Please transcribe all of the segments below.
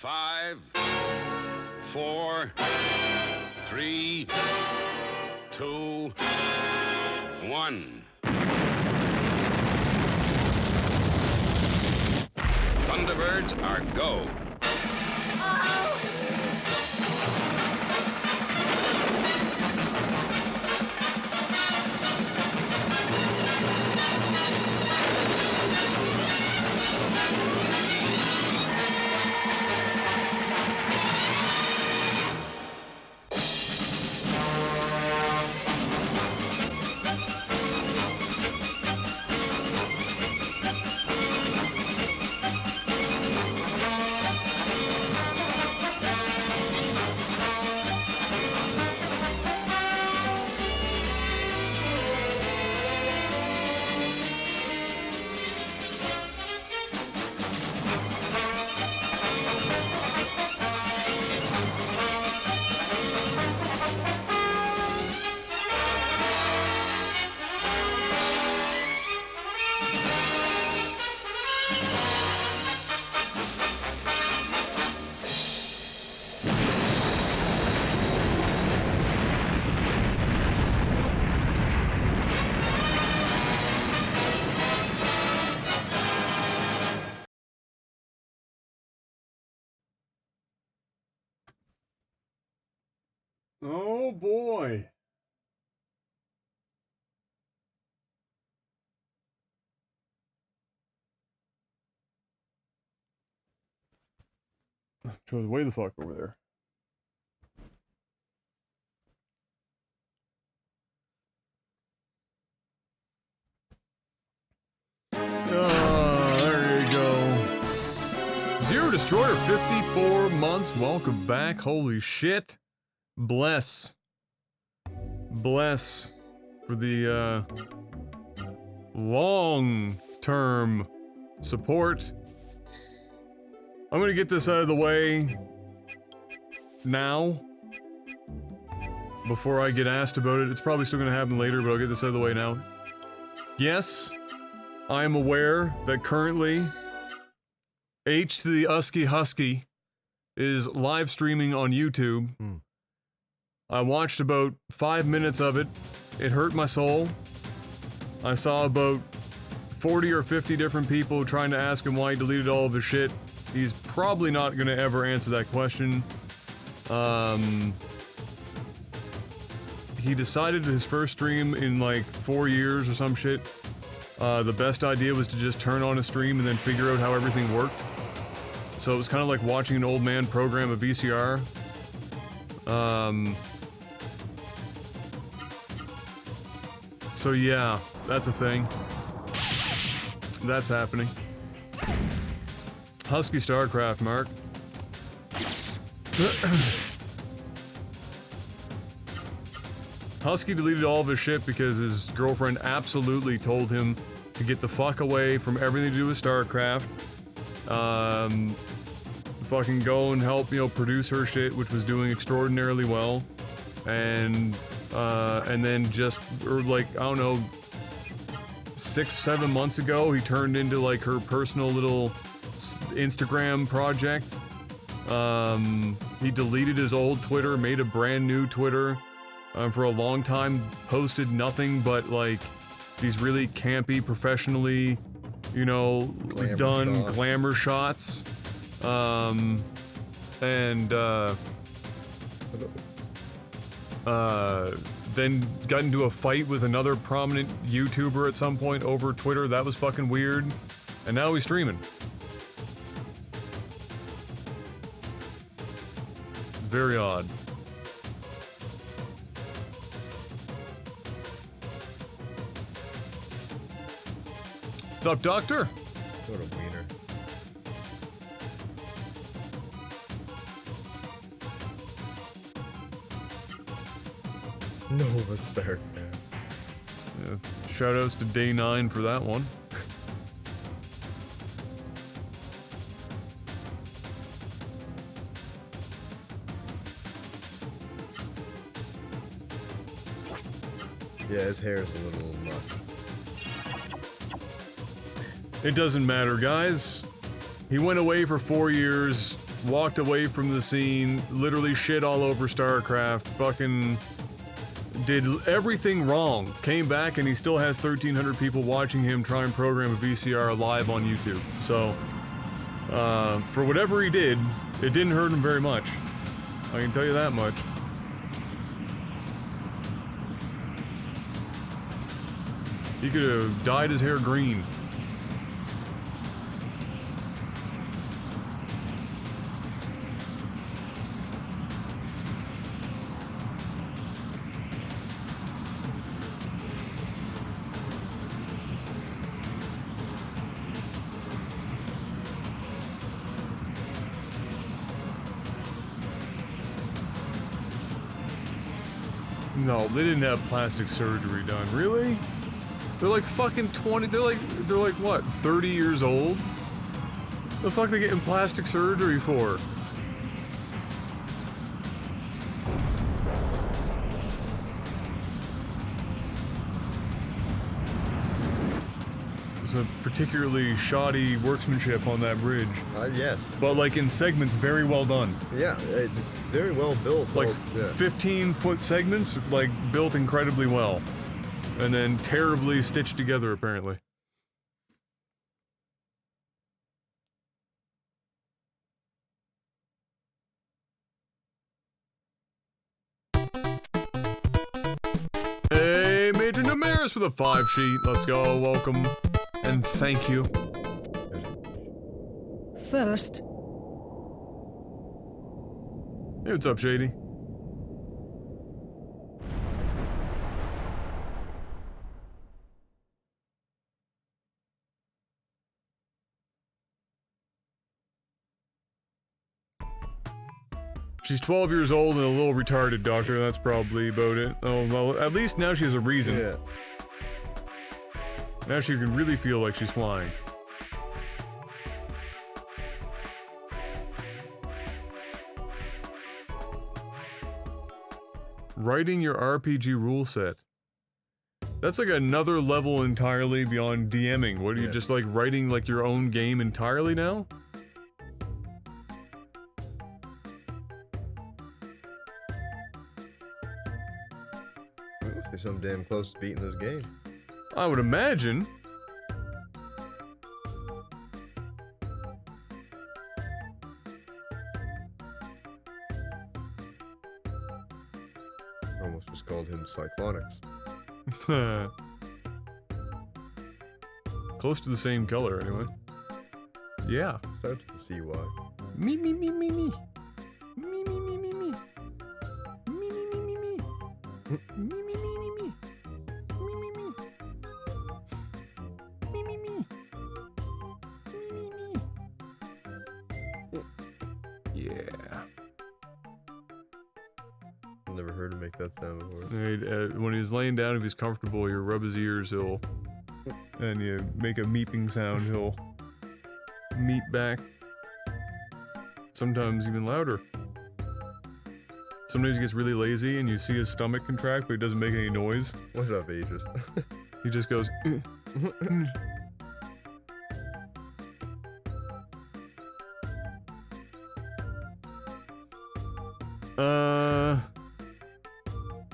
5, 4, 3, 2, 1. Thunderbirds are go. Oh boy. Goes way the fuck over there. There you go. Zero Destroyer, 54 months. Welcome back. Holy shit. Bless. Bless for the long-term support. I'm gonna get this out of the way now before I get asked about it. It's probably still gonna happen later, but I'll get this out of the way now. Yes, I am aware that currently H to the Usky Husky is live streaming on YouTube. I watched about 5 minutes of it. It hurt my soul. I saw about 40 or 50 different people trying to ask him why he deleted all of his shit. He's probably not gonna ever answer that question. He decided his first stream in like 4 years or some shit. The best idea was to just turn on a stream and then figure out how everything worked. So it was kind of like watching an old man program a VCR. So yeah, that's a thing. That's happening. Husky StarCraft, Mark. Husky deleted all of his shit because his girlfriend absolutely told him to get the fuck away from everything to do with StarCraft. Fucking go and help, you know, produce her shit, which was doing extraordinarily well. And then just, or like, I don't know, 6-7 months ago, he turned into like her personal little Instagram project. He deleted his old Twitter, made a brand new Twitter. For a long time, posted nothing but like these really campy, professionally, you know, glamour shots. Then got into a fight with another prominent YouTuber at some point over Twitter. That was fucking weird. And now he's streaming. Very odd. What's up, Doctor? What a wiener. Nova Stark, man. Yeah, shoutouts to Day 9 for that one. Yeah, his hair is a little much. It doesn't matter, guys. He went away for 4 years. walked away from the scene, literally shit all over StarCraft, fucking did everything wrong, came back and he still has 1,300 people watching him try and program a VCR live on YouTube. So, for whatever he did, it didn't hurt him very much. I can tell you that much. He could have dyed his hair green. No, they didn't have plastic surgery done. Really? They're like fucking 20, they're like what, 30 years old? The fuck they getting plastic surgery for? It's a particularly shoddy workmanship on that bridge. Yes. But like in segments, very well done. Yeah, very well built. Like yeah. 15-foot segments, like built incredibly well. And then terribly stitched together, apparently. Hey, Major Numeris with a 5 sheet. Let's go. Welcome. And thank you. First. Hey, what's up, Shady? She's 12 years old and a little retarded, Doctor. That's probably about it. Oh, well, at least now she has a reason. Yeah. Now she can really feel like she's flying. Writing your RPG rule set. That's like another level entirely beyond DMing. What are you just like writing like your own game entirely now? You're some damn close to beating this game. I would imagine. Almost just called him Cyclonics. Close to the same color, anyway. Yeah. Starts with the CY. Me, me, me, me, me. Me, me, me, me, me. Me, me, me, me, me. Me, me, me, me, me. Me, me, me. Me, me, me. Me, me, me. Yeah. I've never heard him make that sound before. When he's laying down, if he's comfortable, you rub his ears, he'll... And you make a meeping sound, he'll... meep back. Sometimes even louder. Sometimes he gets really lazy and you see his stomach contract, but he doesn't make any noise. What's up, Aegis? He just goes...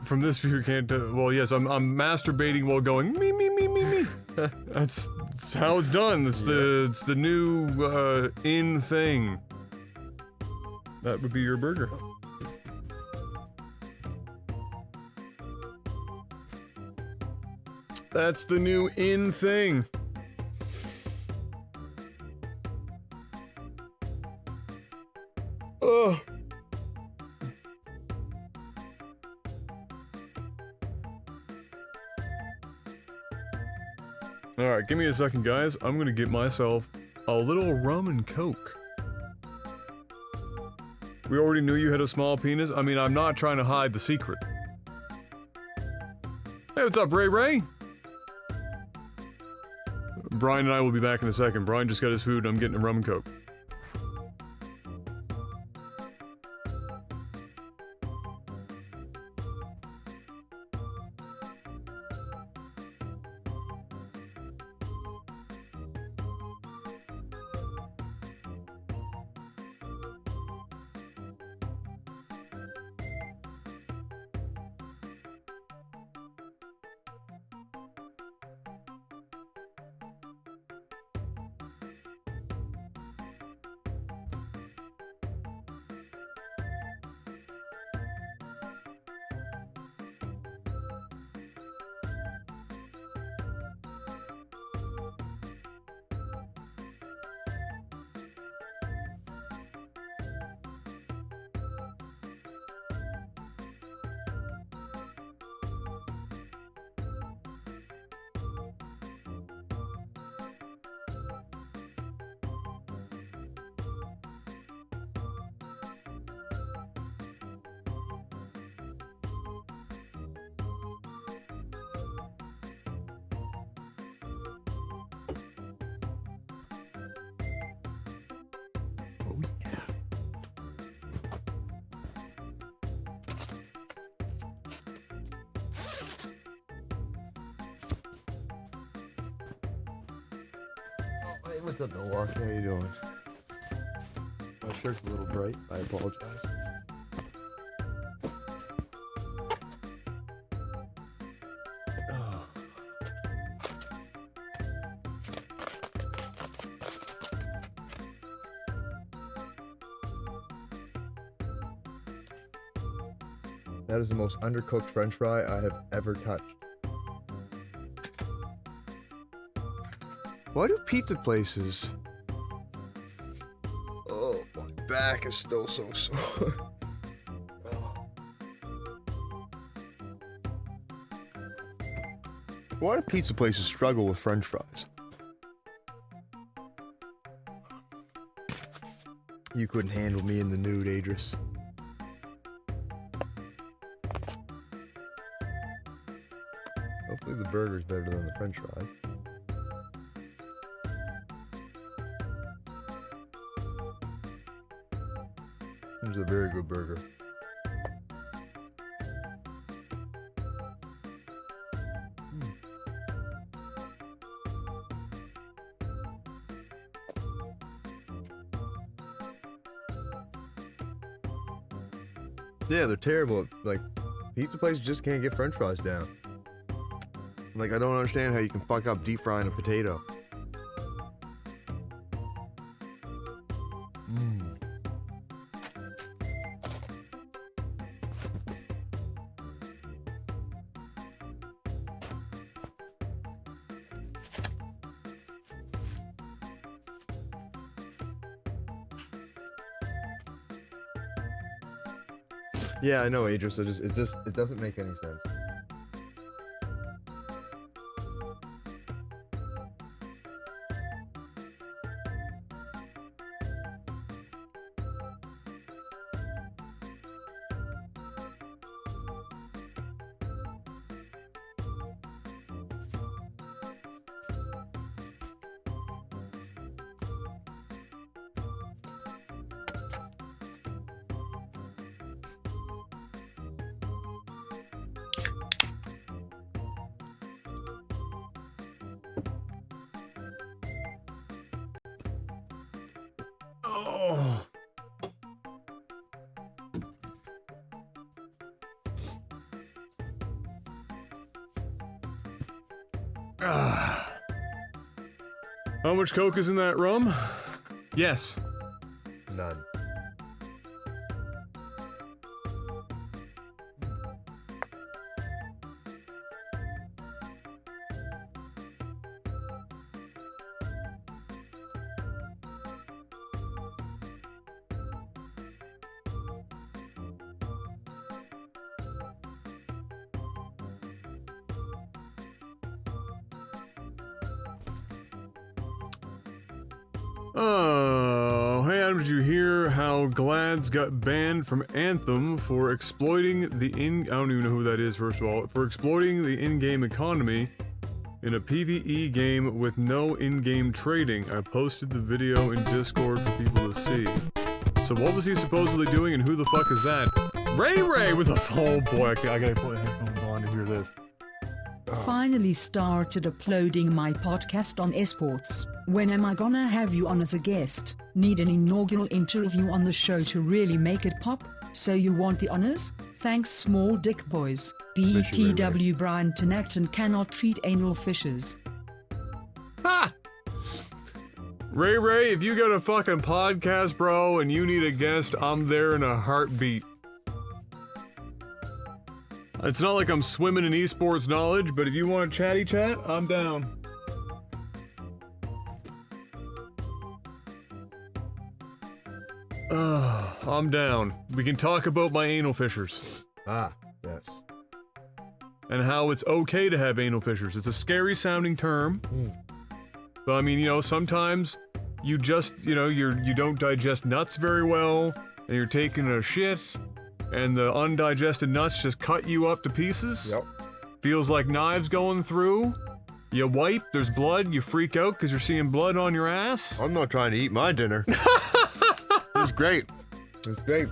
From this view, can't well, yes, I'm masturbating while going me me me me me. That's how it's done. It's the new in thing. That would be your burger. That's the new in thing. Ugh. Alright, give me a second, guys. I'm gonna get myself a little rum and coke. We already knew you had a small penis. I mean, I'm not trying to hide the secret. Hey, what's up, Ray Ray? Brian and I will be back in a second. Brian just got his food and I'm getting a rum and coke. Hey, what's up, Milwaukee? How you doing? My shirt's a little bright. I apologize. That is the most undercooked French fry I have ever touched. Why do pizza places... Oh, my back is still so sore. Why do pizza places struggle with French fries? You couldn't handle me in the nude, Adris. Hopefully the burger's better than the French fries. It's a very good burger. Yeah, they're terrible. Like, pizza places just can't get French fries down. Like, I don't understand how you can fuck up deep frying a potato. Yeah, I know, Adris. It doesn't make any sense. Oh. Ah. How much Coke is in that rum? Yes. None. Oh, hey Adam, did you hear how Glad's got banned from Anthem for exploiting the I don't even know who that is, first of all, for exploiting the in-game economy in a PvE game with no in-game trading. I posted the video in Discord for people to see. So what was he supposedly doing and who the fuck is that? Ray with a oh boy, I gotta put headphones on to hear this. Finally started uploading my podcast on esports. When am I gonna have you on as a guest? Need an inaugural interview on the show to really make it pop? So you want the honors? Thanks, small dick boys. BTW Brian Tenacton cannot treat anal fishes. Ha! Ray, if you got a fucking podcast, bro, and you need a guest, I'm there in a heartbeat. It's not like I'm swimming in esports knowledge, but if you want a chatty chat, I'm down. I'm down. We can talk about my anal fissures. Ah, yes. And how it's okay to have anal fissures. It's a scary sounding term. But I mean, you know, sometimes you just, you know, you don't digest nuts very well, and you're taking a shit, and the undigested nuts just cut you up to pieces. Yep. Feels like knives going through. You wipe, there's blood, you freak out because you're seeing blood on your ass. I'm not trying to eat my dinner. It's great. It's great.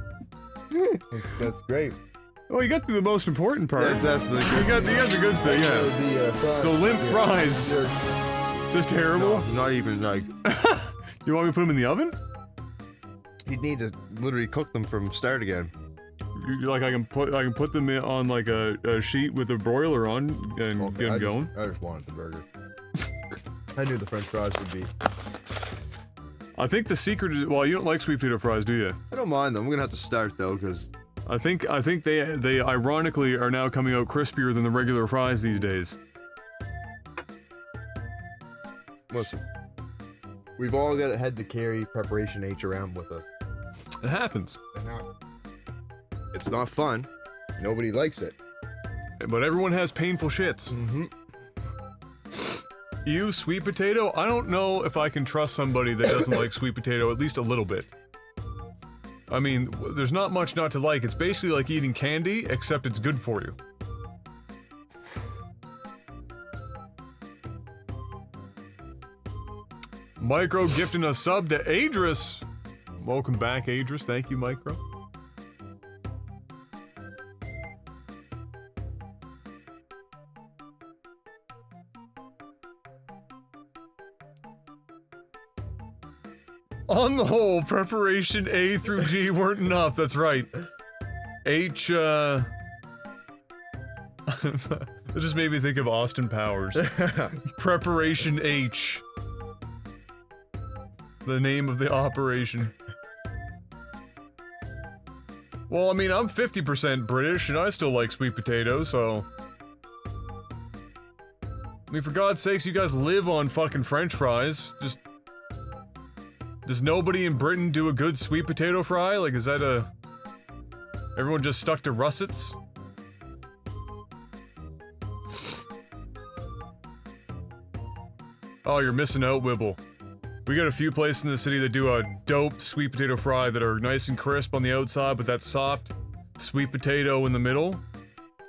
That's great. Oh, you got through the most important part. That's the you got the good thing, yeah. The limp fries. Just terrible? No, not even like. You want me to put them in the oven? You'd need to literally cook them from start again. Like I can put them in on like a sheet with a broiler on and Okay, get them going. I just wanted the burger. I knew the French fries would be. I think the secret is, well, you don't like sweet potato fries, do you? I don't mind them. I'm gonna have to start though, cause I think they ironically are now coming out crispier than the regular fries these days. listen, we've all got had to carry preparation H around with us. It happens. It's not fun. Nobody likes it. But everyone has painful shits. Mm-hmm. You, sweet potato? I don't know if I can trust somebody that doesn't like sweet potato at least a little bit. I mean, there's not much not to like. It's basically like eating candy, except it's good for you. Micro gifting a sub to Adris. Welcome back, Adris. Thank you, Micro. On the whole, preparation A through G weren't enough, that's right. H, it just made me think of Austin Powers. Preparation H. The name of the operation. Well, I mean, I'm 50% British, and I still like sweet potatoes, so... I mean, for God's sakes, you guys live on fucking French fries. Just... Does nobody in Britain do a good sweet potato fry? Like, is that a... Everyone just stuck to russets? Oh, you're missing out, Wibble. We got a few places in the city that do a dope sweet potato fry that are nice and crisp on the outside, but that soft sweet potato in the middle.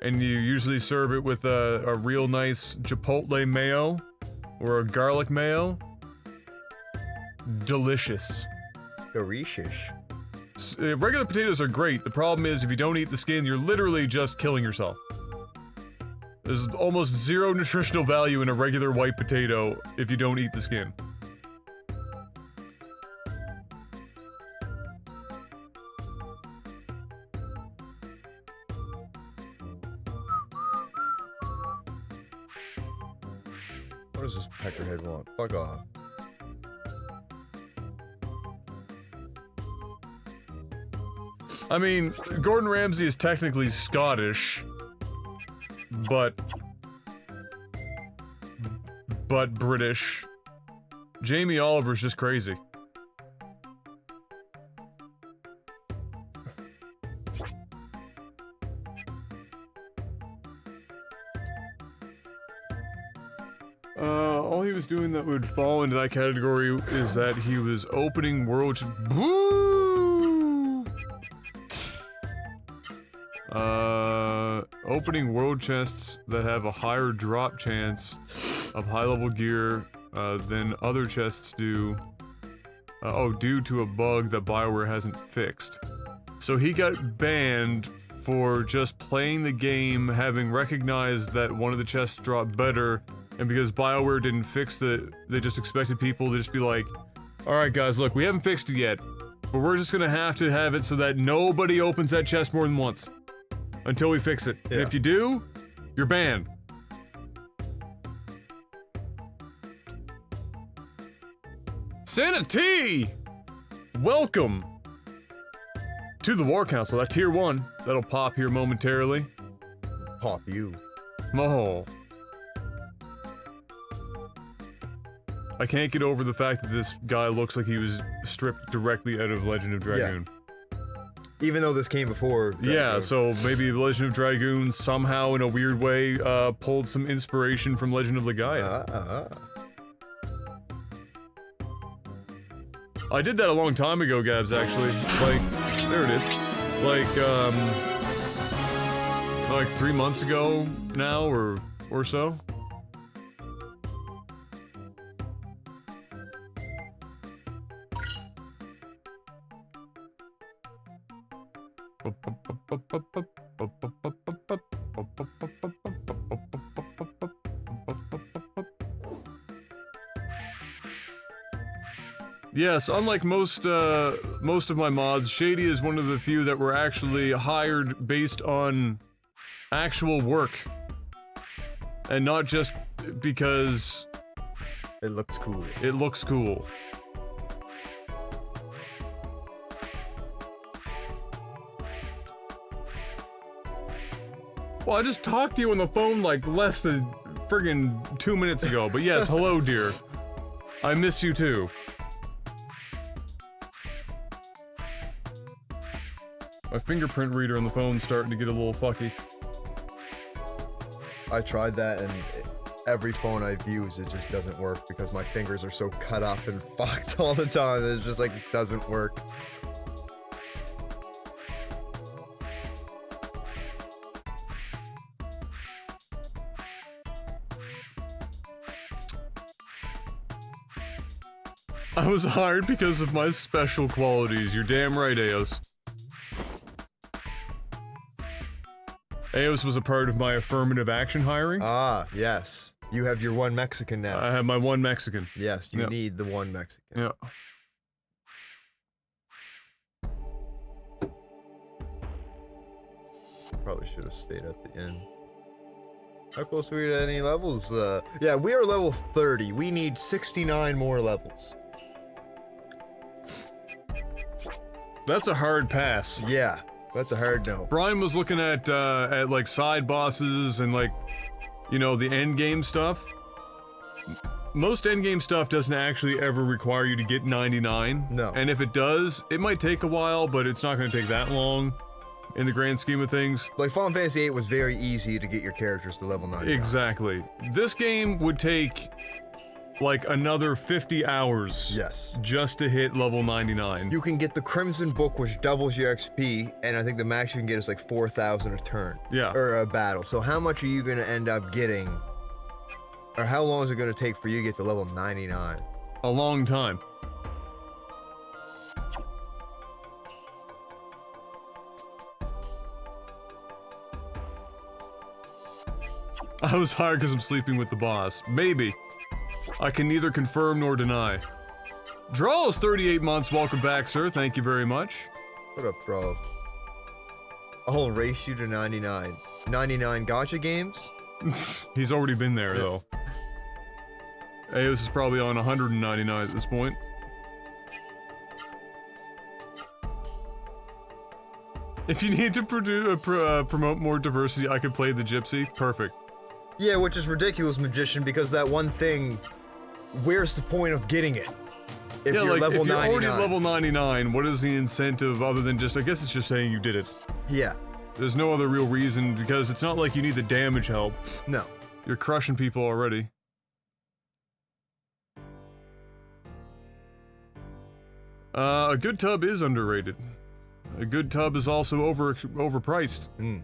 And you usually serve it with a real nice chipotle mayo or a garlic mayo. Delicious. Delicious. Regular potatoes are great. The problem is if you don't eat the skin, you're literally just killing yourself. There's almost zero nutritional value in a regular white potato if you don't eat the skin. What does this peckerhead want? Fuck off. I mean, Gordon Ramsay is technically Scottish, but British. Jamie Oliver's just crazy. All he was doing that would fall into that category is that he was opening world... opening world chests that have a higher drop chance of high-level gear than other chests do. Due to a bug that BioWare hasn't fixed. So he got banned for just playing the game, having recognized that one of the chests dropped better, and because BioWare didn't fix it, they just expected people to just be like, alright guys, look, we haven't fixed it yet, but we're just gonna have to have it so that nobody opens that chest more than once. Until we fix it. Yeah. And if you do, you're banned. Santa T! Welcome to the War Council. That tier 1. That'll pop here momentarily. Pop you. Oh. I can't get over the fact that this guy looks like he was stripped directly out of Legend of Dragoon. Yeah. Even though this came before. Yeah, so maybe Legend of Dragoon somehow, in a weird way, pulled some inspiration from Legend of Legaia. I did that a long time ago, Gabs, actually. Like, there it is. Like 3 months ago now, or so. Yes, unlike most of my mods, Shady is one of the few that were actually hired based on actual work. And not just because It looks cool. it looks cool. Well, I just talked to you on the phone like less than friggin' 2 minutes ago, but yes, hello, dear. I miss you too. My fingerprint reader on the phone's starting to get a little fucky. I tried that and every phone I've used, it just doesn't work because my fingers are so cut up and fucked all the time. It's just like, it doesn't work. I was hired because of my special qualities. You're damn right, Eos. Eos was a part of my affirmative action hiring. Ah, yes. You have your one Mexican now. I have my one Mexican. Yes, you Yep. need the one Mexican. Yeah. Probably should have stayed at the inn. How close are we to any levels? Yeah, we are level 30. We need 69 more levels. That's a hard pass. Yeah, that's a hard no. Brian was looking at like side bosses and like, you know, the end game stuff. Most end game stuff doesn't actually ever require you to get 99. No. And if it does, it might take a while, but it's not going to take that long in the grand scheme of things. Like, Final Fantasy VIII was very easy to get your characters to level 99. Exactly. This game would take like another 50 hours. Yes. Just to hit level 99. You can get the Crimson Book, which doubles your XP, and I think the max you can get is like 4,000 a turn. Yeah. Or a battle. So how much are you going to end up getting? Or how long is it going to take for you to get to level 99? A long time. I was hired because I'm sleeping with the boss. Maybe. I can neither confirm nor deny. Draws 38 months, welcome back, sir. Thank you very much. What up, bros? I'll race you to 99. 99 gacha games? He's already been there, though. Eos is probably on 199 at this point. If you need to promote more diversity, I could play the Gypsy. Perfect. Yeah, which is ridiculous, Magician, because that one thing, where's the point of getting it? If Yeah, you're like, level if you're 99. already level 99, what is the incentive other than just, I guess it's just saying you did it. Yeah. There's no other real reason, because it's not like you need the damage help. No. You're crushing people already. A good tub is underrated. A good tub is also overpriced. Mm.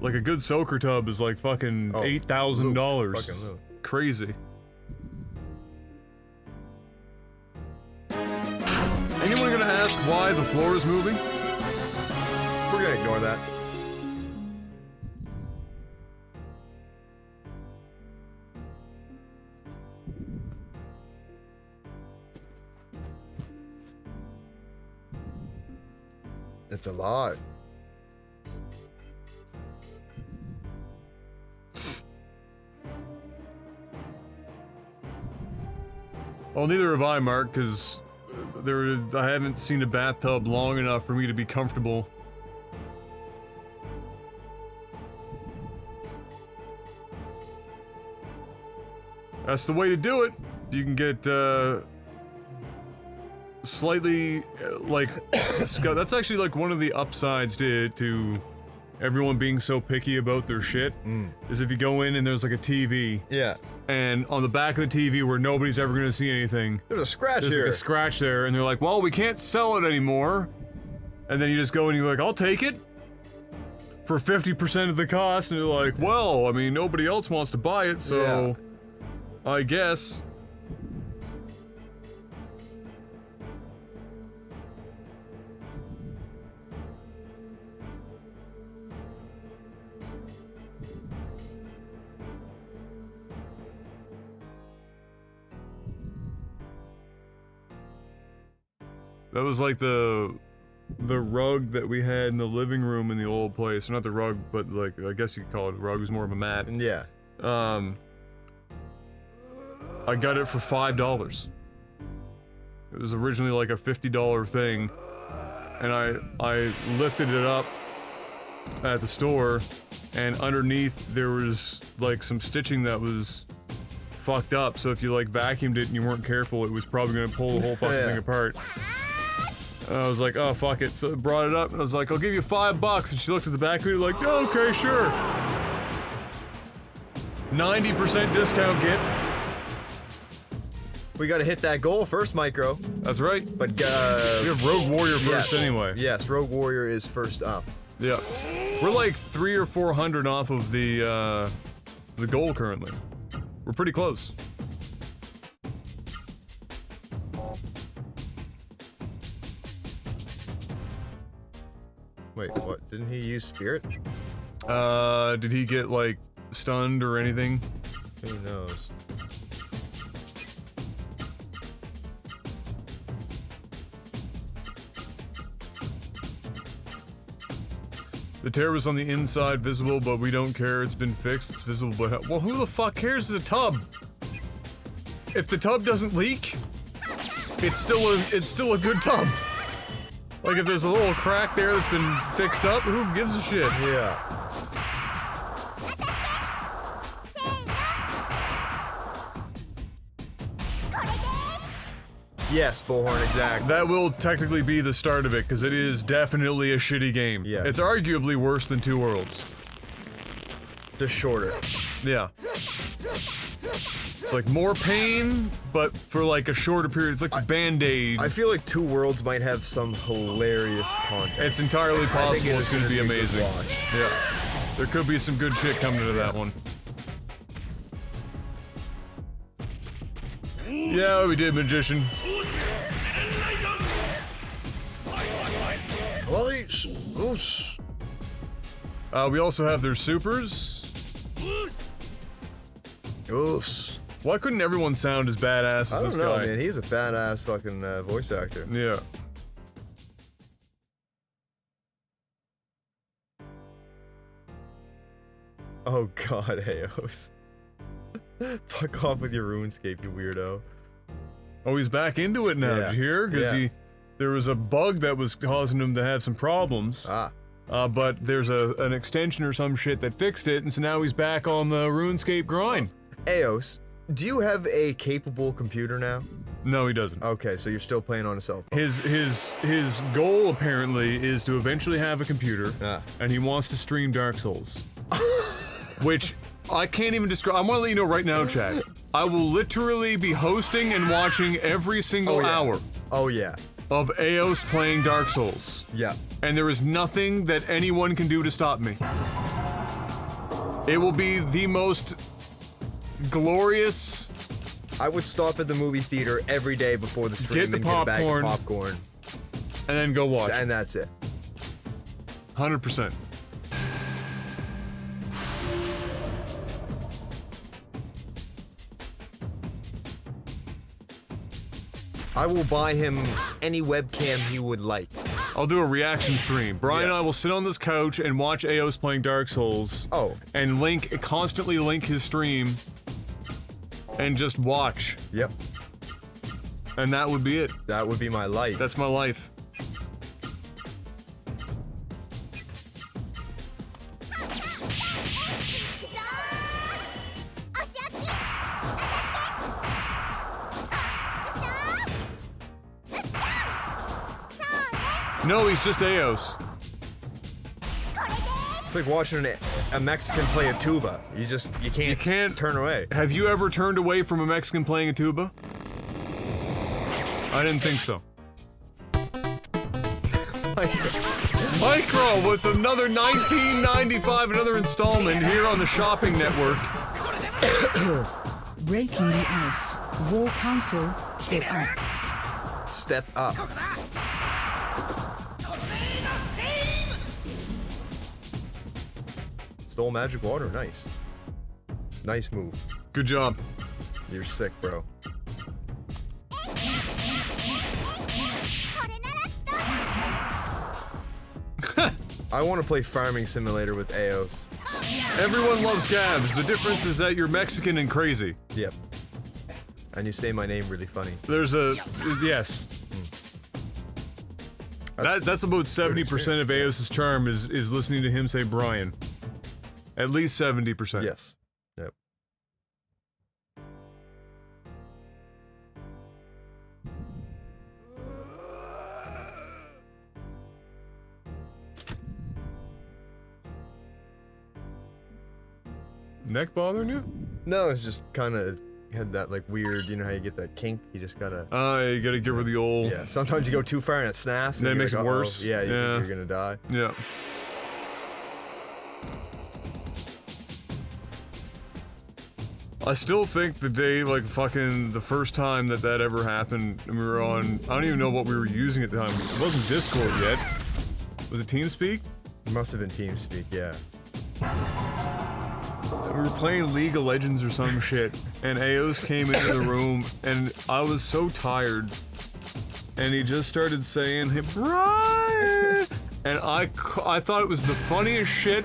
Like a good soaker tub is like fucking $8,000. Fucking loot. Crazy. Anyone gonna ask why the floor is moving? We're gonna ignore that. It's a lot. Well, neither have I, Mark, because I haven't seen a bathtub long enough for me to be comfortable. That's the way to do it. You can get, slightly, like, that's actually, like, one of the upsides to everyone being so picky about their shit, is if you go in and there's, like, a TV. Yeah. And on the back of the TV where nobody's ever gonna see anything, There's a scratch there's here. like a scratch there, and they're like, well, we can't sell it anymore. And then you just go and you're like, I'll take it for 50% of the cost, and you're like, well, I mean, nobody else wants to buy it, so I guess. That was like the rug that we had in the living room in the old place. Not the rug, but like, I guess you could call it a rug. It was more of a mat. Yeah. I got it for $5. It was originally like a $50 thing, and I lifted it up at the store, and underneath there was like some stitching that was fucked up, so if you like vacuumed it and you weren't careful, it was probably gonna pull the whole fucking thing apart. And I was like, oh fuck it, so I brought it up and I was like, I'll give you $5, and she looked at the back of it like, oh, okay, sure. 90% discount, Git. We gotta hit that goal first, Micro. That's right. But, We have Rogue Warrior first yes. anyway. Yes, Rogue Warrior is first up. Yeah. We're like 300 or 400 off of the goal currently. We're pretty close. Wait, what? Didn't he use Spirit? Did he get like stunned or anything? Who knows? The tear was on the inside, visible, but we don't care. It's been fixed. It's visible, but well, who the fuck cares? It's a tub. If the tub doesn't leak, it's still a good tub. Like if there's a little crack there that's been fixed up, who gives a shit? Yeah. Yes, Bullhorn, exactly. That will technically be the start of it, because it is definitely a shitty game. Yeah. It's arguably worse than Two Worlds. Just shorter. Yeah. It's like more pain, but for like a shorter period. It's like a Band-Aid. I feel like Two Worlds might have some hilarious content. It's entirely possible it it's is going to be a good amazing. watch. Yeah. There could be some good shit coming to that one. Yeah, we did, Magician. Lights! Oos! We also have their supers. Oos! Why couldn't everyone sound as badass I as don't this know, guy? man. He's a badass fucking voice actor. Yeah. Oh god, Eos. Fuck off with your RuneScape, you weirdo. Oh, he's back into it now. Yeah. Did you hear? Because there was a bug that was causing him to have some problems. Ah. But there's an extension or some shit that fixed it, and so now he's back on the RuneScape grind. Eos, do you have a capable computer now? No, he doesn't. Okay, so you're still playing on a cell phone. His goal apparently is to eventually have a computer, and he wants to stream Dark Souls. Which I can't even describe. I want to let you know right now, chat. I will literally be hosting and watching every single hour. Oh yeah. Of Eos playing Dark Souls. Yeah. And there is nothing that anyone can do to stop me. It will be the most glorious. I would stop at the movie theater every day before the stream Get the and get a bag popcorn. of popcorn. And then go watch. And that's it. 100%. I will buy him any webcam he would like. I'll do a reaction stream. Brian and I will sit on this couch and watch Eos playing Dark Souls. Oh. And constantly link his stream. And just watch. Yep. And that would be it. That would be my life. That's my life. No, he's just Eos. It's like watching a Mexican play a tuba. You can't turn away. Have you ever turned away from a Mexican playing a tuba? I didn't think so. Micro with another $19.95, another installment here on the Shopping Network. Breaking the ice. War Council, step up. Step up. Stole magic water, nice. Nice move. Good job. You're sick, bro. I want to play Farming Simulator with Eos. Everyone loves Gabs. The difference is that you're Mexican and crazy. Yep. And you say my name really funny. There's a yes. That's about 70% of Eos' charm is listening to him say Brian. At least 70%. Yes. Yep. Neck bothering you? No, it's just kind of had that like weird, you know how you get that kink? You just gotta. You gotta give her the old. Yeah. Sometimes you go too far and it snaps. Then it you're makes like, it worse. Yeah, Yeah. You're gonna die. Yeah. I still think the day, like fucking the first time that ever happened, and we were on, I don't even know what we were using at the time. It wasn't Discord yet. Was it TeamSpeak? It must have been TeamSpeak, yeah. We were playing League of Legends or some shit, and Eos came into the room, and I was so tired, and he just started saying, "Hey, Brian!" And I thought it was the funniest shit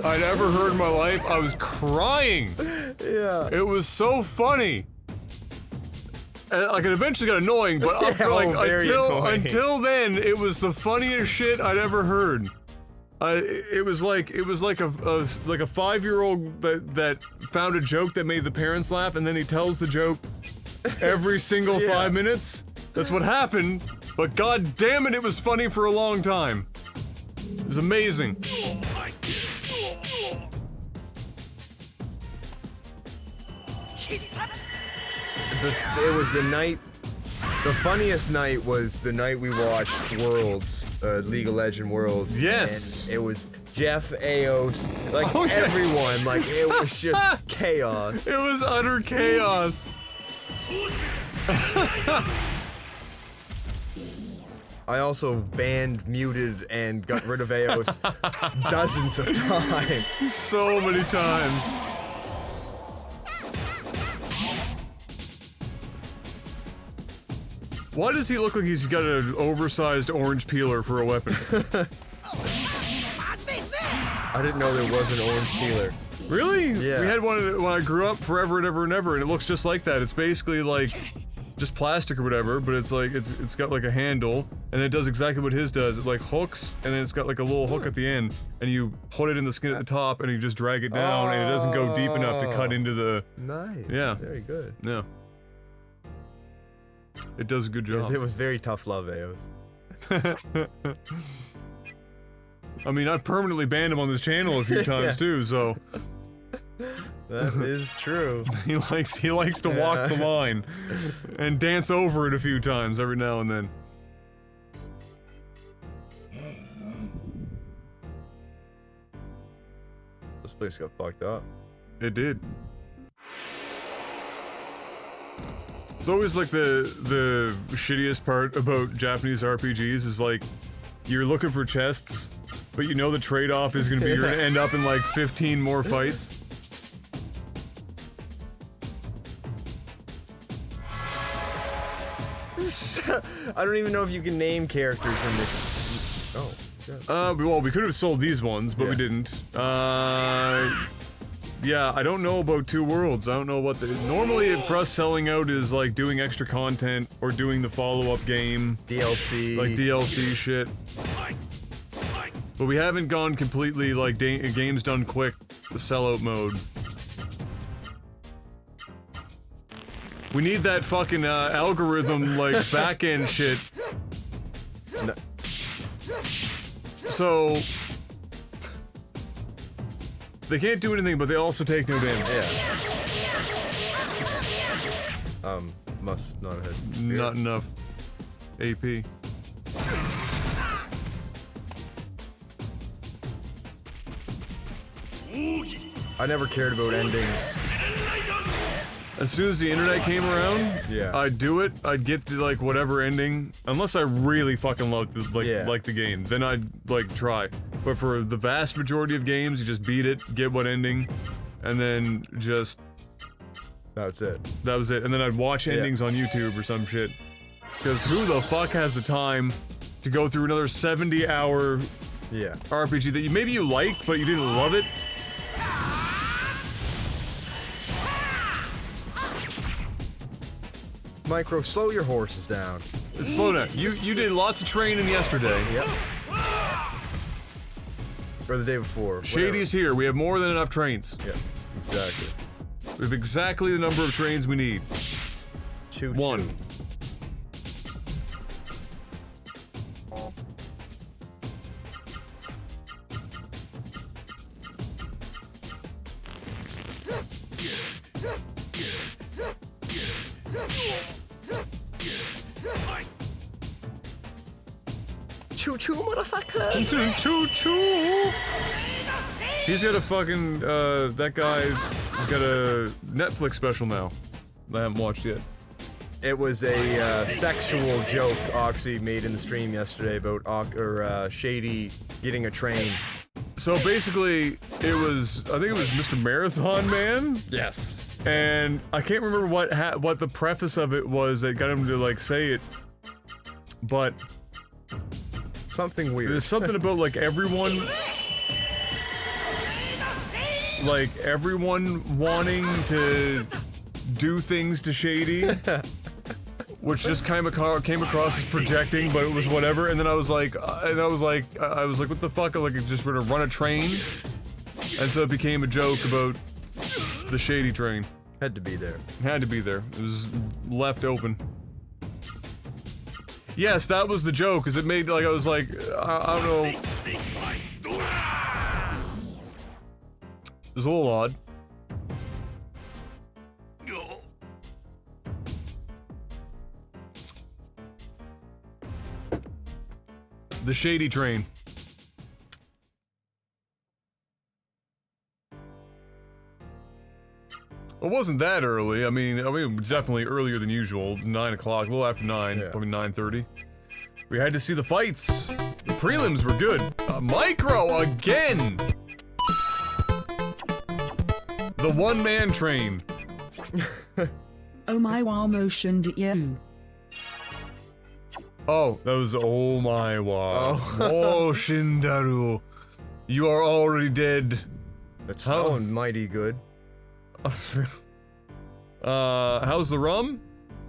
I'd ever heard in my life. I was crying. Yeah. It was so funny. And, like, it eventually got annoying, but Yeah, very annoying. until then, it was the funniest shit I'd ever heard. It was like a 5-year-old that found a joke that made the parents laugh, and then he tells the joke every single 5 minutes. That's what happened, but god damn it, it was funny for a long time. It was amazing. It was the night. The funniest night was the night we watched Worlds, League of Legends Worlds. Yes. And it was Jeff, Eos, like Oh, yeah. everyone. Like it was just chaos. It was utter chaos. I also banned, muted, and got rid of Eos dozens of times. So many times. Why does he look like he's got an oversized orange peeler for a weapon? I didn't know there was an orange peeler. Really? Yeah. We had one when I grew up forever and ever and ever, and it looks just like that. It's basically like just plastic or whatever, but it's like it's got like a handle, and it does exactly what his does. It like hooks, and then it's got like a little hook at the end, and you put it in the skin at the top, and you just drag it down, and it doesn't go deep enough to cut into the. Nice. Yeah. Very good. Yeah. It does a good job. It was very tough love, Eos. I mean, I've permanently banned him on this channel a few times too, so That is true. he likes to walk the line and dance over it a few times every now and then. This place got fucked up. It did. It's always like the shittiest part about Japanese RPGs is like you're looking for chests, but you know the trade-off is gonna be you're gonna end up in like 15 more fights. I don't even know if you can name characters in the. Oh. Shit. Well, we could have sold these ones, but we Yeah. didn't. Yeah, I don't know about Two Worlds. I don't know what the. Normally, for us selling out is like doing extra content or doing the follow-up game, DLC. like DLC shit. But we haven't gone completely like games done quick, the sellout mode. We need that fucking algorithm like back-end shit. No. So they can't do anything, but they also take no damage. Yeah. Must not have had spirit. Not enough AP. I never cared about endings. As soon as the internet came around, Yeah. I'd do it. I'd get the like whatever ending, unless I really fucking loved the, like the game. Then I'd like try. But for the vast majority of games, you just beat it, get what ending, and then just That's it. that was it. And then I'd watch endings on YouTube or some shit. Because who the fuck has the time to go through another 70-hour Yeah. RPG that maybe you liked, but you didn't love it. Micro, slow your horses down. Slow down. You did lots of training yesterday. Yep. Or the day before. Shady's here. We have more than enough trains. Yeah, exactly. We have exactly the number of trains we need. Choo-choo. 1. Choo-choo, motherfucker! Choo-choo! He's got a fucking, that guy's got a Netflix special now that I haven't watched yet. It was a sexual joke Oxy made in the stream yesterday about Shady getting a train. So basically, it was, I think it was Mr. Marathon Man? Yes. And I can't remember what the preface of it was that got him to, like, say it, but... Something weird. There's something about, like, everyone wanting to do things to Shady, which just came across as projecting, but it was whatever. And then I was like, what the fuck? Like, just gonna run a train, and so it became a joke about the Shady train. Had to be there. Had to be there. It was left open. Yes, that was the joke, because it made, like, I was like, I don't know. It was a little odd. The Shady train. It wasn't that early. I mean, it was definitely earlier than usual. 9 o'clock, a little after 9, Yeah. probably 9:30. We had to see the fights. The prelims were good. Micro again! The one-man train. Oh my wow motion you. Oh, that was oh my wow. Oh. Oh, Shindaru. You are already dead. It's smelling mighty good. How's the rum?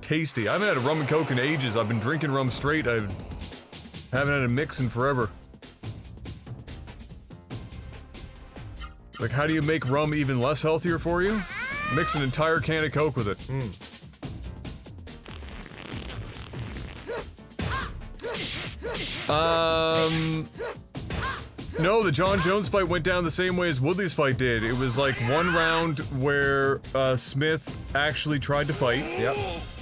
Tasty. I haven't had a rum and coke in ages. I've been drinking rum straight. I haven't had a mix in forever. Like, how do you make rum even less healthier for you? Mix an entire can of coke with it. No, the John Jones fight went down the same way as Woodley's fight did. It was like one round where Smith actually tried to fight. Yep.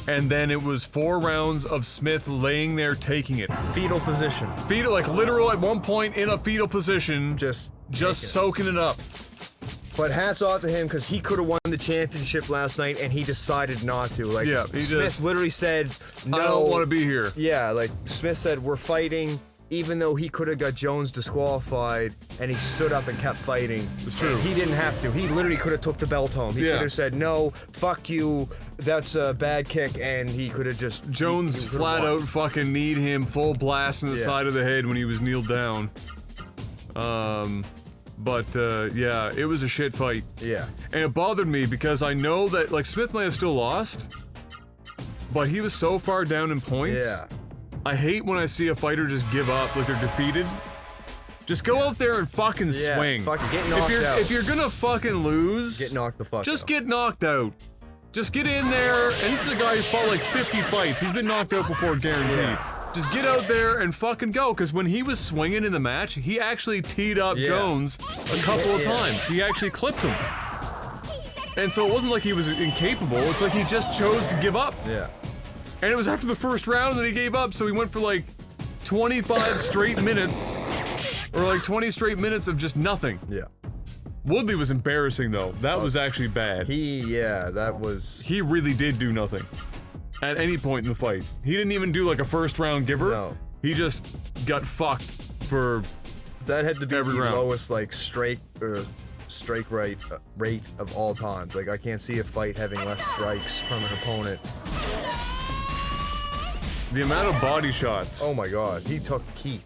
And then it was 4 rounds of Smith laying there taking it. Fetal position. Fetal, like literal at one point in a fetal position. Just Soaking it up. But hats off to him, because he could have won the championship last night, and he decided not to. Like, Yeah, he Smith just- literally said, no. I don't want to be here. Yeah, like, Smith said, we're fighting, even though he could have got Jones disqualified, and he stood up and kept fighting. It's true. He didn't have to. He literally could have took the belt home. He Yeah. could have said, no, fuck you, that's a bad kick, and he could have just... Jones he could've flat won. out fucking kneed him full blast in the Yeah. side of the head when he was kneeled down. Yeah, it was a shit fight. Yeah. And it bothered me because I know that, like, Smith might have still lost, but he was so far down in points. Yeah. I hate when I see a fighter just give up, like they're defeated. Just go out there and fucking Yeah, swing. fucking get knocked out. If you're gonna fucking lose, Get knocked the fuck out. just get knocked out. Just get in there, and this is a guy who's fought like 50 fights. He's been knocked out before, guaranteed. Just get out there and fucking go, because when he was swinging in the match, he actually teed up Yeah. Jones a couple of times. He actually clipped him. And so it wasn't like he was incapable, it's like he just chose to give up. Yeah. And it was after the first round that he gave up, so he went for like 25 straight minutes, or like 20 straight minutes of just nothing. Yeah. Woodley was embarrassing though. That was actually bad. That was... He really did do nothing at any point in the fight. He didn't even do like a first round giver. No. He just got fucked for That had to be every the round. lowest, like, strike rate of all time. Like, I can't see a fight having less strikes from an opponent. the amount of body shots. Oh my god, he took Keith.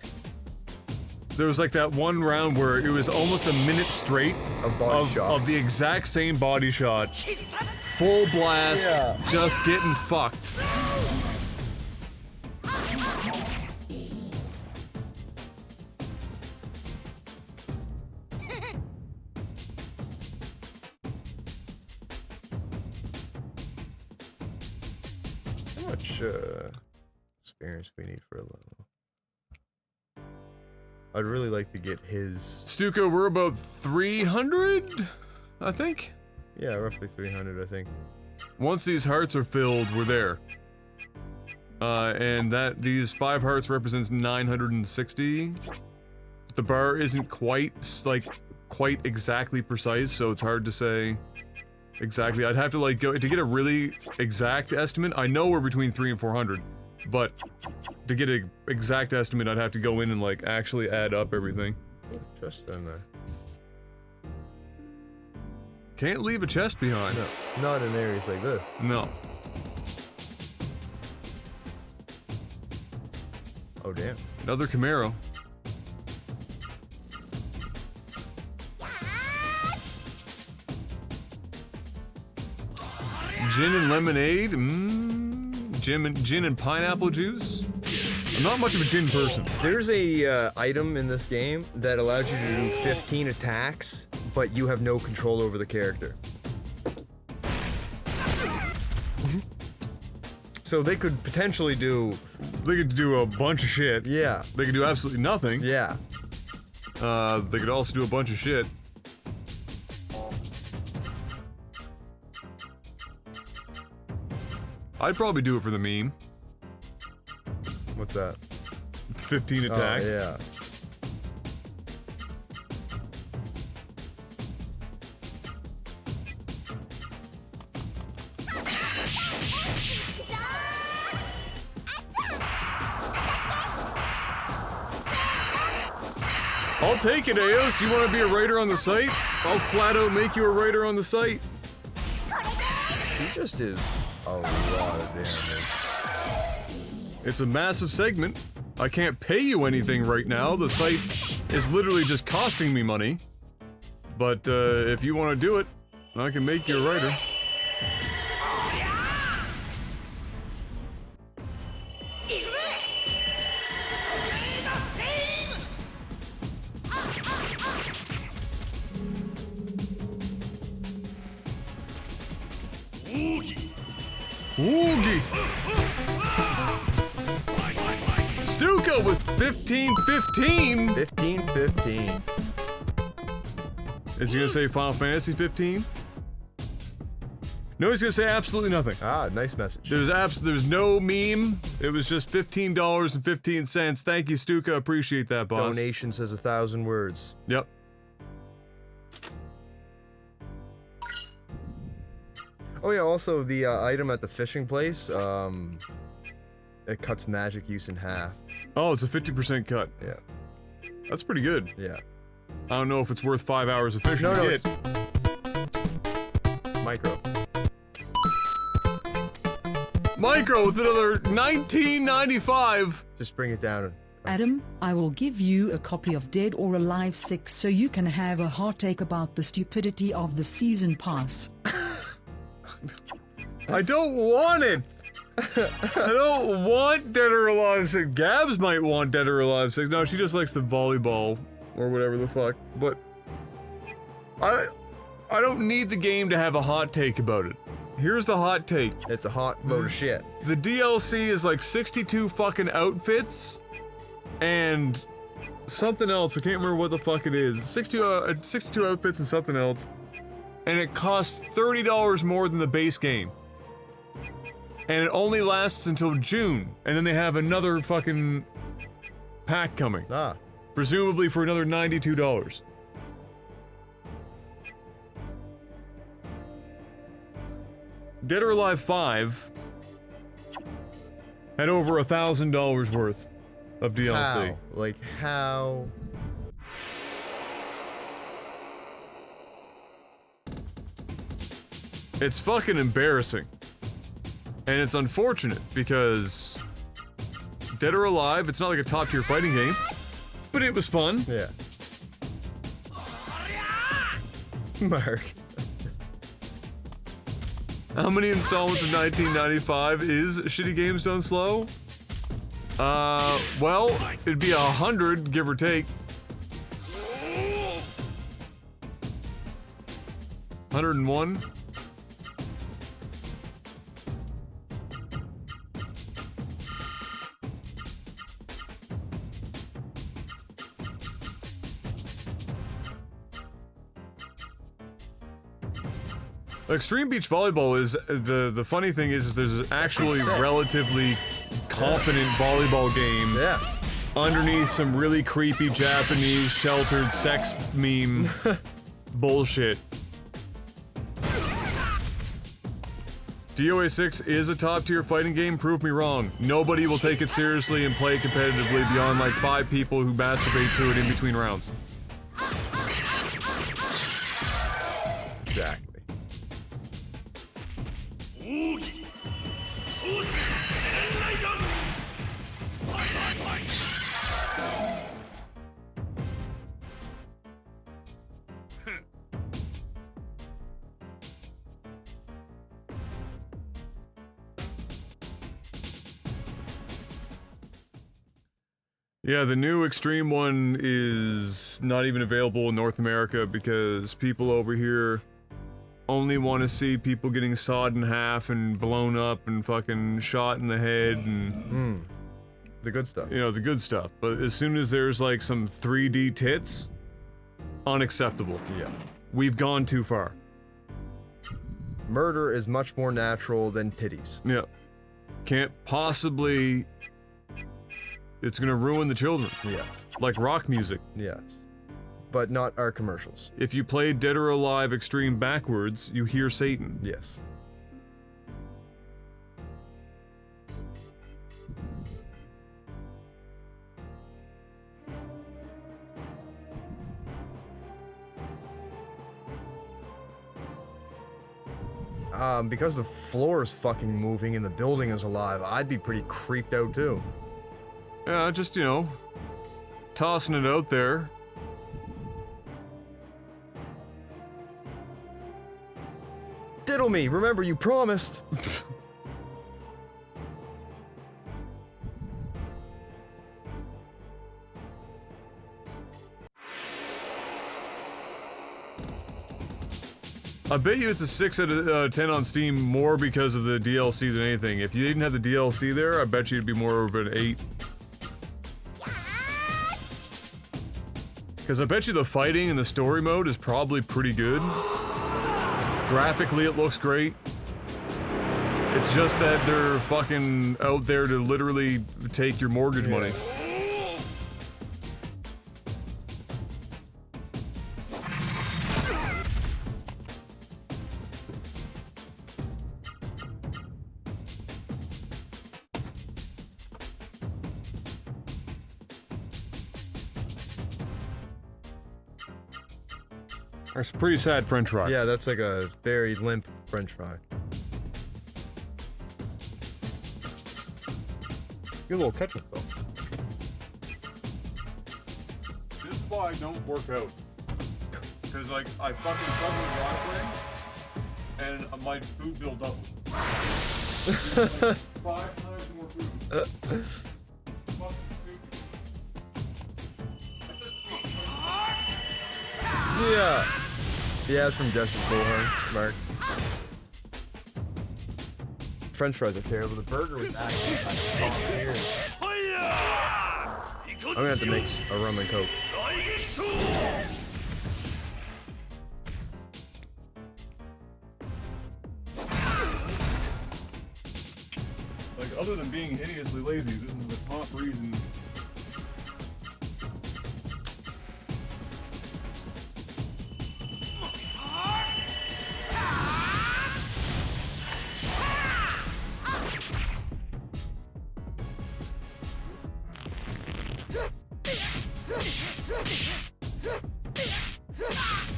There was like that one round where it was almost a minute straight Of body shots. of the exact same body shot. Full blast, Yeah. just getting fucked. How much experience we need for a level? I'd really like to get his. Stuka, we're about 300, I think. Yeah, roughly 300, I think. Once these hearts are filled, we're there. And these 5 hearts represents 960. The bar isn't quite exactly precise, so it's hard to say exactly. I'd have to like go to get a really exact estimate. I know we're between 300 and 400, but to get an exact estimate, I'd have to go in and like actually add up everything. Chest in there. Can't leave a chest behind. No, not in areas like this. No. Oh damn. Another Camaro. Gin and lemonade. Gin and pineapple juice. I'm not much of a gin person. There's a item in this game that allows you to do 15 attacks, but you have no control over the character. So they could potentially do. They could do a bunch of shit. Yeah. They could do absolutely nothing. Yeah. They could also do a bunch of shit. I'd probably do it for the meme. What's that? It's 15 attacks. Oh, yeah. I'll take it, Eos. You want to be a writer on the site? I'll flat out make you a writer on the site. She just did a lot of damage. It's a massive segment. I can't pay you anything right now. The site is literally just costing me money. But if you want to do it, I can make you a writer. Woogie! Stuka with 15-15! 15-15. Is he gonna say Final Fantasy 15? No, he's gonna say absolutely nothing. Ah, nice message. There's no meme. It was just $15.15. Thank you, Stuka. Appreciate that, boss. Donation says 1,000 words. Yep. Oh yeah, also the item at the fishing place, it cuts magic use in half. Oh, it's a 50% cut. Yeah. That's pretty good. Yeah. I don't know if it's worth 5 hours of fishing to it's get. micro. Micro with another $19.95. Just bring it down. Adam, I will give you a copy of Dead or Alive 6 so you can have a hot take about the stupidity of the season pass. I don't want it. I don't want Dead or Alive 6. Gabs might want Dead or Alive 6. No, she just likes the volleyball or whatever the fuck. But I don't need the game to have a hot take about it. Here's the hot take. It's a hot load of shit. The DLC is like 62 fucking outfits and something else. I can't remember what the fuck it is. 62 outfits and something else. And it costs $30 more than the base game. And it only lasts until June. And then they have another fucking pack coming. Ah. Presumably for another $92. Dead or Alive 5 had over $1,000 worth of DLC. How? Like, how? It's fucking embarrassing. And it's unfortunate because Dead or Alive, it's not like a top tier fighting game. But it was fun. Yeah. Mark. How many installments of 1995 is Shitty Games Done Slow? Well, it'd be 100, give or take. 101. Extreme Beach Volleyball is the funny thing is there's actually relatively competent volleyball game Yeah. underneath some really creepy Japanese sheltered sex meme bullshit. DOA 6 is a top-tier fighting game, prove me wrong. Nobody will take it seriously and play it competitively beyond like 5 people who masturbate to it in between rounds. Exactly. Yeah, the new Extreme one is not even available in North America because people over here only want to see people getting sawed in half and blown up and fucking shot in the head and The good stuff. you know, the good stuff. But as soon as there's like some 3D tits, unacceptable. Yeah. We've gone too far. Murder is much more natural than titties. Yeah. Can't possibly. It's gonna ruin the children. Yes. Like rock music. Yes. But not our commercials. If you play Dead or Alive Extreme backwards, you hear Satan. Yes. Because the floor is fucking moving and the building is alive, I'd be pretty creeped out too. Yeah, just, you know, tossing it out there. Diddle me, remember you promised. I bet you it's a 6 out of 10 on Steam more because of the DLC than anything. If you didn't have the DLC there, I bet you it'd be more of an 8. Because I bet you the fighting and the story mode is probably pretty good. Graphically, it looks great. It's just that they're fucking out there to literally take your mortgage money. That's a pretty sad french fry. Yeah, that's like a very limp french fry. Get a little ketchup though. This is why I don't work out. Because like I fucking cover the driveway and my food bill doubles. Like 5 times more food. Fucking stupid. Yeah. Yeah, it's from Justice Bullhorn, Mark. French fries are terrible. The burger was actually kind of weird. I'm gonna have to mix a rum and coke. Like other than being hideously lazy, this is the top reason.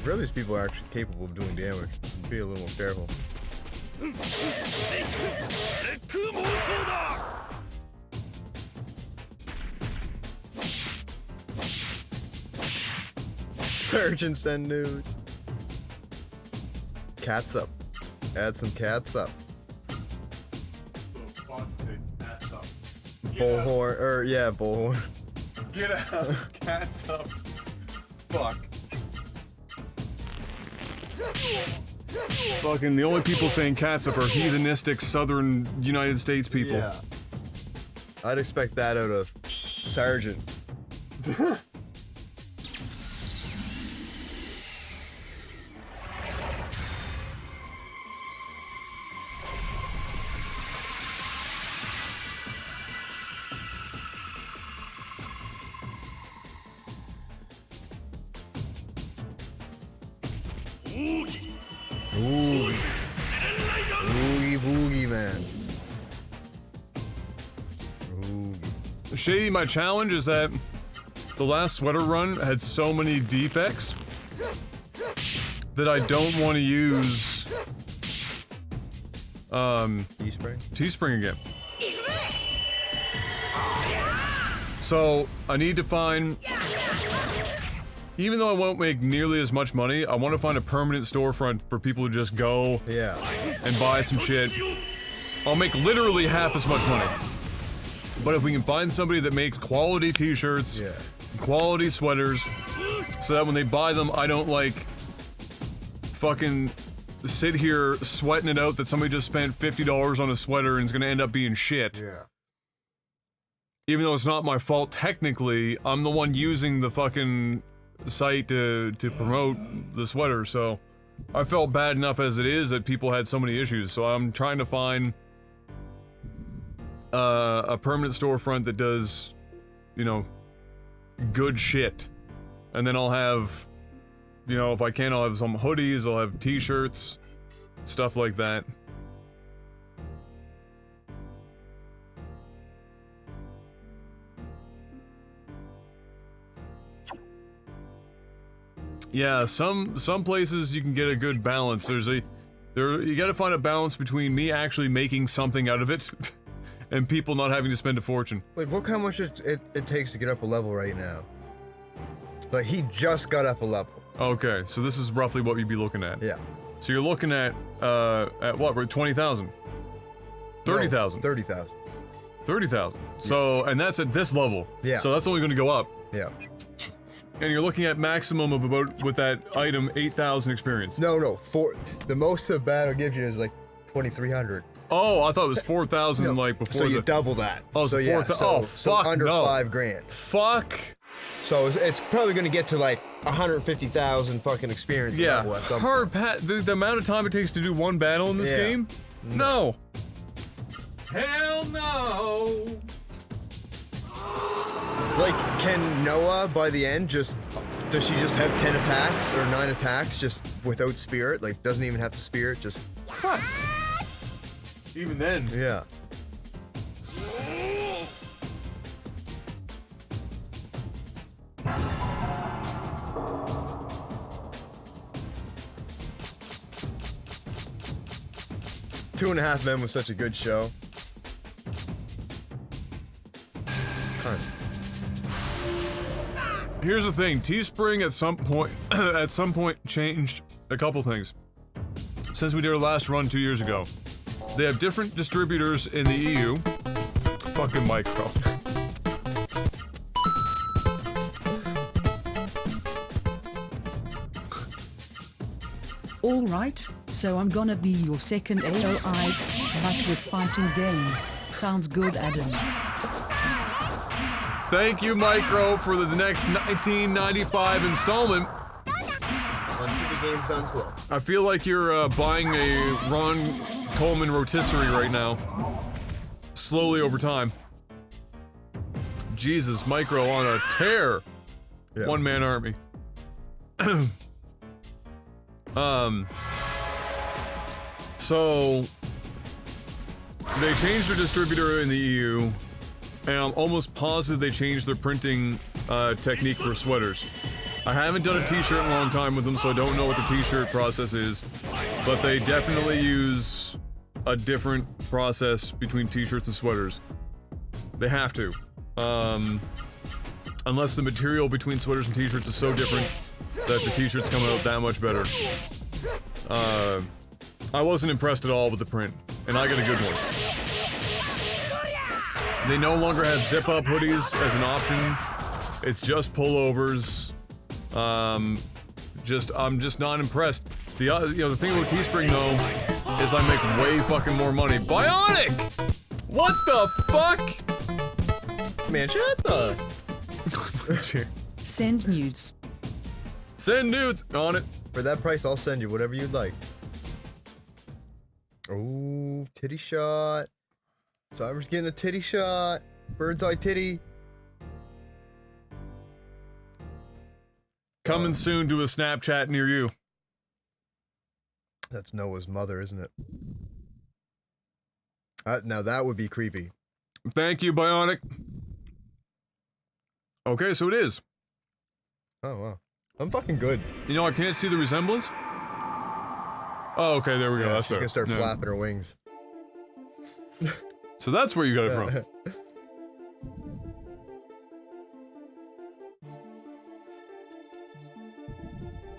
Really, these people are actually capable of doing damage. Be a little more careful. Surgeon send nudes. Cats up. Add some cats up. Bullhorn, or yeah, bullhorn. Get out. Cats up. Fuck. Fucking the only people saying cats up are heathenistic southern United States people. Yeah. I'd expect that out of Sergeant. Oogie boogie, man. Oogie. Shady, my challenge is that the last sweater run had so many defects that I don't want to use Teespring? Teespring again. So I need to find, even though I won't make nearly as much money, I want to find a permanent storefront for people to just go Yeah. and buy some shit. I'll make literally half as much money. But if we can find somebody that makes quality t-shirts, Yeah. quality sweaters, so that when they buy them, I don't like fucking sit here sweating it out that somebody just spent $50 on a sweater and is gonna end up being shit. Yeah. Even though it's not my fault technically, I'm the one using the fucking site to promote the sweater, so I felt bad enough as it is that people had so many issues, so I'm trying to find a permanent storefront that does, you know, good shit. And then I'll have, you know, if I can, I'll have some hoodies, I'll have t-shirts, stuff like that. Yeah, some places you can get a good balance. You gotta find a balance between me actually making something out of it and people not having to spend a fortune. Like, look how much it takes to get up a level right now. Like, he just got up a level. Okay, so this is roughly what you'd be looking at. Yeah. So you're looking at what? We're at 20,000. 30,000. 30,000. 30,000. So, and that's at this level. Yeah. So that's only gonna go up. Yeah. And you're looking at maximum of about, with that item, 8,000 experience. No, the most the battle gives you is like 2,300. Oh, I thought it was 4,000 No, like before so you the... double that. Oh, so yeah, 4,000. so, Oh, so fuck, under no. 5 grand. Fuck. So it's probably gonna get to like 150,000 fucking experience level at some per point. the amount of time it takes to do one battle in this Yeah. game? No. Hell no. Like, can Noah by the end does she just have 10 attacks or 9 attacks just without spirit? Like, doesn't even have to spirit, just, What? Even then. yeah. Two and a Half Men was such a good show. Cunt. Here's the thing, Teespring at some point changed a couple things. Since we did our last run 2 years ago. They have different distributors in the EU. Fucking micro. Alright, so I'm gonna be your second AOIs, but with fighting games. Sounds good, Adam. Thank you, Micro, for the next 1995 installment. Until the game's done slow. I feel like you're buying a Ron Coleman rotisserie right now. Slowly over time. Jesus, Micro on a tear. Yeah. One-man army. So they changed their distributor in the EU, and I'm almost positive they changed their printing technique for sweaters. I haven't done a t-shirt in a long time with them, so I don't know what the t-shirt process is, but they definitely use a different process between t-shirts and sweaters. They have to. Unless the material between sweaters and t-shirts is so different that the t-shirts come out that much better. I wasn't impressed at all with the print, and I got a good one. They no longer have zip-up hoodies as an option. It's just pullovers. I'm just not impressed. The the thing about Teespring though is I make way fucking more money. Bionic! What the fuck? Man, shut the. Send nudes. Send nudes on it. For that price, I'll send you whatever you'd like. Oh, titty shot. Cyber's getting a titty shot. Bird's eye titty. Coming soon to a Snapchat near you. That's Noah's mother, isn't it? Now that would be creepy. Thank you, Bionic. Okay, so it is. Oh, wow. I'm fucking good. You know, I can't see the resemblance. Oh, okay, there we go. Yeah, That's she better. can start Yeah. flapping her wings. So that's where you got it from.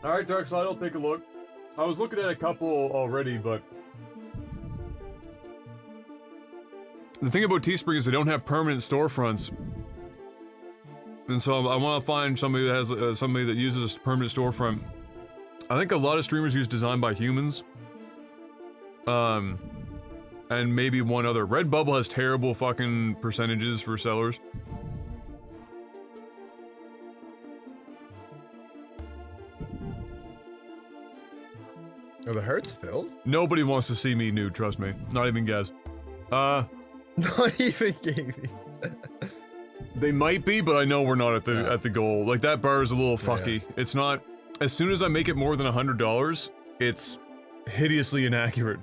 Alright, Darkslide, I'll take a look. I was looking at a couple already, but... The thing about Teespring is they don't have permanent storefronts. And so I want to find somebody that has somebody that uses a permanent storefront. I think a lot of streamers use Design by Humans. And maybe one other. Redbubble has terrible fucking percentages for sellers. Are the hearts filled? Nobody wants to see me nude, trust me. Not even guys. Not even Gaby. They might be, but I know we're not at the goal. Like, that bar is a little fucky. Yeah. It's not... As soon as I make it more than $100, it's hideously inaccurate.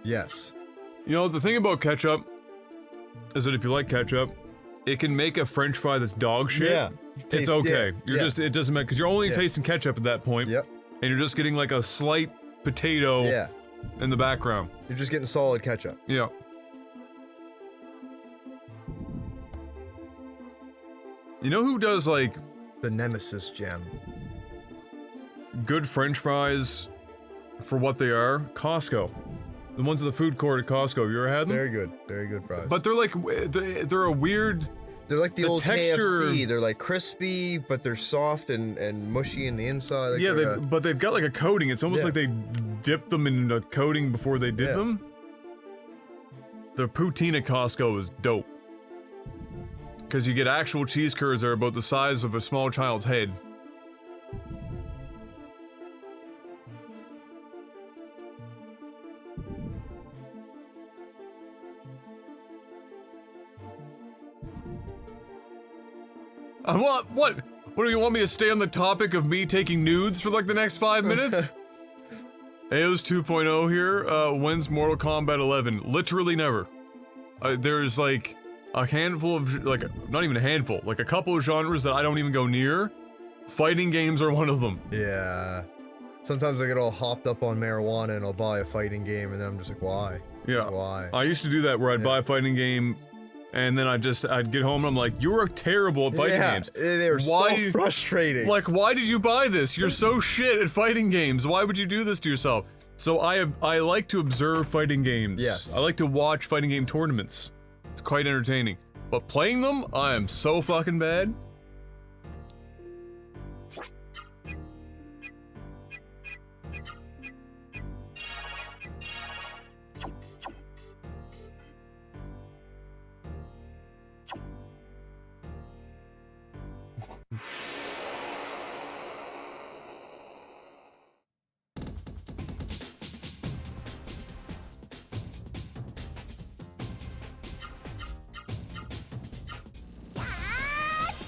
Yes. You know, the thing about ketchup is that if you like ketchup, it can make a french fry that's dog shit. Yeah. It's Taste- okay. yeah, You're yeah. just, it doesn't matter, because you're only Yeah. tasting ketchup at that point. Yep. And you're just getting like a slight potato Yeah. in the background. You're just getting solid ketchup. Yeah. You know who does, like, The nemesis gem. good french fries for what they are? Costco. The ones in the food court at Costco. Have you ever had them? Very good. Very good fries. But they're like, they're a weird... they're like the old texture- KFC. They're like crispy, but they're soft and mushy in the inside. Like Yeah, they're, but they've got like a coating. It's almost Yeah. like they dipped them in a coating before they did Yeah. them. The poutine at Costco is dope. Because you get actual cheese curds that are about the size of a small child's head. What? What do you want me to stay on the topic of me taking nudes for like the next 5 minutes? Aos 2.0 here. When's Mortal Kombat 11? Literally never. There's like a handful of, like, not even a handful, like a couple of genres that I don't even go near. Fighting games are one of them. Yeah. Sometimes I get all hopped up on marijuana and I'll buy a fighting game and then I'm just like, why? Yeah. Why? I used to do that where I'd buy a fighting game and then I'd get home and I'm like, you're terrible at fighting games. They're so frustrating. Like, why did you buy this? You're so shit at fighting games. Why would you do this to yourself? So I like to observe fighting games. Yes. I like to watch fighting game tournaments. It's quite entertaining. But playing them, I am so fucking bad.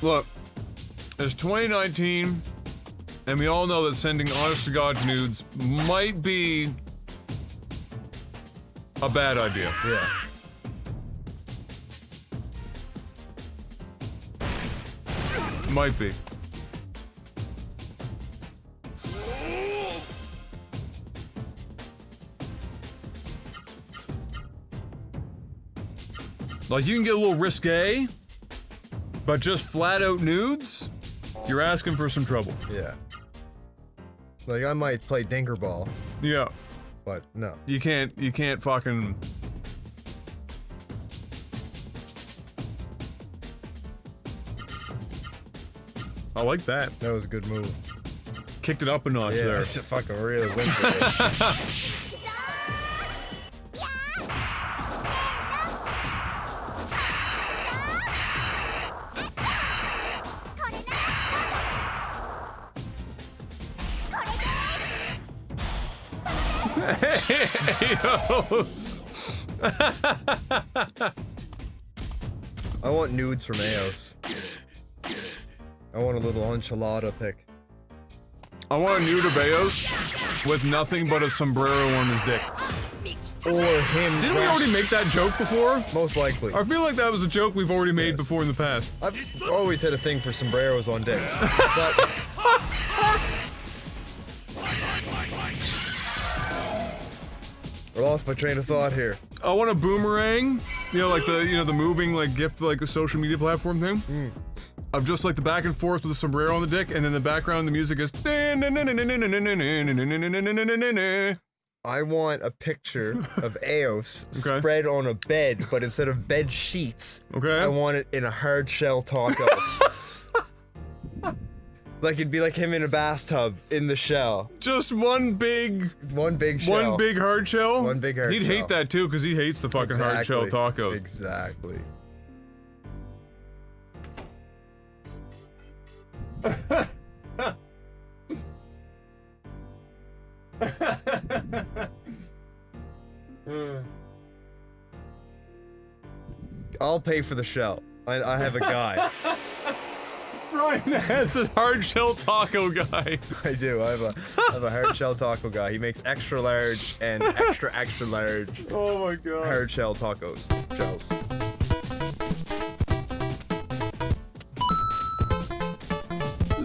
Look, it's 2019, and we all know that sending honest-to-God nudes might be a bad idea. Yeah. Might be. Like, you can get a little risque, but just flat out nudes, you're asking for some trouble. Yeah. Like, I might play Dinkerball, Yeah. but no. You can't fucking... I like that. That was a good move. Kicked it up a notch Yeah, there. it's a fucking real win today. Eos. I want nudes from Eos. I want a little enchilada pic. I want a nude of Eos with nothing but a sombrero on his dick. Or him. Didn't we already make that joke before? Most likely. I feel like that was a joke we've already made before in the past. I've always had a thing for sombreros on dicks. But I lost my train of thought here. I want a boomerang, you know, like the moving like GIF like a social media platform thing. Of just like the back and forth with the sombrero on the dick, and then the background the music is. I want a picture of Eos spread on a bed, but instead of bed sheets, I want it in a hard shell taco. Like it'd be like him in a bathtub in the shell. Just one big shell. One big hard shell? One big hard He'd shell. hate that too, because he hates the fucking hard shell tacos. Exactly. I'll pay for the shell. I have a guy. Ryan has a hard shell taco guy. I do. I have a hard shell taco guy. He makes extra large and extra large Oh my god. hard shell tacos. Shells.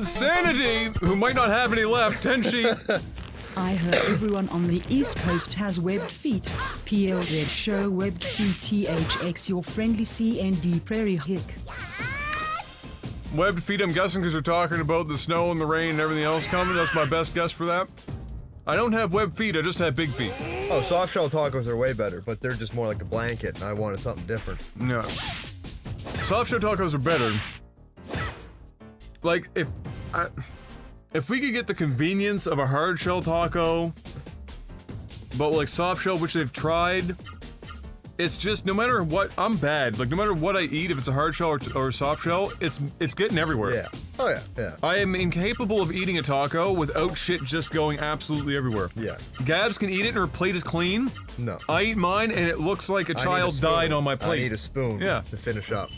Sanity, who might not have any left, Tenchi. I heard everyone on the East Coast has webbed feet. PLZ show webbed feet THX your friendly CND prairie hick. Webbed feet, I'm guessing, because you're talking about the snow and the rain and everything else coming. That's my best guess for that. I don't have webbed feet, I just have big feet. Oh, soft shell tacos are way better, but they're just more like a blanket, and I wanted something different. No. Soft shell tacos are better. Like, if we could get the convenience of a hard shell taco, but like soft shell, which they've tried, it's just, no matter what, I'm bad. Like, no matter what I eat, if it's a hard shell or soft shell, it's getting everywhere. Yeah. Oh yeah, yeah. I am incapable of eating a taco without shit just going absolutely everywhere. Yeah. Gabs can eat it and her plate is clean. No. I eat mine and it looks like a I need child spoon. died on my plate. I need a spoon Yeah. to finish up.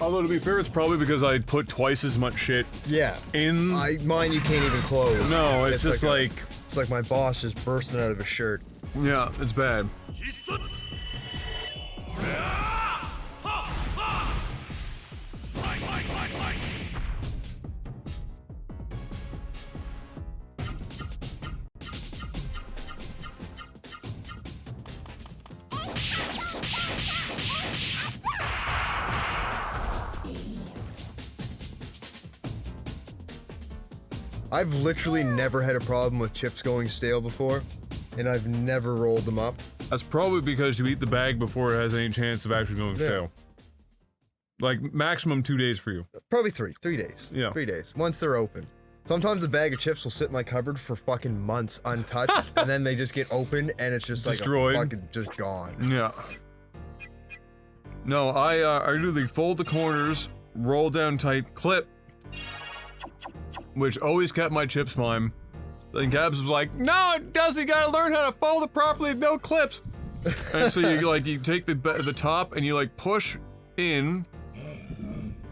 Although, to be fair, it's probably because I put twice as much shit Yeah. in. Mine you can't even close. No, it's just like it's like my boss just bursting out of his shirt. yeah, it's bad. I've literally never had a problem with chips going stale before, and I've never rolled them up. That's probably because you eat the bag before it has any chance of actually going stale. Like, maximum 2 days for you. Probably 3 days. Yeah. 3 days, once they're open. Sometimes a bag of chips will sit in my cupboard for fucking months untouched, and then they just get open, and it's just Destroyed. like fucking just gone. Yeah. No, I do the fold the corners, roll down tight, clip, which always kept my chips fine. And Gabs was like, no, it doesn't. You gotta learn how to fold it properly with no clips. And so you take the top and you like push in,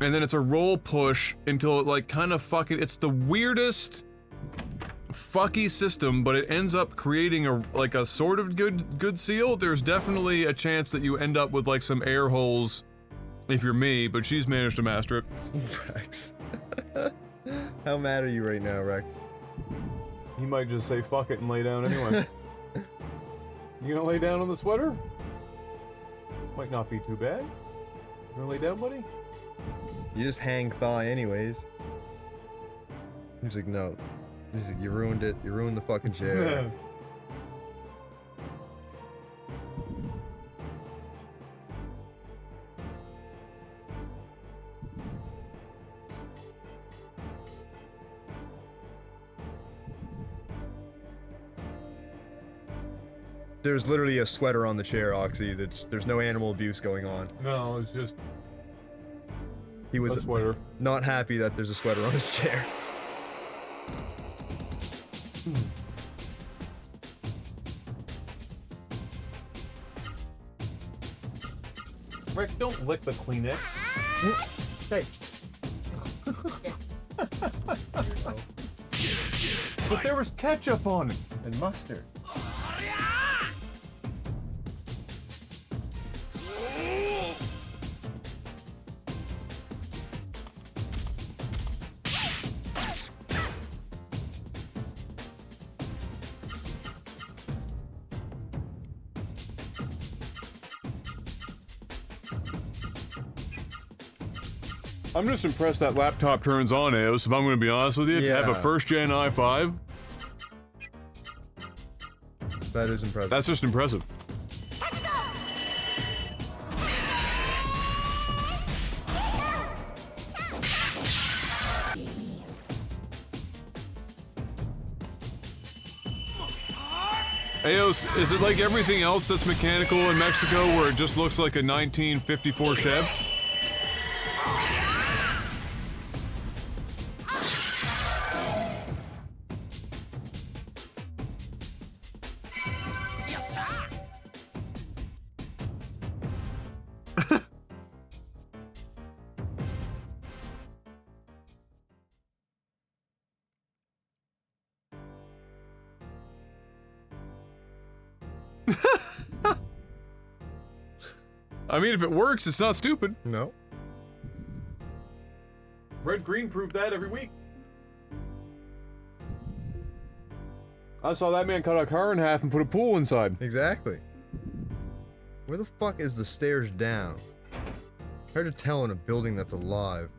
and then it's a roll push until it like kind of fucking. It's the weirdest fucky system, but it ends up creating a sort of good seal. There's definitely a chance that you end up with like some air holes if you're me, but she's managed to master it. Rex. How mad are you right now, Rex? He might just say fuck it and lay down anyway. You gonna lay down on the sweater? Might not be too bad. You gonna lay down, buddy? You just hang thigh anyways. He's like, no. He's like, you ruined it. You ruined the fucking chair. There's literally a sweater on the chair, Oxy. There's no animal abuse going on. No, it's just He was a sweater. not happy that there's a sweater on his chair. Rex, don't lick the Kleenex. Hey. But there was ketchup on it. And mustard. I'm just impressed that laptop turns on, Eos, if I'm gonna be honest with you. To have a Yeah. first-gen i5, That is impressive. that's just impressive. Eos, is it like everything else that's mechanical in Mexico where it just looks like a 1954 Chev? I mean, if it works, it's not stupid. No. Red Green proved that every week. I saw that man cut a car in half and put a pool inside. Exactly. Where the fuck is the stairs down? Hard to tell in a building that's alive.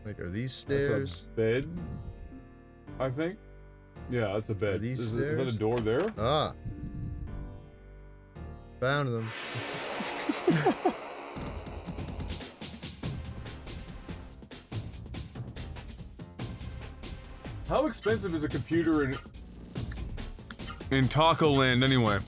Like, are these stairs? That's a bed, I think. Yeah, that's a bed. Are these is that a stairs? door there? Ah. Found them. How expensive is a computer in Taco Land anyway?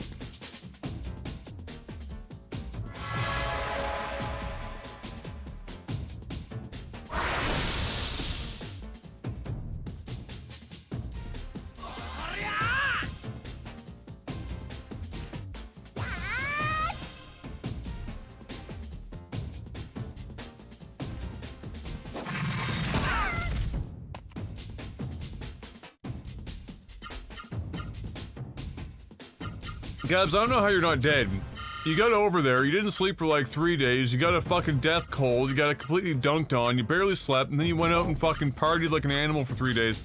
Gabs, I don't know how you're not dead. You got over there, you didn't sleep for like 3 days, you got a fucking death cold, you got it completely dunked on, you barely slept, and then you went out and fucking partied like an animal for 3 days.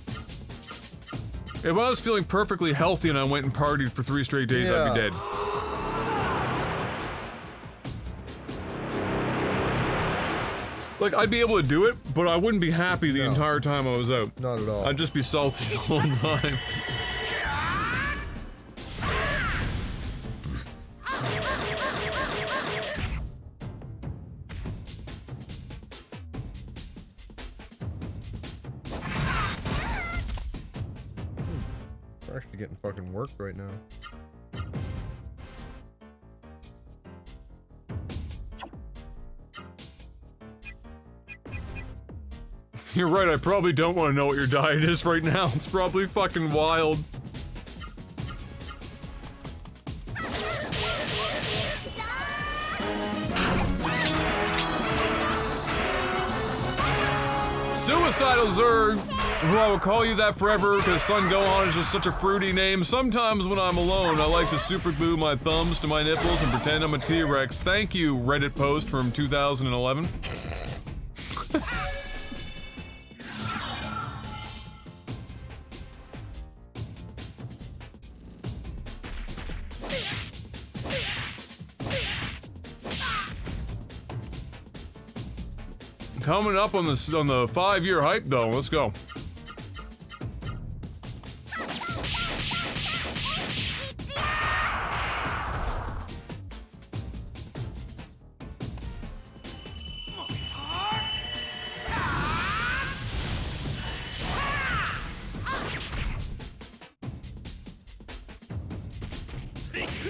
If I was feeling perfectly healthy and I went and partied for 3 straight days, I'd be dead. Like, I'd be able to do it, but I wouldn't be happy the entire time I was out. Not at all. I'd just be salty the whole time. We're actually getting fucking worked right now. You're right, I probably don't want to know what your diet is right now. It's probably fucking wild. Suicidal Zerg! Well, I will call you that forever because Sun Gohan is just such a fruity name. Sometimes when I'm alone, I like to super glue my thumbs to my nipples and pretend I'm a T-Rex. Thank you, Reddit post from 2011. Coming up on the 5-year hype though. Let's go.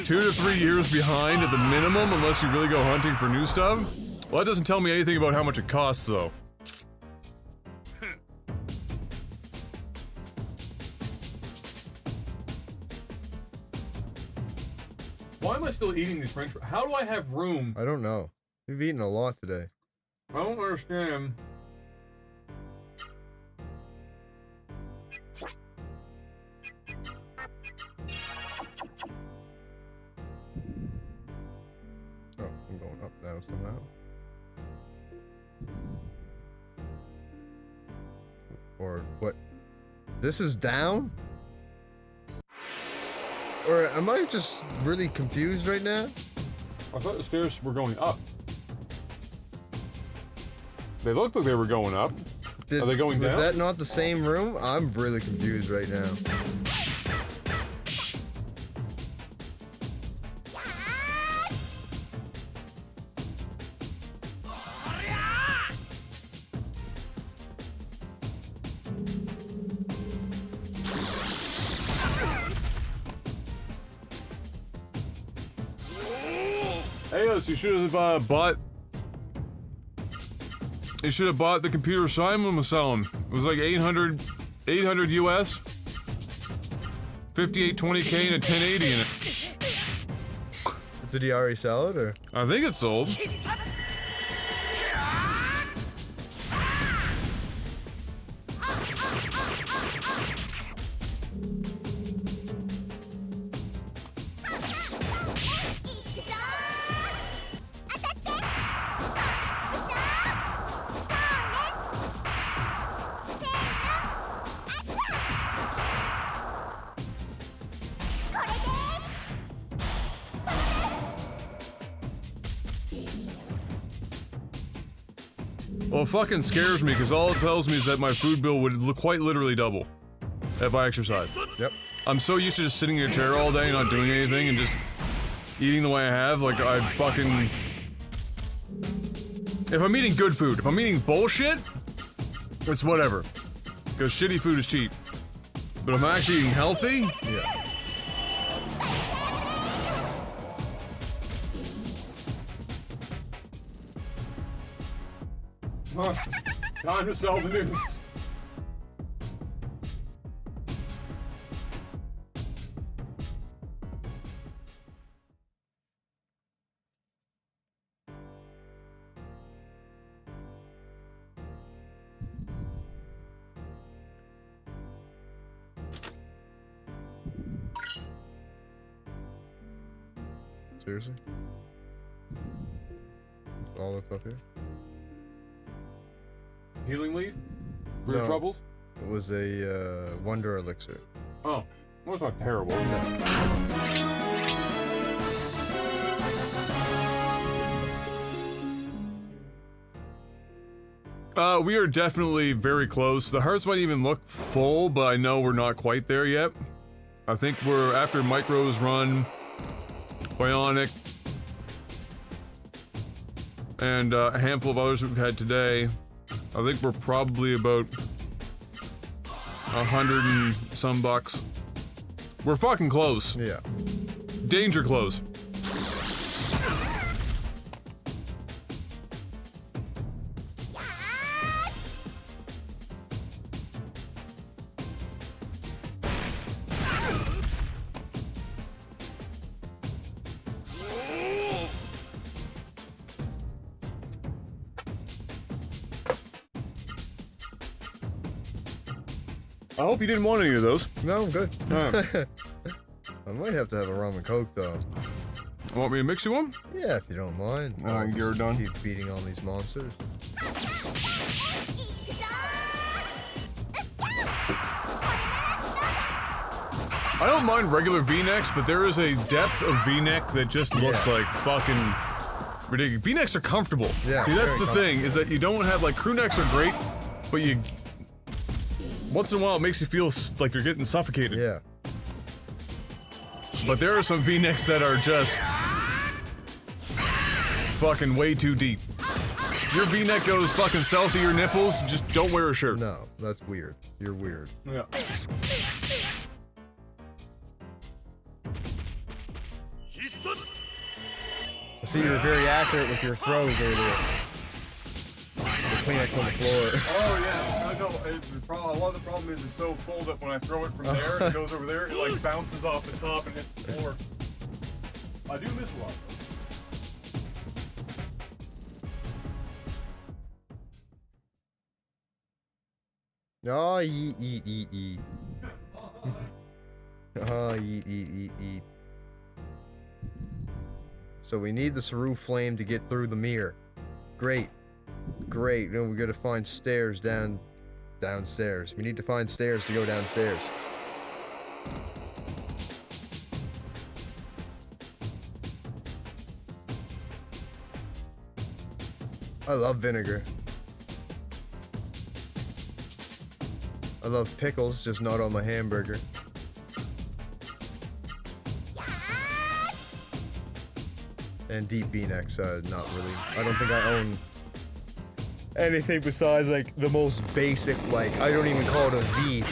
Two to 3 years behind at the minimum, unless you really go hunting for new stuff. Well, that doesn't tell me anything about how much it costs, though. Why am I still eating these french fries? How do I have room? I don't know. You've eaten a lot today. I don't understand. Oh, I'm going up now somehow. Or what? This is down? Or am I just really confused right now? I thought the stairs were going up. They looked like they were going up. Are they going down? Is that not the same room? I'm really confused right now. You should have bought. You should have bought the computer Simon was selling. It was like 800 US, 5820K and a 1080 in it. Did he already sell it, or? I think it's sold. Well, it fucking scares me because all it tells me is that my food bill would quite literally double if I exercise. Yep. I'm so used to just sitting in a chair all day, not doing anything, and just eating the way I have. Like, I'd fucking... If I'm eating good food, if I'm eating bullshit, it's whatever. Because shitty food is cheap. But if I'm actually eating healthy... Yeah. Time to sell the news. Seriously? All that's up here? Healing leaf? For your No. troubles? It was a wonder elixir. Oh, well, it's not terrible. We are definitely very close. The hearts might even look full, but I know we're not quite there yet. I think we're after Micro's run, Bionic, and a handful of others we've had today. I think we're probably about 100 and some bucks. We're fucking close. Yeah. Danger close. I hope you didn't want any of those. No, I'm good. Alright. I might have to have a rum and coke though. Want me to mix you one? Yeah, if you don't mind. You're done. Keep beating on these monsters. I don't mind regular V-necks, but there is a depth of V-neck that just looks like fucking ridiculous. V-necks are comfortable. Yeah, see, that's very the thing, is that you don't have, like, crew necks are great, but you... Once in a while, it makes you feel like you're getting suffocated. Yeah. But there are some V-necks that are just... fucking way too deep. Your V-neck goes fucking south of your nipples, just don't wear a shirt. No, that's weird. You're weird. Yeah. I see you were very accurate with your throws earlier. The Kleenex on the floor. Oh yeah, I know. A lot of the problem is it's so full that when I throw it from there, it goes over there, it like bounces off the top and hits the floor. I do miss a lot though. Oh, eat. Oh, eat. So we need the Saru flame to get through the mirror. Great. Now we gotta find stairs downstairs. We need to find stairs to go downstairs. I love vinegar. I love pickles, just not on my hamburger. And deep V-necks, not really. I don't think I own anything besides, like, the most basic, like, I don't even call it a V.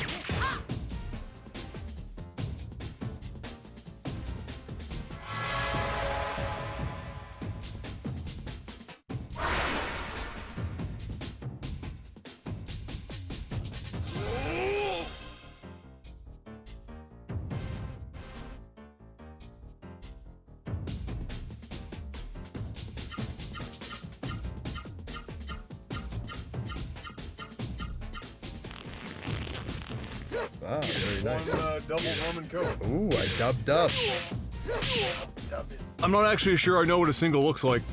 Wow, very nice. One double rum and coke. Ooh, I dubbed up. I'm not actually sure I know what a single looks like.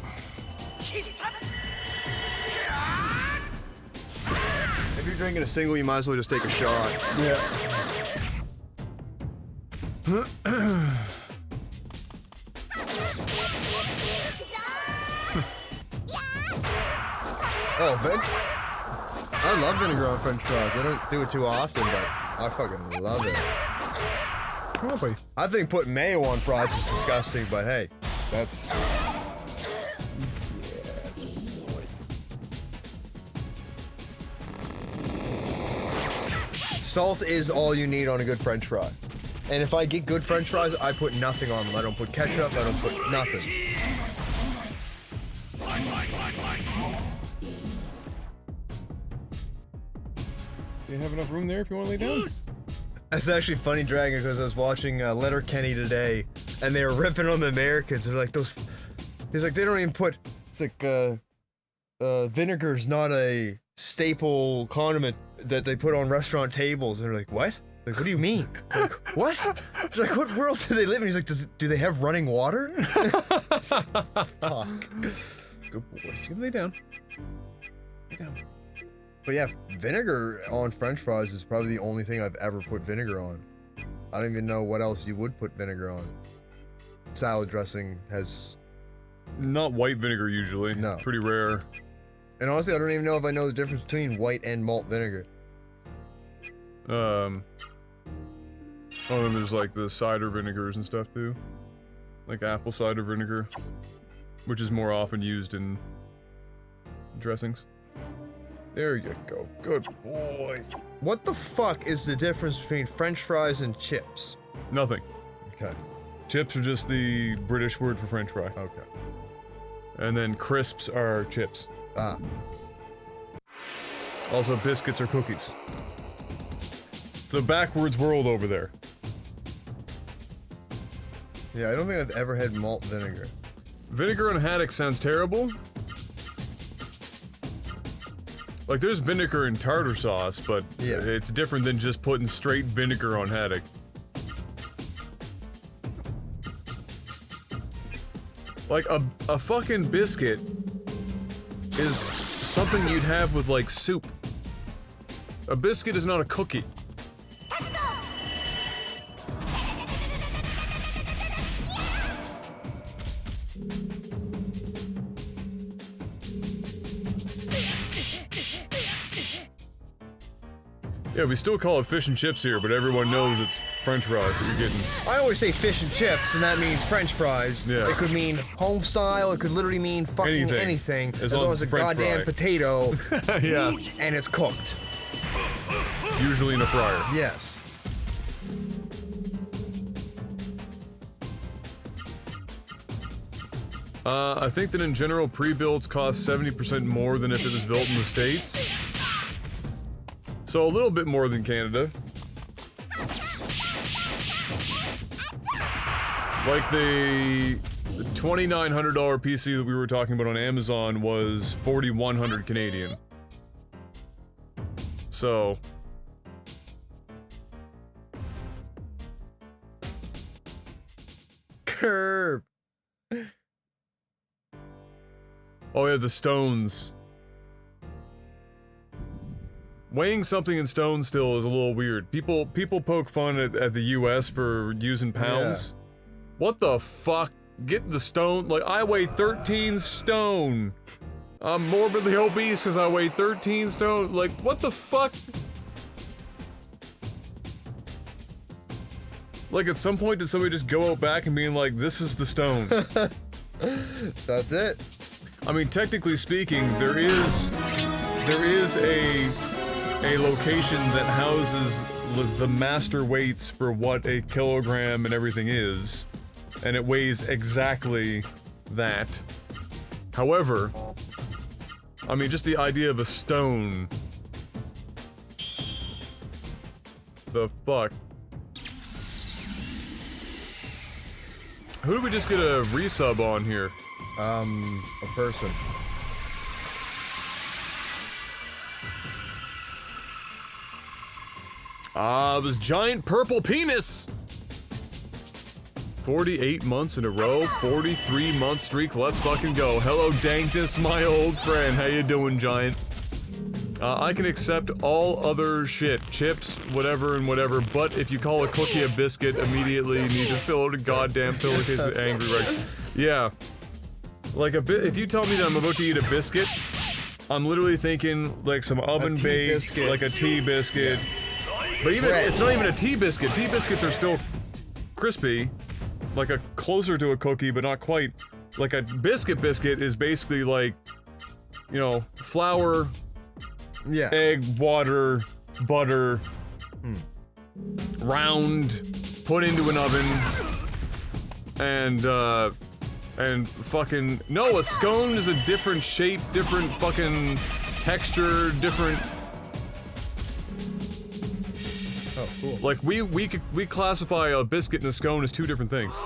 If you're drinking a single, you might as well just take a shot. Yeah. Oh, I love vinegar on French fries. I don't do it too often, but I fucking love it. Probably. I think putting mayo on fries is disgusting, but hey, that's... Salt is all you need on a good French fry. And if I get good French fries, I put nothing on them. I don't put ketchup, I don't put nothing. You have enough room there if you want to lay down? That's actually funny, Dragon, because I was watching Letterkenny today, and they were ripping on the Americans. They're like, those... He's like, they don't even put... It's like, vinegar's not a staple condiment that they put on restaurant tables. And they're like, what? Like, what do you mean? Like, what? They're like, what world do they live in? He's like, do they have running water? Fuck. Good boy. You can lay down. Lay down. But yeah, vinegar on French fries is probably the only thing I've ever put vinegar on. I don't even know what else you would put vinegar on. Salad dressing has... Not white vinegar usually. No. Pretty rare. And honestly, I don't even know if I know the difference between white and malt vinegar. Oh, and there's like the cider vinegars and stuff too. Like apple cider vinegar, which is more often used in dressings. There you go. Good boy. What the fuck is the difference between French fries and chips? Nothing. Okay. Chips are just the British word for French fry. Okay. And then crisps are chips. Ah. Also, biscuits are cookies. It's a backwards world over there. Yeah, I don't think I've ever had malt vinegar. Vinegar and haddock sounds terrible. Like, there's vinegar in tartar sauce, but Yeah. it's different than just putting straight vinegar on haddock. Like, a fucking biscuit is something you'd have with, like, soup. A biscuit is not a cookie. Yeah, we still call it fish and chips here, but everyone knows it's French fries that you're getting. I always say fish and chips, and that means French fries. Yeah. It could mean home style. It could literally mean fucking anything As long as as a it's French goddamn fry. potato Yeah, and it's cooked. usually in a fryer. Yes. I think that in general, pre-builds cost 70% more than if it was built in the States. So a little bit more than Canada. Like the $2,900 PC that we were talking about on Amazon was 4,100 Canadian. So Curb. oh yeah, the stones. Weighing something in stone still is a little weird. People poke fun at the US for using pounds. What the fuck? Get the stone. Like, I weigh 13 stone. I'm morbidly obese because I weigh 13 stone. Like, what the fuck? Like, at some point, did somebody just go out back and being like, this is the stone? That's it. I mean, technically speaking, there is a location that houses the master weights for what a kilogram and everything is, and it weighs exactly that. However, I mean, just the idea of a stone. The fuck? Who did we just get a resub on here? A person. It was Giant Purple Penis! 48 months in a row, 43-month streak, let's fucking go. Hello, Dankness, my old friend. How you doing, Giant? I can accept all other shit, chips, whatever and whatever, but if you call a cookie a biscuit, immediately you need to fill out a goddamn pillowcase of angry right. Yeah. Like if you tell me that I'm about to eat a biscuit, I'm literally thinking like some oven baked, biscuit. like a tea biscuit. But even, Bread. it's not even a tea biscuit. Tea biscuits are still crispy, like a closer to a cookie, but not quite. Like a biscuit is basically like, you know, flour, Yeah. egg, water, butter, round, put into an oven, and fucking, no, a scone is a different shape, different fucking texture, different. Oh, cool. Like we classify a biscuit and a scone as two different things.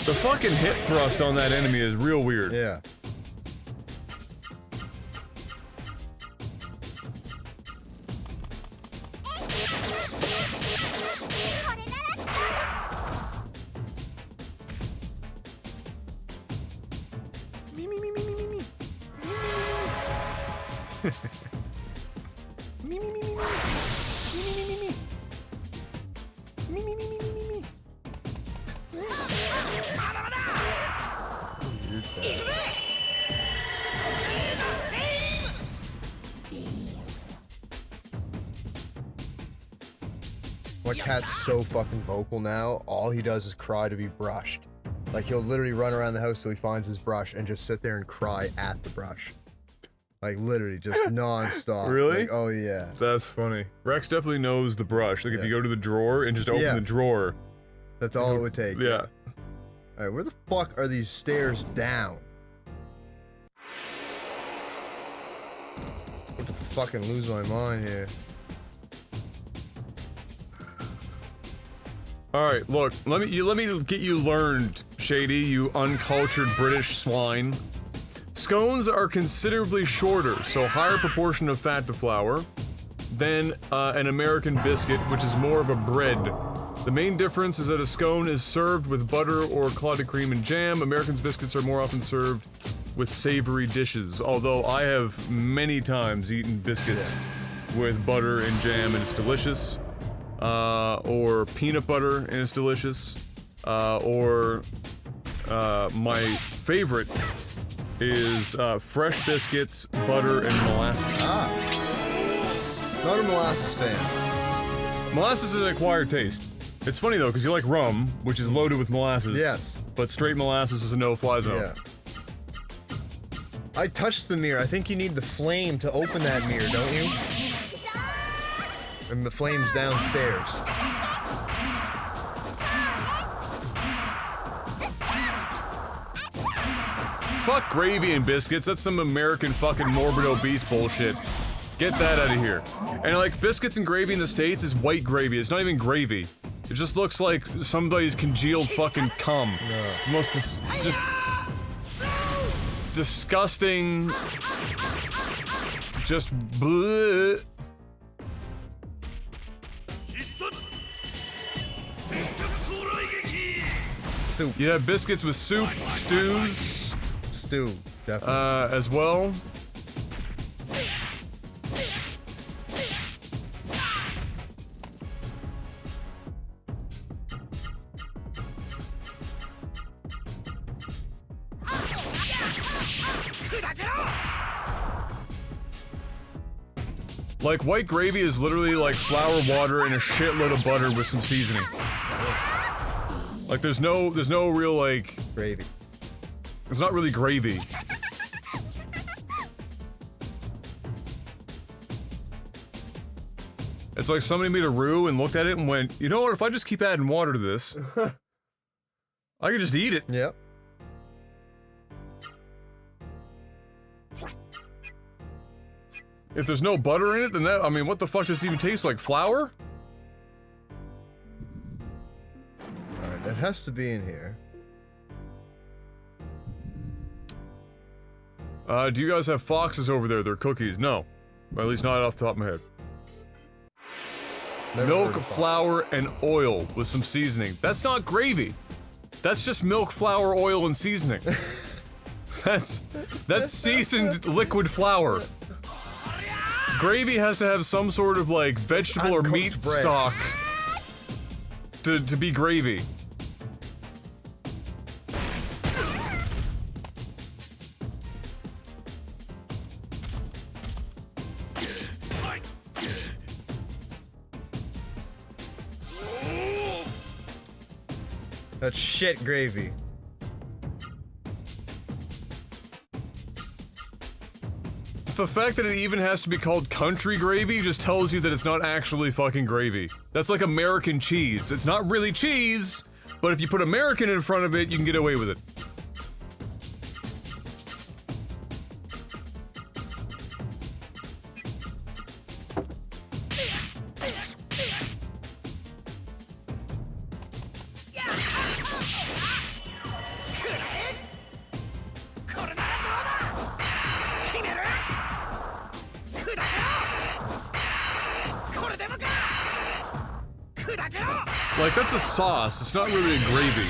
The fucking hip thrust on that enemy is real weird. Yeah. My cat's so fucking vocal now, all he does is cry to be brushed. Like, he'll literally run around the house till he finds his brush and just sit there and cry at the brush. Like, literally, just non-stop. Really? Like, oh, yeah. That's funny. Rex definitely knows the brush. Like if you go to the drawer and just open the drawer. That's all it would take. Yeah. Alright, where the fuck are these stairs down? I'm about to fucking lose my mind here. All right, look. Let me get you learned, Shady. You uncultured British swine. Scones are considerably shorter, so higher proportion of fat to flour, than an American biscuit, which is more of a bread. The main difference is that a scone is served with butter or clotted cream and jam. Americans' biscuits are more often served with savory dishes, although I have many times eaten biscuits with butter and jam and it's delicious. Or peanut butter and it's delicious. Or my favorite is fresh biscuits, butter, and molasses. Not a molasses fan. Molasses is an acquired taste. It's funny though, because you like rum, which is loaded with molasses. Yes. But straight molasses is a no-fly zone. Yeah. I touched the mirror. I think you need the flame to open that mirror, don't you? And the flame's downstairs. Fuck gravy and biscuits. That's some American fucking morbid obese bullshit. Get that out of here. And like, biscuits and gravy in the States is white gravy. It's not even gravy. It just looks like somebody's congealed fucking cum. No. It's the most just disgusting. Just bleh. Soup. You have biscuits with soup, stews, Stew. Definitely. as well. Like, white gravy is literally like flour, water, and a shitload of butter with some seasoning. Like, there's no real, like... Gravy. It's not really gravy. It's like somebody made a roux and looked at it and went, you know what, if I just keep adding water to this, I could just eat it. Yep. If there's no butter in it, then that, I mean, what the fuck does it even taste like? Flour? Alright, that has to be in here. Do you guys have foxes over there? They're cookies? No. At least not off the top of my head. Never Milk, heard of fox. flour, and oil with some seasoning. That's not gravy. That's just milk, flour, oil, and seasoning. That's seasoned liquid flour. Gravy has to have some sort of like vegetable or Uncooked meat bread. stock to be gravy. That's shit gravy. The fact that it even has to be called country gravy just tells you that it's not actually fucking gravy. That's like American cheese. It's not really cheese, but if you put American in front of it, you can get away with it. Like, that's a sauce, it's not really a gravy.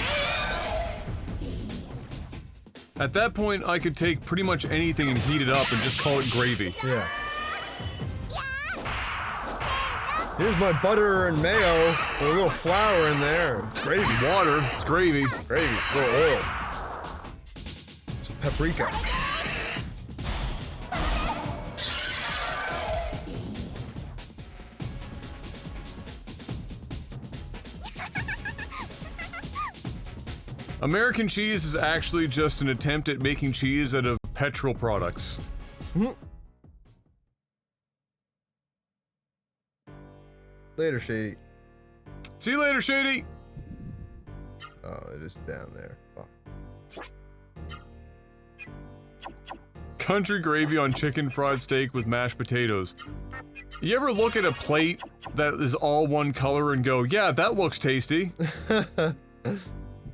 At that point, I could take pretty much anything and heat it up and just call it gravy. Yeah. Here's my butter and mayo with a little flour in there. It's gravy. Water, it's gravy. Gravy, a little oil. Some paprika. American cheese is actually just an attempt at making cheese out of petrol products. Later, Shady. See you later, Shady! Oh, it is down there. Oh. Country gravy on chicken fried steak with mashed potatoes. You ever look at a plate that is all one color and go, yeah, that looks tasty.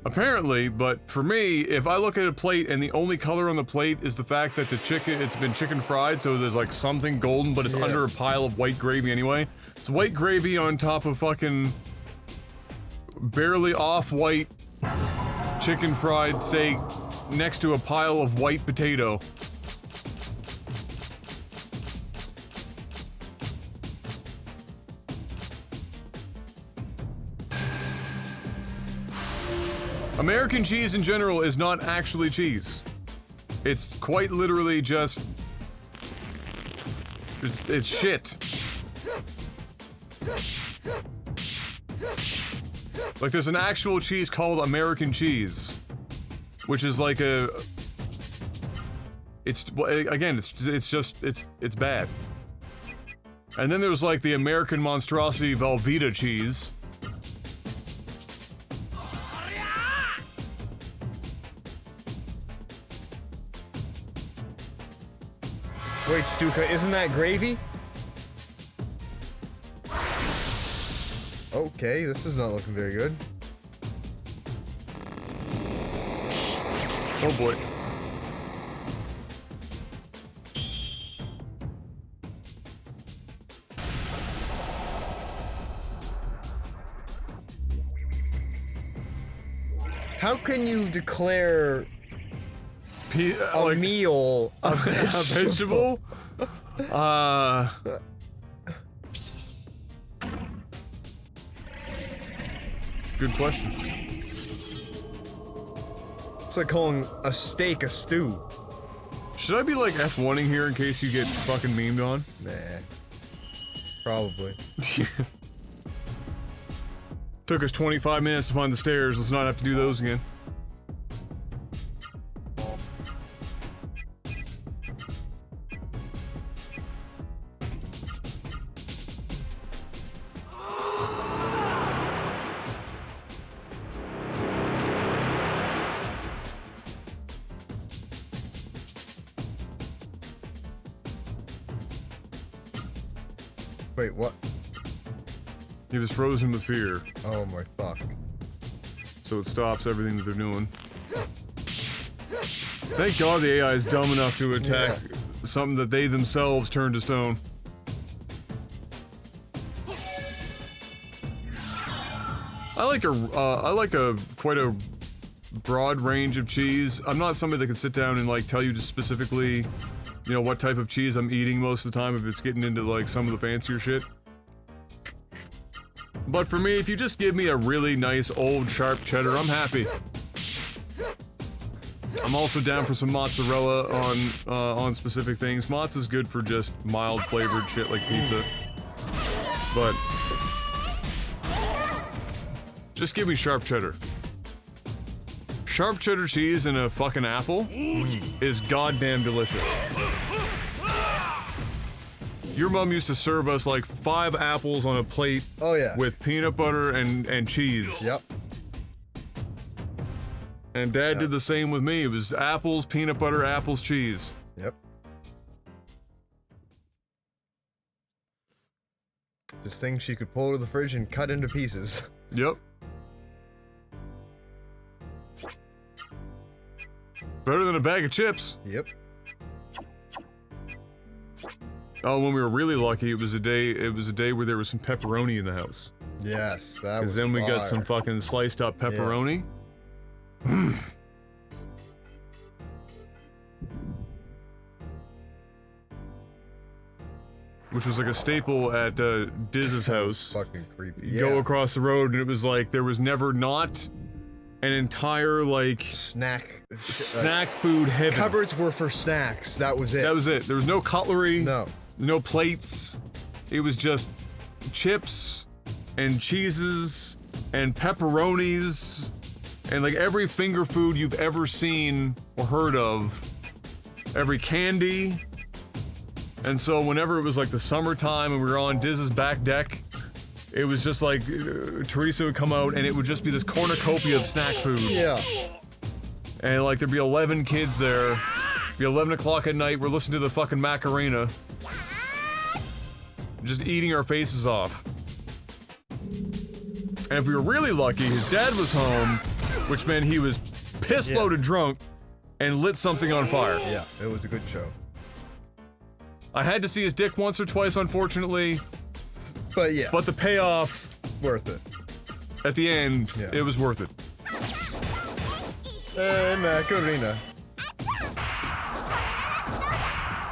Apparently, but for me, if I look at a plate and the only color on the plate is the fact that the chicken, it's been chicken fried, so there's like something golden, but it's under a pile of white gravy anyway. It's white gravy on top of fucking barely off-white chicken fried steak next to a pile of white potato. American cheese in general is not actually cheese. It's quite literally just... It's shit. Like, there's an actual cheese called American cheese, which is like a... It's, again, it's bad. And then there's like the American monstrosity Velveeta cheese. Wait, Stuka, isn't that gravy? Okay, this is not looking very good. Oh boy. How can you declare a Like, meal a a vegetable? vegetable? Good question. It's like calling a steak a stew. Should I be like F1ing here in case you get fucking memed on? Nah. Probably. Took us 25 minutes to find the stairs, let's not have to do those again. Wait, what? He was frozen with fear, Oh my fuck. so it stops everything that they're doing. Thank God the AI is dumb enough to attack something that they themselves turned to stone. I like a quite a broad range of cheese. I'm not somebody that can sit down and like tell you just specifically, you know, what type of cheese I'm eating most of the time if it's getting into like some of the fancier shit. But for me, if you just give me a really nice old sharp cheddar, I'm happy. I'm also down for some mozzarella on specific things. Mozz is good for just mild flavored shit like pizza. But just give me sharp cheddar. Sharp cheddar cheese and a fucking apple is goddamn delicious. Your mom used to serve us like 5 apples on a plate. Oh yeah. With peanut butter and cheese. Yep. And Dad did the same with me. It was apples, peanut butter, apples, cheese. Yep. Just things she could pull out of the fridge and cut into pieces. Yep. Better than a bag of chips. Yep. Oh, when we were really lucky, it was a day where there was some pepperoni in the house. Yes, that Because was then we got fire. some fucking sliced up pepperoni. Which was like a staple at Diz's house. Fucking creepy. You go across the road and it was like there was never not an entire like snack food heaven. Cupboards were for snacks. That was it. That was it. There was no cutlery. No. No plates. It was just chips and cheeses and pepperonis and like every finger food you've ever seen or heard of. Every candy. And so whenever it was like the summertime and we were on Diz's back deck, it was just like Teresa would come out and it would just be this cornucopia of snack food. Yeah. And like there'd be 11 kids there. It'd be 11 o'clock at night, we're listening to the fucking Macarena. Just eating our faces off. And if we were really lucky, his dad was home, which meant he was piss-loaded drunk and lit something on fire. Yeah, it was a good show. I had to see his dick once or twice, unfortunately. But yeah. But the payoff... Worth it. At the end, it was worth it. Macarena.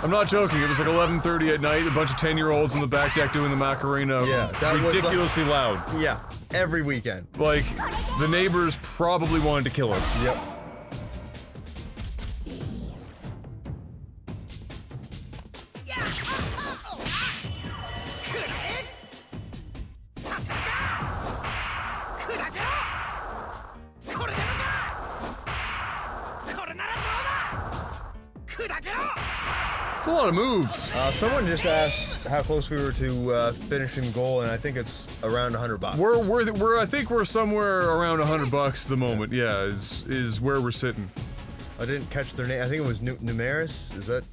I'm not joking, it was like 11:30 at night, a bunch of 10-year-olds in the back deck doing the Macarena. Yeah, that was, ridiculously loud. Yeah, every weekend. Like, the neighbors probably wanted to kill us. Yep. It's a lot of moves. Someone just asked how close we were to finishing goal, and I think it's around $100. I think we're somewhere around $100 at the moment. Yeah, is where we're sitting. I didn't catch their name. I think it was Numerous. Is that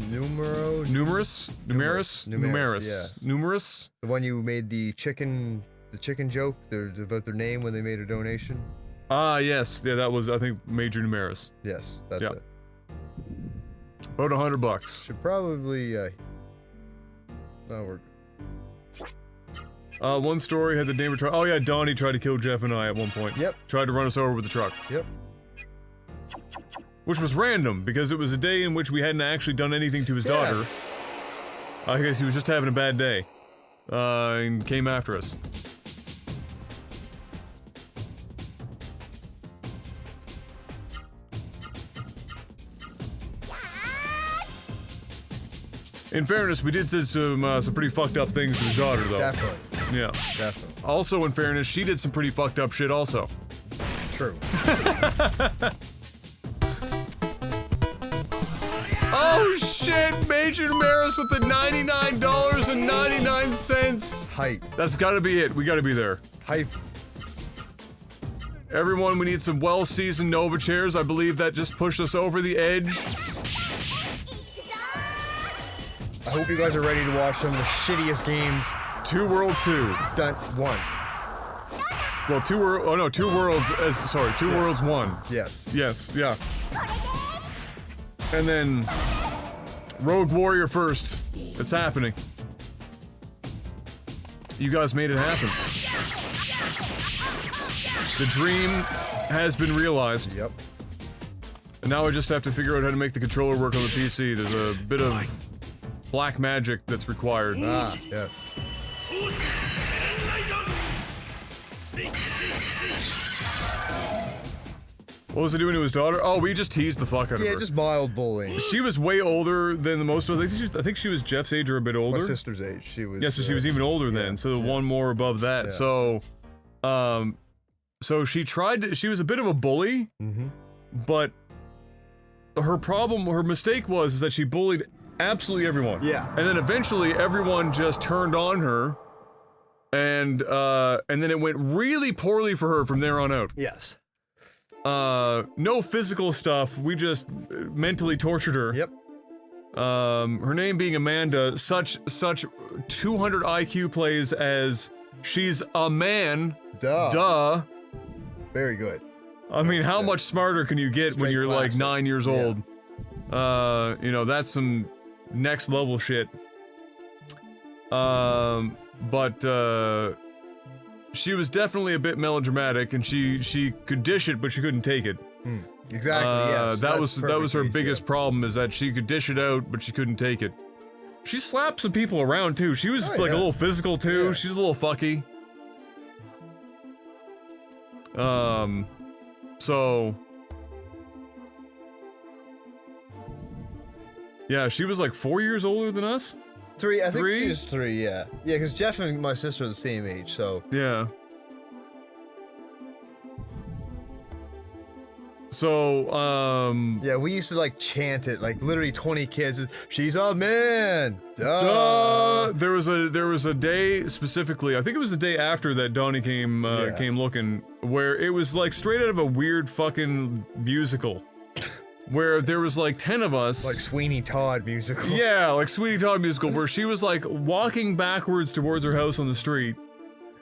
Numero? Numerous? Yes. Numerous? The one you made the chicken joke about their name when they made a donation. Ah, yes. Yeah, that was, I think, Major Numerous. Yes, that's Yep. it. About $100. Should probably work. One story had the neighbor try. Oh yeah, Donnie tried to kill Jeff and I at one point. Yep. Tried to run us over with the truck. Yep. Which was random because it was a day in which we hadn't actually done anything to his daughter. I guess he was just having a bad day, and came after us. In fairness, we did say some pretty fucked up things to his daughter, though. Definitely. Yeah. Definitely. Also, in fairness, she did some pretty fucked up shit, also. True. Oh shit! Major Maris with the $99.99. Hype. That's gotta be it. We gotta be there. Hype. Everyone, we need some well-seasoned Nova chairs. I believe that just pushed us over the edge. I hope you guys are ready to watch some of the shittiest games. Two Worlds 2. Done. One. Well, Two Worlds 1. Yes. Yes, yeah. And then Rogue Warrior first. It's happening. You guys made it happen. The dream has been realized. Yep. And now I just have to figure out how to make the controller work on the PC. There's a bit of black magic that's required. Ah, yes. What was he doing to his daughter? Oh, we just teased the fuck out of her. Yeah, just mild bullying. She was way older than the most of us. I think she was Jeff's age or a bit older. My sister's age. She was. Yeah, so she was even older then. So one more above that. Yeah. So she was a bit of a bully. Mm-hmm. But her mistake was that she bullied absolutely everyone. Yeah. And then eventually everyone just turned on her. And then it went really poorly for her from there on out. Yes. No physical stuff, we just mentally tortured her. Yep. Her name being Amanda, such 200 IQ plays as she's a man. Duh. Very good. I mean, how much smarter can you get when Straight you're classic. like 9 years old? You know, that's some next level shit. She was definitely a bit melodramatic, and she could dish it, but she couldn't take it. Exactly. Yes. That was her perfect biggest case, problem, is that she could dish it out, but she couldn't take it. She slapped some people around too. She was like a little physical too. Yeah. She's a little fucky. So yeah, she was like 4 years older than us. 3. I think Three? she was 3. Yeah. Yeah, because Jeff and my sister are the same age, so. Yeah. So, Yeah, we used to like chant it, like literally 20 kids. She's a man. Duh. there was a day specifically, I think it was the day after that Donnie came looking, where it was like straight out of a weird fucking musical. Where there was like 10 of us. Like Sweeney Todd musical. Yeah, like Sweeney Todd musical, where she was like walking backwards towards her house on the street,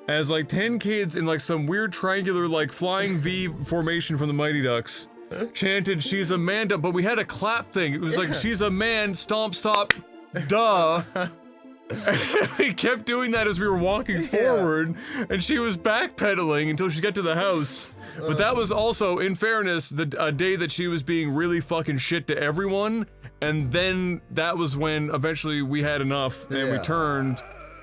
as like 10 kids in like some weird triangular like flying V formation from the Mighty Ducks chanted "She's a man," but we had a clap thing. It was like "She's a man, stomp, stop, duh." We kept doing that as we were walking forward, and she was backpedaling until she got to the house. But that was also, in fairness, a day that she was being really fucking shit to everyone, and then that was when eventually we had enough and we turned.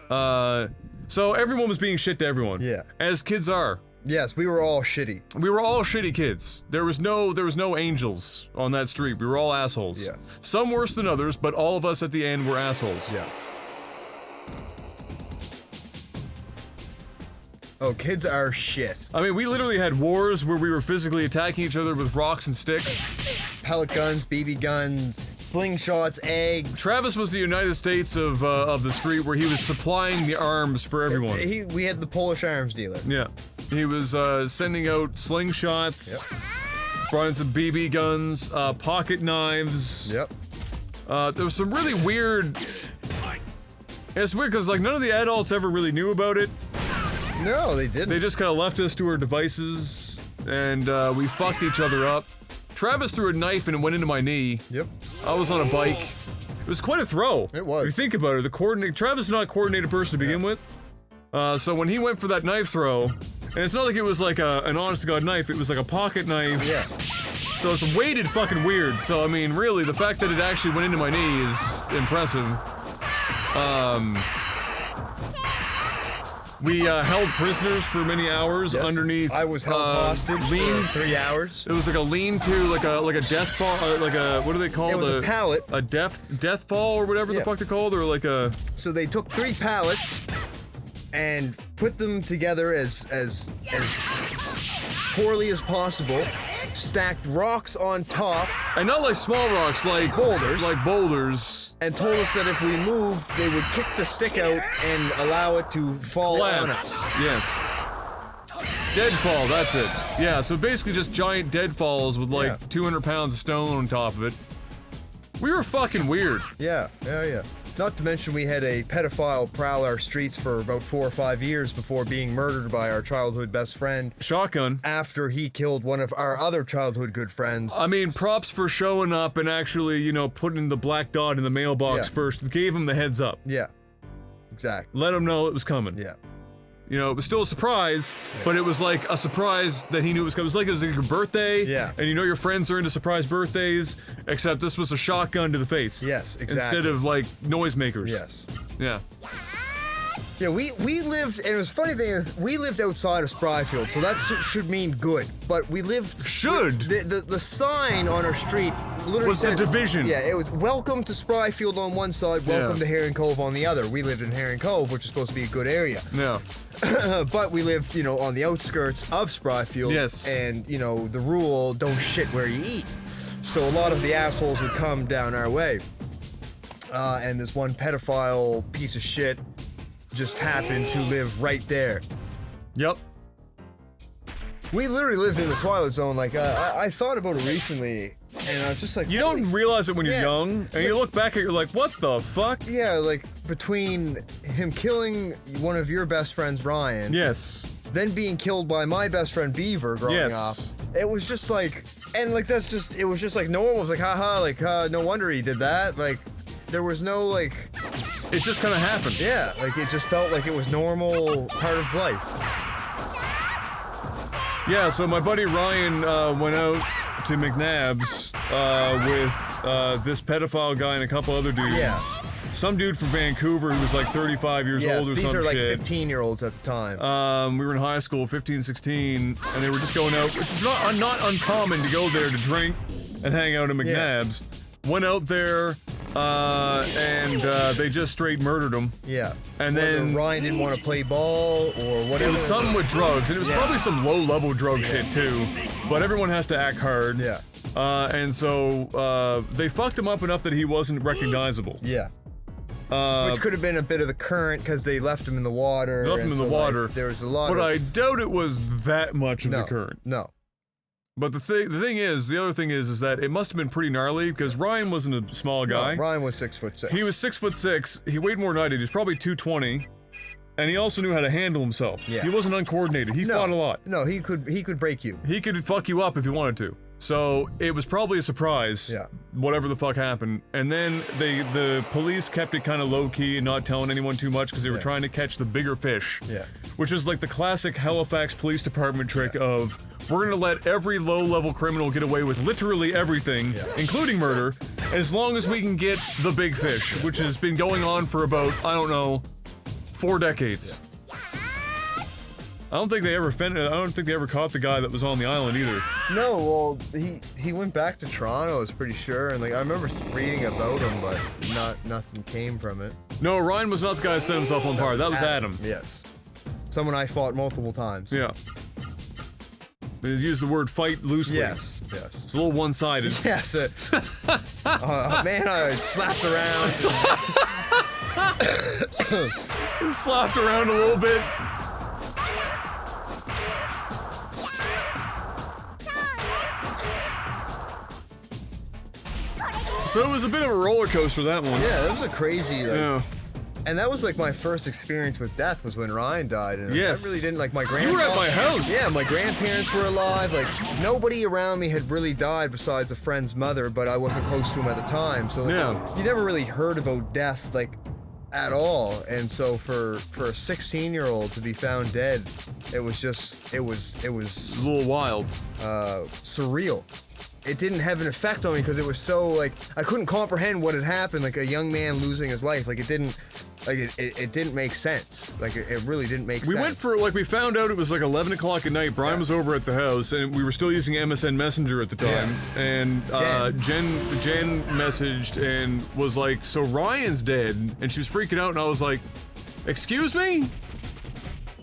So everyone was being shit to everyone. Yeah. As kids are. Yes, we were all shitty. We were all shitty kids. There was no angels on that street. We were all assholes. Yeah. Some worse than others, but all of us at the end were assholes. Yeah. Oh, kids are shit. I mean, we literally had wars where we were physically attacking each other with rocks and sticks. Pellet guns, BB guns, slingshots, eggs. Travis was the United States of the street, where he was supplying the arms for everyone. We had the Polish arms dealer. Yeah. He was sending out slingshots, brought in some BB guns, pocket knives. Yep. There was some really weird... It's weird because like none of the adults ever really knew about it. No, they didn't. They just kind of left us to our devices, and we fucked each other up. Travis threw a knife and it went into my knee. Yep. I was on a bike. It was quite a throw. It was. If you think about it, Travis is not a coordinated person to begin with. So when he went for that knife throw, and it's not like it was like an honest-to-God knife, it was like a pocket knife. Yeah. So it's weighted fucking weird. So I mean, really, the fact that it actually went into my knee is impressive. We held prisoners for many hours underneath. I was held hostage for 3 hours. It was like a lean-to, like a death fall, like a, what do they call it? It was a pallet. A death fall or whatever the fuck they're called, or like a... So they took 3 pallets and put them together as poorly as possible, stacked rocks on top. And not like small rocks, like... Boulders. Like boulders. And told us that if we moved, they would kick the stick out and allow it to fall on us. Yes. Deadfall, that's it. Yeah, so basically just giant deadfalls with like 200 pounds of stone on top of it. We were fucking weird. Yeah. Not to mention we had a pedophile prowl our streets for about 4 or 5 years before being murdered by our childhood best friend. Shotgun. After he killed one of our other childhood good friends. I mean, props for showing up and actually, you know, putting the black dot in the mailbox first. Gave him the heads up. Yeah. Exactly. Let him know it was coming. Yeah. You know, it was still a surprise, but it was like a surprise that he knew it was coming. It was like your birthday, and you know your friends are into surprise birthdays, except this was a shotgun to the face. Yes, exactly. Instead of like noisemakers. Yes. Yeah. Yeah, we lived, and it was funny thing is, we lived outside of Spryfield, so that should mean good, but we lived... Should? The sign on our street literally was says... the division. Yeah, it was welcome to Spryfield on one side, welcome to Herring Cove on the other. We lived in Herring Cove, which is supposed to be a good area. Yeah. But we lived, you know, on the outskirts of Spryfield. Yes. And, you know, the rule, don't shit where you eat. So a lot of the assholes would come down our way. And this one pedophile piece of shit just happened to live right there. Yep. We literally lived in the Twilight Zone. Like, I thought about it recently, and I was just like... You don't realize it when you're young, and you look back at it, you're like, what the fuck? Yeah, like, between him killing one of your best friends, Ryan... Yes. Then being killed by my best friend, Beaver, growing up. It was just like... And, like, that's just... It was just like, no one was like, haha, like, no wonder he did that. Like, there was no, like... It just kind of happened. Yeah, like, it just felt like it was normal part of life. Yeah, so my buddy Ryan went out to McNabb's with this pedophile guy and a couple other dudes. Yeah. Some dude from Vancouver who was like 35 years old or some shit. These are like 15-year-olds at the time. We were in high school, 15, 16, and they were just going out, which is not uncommon to go there to drink and hang out at McNabb's. Went out there, and they just straight murdered him. Yeah. And Whether then Ryan didn't want to play ball or whatever. it was something with drugs, and it was probably some low-level drug shit too. But everyone has to act hard. Yeah. And so they fucked him up enough that he wasn't recognizable. Yeah. Which could have been a bit of the current because they left him in the water. Left him in the water. There was a lot. But I doubt it was that much of the current. No. But the other thing is that it must have been pretty gnarly because Ryan wasn't a small guy. No, Ryan was 6'6". He was 6'6". He weighed more than I did. He was probably 220. and he also knew how to handle himself. Yeah. He wasn't uncoordinated. He fought a lot. No, he could break you. He could fuck you up if he wanted to. So it was probably a surprise. Yeah. Whatever the fuck happened, and then the police kept it kind of low key and not telling anyone too much because they were trying to catch the bigger fish. Yeah. Which is like the classic Halifax Police Department trick of we're gonna let every low-level criminal get away with literally everything, including murder, as long as we can get the big fish, which has been going on for about, I don't know, 4 decades. I don't think they ever caught the guy that was on the island either. No, well, he went back to Toronto, I was pretty sure, and like I remember reading about him, but nothing came from it. No, Ryan was not the guy that set himself on fire. That was Adam. Yes. Someone I fought multiple times. Yeah. They used the word fight loosely. Yes, yes. It's a little one-sided. Yes. Man, I slapped around. Slapped around a little bit. So it was a bit of a roller coaster, that one. Yeah, that was a crazy, like, Yeah. and that was like my first experience with death was when Ryan died, and Yes. I really didn't like my You were at my house. Yeah, my grandparents were alive. Like nobody around me had really died besides a friend's mother, but I wasn't close to him at the time, so like, Yeah. you never really heard about death like at all. And so for a 16-year-old to be found dead, it was It was a little wild. surreal. It didn't have an effect on me because it was so like I couldn't comprehend what had happened. Like a young man losing his life. Like it didn't make sense. Like it really didn't make sense. We went for, like, we found out it was like 11 o'clock at night. Brian was over at the house, and we were still using MSN Messenger at the time. And Jen messaged and was like, "So Ryan's dead," and she was freaking out, and I was like, "Excuse me?"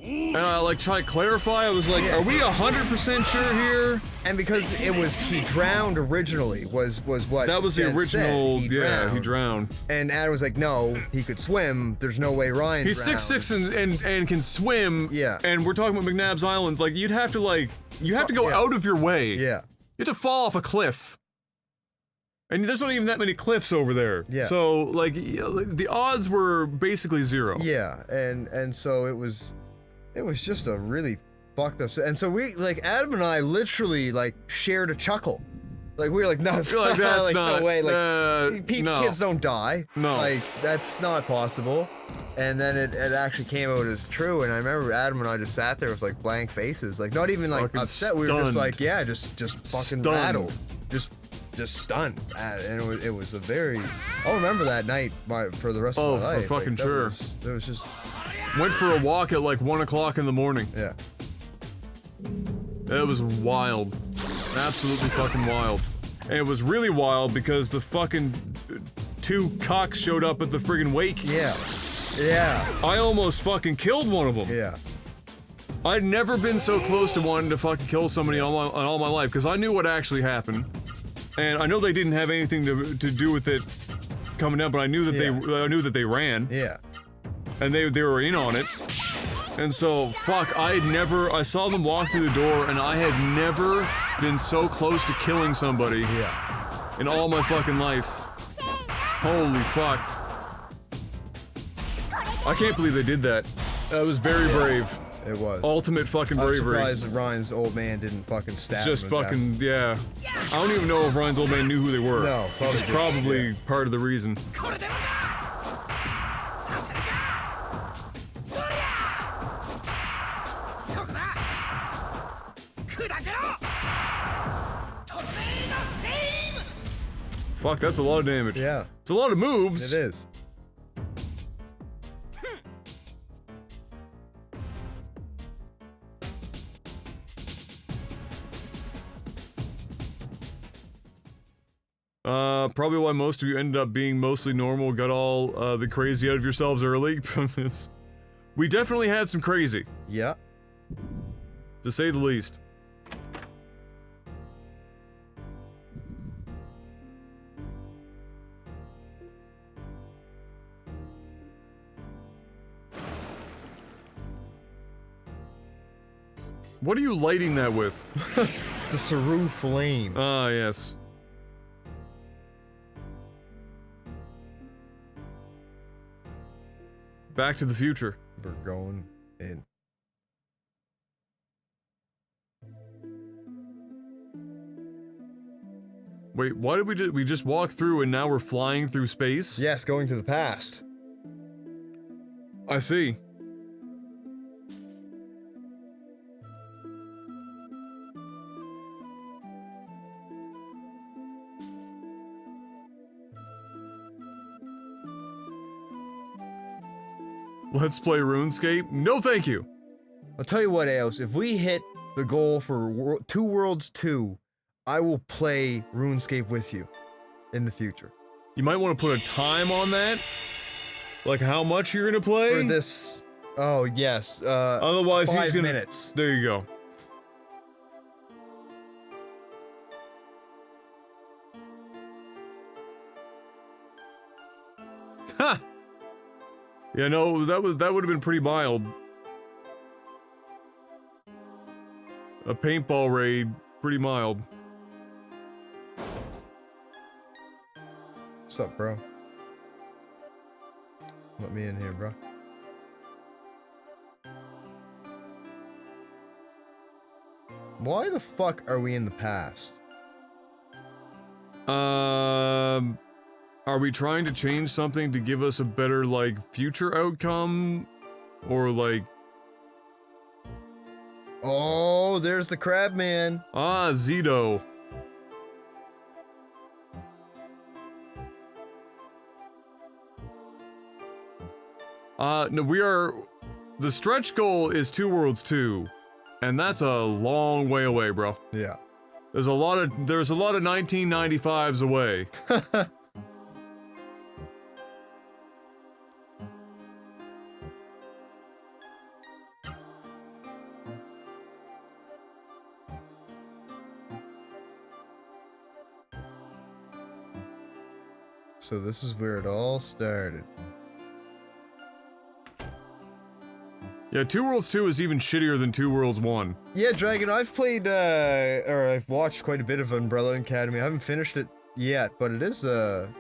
And I like tried to clarify. I was like, "Are we 100% sure here?" And because he drowned originally was what That was Jen the original. said. He drowned. And Adam was like, no, he could swim. There's no way Ryan. He's drowned. 6'6" and can swim. Yeah. And we're talking about McNabb's Island. Like, you'd have to go yeah. out of your way. Yeah. You have to fall off a cliff. And there's not even that many cliffs over there. Yeah. So, like, the odds were basically zero. Yeah, and so it was just a really fucked up. And so we like Adam and I literally like shared a chuckle. Like we were like, no, Like, that's like, not, no way. Like no. kids don't die. No. Like that's not possible. And then it actually came out as true. And I remember Adam and I just sat there with like blank faces, like not even like Fucking upset. We were just stunned. like, yeah, just fucking Stunned. rattled, just stunned. And it was a very. I'll remember that night for the rest of my life. for fucking Like, sure. It was just. Went for a walk at like 1 o'clock in the morning. Yeah. It was wild. Absolutely fucking wild. And it was really wild because the fucking 2 cocks showed up at the friggin' wake. Yeah. Yeah. I almost fucking killed one of them. Yeah. I'd never been so close to wanting to fucking kill somebody in all my life because I knew what actually happened. And I know they didn't have anything to do with it coming down, but I knew that they ran. Yeah. And they were in on it. And so, fuck, I saw them walk through the door, and I had never been so close to killing somebody in all my fucking life. Holy fuck. I can't believe they did that. That was very brave. It was. Ultimate fucking I'm bravery. surprised that Ryan's old man didn't fucking stab Just him to fucking, death. yeah. I don't even know if Ryan's old man knew who they were. No, Which is probably part of the reason. Fuck, that's a lot of damage. Yeah. It's a lot of moves. It is. Probably why most of you ended up being mostly normal, got all the crazy out of yourselves early. We definitely had some crazy, Yeah. to say the least. What are you lighting that with? The Saru flame. Ah, yes. Back to the Future. We're going in. Wait, why did we just walk through and now we're flying through space? Yes, going to the past. I see. Let's play RuneScape? No thank you! I'll tell you what, Eos, if we hit the goal for Two Worlds 2, I will play RuneScape with you in the future. You might want to put a time on that? Like how much you're gonna play? For this... Oh, yes. Otherwise, 5 he's gonna... minutes. There you go. Ha! Yeah, no, that would have been pretty mild. A paintball raid, pretty mild. What's up, bro? Let me in here, bro. Why the fuck are we in the past? Are we trying to change something to give us a better, like, future outcome? Or, like... Oh, there's the crab man. Ah, Zito. No, we are... The stretch goal is Two Worlds 2. And that's a long way away, bro. Yeah. There's a lot of 1995s away. So this is where it all started. Yeah, Two Worlds 2 is even shittier than Two Worlds 1. Yeah, Dragon, I've played, or I've watched quite a bit of Umbrella Academy. I haven't finished it yet, but it is,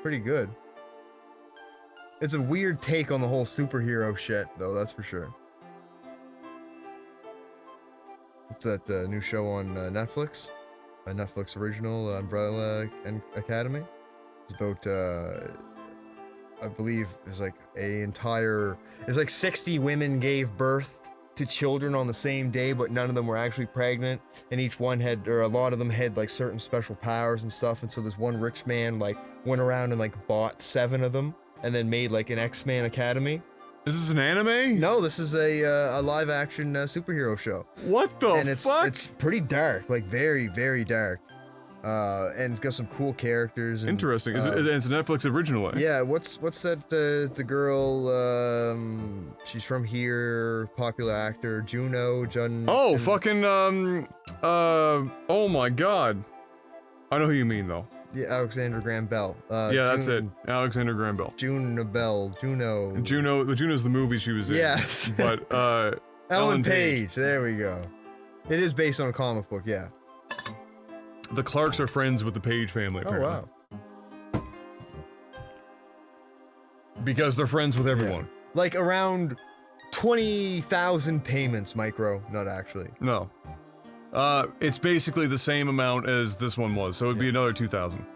pretty good. It's a weird take on the whole superhero shit, though, that's for sure. It's that, new show on, Netflix. A Netflix original, Umbrella Academy. It's about, I believe it's like it's like 60 women gave birth to children on the same day, but none of them were actually pregnant, and each one had, or a lot of them had like certain special powers and stuff, and so this one rich man like went around and like bought 7 of them, and then made like an X-Men Academy. Is this an anime? No, this is a live action superhero show. What the fuck? It's pretty dark, like very, very dark. And it's got some cool characters. And, interesting. It's a Netflix original, eh? Yeah, what's that, the girl, she's from here, popular actor, Oh, fucking, oh my god. I know who you mean, though. Yeah, Alexander Graham Bell. Yeah, that's it. Alexander Graham Bell. Juno. Juno's the movie she was in. Yes. But, Ellen Page, there we go. It is based on a comic book, yeah. The Clarks are friends with the Page family, apparently. Oh, wow. Because they're friends with everyone. Yeah. Like around 20,000 payments, Micro, not actually. No. It's basically the same amount as this one was, so it'd be another 2,000.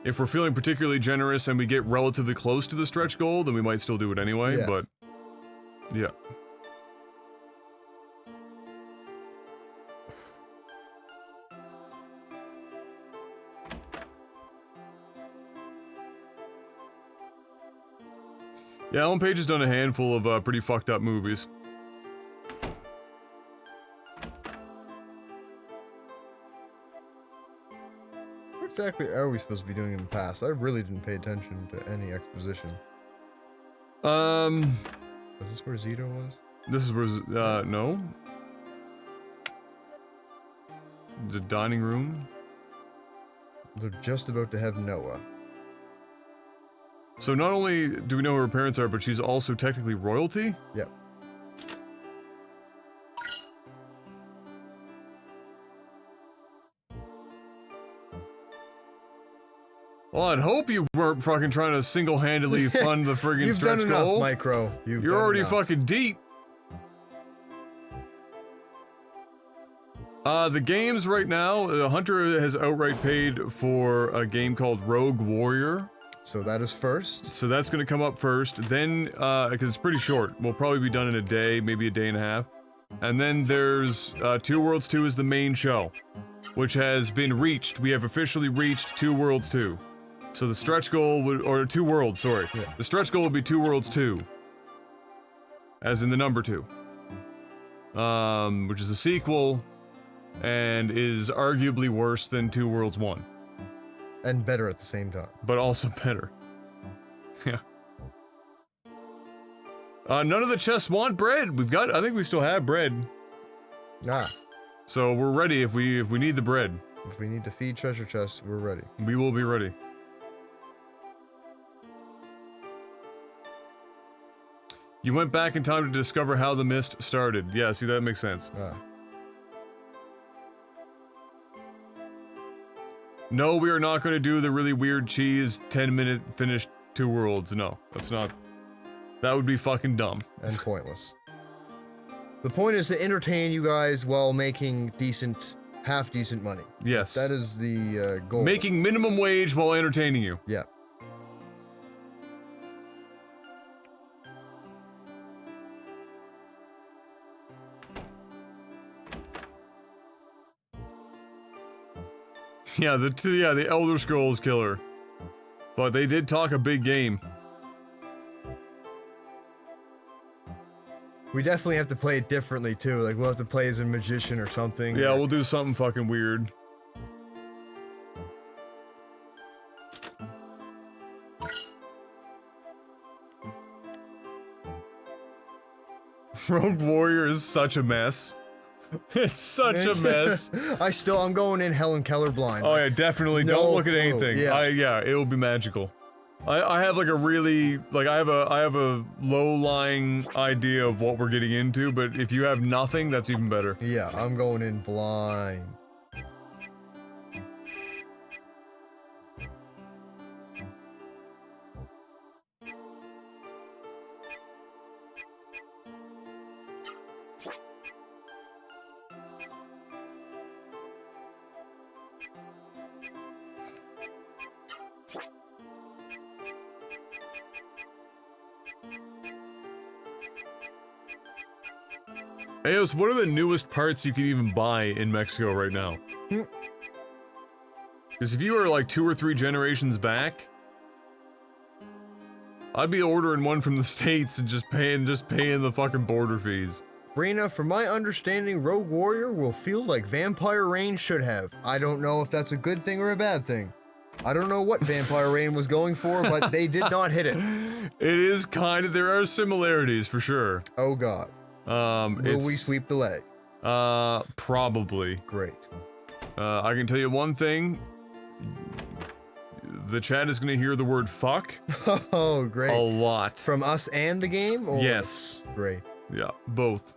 If we're feeling particularly generous and we get relatively close to the stretch goal, then we might still do it anyway, but... Yeah. Yeah, Ellen Page has done a handful of pretty fucked up movies. What exactly are we supposed to be doing in the past? I really didn't pay attention to any exposition. Is this where Zito was? This is where, no. The dining room. They're just about to have Noah. So not only do we know who her parents are, but she's also technically royalty? Yep. Well, I'd hope you weren't fucking trying to single-handedly fund the friggin' You've stretch done goal. enough, Micro. You're already fucking deep. The games right now, Hunter has outright paid for a game called Rogue Warrior. So that is first. So that's gonna come up first. Then, because it's pretty short, we'll probably be done in a day, maybe a day and a half. And then there's Two Worlds 2 is the main show, which has been reached. We have officially reached Two Worlds 2. So the stretch goal would, or Two Worlds, sorry. Yeah. The stretch goal would be Two Worlds 2. As in the number 2. Which is a sequel, and is arguably worse than Two Worlds 1. And better at the same time. But also better. Yeah. None of the chests want bread. I think we still have bread. Ah. So we're ready if we need the bread. If we need to feed treasure chests, we're ready. We will be ready. You went back in time to discover how the mist started. Yeah, see, that makes sense. Ah. No, we are not going to do the really weird cheese 10-minute finished Two Worlds. No, that's not. That would be fucking dumb. And pointless. The point is to entertain you guys while making decent, half-decent money. Yes. That is the goal. Making minimum wage while entertaining you. Yeah. Yeah, the Elder Scrolls killer. But they did talk a big game. We definitely have to play it differently too. Like we'll have to play as a magician or something. Yeah, or... we'll do something fucking weird. Rogue Warrior is such a mess. It's such a mess. I'm going in Helen Keller blind. Oh yeah, definitely. No Don't look at clue. anything. Yeah. Yeah, it will be magical. I have like a really, like I have a low-lying idea of what we're getting into, but if you have nothing, that's even better. Yeah, I'm going in blind. Hey, so what are the newest parts you can even buy in Mexico right now? Because if you were like 2 or 3 generations back, I'd be ordering one from the States and just paying the fucking border fees. Brina, from my understanding, Rogue Warrior will feel like Vampire Rain should have. I don't know if that's a good thing or a bad thing. I don't know what Vampire Rain was going for, but they did not hit it. It is kind of, there are similarities for sure. Oh god. Will we sweep the leg? Probably. Great. I can tell you one thing. The chat is gonna hear the word fuck. Oh, great. A lot. From us and the game? Or? Yes. Great. Yeah, both.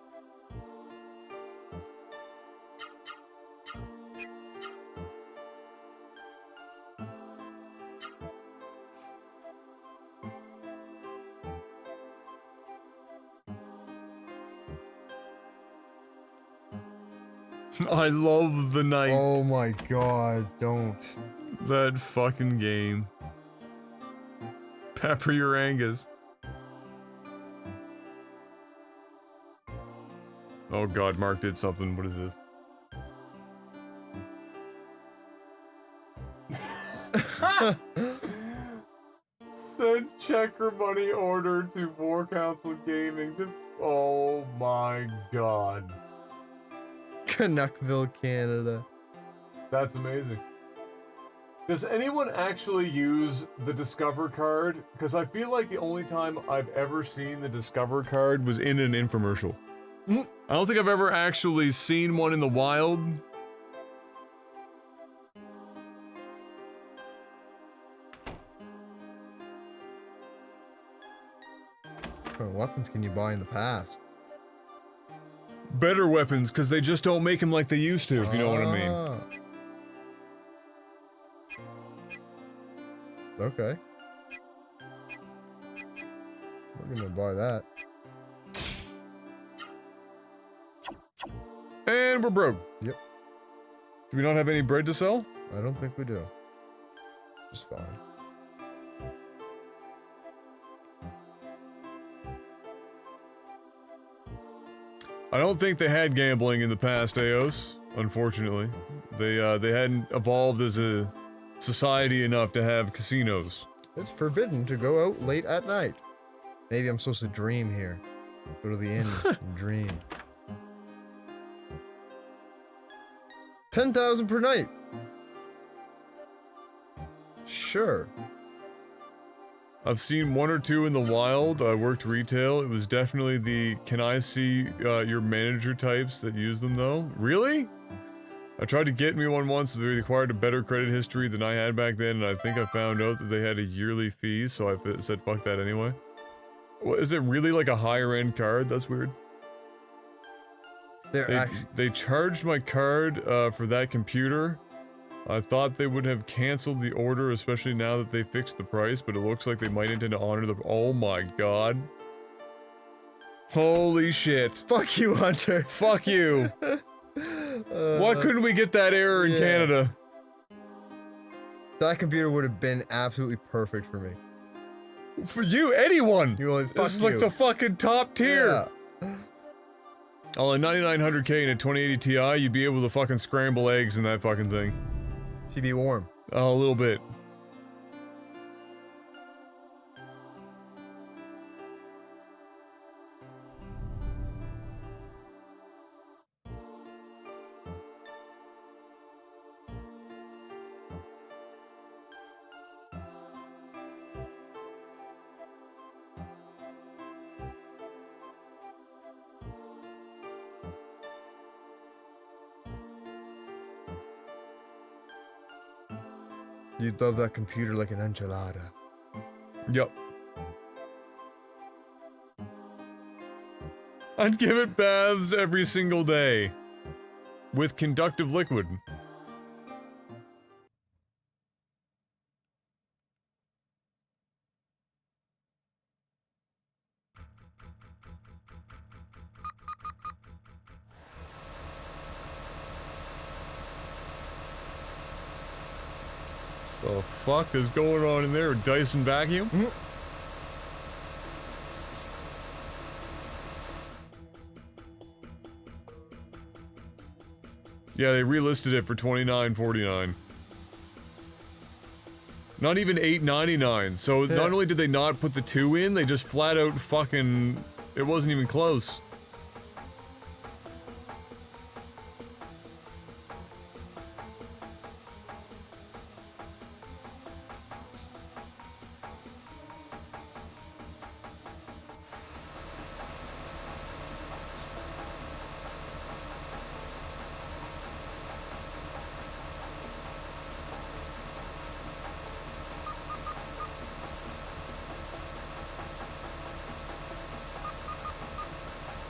I love the night. Oh my god, don't. That fucking game. Pepper your Angus. Oh god, Mark did something. What is this? Send checker money order to War Council Gaming to... Oh my god. Canuckville, Canada. That's amazing. Does anyone actually use the Discover card? Because I feel like the only time I've ever seen the Discover card was in an infomercial. I don't think I've ever actually seen one in the wild. What kind of weapons can you buy in the past? Better weapons, because they just don't make them like they used to, if you know what I mean. Okay. We're gonna buy that. And we're broke. Yep. Do we not have any bread to sell? I don't think we do. Just fine. I don't think they had gambling in the past, Eos. Unfortunately, they hadn't evolved as a society enough to have casinos. It's forbidden to go out late at night. Maybe I'm supposed to dream here. Go to the inn and dream. 10,000 per night. Sure. I've seen one or two in the wild. I worked retail. It was definitely the "can I see your manager" types that use them though. Really? I tried to get me one once, but they required a better credit history than I had back then, and I think I found out that they had a yearly fee, so I said fuck that anyway. What, is it really like a higher end card? That's weird. They charged my card for that computer. I thought they would have canceled the order, especially now that they fixed the price, but it looks like they might intend to honor the— oh my god. Holy shit. Fuck you, Hunter. Fuck you. Why couldn't we get that error in Canada? That computer would have been absolutely perfect for me. For you, anyone! You're like, fuck this is like you. the fucking top tier! Yeah. Oh, a 9900K and a 2080 Ti, you'd be able to fucking scramble eggs in that fucking thing. She'd be warm. Oh, a little bit. You'd love that computer like an enchilada. Yep. I'd give it baths every single day. With conductive liquid. The fuck is going on in there? A Dyson vacuum? Mm-hmm. Yeah, they relisted it for $29.49. Not even $8.99. So not only did they not put the 2 in, they just flat out fucking— it wasn't even close.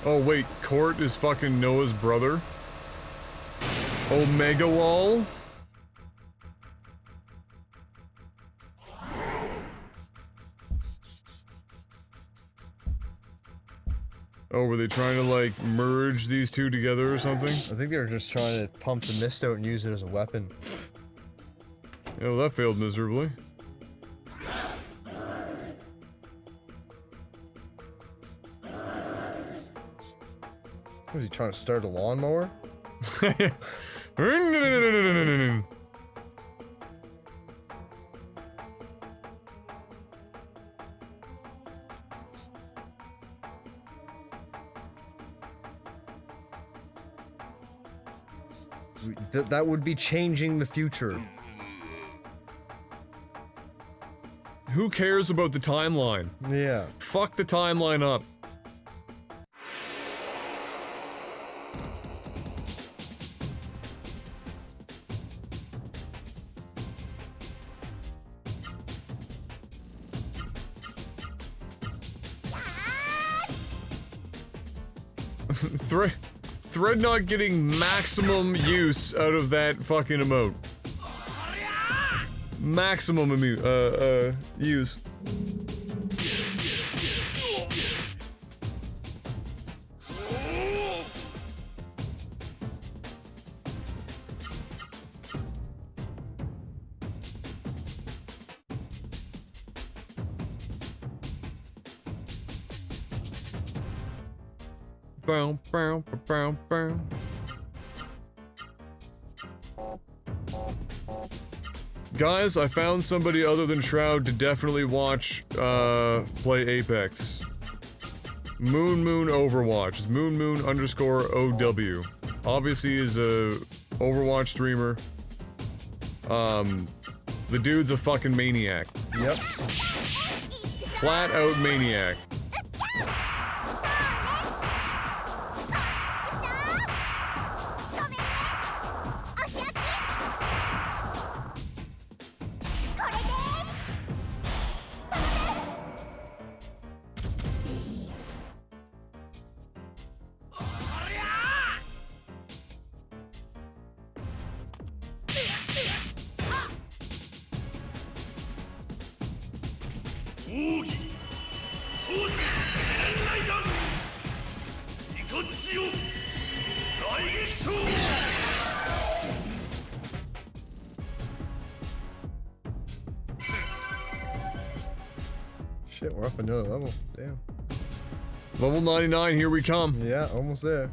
Oh wait, Court is fucking Noah's brother? Omega lol? Oh, were they trying to like merge these two together or something? I think they were just trying to pump the mist out and use it as a weapon. Yeah, well, that failed miserably. Was he trying to start a lawnmower? That would be changing the future. Who cares about the timeline? Yeah. Fuck the timeline up. Thread not getting maximum use out of that fucking emote. maximum use. Bow, bow, bow, bow. Guys, I found somebody other than Shroud to definitely watch, play Apex. Moon Overwatch. It's Moon _OW. Obviously is a Overwatch streamer. The dude's a fucking maniac. Yep. Flat out maniac. Shit, we're up another level. Damn. Level 99, here we come. Yeah, almost there.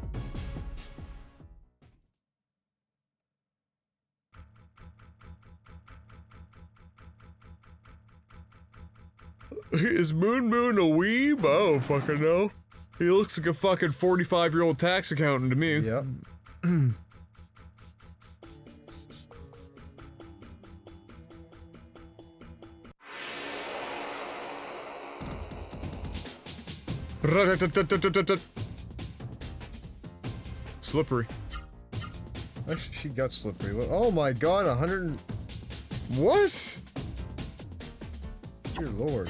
Is Moon a weeb? I don't fucking know. He looks like a fucking 45-year-old tax accountant to me. Yep. Slippery. Actually, she got slippery. Oh my god, 100. What? Dear lord.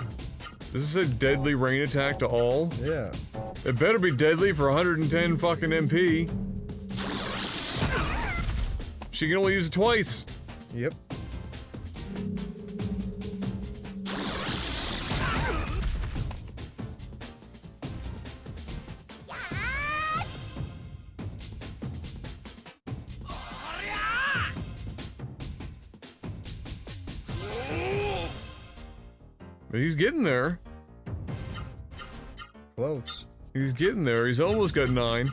Is this a deadly rain attack to all? Yeah. It better be deadly for 110 fucking MP. She can only use it twice. Yep. But he's getting there. Close. He's getting there. He's almost got 9.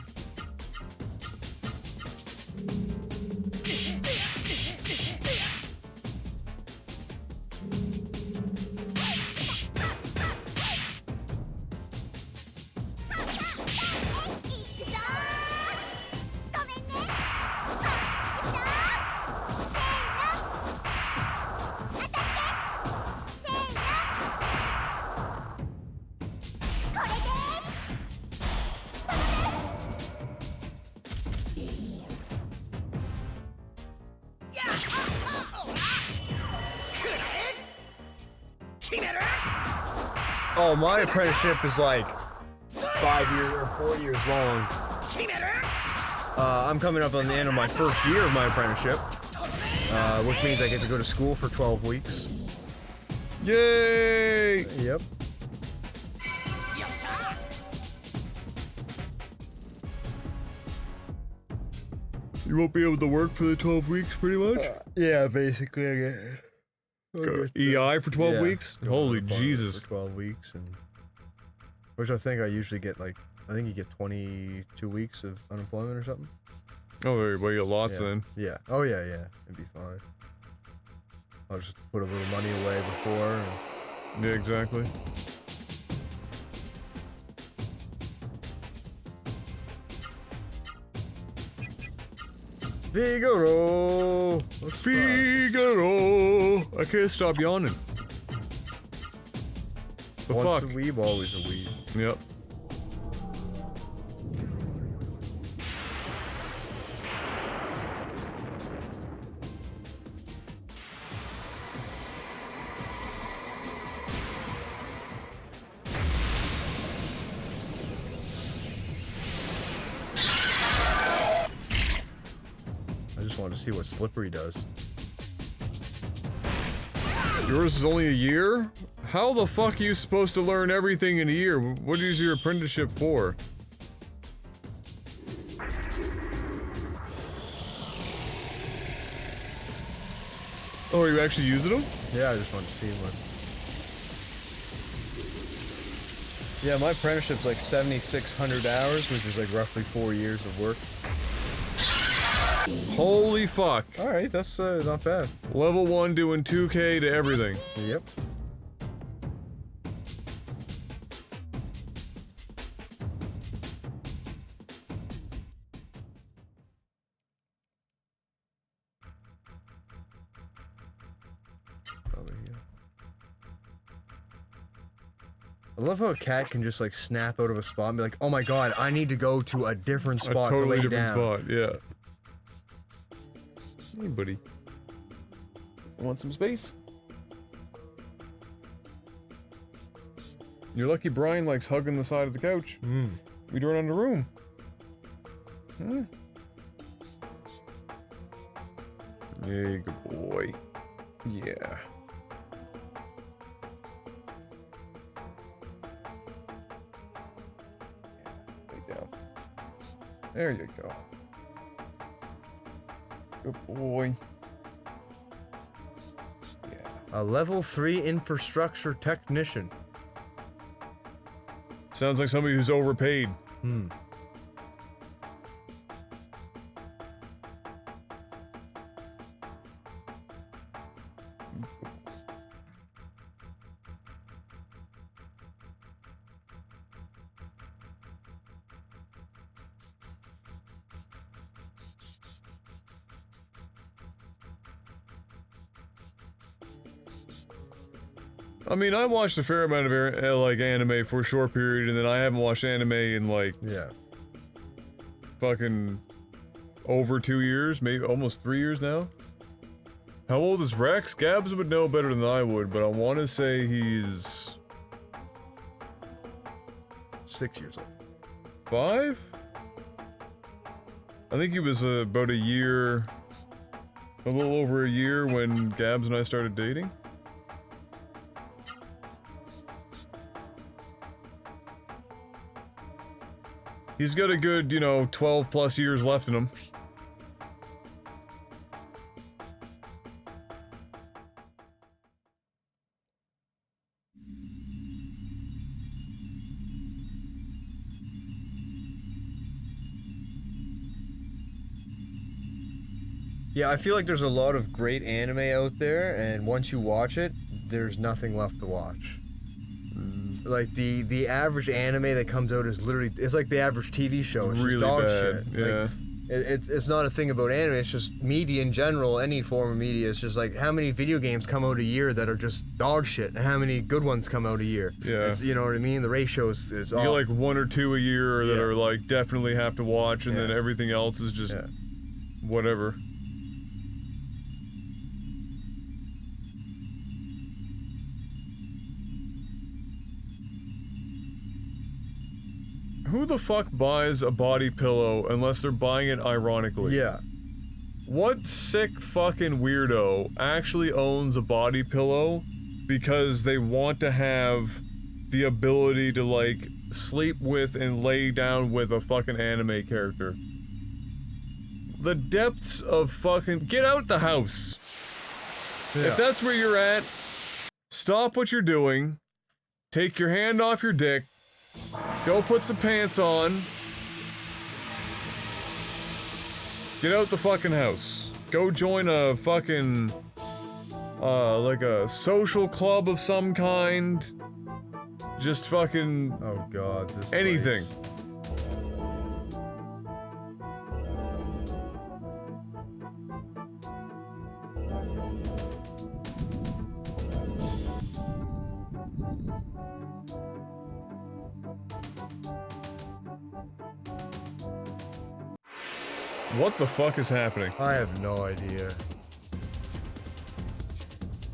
Oh, my apprenticeship is like 5 years or 4 years long. I'm coming up on the end of my first year of my apprenticeship, which means I get to go to school for 12 weeks. Yay! Yep. You won't be able to work for the 12 weeks, pretty much? Yeah, basically I get EI for 12 weeks? Go Holy unemployment Jesus. For 12 weeks, and which I think I usually get like, I think you get 22 weeks of unemployment or something. Oh, well, you got lots Yeah. then. Yeah. Oh yeah, yeah. It'd be fine. I'll just put a little money away before. And Yeah, exactly. Figaro! Figaro! I can't stop yawning. The Once fuck? a weeb, always a weeb. Yep. I just want to see what Slippery does. Yours is only a year? How the fuck are you supposed to learn everything in a year? What is your apprenticeship for? Oh, are you actually using them? Yeah, I just wanted to see one. Yeah, my apprenticeship's like 7,600 hours, which is like roughly 4 years of work. Holy fuck. Alright, that's not bad. Level 1 doing 2K to everything. Yep. Over here. I love how a cat can just like snap out of a spot and be like, oh my god, I need to go to a different spot A totally to lay different down. spot, yeah. Hey, buddy. Want some space? You're lucky Brian likes hugging the side of the couch. We do it on the room. Huh? Yeah, good boy. Yeah. Lay down. There you go. Good boy. Yeah. A level 3 infrastructure technician. Sounds like somebody who's overpaid. I mean, I watched a fair amount of like anime for a short period, and then I haven't watched anime in like Yeah. fucking over 2 years, maybe almost 3 years now. How old is Rex? Gabs would know better than I would, but I want to say he's 6 years old. 5? I think he was about a year, a little over a year when Gabs and I started dating. He's got a good, 12 plus years left in him. Yeah, I feel like there's a lot of great anime out there, and once you watch it, there's nothing left to watch. Like the average anime that comes out is literally, it's like the average TV show. It's Really just dog bad, shit. yeah. Like, it's not a thing about anime. It's just media in general. Any form of media. It's just like how many video games come out a year that are just dog shit, and how many good ones come out a year. Yeah. You know what I mean? The ratio is You off. get like 1 or 2 a year that Yeah. are like definitely have to watch, and then Yeah. everything else is just Yeah. whatever. Who the fuck buys a body pillow unless they're buying it ironically? Yeah. What sick fucking weirdo actually owns a body pillow because they want to have the ability to like sleep with and lay down with a fucking anime character? The depths of fucking get out the house. Yeah. If that's where you're at, stop what you're doing. Take your hand off your dick. Go put some pants on. Get out the fucking house. Go join a fucking, like a social club of some kind. Just fucking Oh god, this anything. place. What the fuck is happening? I have no idea.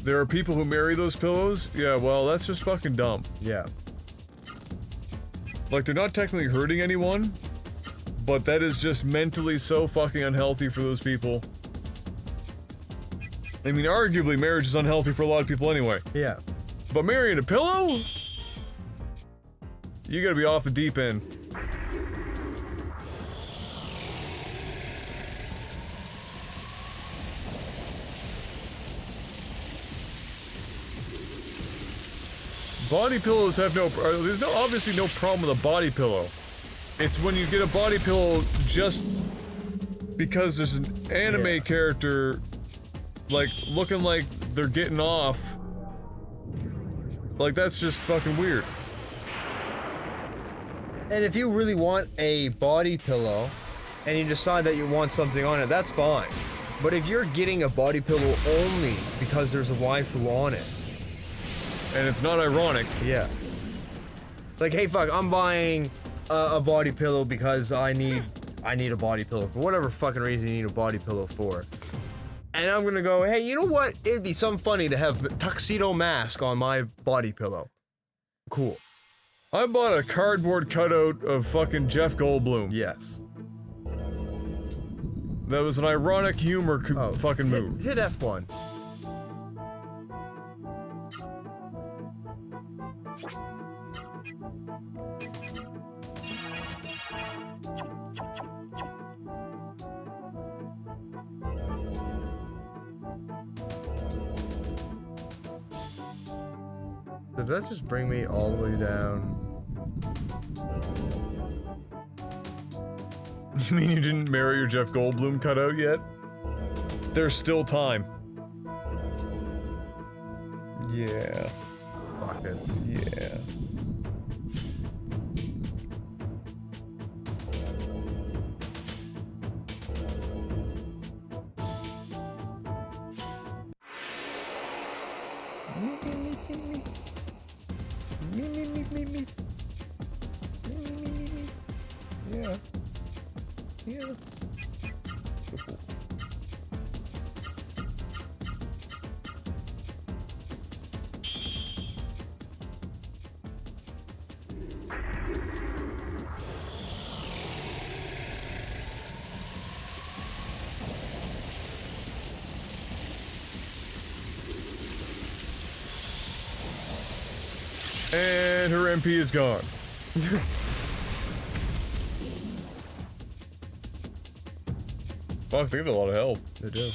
There are people who marry those pillows? Yeah, well, that's just fucking dumb. Yeah. Like, they're not technically hurting anyone, but that is just mentally so fucking unhealthy for those people. I mean, arguably, marriage is unhealthy for a lot of people anyway. Yeah. But marrying a pillow? You gotta be off the deep end. Body pillows have there's obviously no problem with a body pillow. It's when you get a body pillow just because there's an anime character, like, looking like they're getting off. Like, that's just fucking weird. And if you really want a body pillow, and you decide that you want something on it, that's fine. But if you're getting a body pillow only because there's a waifu on it, and it's not ironic. Yeah. Like, hey, fuck, I'm buying a body pillow because I need a body pillow for whatever fucking reason you need a body pillow for. And I'm gonna go, hey, you know what? It'd be something funny to have a tuxedo mask on my body pillow. Cool. I bought a cardboard cutout of fucking Jeff Goldblum. Yes. That was an ironic humor fucking move. Hit F1. Did that just bring me all the way down? You mean you didn't marry your Jeff Goldblum cutout yet? There's still time. Yeah. Fuck it. Yeah. Yeah. And her MP is gone. Fuck, they get a lot of health. They do.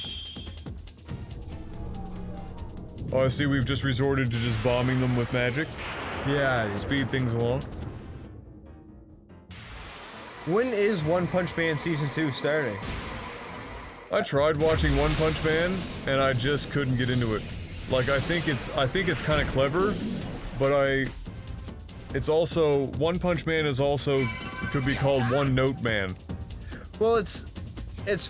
Oh, I see we've just resorted to just bombing them with magic. Yeah. Speed things along. When is One Punch Man Season 2 starting? I tried watching One Punch Man, and I just couldn't get into it. Like, I think it's kind of clever, but it's also, One Punch Man is also, could be called One Note Man. Well, it's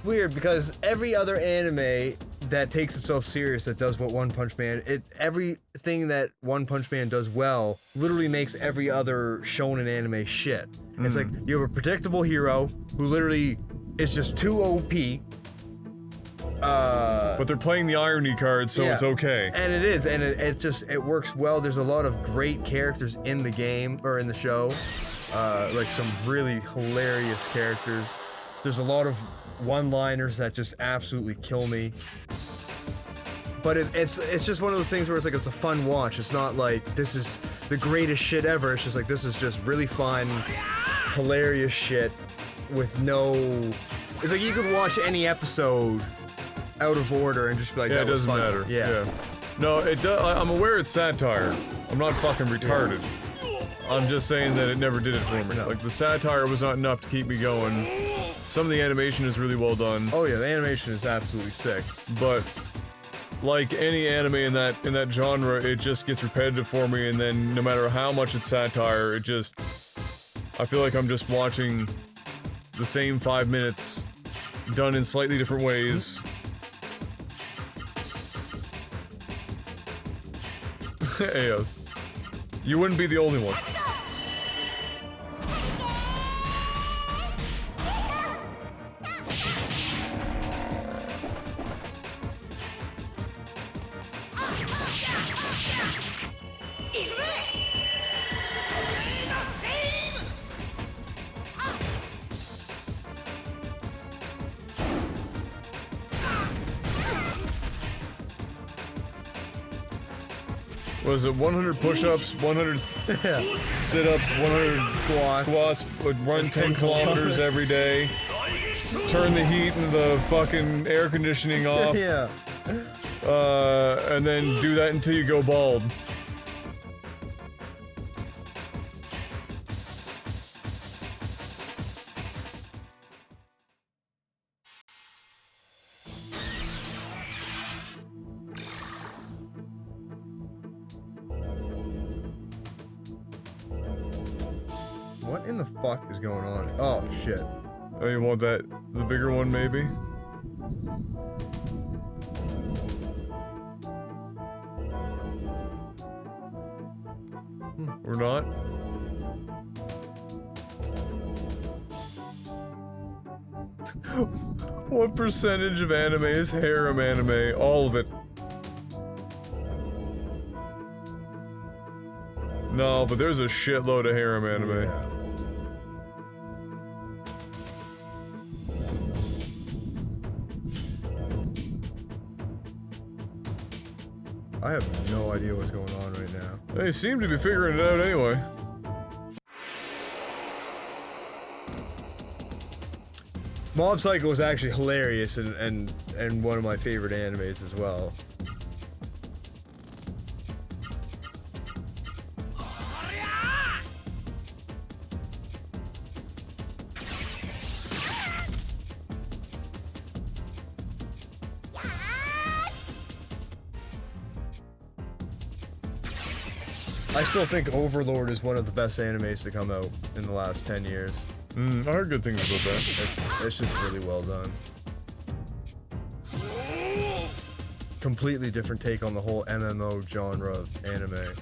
weird because every other anime that takes itself serious that does what One Punch Man, everything that One Punch Man does well literally makes every other shonen anime shit. It's like, you have a predictable hero who literally is just too OP. But they're playing the irony card, so Yeah. it's okay. And it is, and it works well. There's a lot of great characters in the game, or in the show. Like some really hilarious characters. There's a lot of one-liners that just absolutely kill me. But it's just one of those things where it's like, it's a fun watch. It's not like, this is the greatest shit ever. It's just like, this is just really fun, hilarious shit with no... It's like you could watch any episode out of order and just be like, Yeah, that it was doesn't fun. matter. Yeah. No, it does. I'm aware it's satire. I'm not fucking retarded. I'm just saying that it never did it for me. No. Like, the satire was not enough to keep me going. Some of the animation is really well done, Oh yeah, the animation is absolutely sick. but like any anime in that genre, it just gets repetitive for me, and then no matter how much it's satire, it just... I feel like I'm just watching the same 5 minutes done in slightly different ways. Yes. You wouldn't be the only one. Was it 100 push-ups, 100 sit-ups, 100 squats, would run 10 kilometers every day, turn the heat and the fucking air conditioning off, Yeah. and then do that until you go bald. What in the fuck is going on? Oh, shit. Oh, you want that, the bigger one maybe? Or not? What percentage of anime is harem anime? All of it. No, but there's a shitload of harem anime. Yeah. I have no idea what's going on right now. They seem to be figuring it out anyway. Mob Psycho is actually hilarious and one of my favorite animes as well. I still think Overlord is one of the best animes to come out in the last 10 years. I heard good things about that. It's just really well done. Completely different take on the whole MMO genre of anime.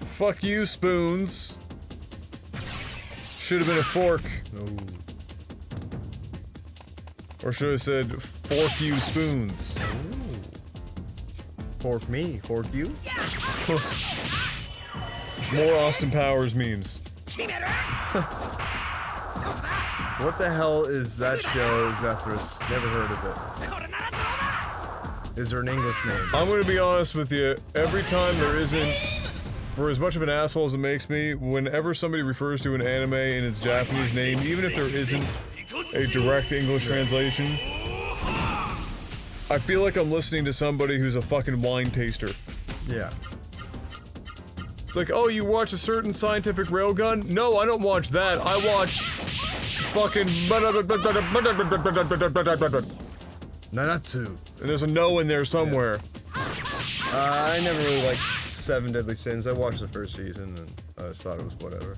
Fuck you, spoons. Should have been a fork. No. Or should have said, fork you, spoons. Fork me, fork you? More Austin Powers memes. What the hell is that show, Zephyrus? Never heard of it. Is there an English name? I'm gonna be honest with you, every time there isn't, for as much of an asshole as it makes me, whenever somebody refers to an anime in its Japanese name, even if there isn't a direct English translation, I feel like I'm listening to somebody who's a fucking wine taster. Yeah. It's like, oh, you watch a certain scientific railgun? No, I don't watch that. I watch fucking Nanatsu. and there's a no in there somewhere. I never really liked Seven Deadly Sins. I watched the first season and I just thought it was whatever.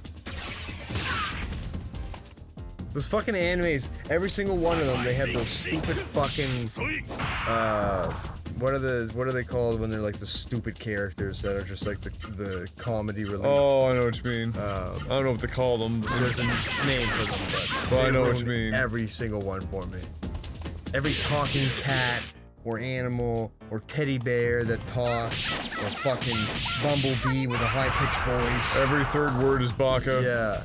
Those fucking animes, every single one of them, they have those stupid fucking, what are they called when they're like the stupid characters that are just like the comedy relief? Oh, I know what you mean. I don't know what to call them. There's a name for them, but Well, I they know what you ruined mean. every single one for me. Every talking cat, or animal, or teddy bear that talks, or fucking bumblebee with a high-pitched voice. Every third word is baka. Yeah.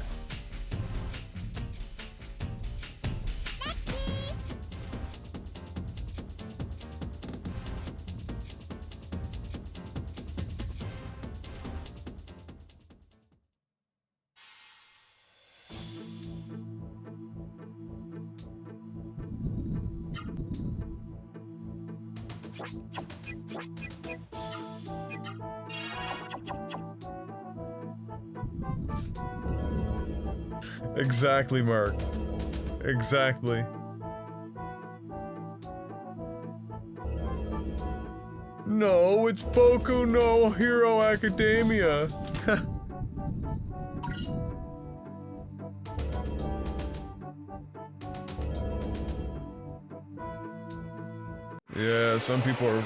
Exactly, Mark. Exactly. No, it's Boku no Hero Academia. Yeah, some people are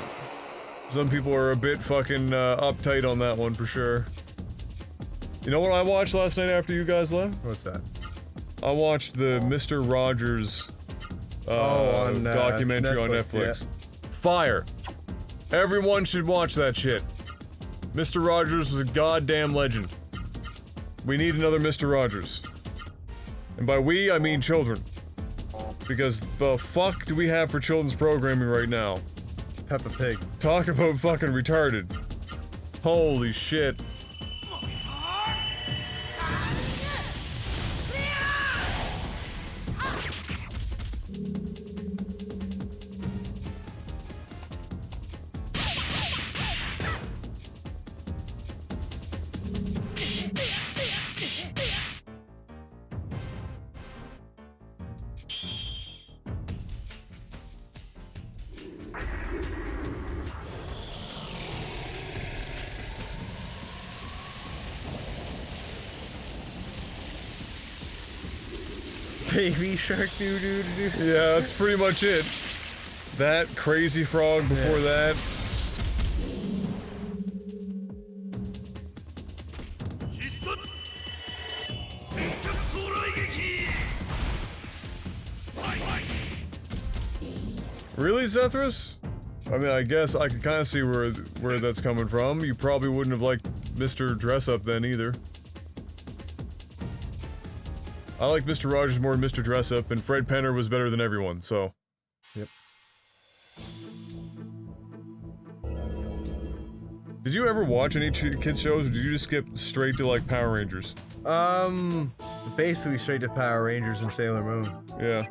Some people are a bit fucking uptight on that one for sure. You know what I watched last night after you guys left? What's that? I watched the Mr. Rogers documentary on Netflix. Yeah. Fire. Everyone should watch that shit. Mr. Rogers was a goddamn legend. We need another Mr. Rogers. And by we, I mean children. Because the fuck do we have for children's programming right now? Peppa Pig. Talk about fucking retarded. Holy shit. Baby shark doo doo doo. Yeah, that's pretty much it. That crazy frog before that. Really, Zethris? I mean, I guess I can kind of see where that's coming from. You probably wouldn't have liked Mr. Dress-Up then either. I like Mr. Rogers more than Mr. Dress-Up, and Fred Penner was better than everyone, so. Yep. Did you ever watch any kids shows, or did you just skip straight to, like, Power Rangers? Basically straight to Power Rangers and Sailor Moon. Yeah.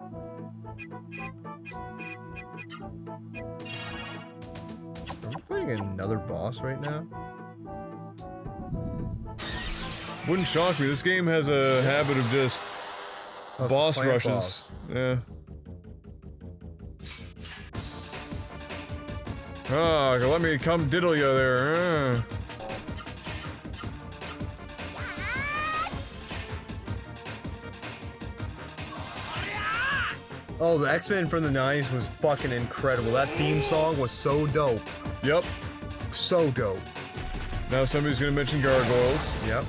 Are we fighting another boss right now? Wouldn't shock me. This game has a habit of just boss plant rushes. boss. Yeah. Ah, let me come diddle you there. Oh, the X-Men from the 90s was fucking incredible. That theme song was so dope. Yep. So dope. Now somebody's gonna mention gargoyles. Yep.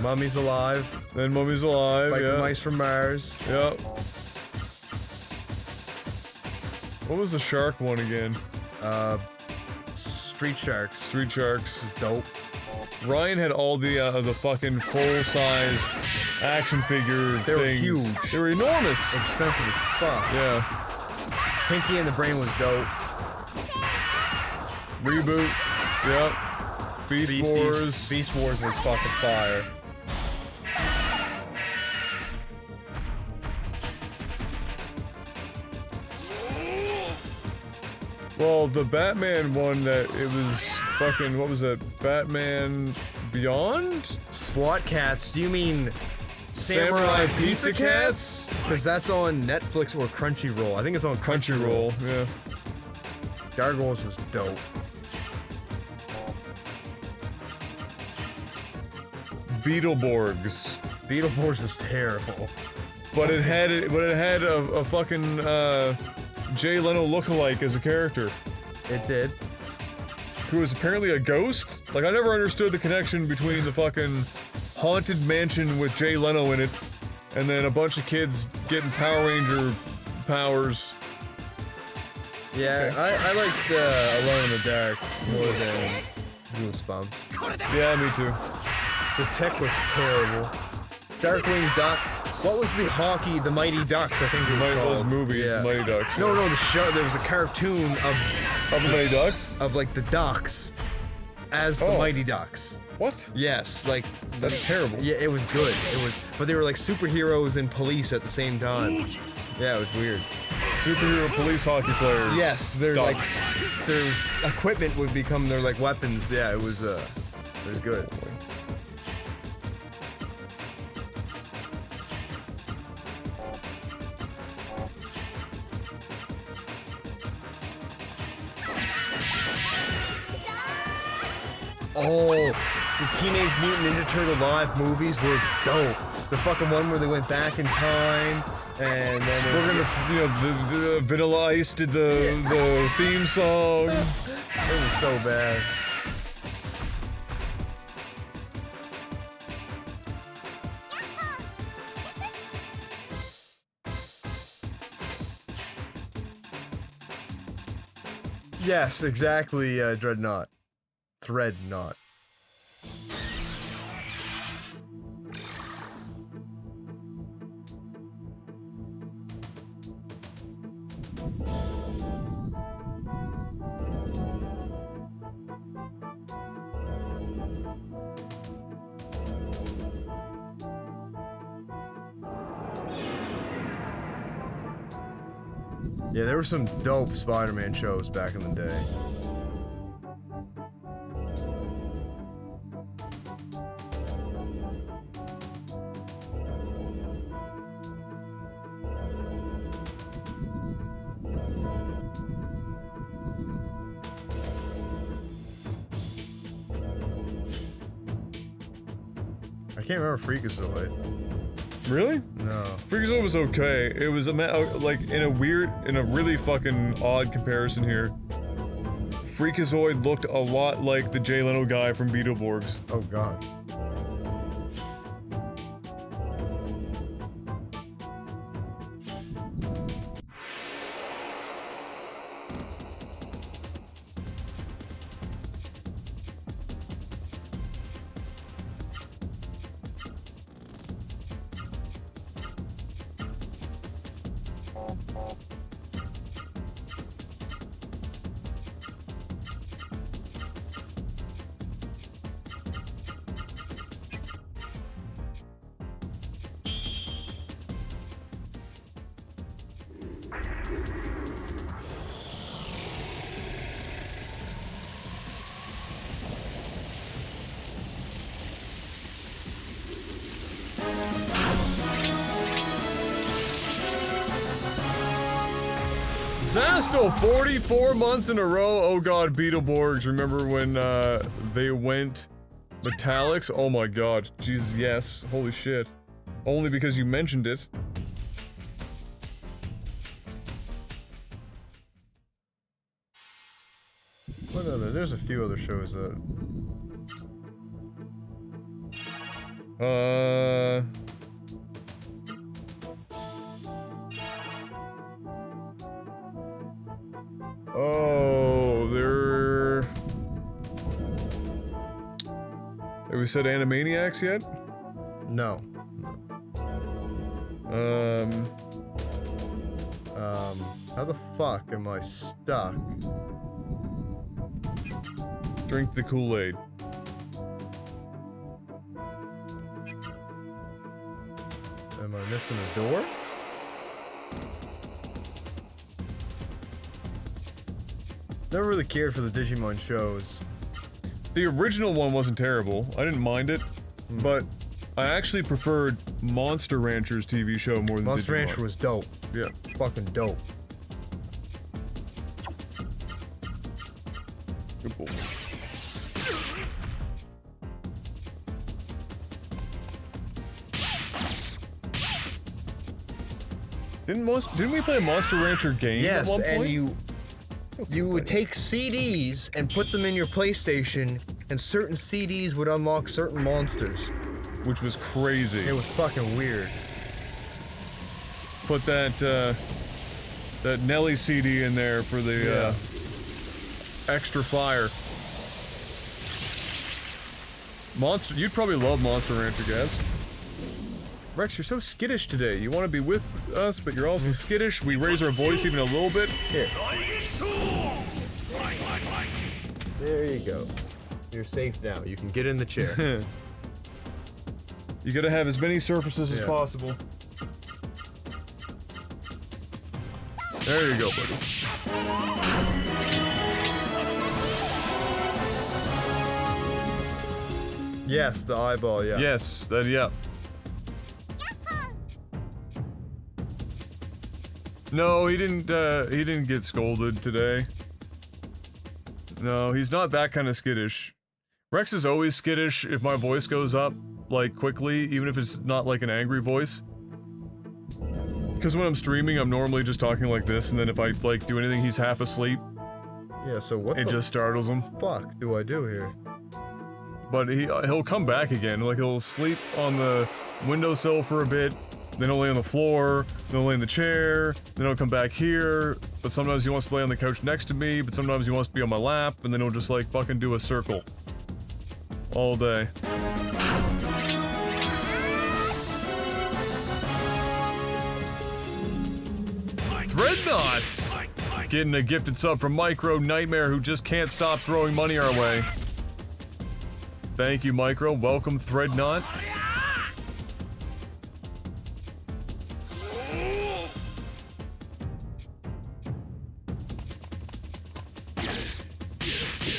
Mummy's alive. Then Mummy's alive. Like yeah. the mice from Mars. Yep. What was the shark one again? Street Sharks. Street Sharks. Dope. Ryan had all the fucking full-size action figure They were things. huge. They were enormous. Expensive as fuck. Yeah. Pinky and the Brain was dope. Reboot. Yep. Beast Wars. Beast Wars was fucking fire. Well, the Batman one that it was fucking, what was that? Batman Beyond? SWAT Cats, do you mean Samurai Pizza Cats? Because that's on Netflix or Crunchyroll. I think it's on Crunchyroll. Crunchyroll, yeah. Gargoyles was dope. Beetleborgs. Beetleborgs was terrible. But it had a fucking Jay Leno lookalike as a character, It did. who was apparently a ghost. Like, I never understood the connection between the fucking haunted mansion with Jay Leno in it, and then a bunch of kids getting Power Ranger powers. Yeah, I liked Alone in the Dark more than Goosebumps. Yeah, me too. The tech was terrible. Darkwing Duck. What was the hockey? The Mighty Ducks, I think it was called. Those movies, Yeah. Mighty Ducks. No, the show. There was a cartoon Of the Mighty Ducks? of like the Ducks as the Oh. Mighty Ducks. What? Yes, like That's terrible. yeah, it was good. It was, but they were like superheroes and police at the same time. Yeah, it was weird. Superhero police hockey players. Yes, their Ducks. like their equipment would become their like weapons. Yeah, it was good. Oh, the Teenage Mutant Ninja Turtle live movies were dope. The fucking one where they went back in time, and then We're gonna, the Vanilla Ice did the theme song. It was so bad. Yes, exactly, Dreadnought. Threadnought. Yeah, there were some dope Spider-Man shows back in the day. I can't remember Freakazoid. Really? No. Freakazoid was okay. It was like in a really fucking odd comparison here. Freakazoid looked a lot like the Jay Leno guy from Beetleborgs. Oh god. Zastel, 44 months in a row. Oh god, Beetleborgs. Remember when they went metallics? Oh my god. Jesus, yes. Holy shit. Only because you mentioned it. What other? There's a few other shows that. Oh, there. Have we said Animaniacs yet? No. How the fuck am I stuck? Drink the Kool-Aid. Am I missing a door? Never really cared for the Digimon shows. The original one wasn't terrible. I didn't mind it, but I actually preferred Monster Rancher's TV show more than Monster Digimon. Rancher was dope. Yeah. Fucking dope. Good boy. Didn't we play a Monster Rancher game at Yes, one point? and you would take CDs and put them in your PlayStation, and certain CDs would unlock certain monsters. Which was crazy. It was fucking weird. Put that Nelly CD in there for the extra fire. You'd probably love Monster Rancher, guys. Rex, you're so skittish today. You want to be with us, but you're also skittish. We raise our voice even a little bit. Here. There you go. You're safe now. You can get in the chair. You gotta have as many surfaces as possible. There you go, buddy. Yes, the eyeball, yeah. Yes, yeah. No, he didn't get scolded today. No, he's not that kind of skittish. Rex is always skittish if my voice goes up, like, quickly, even if it's not like an angry voice. Because when I'm streaming, I'm normally just talking like this, and then if I, like, do anything, he's half asleep. Yeah, so what It the just startles him. fuck do I do here? But he'll come back again. Like, he'll sleep on the windowsill for a bit, then he'll lay on the floor, then he'll lay in the chair, then he'll come back here, but sometimes he wants to lay on the couch next to me, but sometimes he wants to be on my lap, and then he'll just, like, fucking do a circle. All day. Threadnought! Getting a gifted sub from Micro Nightmare, who just can't stop throwing money our way. Thank you, Micro. Welcome, Threadnought.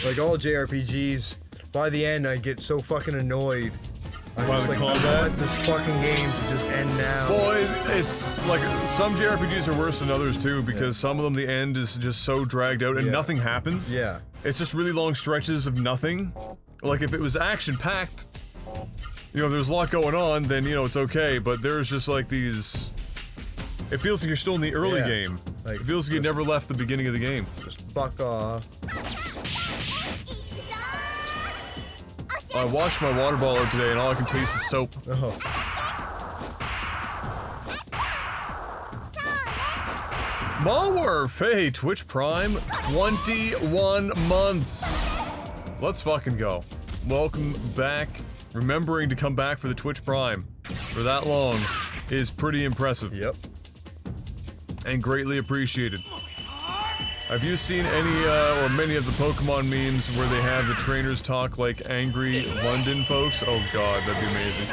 Like all JRPGs, by the end I get so fucking annoyed. I'm By just the like, I combat? want this fucking game to just end now. Well, it's like some JRPGs are worse than others too, because some of them the end is just so dragged out and Yeah. nothing happens. Yeah. It's just really long stretches of nothing. Like if it was action-packed, you know, there's a lot going on, then, you know, it's okay, but there's just like these... It feels like you're still in the early Yeah. game. Like, It feels like you just- never left the beginning of the game. Just fuck off. I washed my water bottle out today and all I can taste is soap. Oh. Malwarf, hey, Twitch Prime, 21 months. Let's fucking go. Welcome back. Remembering to come back for the Twitch Prime for that long is pretty impressive. Yep. And greatly appreciated. Have you seen any, or many of the Pokemon memes where they have the trainers talk like angry London folks? Oh god, that'd be amazing.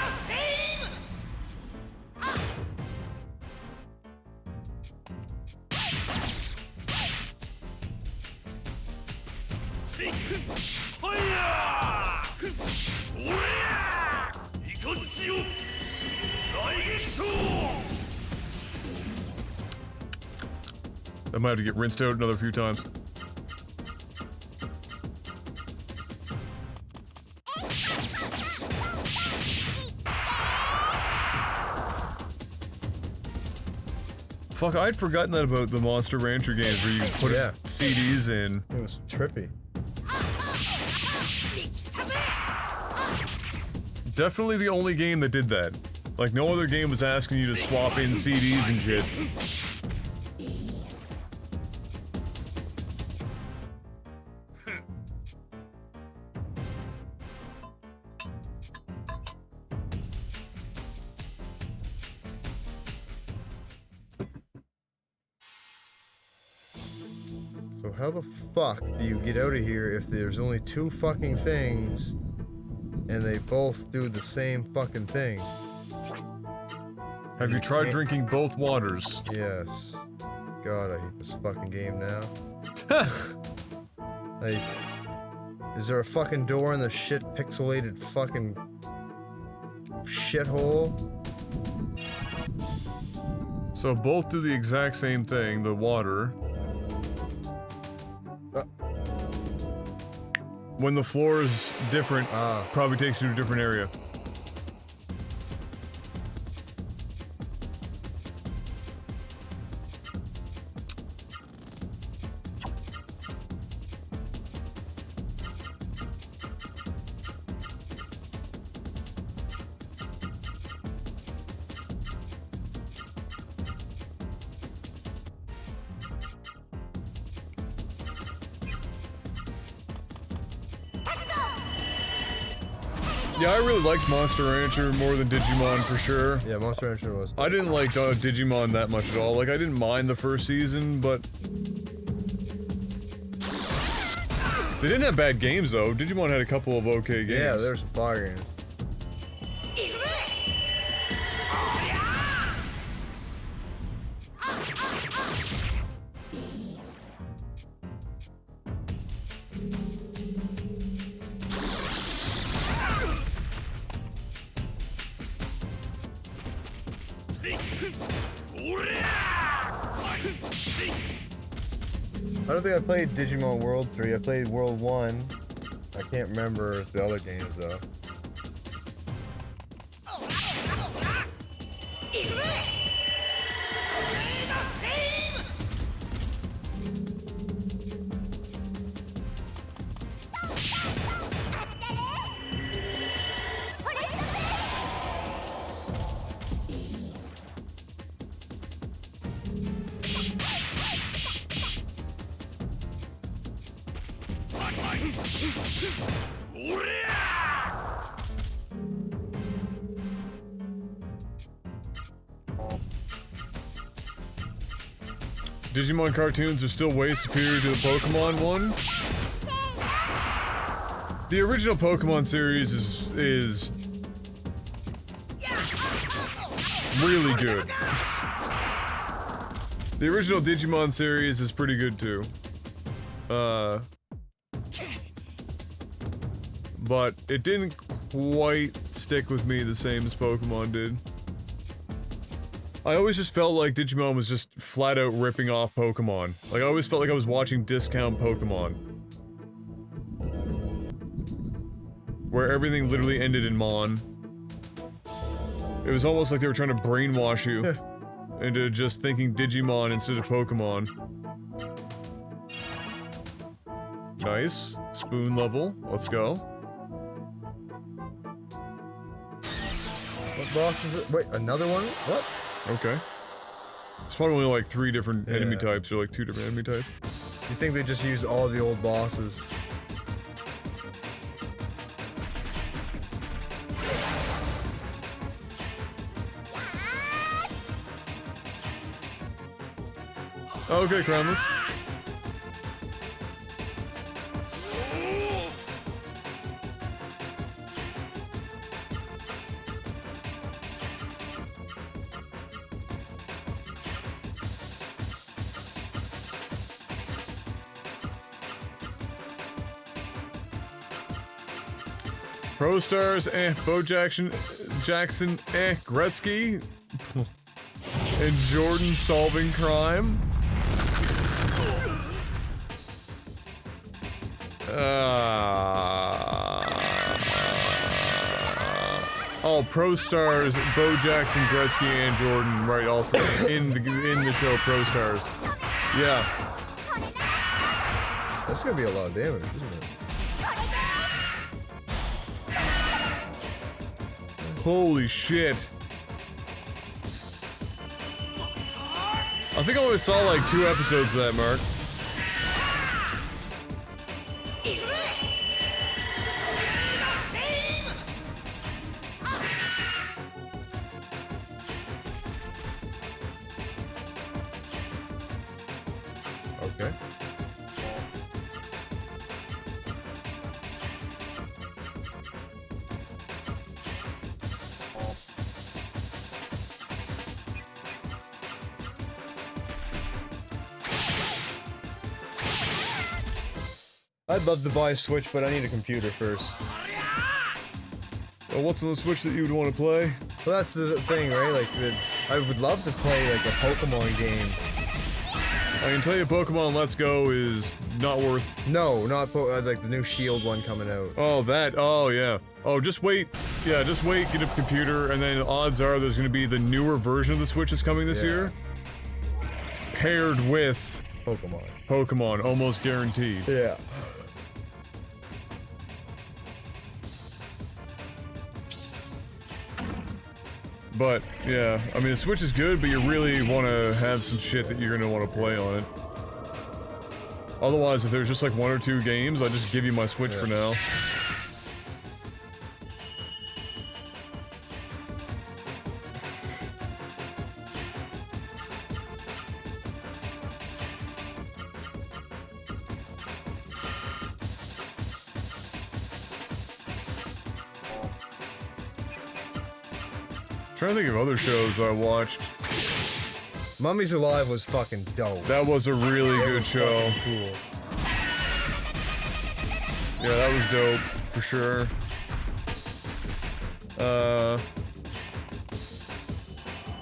I might have to get rinsed out another few times. Fuck, I'd forgotten that about the Monster Rancher games where you put Yeah. CDs in. It was trippy. Definitely the only game that did that. Like, no other game was asking you to swap in CDs and shit. So how the fuck do you get out of here if there's only two fucking things and they both do the same fucking thing? Have you tried drinking both waters? Yes. God, I hate this fucking game now. Like, is there a fucking door in the shit pixelated fucking shithole? So both do the exact same thing, the water. When the floor is different, probably takes you to a different area. Yeah, I really liked Monster Rancher more than Digimon for sure. Yeah, Monster Rancher was. I didn't like Digimon that much at all. Like, I didn't mind the first season, but... They didn't have bad games, though. Digimon had a couple of okay games. Yeah, there's some fire games. I don't think I played Digimon World 3. I played World 1. I can't remember the other games though. Digimon cartoons are still way superior to the Pokemon one. The original Pokemon series is really good. The original Digimon series is pretty good too. But it didn't quite stick with me the same as Pokemon did. I always just felt like Digimon was just flat out ripping off Pokemon. Like I always felt like I was watching discount Pokemon. Where everything literally ended in Mon. It was almost like they were trying to brainwash you into just thinking Digimon instead of Pokemon. Nice. Spoon level. Let's go. What boss is it? Wait, another one? What? Okay. It's probably only like 3 different enemy types, or like 2 different enemy types. You think they just used all the old bosses? Okay, Crownless. Pro Stars, Bo Jackson, Gretzky, and Jordan solving crime. Oh, Pro Stars, Bo Jackson, Gretzky, and Jordan, right? All 3 in the show Pro Stars. Yeah. That's gonna be a lot of damage, isn't it? Holy shit. I think I only saw like 2 episodes of that, Mark. Okay. I'd love to buy a Switch, but I need a computer first. Well, what's on the Switch that you would want to play? Well, that's the thing, right? Like, I would love to play, like, a Pokemon game. I can tell you Pokemon Let's Go is not worth... No, not like the new Shield one coming out. Oh, that. Oh, yeah. Oh, just wait. Yeah, just wait, get a computer, and then odds are there's gonna be the newer version of the Switch that's coming this year. Paired with... Pokemon, almost guaranteed. Yeah. But, yeah, I mean, the Switch is good, but you really want to have some shit that you're gonna want to play on it. Otherwise, if there's just like 1 or 2 games, I'll just give you my Switch for now. Trying to think of other shows I watched. Mummies Alive was fucking dope. That was a really good show. Cool. Yeah, that was dope, for sure.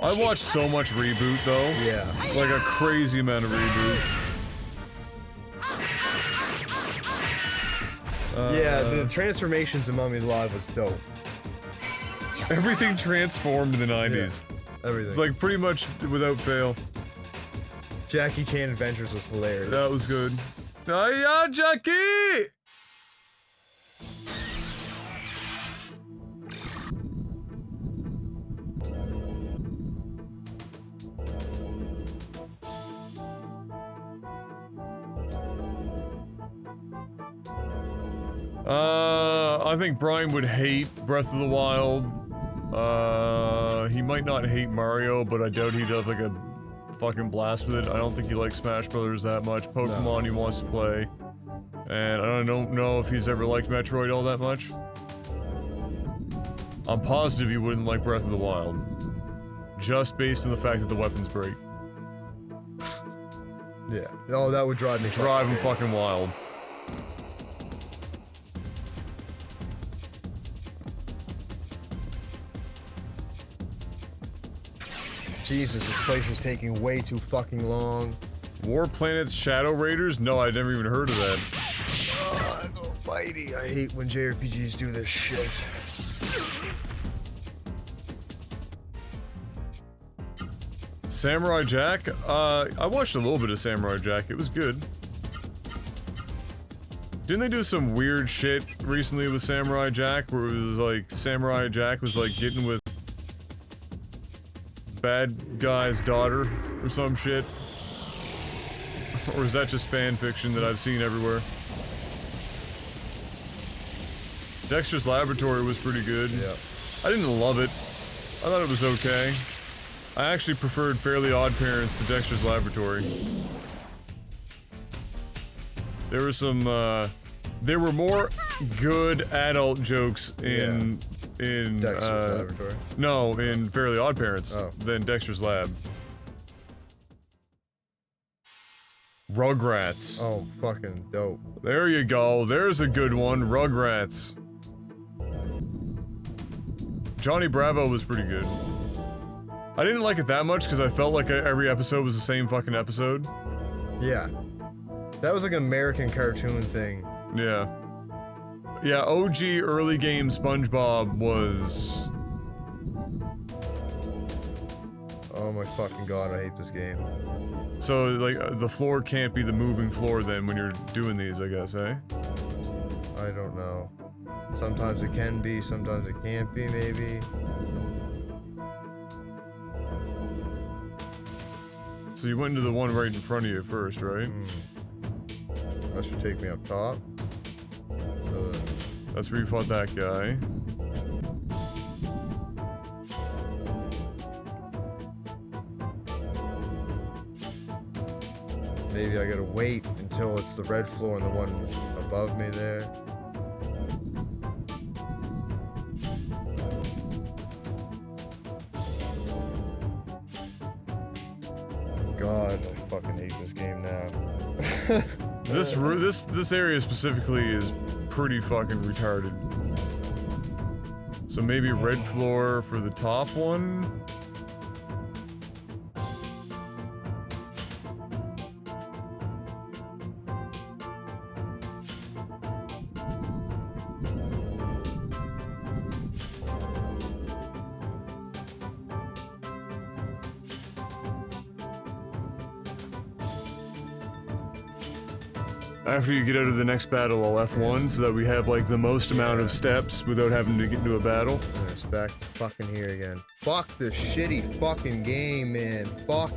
I watched so much Reboot, though. Yeah. Like a crazy amount of Reboot. Yeah, the transformations in Mummies Alive was dope. Everything transformed in the 90s. Yeah, everything. It's like pretty much without fail. Jackie Chan Adventures was hilarious. That was good. Hiya, Jackie! I think Brian would hate Breath of the Wild. He might not hate Mario, but I doubt he'd have like a fucking blast with it. I don't think he likes Smash Brothers that much. Pokemon he wants to play. And I don't know if he's ever liked Metroid all that much. I'm positive he wouldn't like Breath of the Wild. Just based on the fact that the weapons break. Yeah. Oh, that would drive me. Drive him fucking wild. Jesus, this place is taking way too fucking long. War Planet's Shadow Raiders? No, I'd never even heard of that. Oh, almighty. I hate when JRPGs do this shit. Samurai Jack? I watched a little bit of Samurai Jack. It was good. Didn't they do some weird shit recently with Samurai Jack where it was like Samurai Jack was like getting with bad guy's daughter or some shit? Or is that just fan fiction that I've seen everywhere? Dexter's Laboratory was pretty good. Yeah. I didn't love it. I thought it was okay. I actually preferred Fairly Odd Parents to Dexter's Laboratory. There were some, there were more good adult jokes in Dexter's Laboratory. No, in Fairly Odd Parents than Dexter's Lab. Rugrats. Oh, fucking dope. There you go. There's a good one. Rugrats. Johnny Bravo was pretty good. I didn't like it that much because I felt like every episode was the same fucking episode. Yeah. That was like an American cartoon thing. Yeah. Yeah, OG early game SpongeBob was... Oh my fucking god, I hate this game. So, like, the floor can't be the moving floor then when you're doing these, I guess, eh? I don't know. Sometimes it can be, sometimes it can't be, maybe. So you went into the one right in front of you first, right? That should take me up top. So then, That's where you fought that guy. maybe I gotta wait until it's the red floor and the one above me there. God, I fucking hate this game now. This area specifically is pretty fucking retarded. So maybe red floor for the top one? After you get out of the next battle, I'll F1 so that we have like the most amount of steps without having to get into a battle. It's back to fucking here again. Fuck this shitty fucking game, man. Fuck.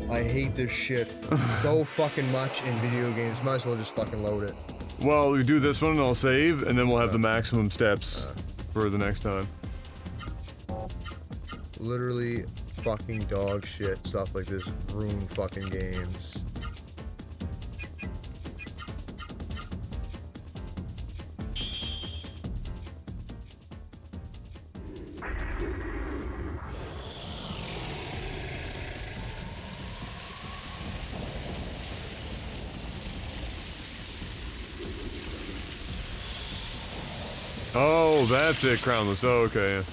I hate this shit so fucking much in video games. Might as well just fucking load it. Well, we do this one and I'll save, and then we'll have the maximum steps for the next time. Literally fucking dog shit. Stuff like this ruin fucking games. Oh, that's it, Crownless. Oh, okay. Yeah.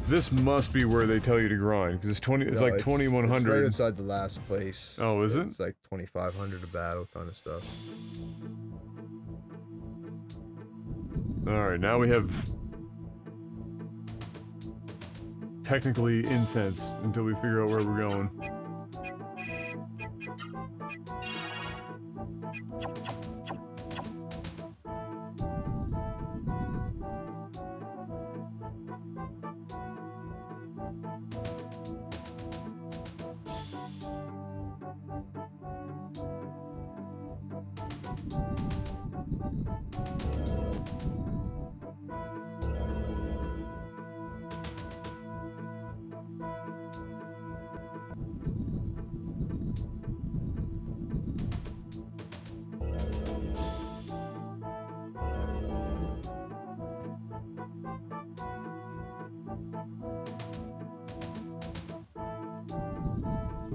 This must be where they tell you to grind, because it's 20. It's No, like 2100. It's right inside the last place. Oh, is it? It's like 2500 a battle kind of stuff. All right, now we have technically incense until we figure out where we're going.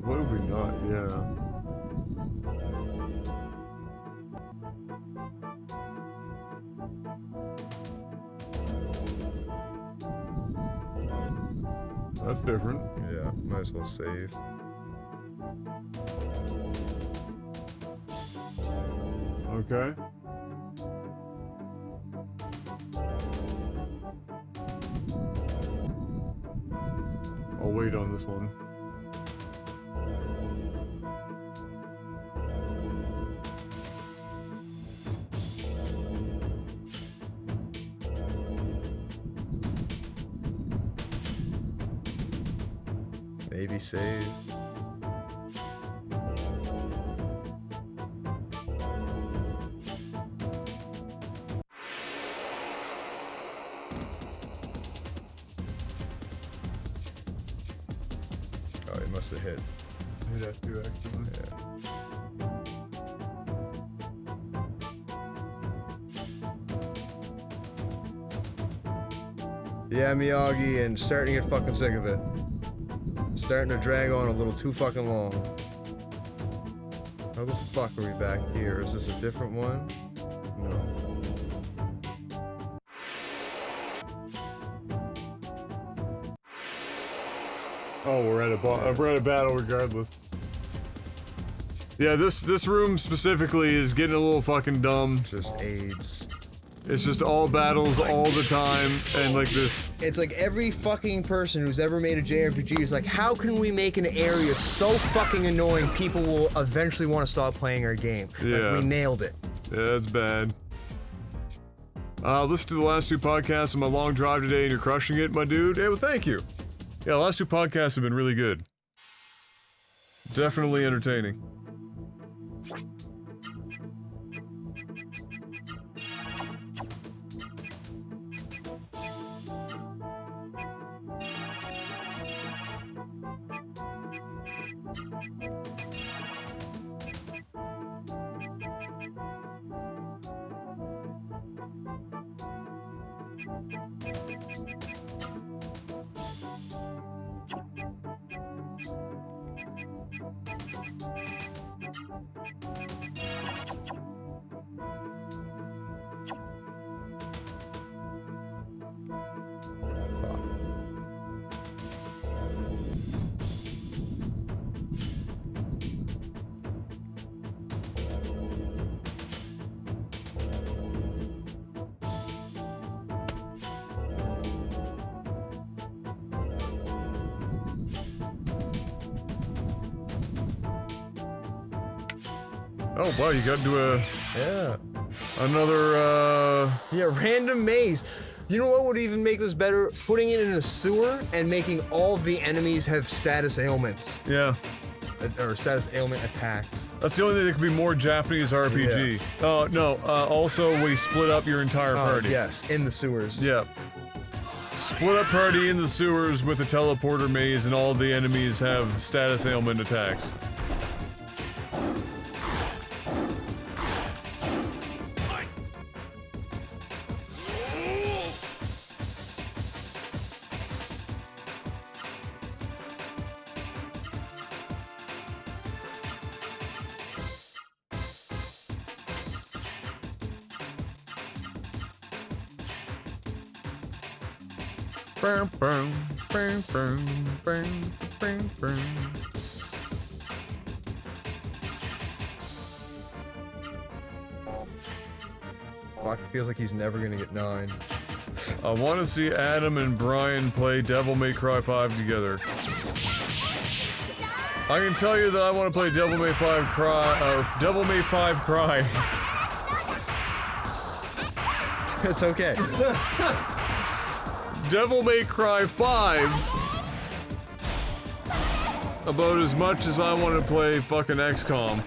What have we not? Yeah. That's different. Yeah, might as well save. Okay. I'll wait on this one. Maybe save. Oh, it must have hit. Hit F2 actually. Yeah, Miyagi, and starting to get fucking sick of it. Starting to drag on a little too fucking long. How the fuck are we back here? Is this a different one? No. Oh, we're at a battle regardless. Yeah, this room specifically is getting a little fucking dumb. Just AIDS. It's just all battles all the time, and like this. It's like every fucking person who's ever made a JRPG is like, how can we make an area so fucking annoying people will eventually want to stop playing our game? Yeah. Like, we nailed it. Yeah, that's bad. Listen to the last two podcasts on my long drive today, and you're crushing it, my dude. Hey, well, thank you. Yeah, the last two podcasts have been really good. Definitely entertaining. Oh wow, you got into Yeah. another Yeah, random maze. You know what would even make this better? Putting it in a sewer and making all the enemies have status ailments. yeah. Or status ailment attacks. That's the only thing that could be more Japanese RPG. Oh no, also we split up your entire party. Yes, in the sewers. Yeah. Split up party in the sewers with a teleporter maze, and all the enemies have status ailment attacks. Bam, bam, bam, bam, bam, bam, bam. Fuck, it feels like he's never gonna get 9. I want to see Adam and Brian play Devil May Cry 5 together. I can tell you that I want to play Devil May 5 Devil May 5 Cry. It's okay. Devil May Cry 5 about as much as I want to play fucking XCOM.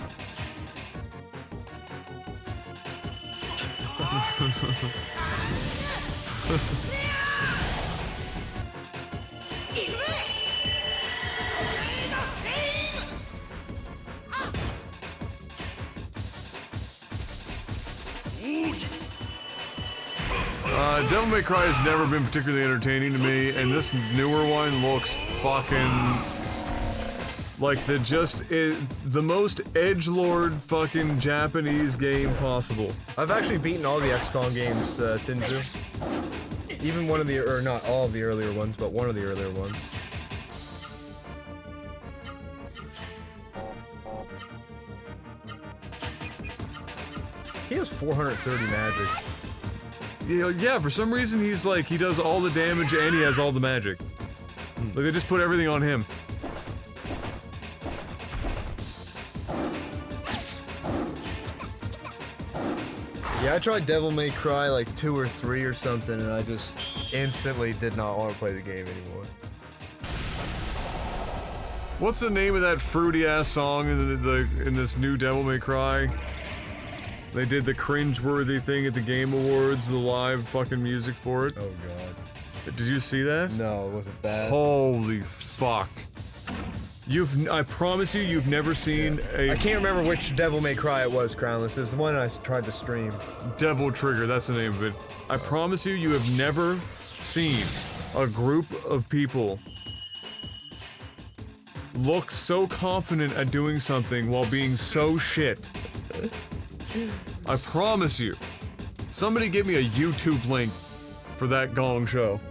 Devil May Cry has never been particularly entertaining to me, and this newer one looks fucking Like the most edgelord fucking Japanese game possible. I've actually beaten all the XCOM games, Tinzu. Even one of the, or not all of the earlier ones, but one of the earlier ones. He has 430 magic. You know, yeah, for some reason he's like, he does all the damage and he has all the magic. Like they just put everything on him. Yeah, I tried Devil May Cry like 2 or 3 or something, and I just instantly did not want to play the game anymore. What's the name of that fruity ass song in this new Devil May Cry? They did the cringe-worthy thing at the Game Awards, the live fucking music for it. Oh god. Did you see that? No, it wasn't bad. Holy fuck. I promise you, you've never seen a... I can't remember which Devil May Cry it was, Crownless. It was the one I tried to stream. Devil Trigger, that's the name of it. I promise you, you have never seen a group of people look so confident at doing something while being so shit. I promise you. Somebody give me a YouTube link for that gong show.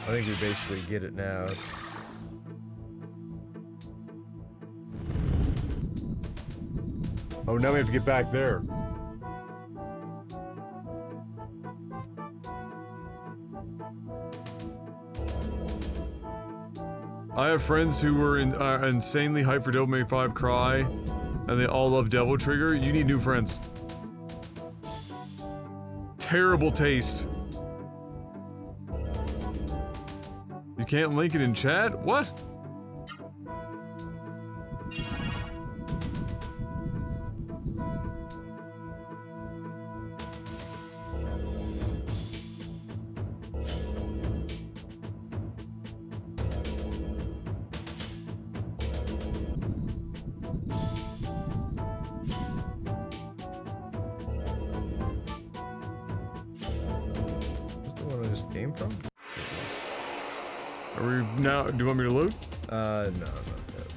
I think we basically get it now. Oh, now we have to get back there. I have friends who were insanely hyped for Devil May 5 Cry, and they all love Devil Trigger. You need new friends. Terrible taste. You can't link it in chat? What? Now, do you want me to load? No, not yet.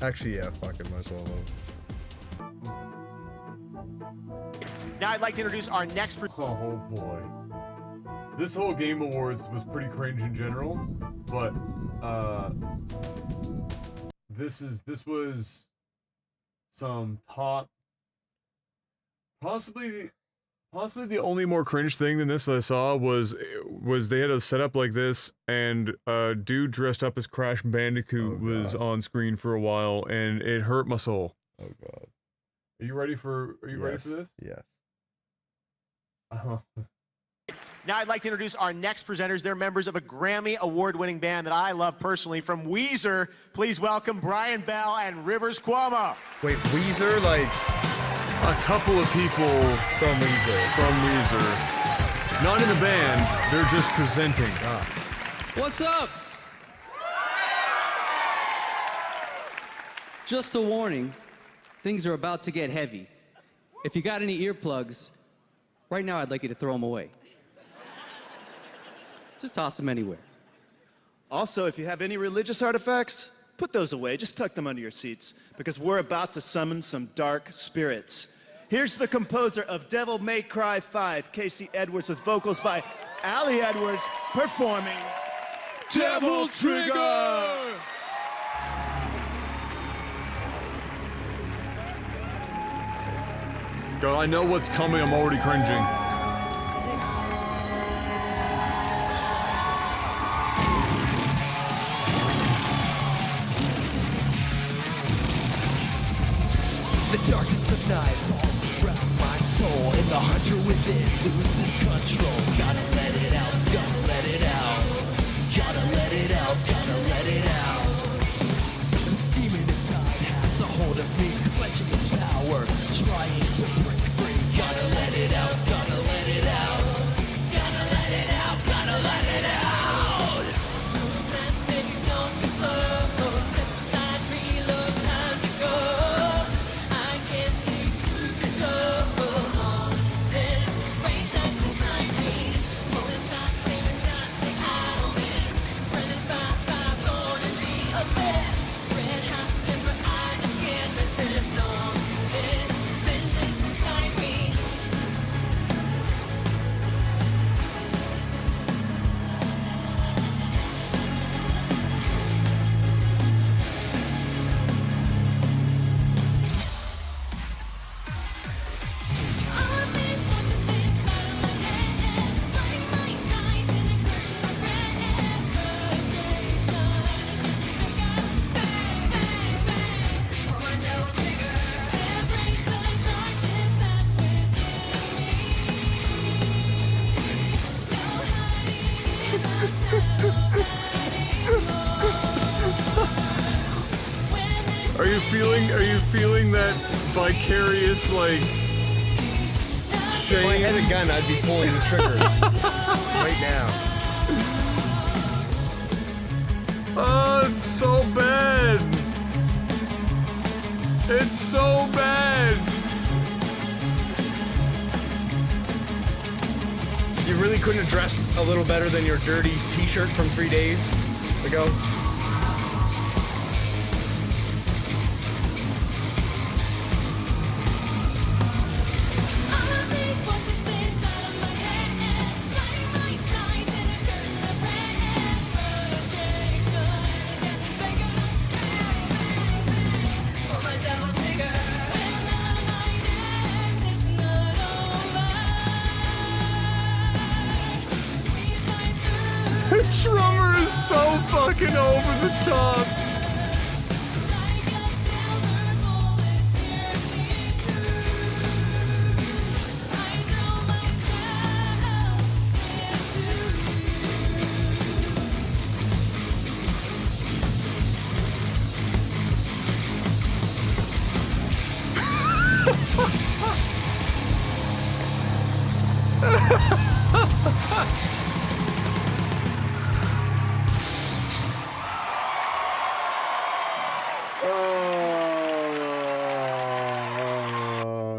Actually, yeah, fuck it, might as well load. Now I'd like to introduce our next... Oh boy. This whole Game Awards was pretty cringe in general, but, this was some top... Possibly the only more cringe thing than this I saw was they had a setup like this, and a dude dressed up as Crash Bandicoot was on screen for a while, and it hurt my soul. Oh god. Are you ready for this? Yes. Now I'd like to introduce our next presenters. They're members of a Grammy award-winning band that I love personally. From Weezer, please welcome Brian Bell and Rivers Cuomo. Wait, Weezer? Like... A couple of people from Weezer. Not in a band, they're just presenting. What's up? Just a warning, things are about to get heavy. If you got any earplugs, right now I'd like you to throw them away. Just toss them anywhere. Also, if you have any religious artifacts, put those away. Just tuck them under your seats, because we're about to summon some dark spirits. Here's the composer of Devil May Cry 5, Casey Edwards, with vocals by Allie Edwards, performing Devil Trigger! God, I know what's coming, I'm already cringing. The darkness of night falls around my soul, and the hunter within loses control. Gotta let it out, gotta let it out. Gotta let it out, gotta let it out. This demon inside has a hold of me, clutching its power, trying to break free. Gotta let it out, gotta let it out. Gotta let it out, gotta let it out. Are you feeling that vicarious, like, If I shame? had a gun, I'd be pulling the trigger right now. Oh, it's so bad. It's so bad. You really couldn't have dressed a little better than your dirty t-shirt from 3 days ago? The drummer is so fucking over the top.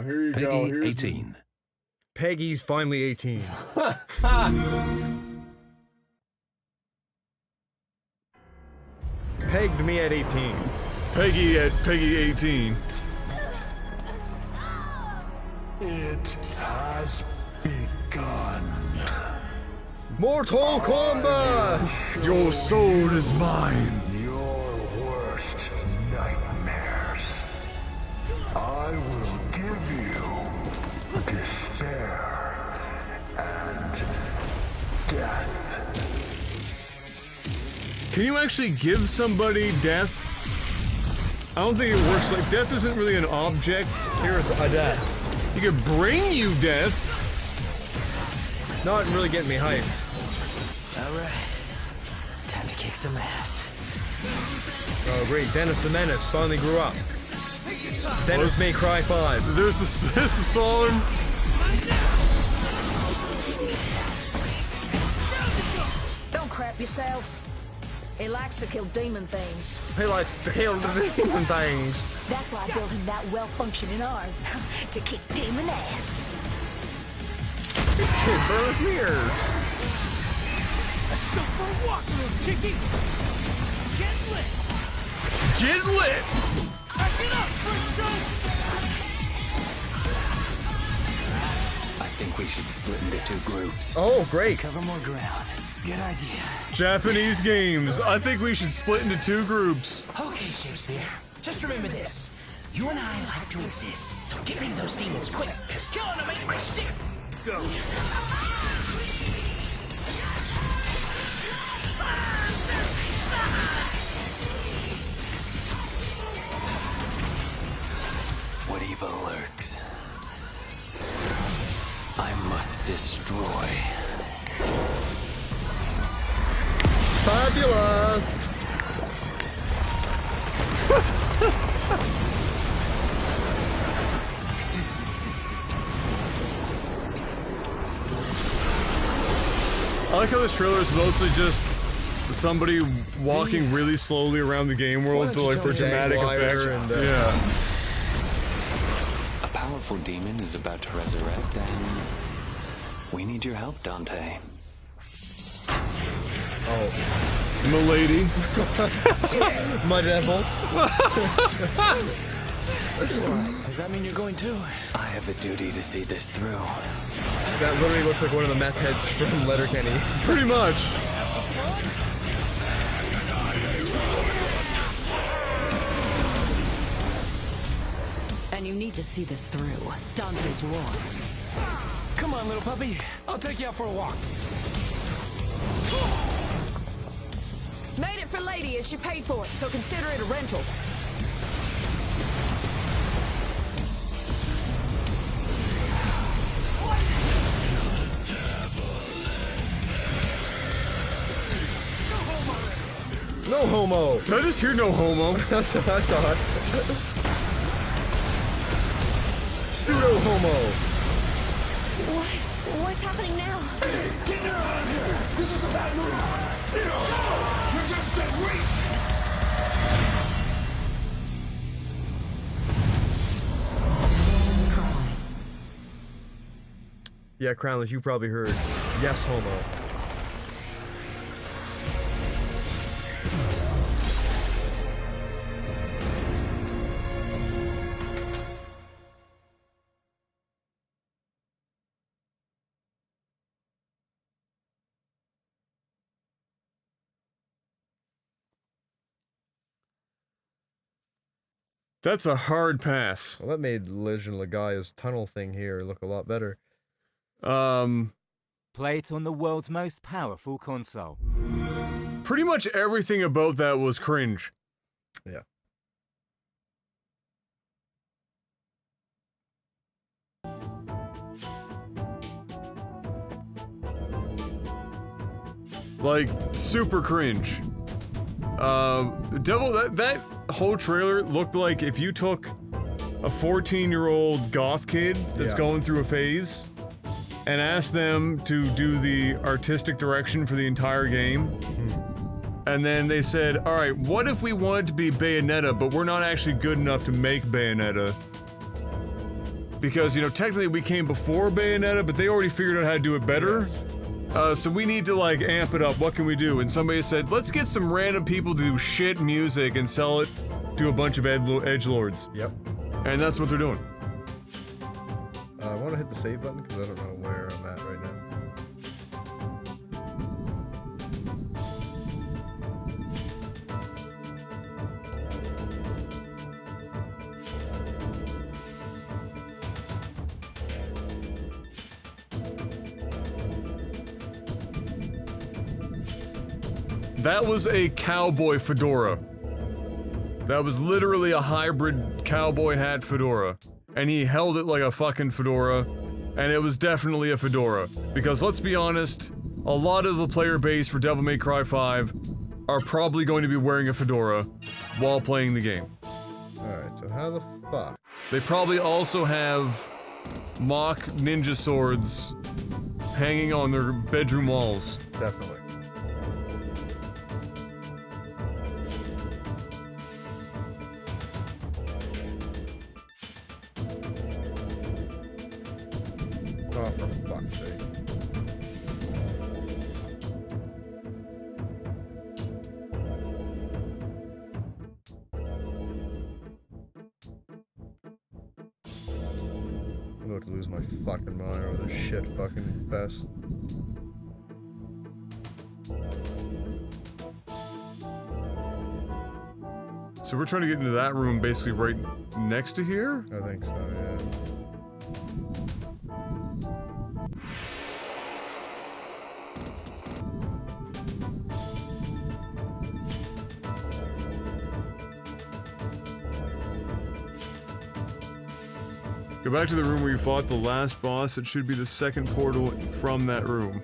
Here you go. Peggy Here's 18. Peggy's finally 18. Pegged me at 18. Peggy at Peggy 18. It has begun. Mortal Kombat! Your soul is mine. Your worst nightmares. I will give you despair and death. Can you actually give somebody death? I don't think it works like death isn't really an object. Here's a death. You could bring you death. Not really getting me hyped. Alright. Time to kick some ass. Oh great, Dennis the Menace finally grew up. Dennis May Cry 5. There's the song. Don't crap yourself. He likes to kill demon things. He likes to kill the demon things. That's why I built him that well-functioning arm. To kick demon ass. Timber mirrors. Let's go for a walk, little chickie. Get lit. Get lit. Back it up, first jump. I think we should split into 2 groups. Oh, great. Cover more ground. Good idea. Japanese games. I think we should split into 2 groups. Okay, Shakespeare. Just remember this. You and I like to exist, so get rid of those demons quick, because killing them ain't my shit. Go. What evil lurks? I must destroy. Fabulous. I like how this trailer is mostly just somebody walking really slowly around the game world to like for dramatic effect. And, Yeah. A powerful demon is about to resurrect, and we need your help, Dante. Oh. Milady. My devil. Does that mean you're going too? I have a duty to see this through. That literally looks like one of the meth heads from Letterkenny. Pretty much. And you need to see this through. Dante's war. Come on, little puppy. I'll take you out for a walk. Made it for Lady and she paid for it, so consider it a rental. No homo. Did I just hear no homo? That's what I thought. Pseudo homo. What's happening now? Hey, get her out of here! This is a bad move! You're just dead weight! Yeah, Crownless, you probably heard. Yes, homo. That's a hard pass. Well, that made Legend Legaia's tunnel thing here look a lot better. Play it on the world's most powerful console. Pretty much everything about that was cringe. Yeah. Like, super cringe. That whole trailer looked like if you took a 14-year-old goth kid that's going through a phase and asked them to do the artistic direction for the entire game, and then they said, alright, what if we wanted to be Bayonetta, but we're not actually good enough to make Bayonetta? Because, you know, technically we came before Bayonetta, but they already figured out how to do it better. Yes. So we need to, like, amp it up. What can we do? And somebody said, let's get some random people to do shit music and sell it to a bunch of edgelords. Yep. And that's what they're doing. I want to hit the save button because I don't know where I'm at right now. That was a cowboy fedora. That was literally a hybrid cowboy hat fedora. And he held it like a fucking fedora. And it was definitely a fedora. Because let's be honest, a lot of the player base for Devil May Cry 5 are probably going to be wearing a fedora while playing the game. Alright, so how the fuck? They probably also have mock ninja swords hanging on their bedroom walls. Definitely. Oh, for fuck's sake. I'm about to lose my fucking mind over this shit fucking fest. So we're trying to get into that room basically right next to here? I think so, yeah. Go back to the room where you fought the last boss. It should be the second portal from that room.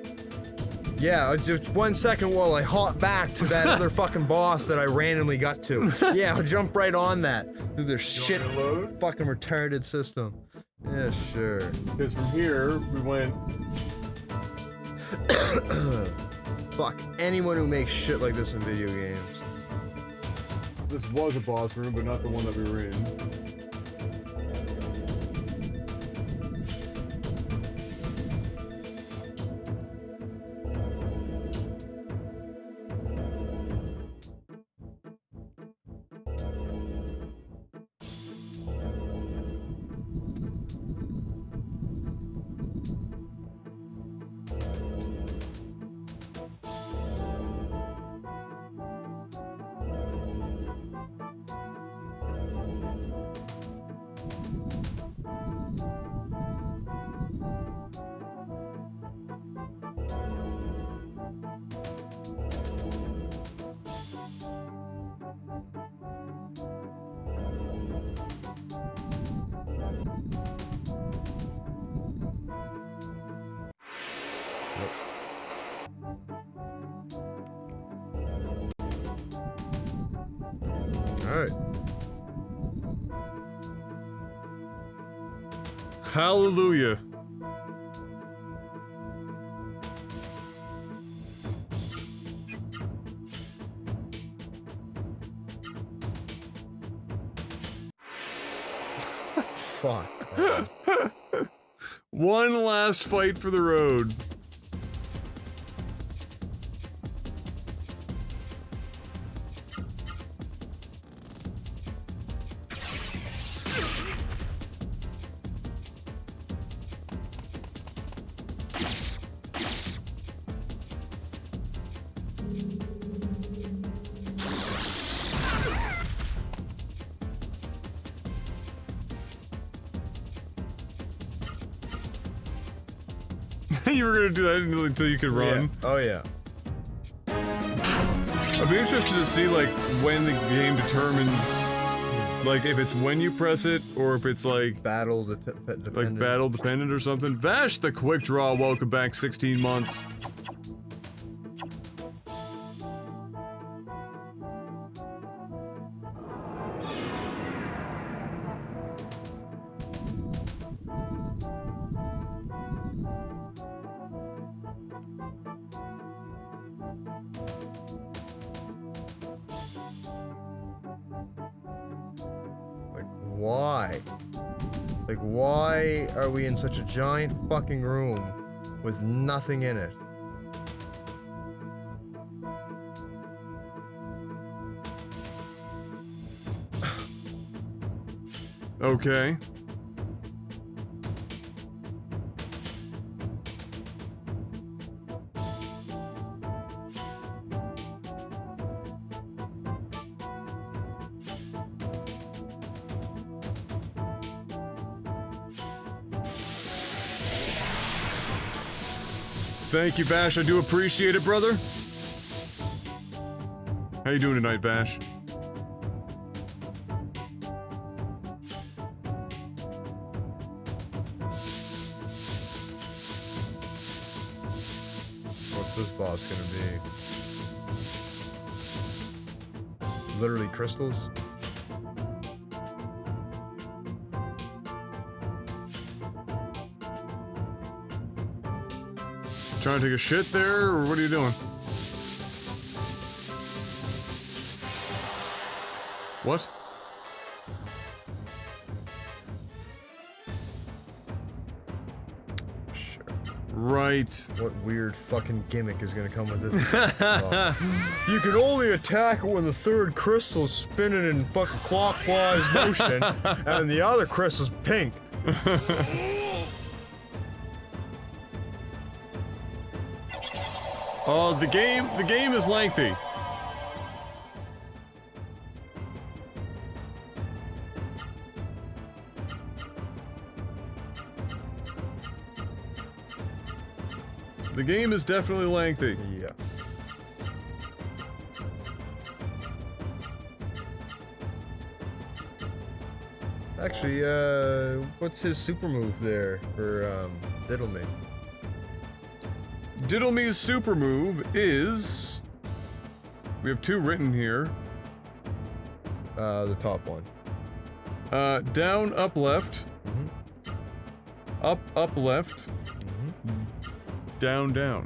Yeah, just 1 second while I hop back to that other fucking boss that I randomly got to. Yeah, I'll jump right on that. Through their shit fucking retarded system. Yeah, sure. Because from here, we went... Fuck anyone who makes shit like this in video games. This was a boss room, but not the one that we were in. Alright. Hallelujah. Fuck. One last fight for the road. You were gonna do that until you could run. Yeah. Oh yeah. I'd be interested to see like when the game determines, like if it's when you press it or if it's like battle dependent. Like battle dependent or something. Vash the Quick Draw, welcome back 16 months. Why? Like, why are we in such a giant fucking room with nothing in it? Okay. Thank you, Vash. I do appreciate it, brother. How you doing tonight, Vash? What's this boss gonna be? Literally crystals? Trying to take a shit there, or what are you doing? What? Sure. Right. What weird fucking gimmick is gonna come with this? You can only attack it when the third crystal's spinning in fucking clockwise motion, and the other crystal's pink. Oh, the game is lengthy. The game is definitely lengthy. Yeah. Actually, what's his super move there for, Diddle Me? Diddle Me's super move is... We have two written here. The top one. Down, up, left. Up, up, left. Down, down.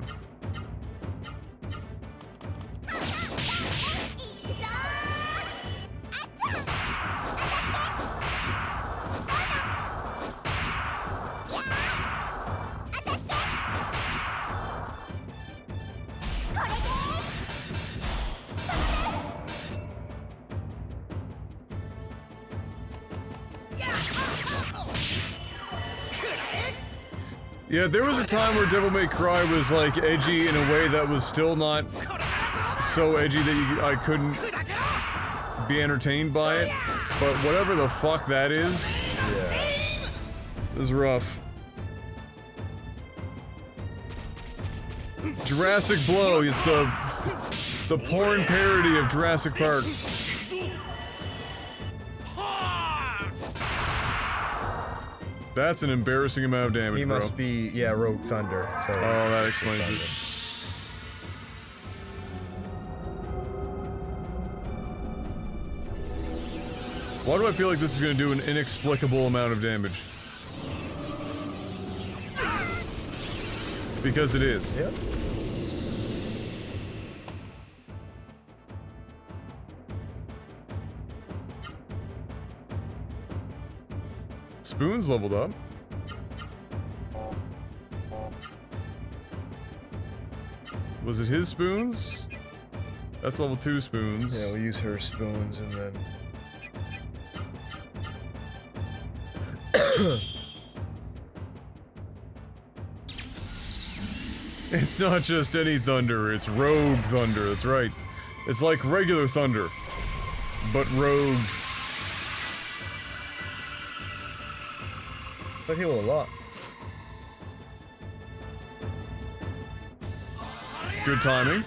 Yeah, there was a time where Devil May Cry was like edgy in a way that was still not so edgy that I couldn't be entertained by it. But whatever the fuck that is, is rough. Jurassic Blow, it's the porn parody of Jurassic Park. That's an embarrassing amount of damage, He bro. must be, yeah, Rogue Thunder. So Oh, that explains it. Why do I feel like this is gonna do an inexplicable amount of damage? Because it is. Yep. Spoon's leveled up. Was it his spoons? That's level 2 spoons. Yeah, we'll use her spoons and then... It's not just any thunder, it's rogue thunder, that's right. It's like regular thunder, but rogue. But heal a lot. Good timing.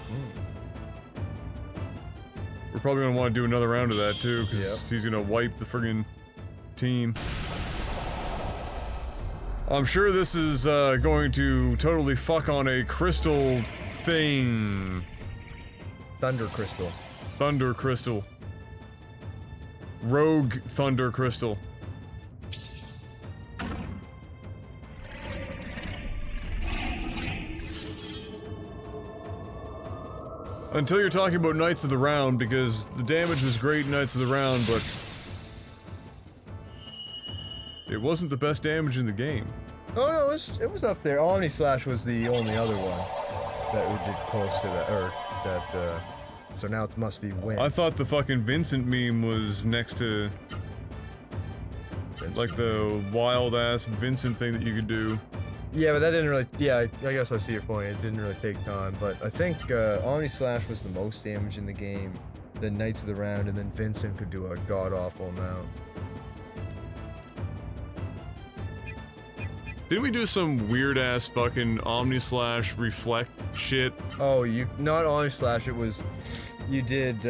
We're probably gonna want to do another round of that too, because he's gonna wipe the friggin' team. I'm sure this is going to totally fuck on a crystal thing. Thunder crystal. Thunder crystal. Rogue thunder crystal. Until you're talking about Knights of the Round, because the damage was great in Knights of the Round, but it wasn't the best damage in the game. Oh no, it was up there. Omni Slash was the only other one that we did close to that, or that, so now it must be Win. I thought the fucking Vincent meme was next to, like, the wild-ass Vincent thing that you could do. Yeah, but that didn't really, yeah, I guess I see your point. It didn't really take time, but I think Omni Slash was the most damage in the game, then Knights of the Round, and then Vincent could do a god-awful amount. Didn't we do some weird-ass fucking Omni Slash reflect shit? Oh, not Omni Slash, it was, you did,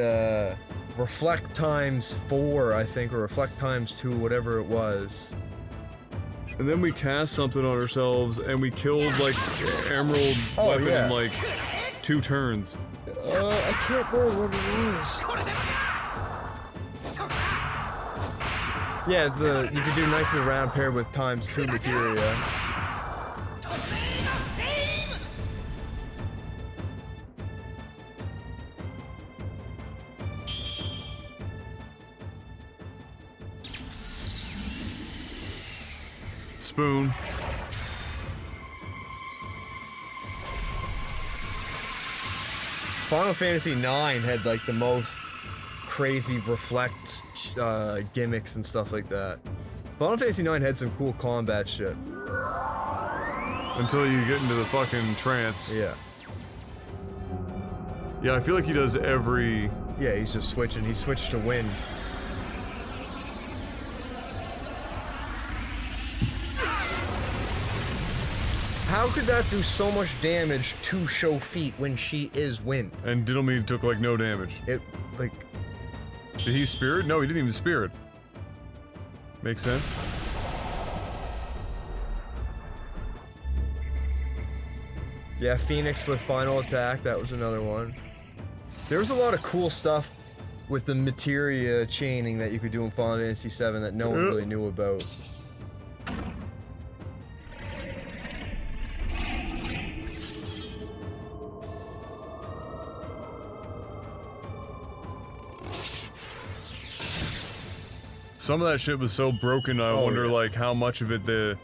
Reflect times 4, I think, or Reflect times 2, whatever it was. And then we cast something on ourselves, and we killed, like, Emerald Weapon in, like, 2 turns. I can't remember what it was. Yeah, you could do Knights of the Round paired with times 2 materia. Spoon. Final Fantasy IX had like the most crazy reflect gimmicks and stuff like that. Final Fantasy IX had some cool combat shit. Until you get into the fucking trance. Yeah. Yeah, I feel like he does every... Yeah, he's just switching. He switched to wind. How could that do so much damage to show feet when she is wind? And Diddlemede took, like, no damage. It, like... Did he spirit? No, he didn't even spirit. Makes sense. Yeah, Phoenix with final attack, that was another one. There was a lot of cool stuff with the materia chaining that you could do in Final Fantasy VII that no one really knew about. Some of that shit was so broken, I wonder, like, how much of it the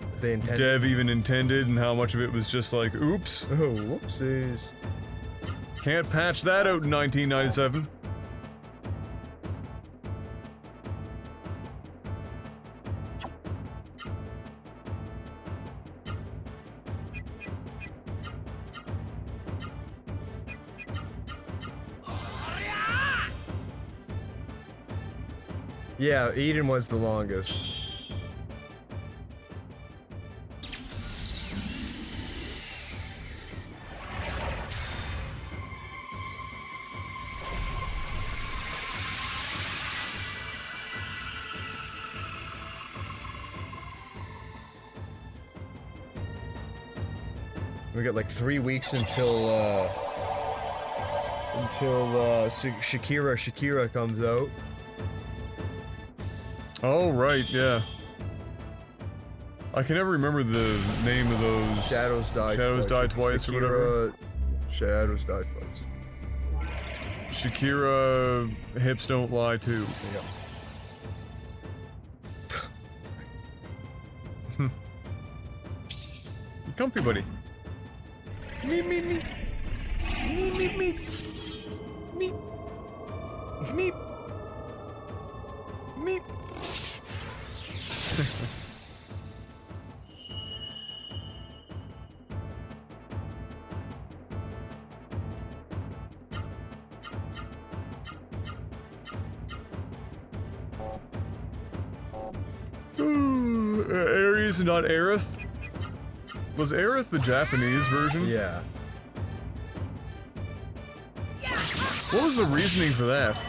dev even intended and how much of it was just like, oops. Oh, whoopsies. Can't patch that out in 1997. Yeah, Eden was the longest. We got like 3 weeks until Shakira comes out. Oh, right, yeah. I can never remember the name of those. Shadows Die Twice or whatever. Shadows Die Twice. Shakira, Hips Don't Lie too. Yeah. You comfy, buddy. Me. Me. Ares and not Aerith? Was Aerith the Japanese version? Yeah. What was the reasoning for that?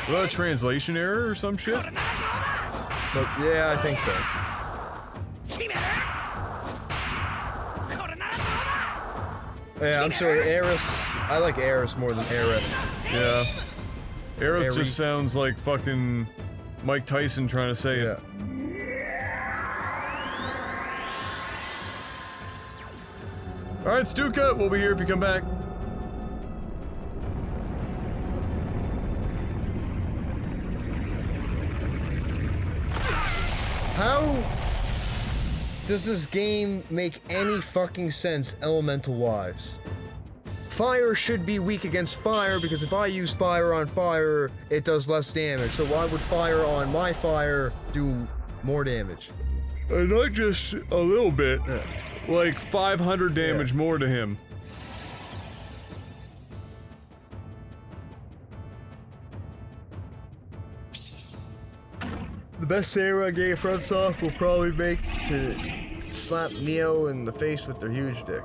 Was that a translation error or some shit? But yeah, I think so. Yeah, I'm sorry, Eris. I like Eris more than Aerith. Yeah. Aerith Aerith. just sounds like fucking Mike Tyson trying to say it. Alright, Stuka, we'll be here if you come back. How does this game make any fucking sense elemental-wise? Fire should be weak against fire because if I use fire on fire, it does less damage. So why would fire on my fire do more damage? Not just a little bit. Yeah. Like 500 damage more to him. The best samurai game FromSoft will probably make to slap Neo in the face with their huge dick.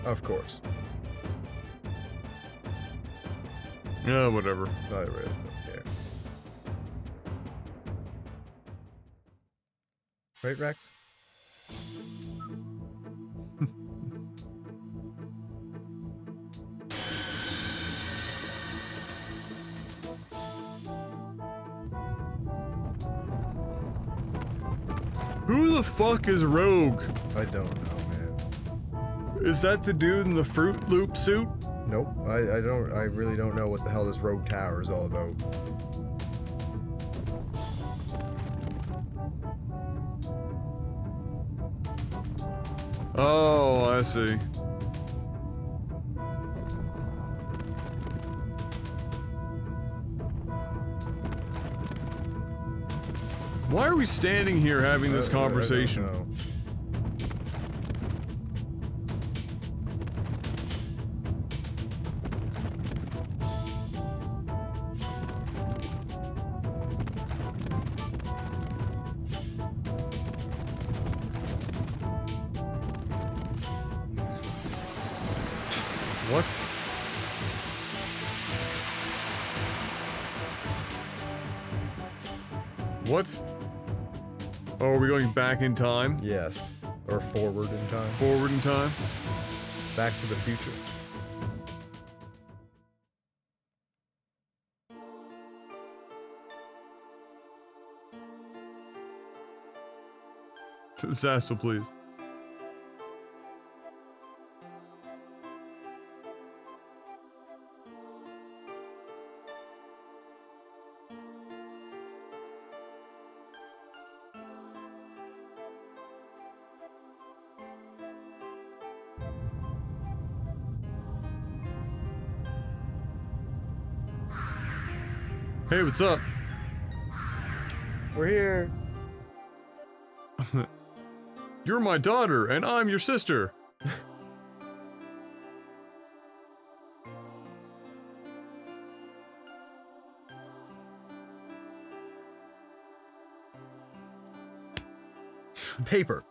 Of course. Yeah, whatever. I really don't care. Right, Rex? Who the fuck is Rogue? I don't know, man. Is that the dude in the Fruit Loop suit? Nope. I really don't know what the hell this Rogue Tower is all about. Oh, I see. Why are we standing here having this conversation? I don't know. What? What? Oh, are we going back in time? Yes. Or forward in time. Forward in time? Back to the future. Zastel, please. Hey, what's up? We're here. You're my daughter, and I'm your sister. Paper.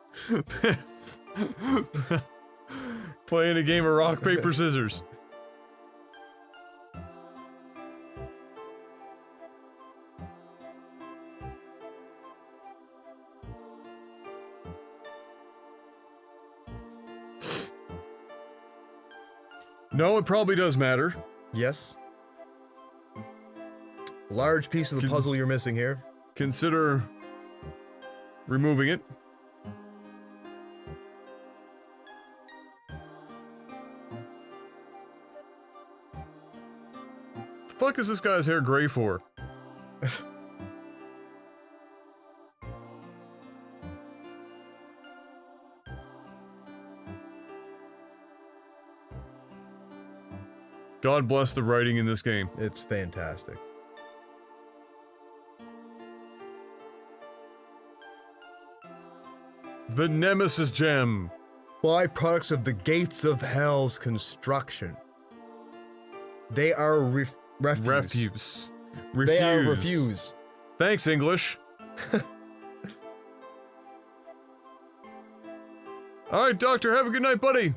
Playing a game of rock, paper, scissors. No, it probably does matter. Yes. Large piece of the puzzle you're missing here. Consider removing it. The fuck is this guy's hair gray for? God bless the writing in this game. It's fantastic. The Nemesis Gem. Byproducts of the Gates of Hell's construction. They are refuse. Refuse. They are refuse. Thanks, English. Alright, Doctor, have a good night, buddy.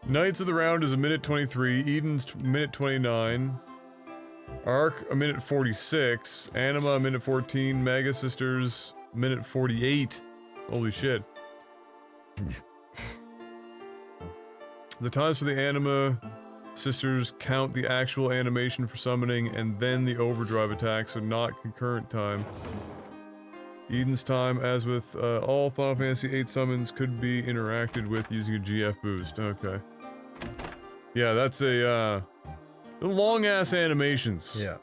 Knights of the Round is a minute 23, Eden's minute 29, Ark a minute 46, Anima a minute 14, Mega Sisters minute 48. Holy shit. The times for the Anima Sisters count the actual animation for summoning and then the overdrive attack, so not concurrent time. Eden's time, as with all Final Fantasy VIII summons, could be interacted with using a GF boost. Okay. Yeah, that's a, long-ass animations. Yeah.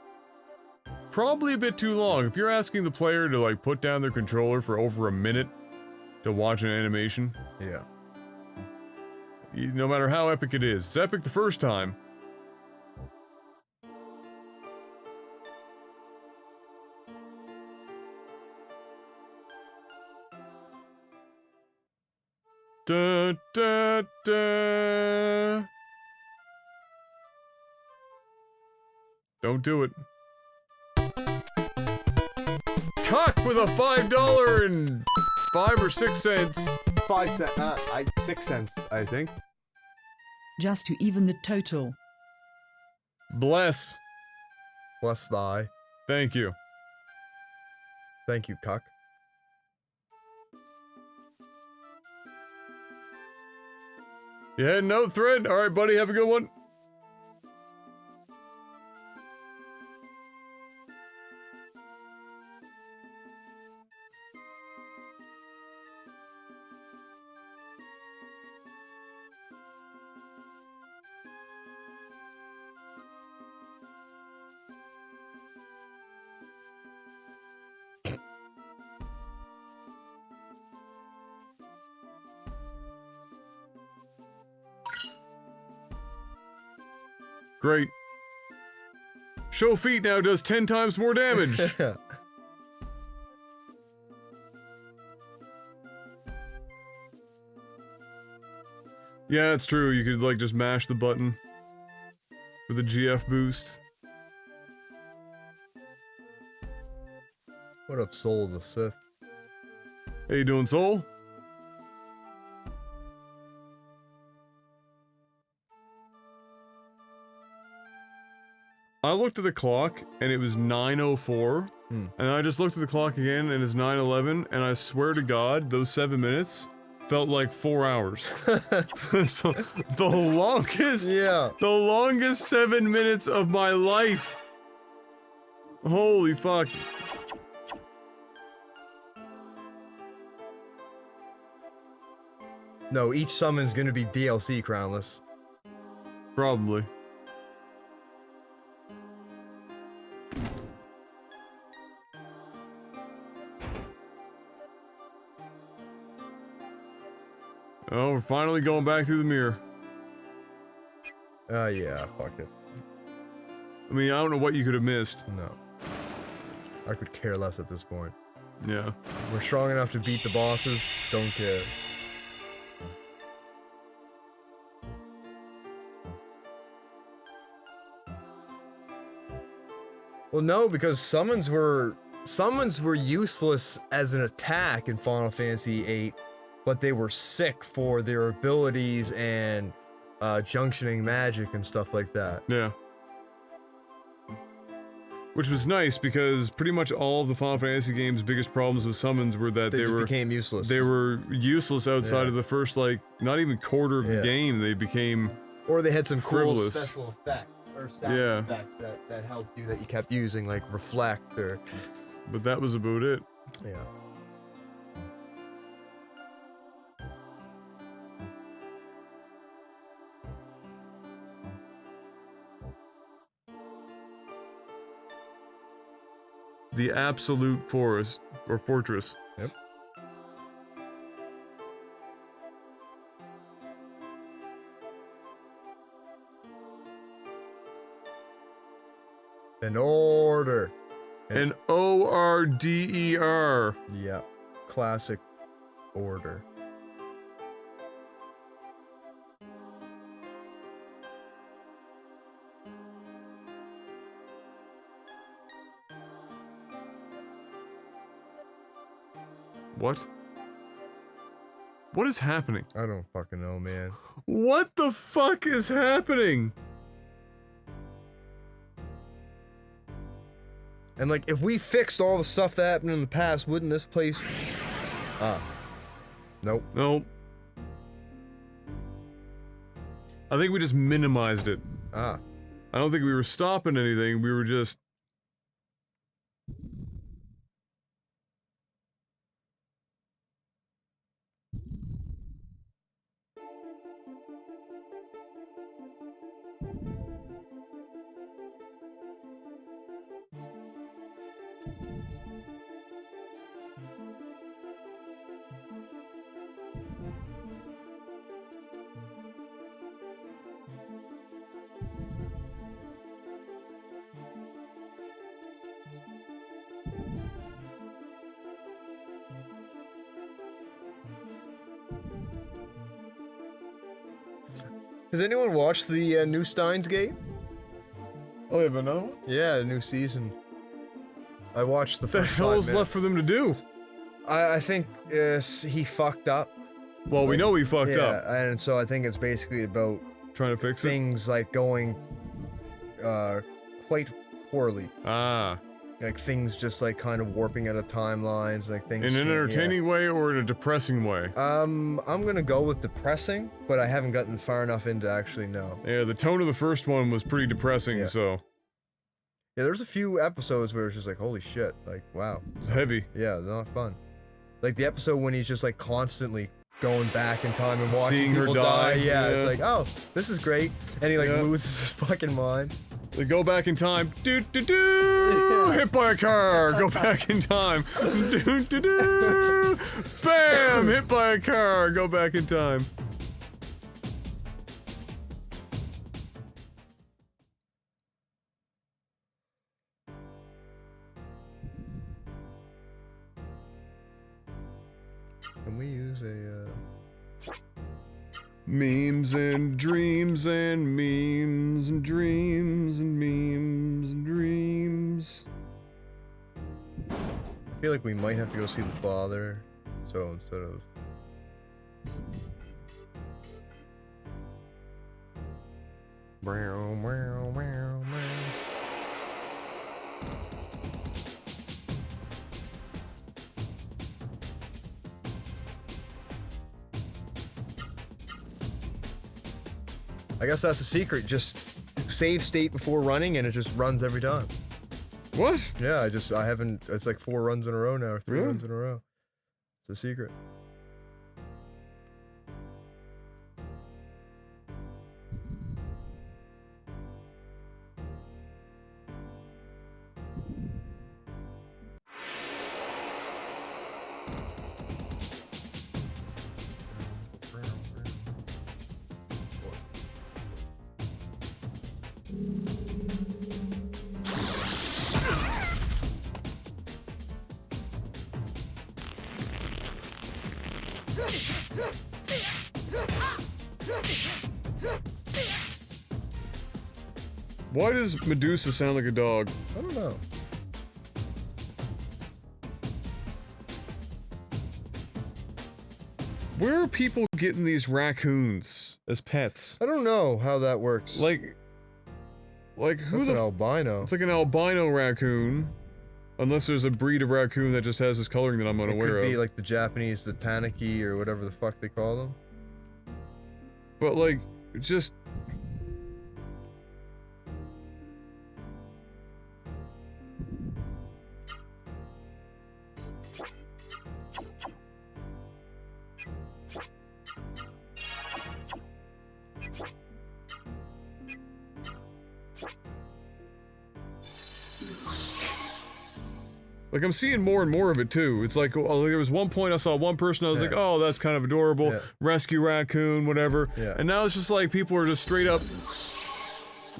Probably a bit too long. If you're asking the player to, like, put down their controller for over a minute to watch an animation. Yeah. No matter how epic it is. It's epic the first time. Da, da, da. Don't do it. Cock with a $5 and 5 or 6 cents. 5 cents. 6 cents, I think. Just to even the total. Bless. Bless thy. Thank you. Thank you, cuck. You heading out, Thread? Alright, buddy, have a good one. Great. Show feet now does 10 times more damage. Yeah, it's true. You could, like, just mash the button with a GF boost. What up, Soul of the Sith? How you doing, Soul? I looked at the clock, and it was 9:04, and I just looked at the clock again, and it's 9:11, and I swear to God, those 7 minutes felt like 4 hours. So, the longest 7 minutes of my life. Holy fuck. No, each summon's gonna be DLC crownless. Probably. Oh, we're finally going back through the mirror. Yeah, fuck it. I mean, I don't know what you could have missed. No. I could care less at this point. Yeah. We're strong enough to beat the bosses, don't care. Well, no, because summons were useless as an attack in Final Fantasy VIII, but they were sick for their abilities and junctioning magic and stuff like that. Yeah. Which was nice because pretty much all of the Final Fantasy games' biggest problems with summons were that they became useless. They were useless outside Yeah. of the first, like, not even quarter of the Yeah. game. They became Or they had some frivolous. cool special effects or status Yeah. effects that helped you that you kept using, like reflect or. But that was about it. Yeah. The absolute forest or fortress. Yep. An order. An ORDER. Yeah. Classic order. What? What is happening? I don't fucking know, man. What the fuck is happening? And like, if we fixed all the stuff that happened in the past, wouldn't this place... Nope. Nope. I think we just minimized it. Ah. I don't think we were stopping anything, we were just... Has anyone watched the new Steins Gate? Oh, they have another one? Yeah, a new season. I watched the What the first hell 5 is left minutes. for them to do? I think he fucked up. Well, we know he fucked up. Yeah, and so I think it's basically about trying to fix things like going quite poorly. Ah. Like things just like kind of warping out of timelines, like things. In an entertaining way or in a depressing way? I'm gonna go with depressing, but I haven't gotten far enough in to actually know. Yeah, the tone of the first one was pretty depressing, Yeah. so... Yeah, there's a few episodes where it's just like, holy shit, like, wow. It's heavy. Yeah, they're not fun. Like the episode when he's just like constantly going back in time and watching Seeing her people die, Yeah, yeah. it's like, oh, this is great. And he like Yeah. loses his fucking mind. They go back in time. Do do do. Hit by a car. Go back in time. Do do do. Bam. Hit by a car. Go back in time. Can we use a Memes and dreams and memes and dreams and memes and dreams. I feel like we might have to go see the father. So instead of Meow, meow, meow, meow. I guess that's the secret. Just save state before running, and it just runs every time. What? Yeah, I haven't. It's like 4 runs in a row now, or 3 Really? runs in a row. It's a secret. Why does Medusa sound like a dog? I don't know. Where are people getting these raccoons as pets? I don't know how that works. Like who That's an albino. It's like an albino raccoon. Unless there's a breed of raccoon that just has this coloring that I'm unaware of. It could be like the Japanese, the Tanuki, or whatever the fuck they call them. But like, just... Like, I'm seeing more and more of it, too. It's like, there was one point I saw one person, I was like, oh, that's kind of adorable. Yeah. Rescue raccoon, whatever. Yeah. And now it's just like, people are just straight up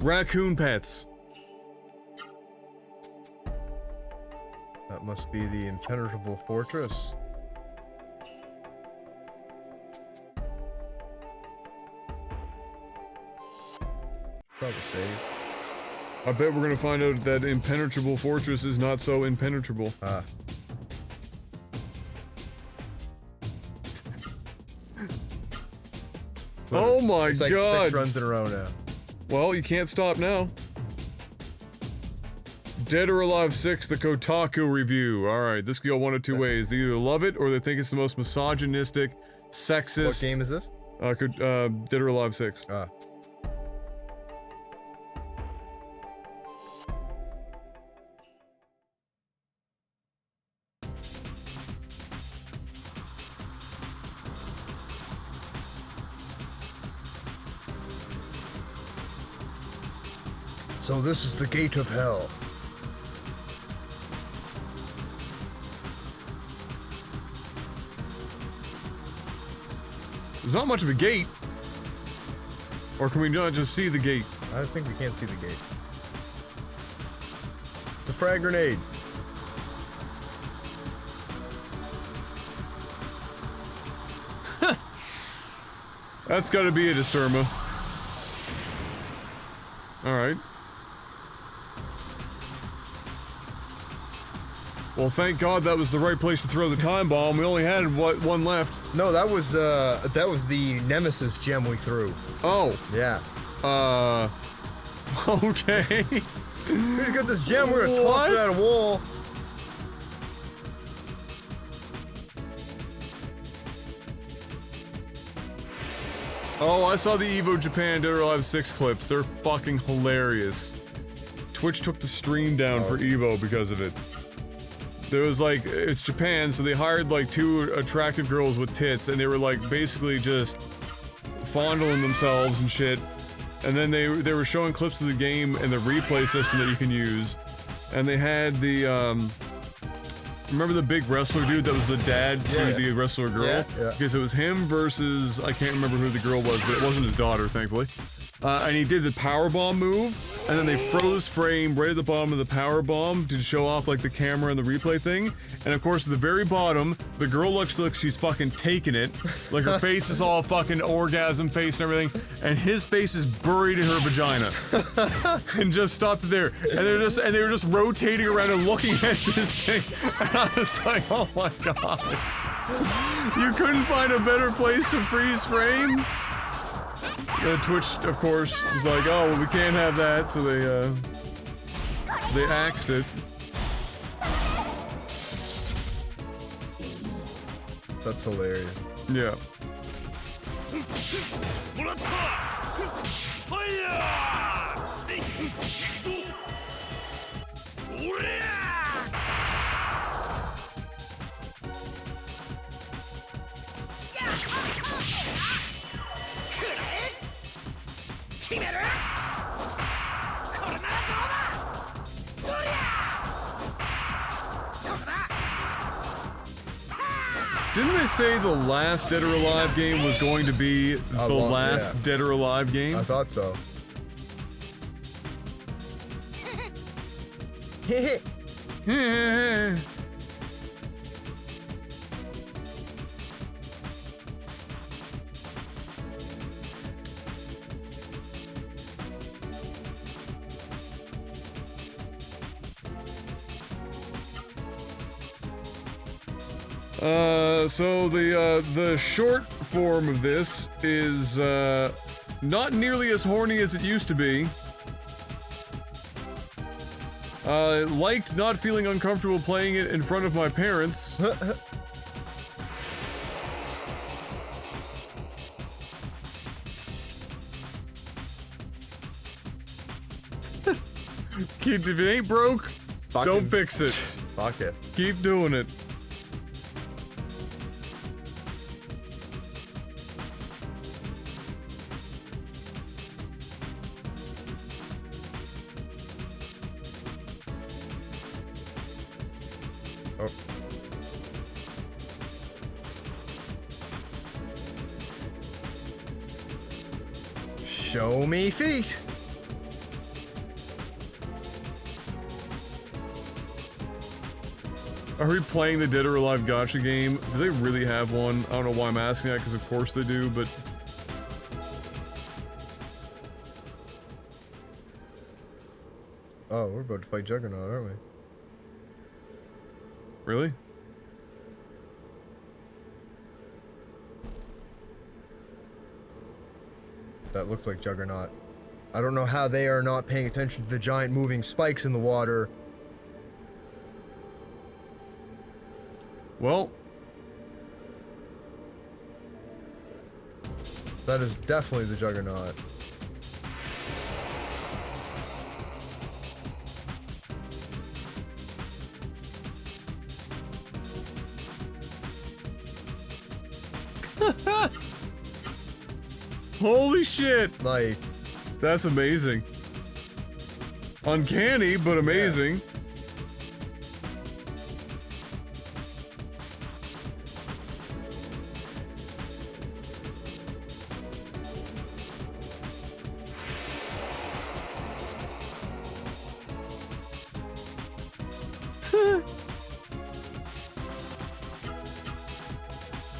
raccoon pets. That must be the impenetrable fortress. Probably safe. I bet we're gonna find out that impenetrable fortress is not so impenetrable. Ah. Oh my It's like god! 6 runs in a row now. Well, you can't stop now. Dead or Alive 6, the Kotaku review. Alright, this could go one of two ways. They either love it, or they think it's the most misogynistic, sexist... What game is this? Dead or Alive 6. Ah. So this is the gate of hell. There's not much of a gate. Or can we not just see the gate? I think we can't see the gate. It's a frag grenade. That's gotta be a Disturma. Alright. Well, thank God that was the right place to throw the time bomb. We only had, what, one left? No, that was the Nemesis gem we threw. Oh. Yeah. Okay. Who's got this gem? We're gonna toss it at a wall. Oh, I saw the Evo Japan Dead or Alive 6 clips. They're fucking hilarious. Twitch took the stream down for Evo because of it. There was like, it's Japan, so they hired like 2 attractive girls with tits, and they were like basically just fondling themselves and shit. And then they were showing clips of the game and the replay system that you can use. And they had the, remember the big wrestler dude that was the dad to the wrestler girl? Yeah, yeah. Because it was him versus, I can't remember who the girl was, but it wasn't his daughter, thankfully. And he did the powerbomb move, and then they froze frame right at the bottom of the powerbomb to show off like the camera and the replay thing. And of course, at the very bottom, the girl looks like she's fucking taking it. Like her face is all fucking orgasm face and everything, and his face is buried in her vagina. And just stopped there. And they were just rotating around and looking at this thing. And I was like, oh my god. You couldn't find a better place to freeze frame? Twitch, of course, was like, oh, well, we can't have that, so they axed it. That's hilarious. Yeah. Didn't they say the last Dead or Alive game was going to be the last Dead or Alive game? I thought so. So the short form of this is, not nearly as horny as it used to be. Liked not feeling uncomfortable playing it in front of my parents. If it ain't broke, don't fix it. Fuck it. Keep doing it. Oh. Show me feet. Are we playing the Dead or Alive gacha game? Do they really have one? I don't know why I'm asking that, because of course they do, but... Oh, we're about to fight Juggernaut, aren't we? Really? That looks like Juggernaut. I don't know how they are not paying attention to the giant moving spikes in the water. Well... that is definitely the Juggernaut. Holy shit! Like... that's amazing. Uncanny, but amazing.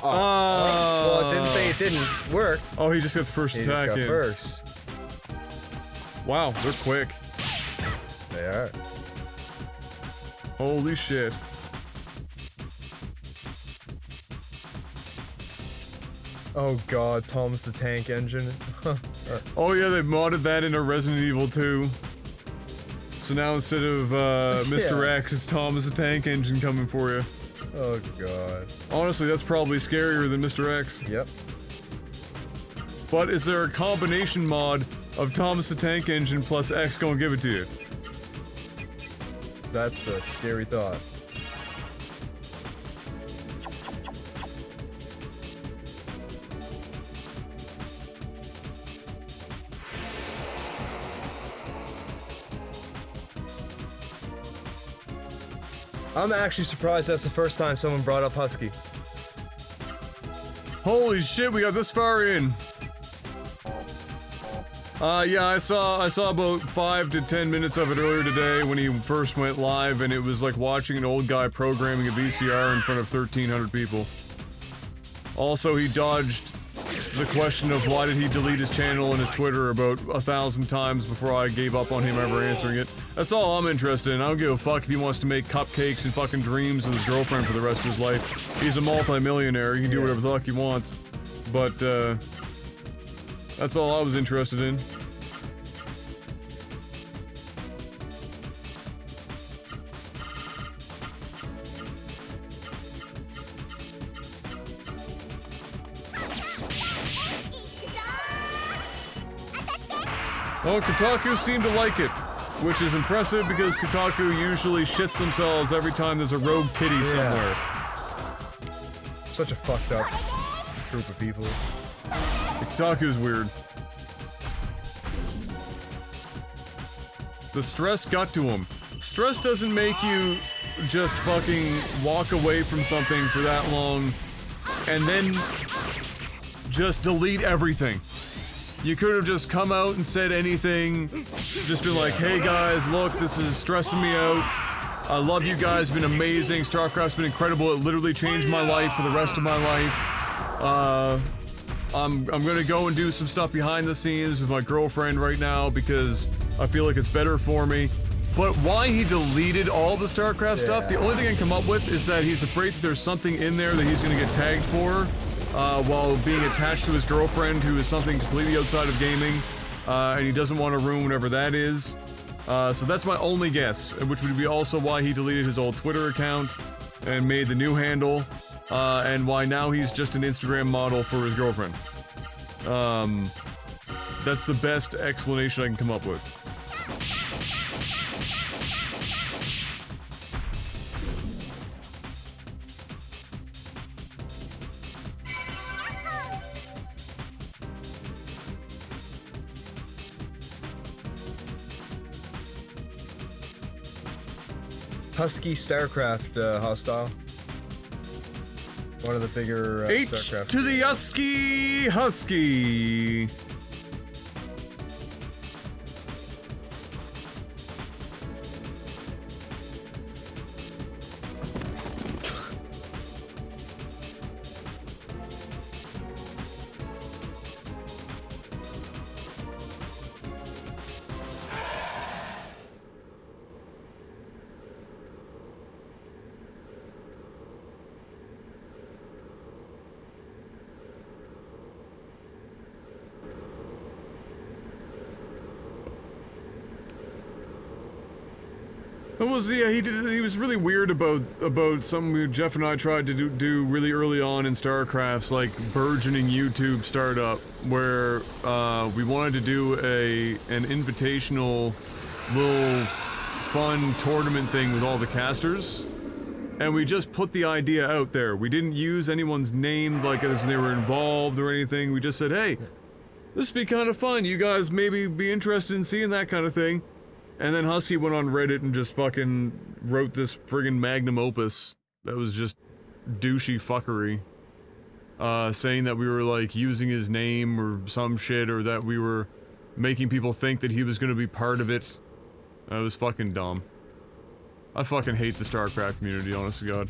Well, it didn't say it didn't work. Oh, he just got the first attack just got in. first. Wow, they're quick. They are. Holy shit. Oh god, Thomas the Tank Engine. Oh yeah, they modded that into Resident Evil 2. So now instead of Mr. Yeah. X, it's Thomas the Tank Engine coming for you. Oh god. Honestly, that's probably scarier than Mr. X. Yep. But is there a combination mod of Thomas the Tank Engine plus X gonna give it to you? That's a scary thought. I'm actually surprised that's the first time someone brought up Husky. Holy shit, we got this far in. Yeah, I saw about 5 to 10 minutes of it earlier today when he first went live, and it was like watching an old guy programming a VCR in front of 1,300 people. Also, he dodged the question of why did he delete his channel and his Twitter about 1,000 times before I gave up on him ever answering it. That's all I'm interested in. I don't give a fuck if he wants to make cupcakes and fucking dreams with his girlfriend for the rest of his life. He's a multi-millionaire. He can do whatever the fuck he wants. But, that's all I was interested in. Oh, Kotaku seemed to like it, which is impressive because Kotaku usually shits themselves every time there's a rogue titty somewhere. Such a fucked up group of people. Kotaku's weird. The stress got to him. Stress doesn't make you just fucking walk away from something for that long and then just delete everything. You could have just come out and said anything, just been like, hey guys, look, this is stressing me out. I love you guys, been amazing. StarCraft's been incredible. It literally changed my life for the rest of my life. I'm gonna go and do some stuff behind the scenes with my girlfriend right now because I feel like it's better for me. But why he deleted all the StarCraft stuff, the only thing I can come up with is that he's afraid that there's something in there that he's gonna get tagged for while being attached to his girlfriend, who is something completely outside of gaming, and he doesn't want to ruin whatever that is. So that's my only guess, which would be also why he deleted his old Twitter account and made the new handle, and why now he's just an Instagram model for his girlfriend. That's the best explanation I can come up with. Husky StarCraft hostile. One of the bigger H StarCraft. to the Husky. What was he was really weird about something Jeff and I tried to do really early on in StarCraft's like burgeoning YouTube startup, where we wanted to do an invitational little fun tournament thing with all the casters, and we just put the idea out there. We didn't use anyone's name like as they were involved or anything. We just said, hey, this would be kind of fun. You guys maybe be interested in seeing that kind of thing. And then Husky went on Reddit and just fucking wrote this friggin' magnum opus that was just douchey fuckery. Saying that we were like using his name or some shit, or that we were making people think that he was gonna be part of it. That was fucking dumb. I fucking hate the StarCraft community, honest to God.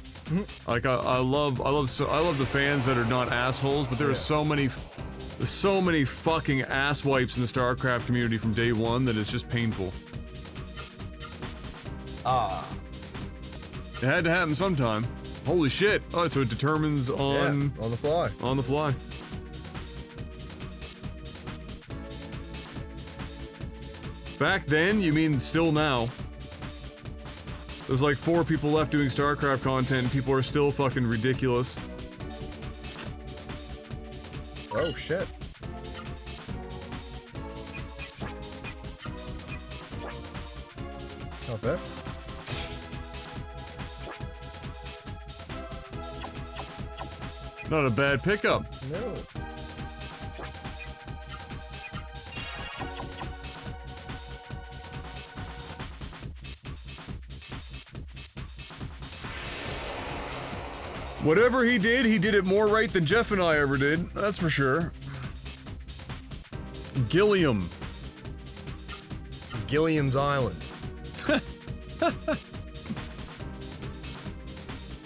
Like I love the fans that are not assholes, but there are so many fucking asswipes in the StarCraft community from day one that it's just painful. It had to happen sometime. Holy shit. Oh, so it determines on... Yeah, on the fly. On the fly. Back then? You mean still now? There's like 4 people left doing StarCraft content and people are still fucking ridiculous. Oh, shit. Not bad. Not a bad pickup. No. Whatever he did it more right than Jeff and I ever did. That's for sure. Gilliam. Gilliam's Island.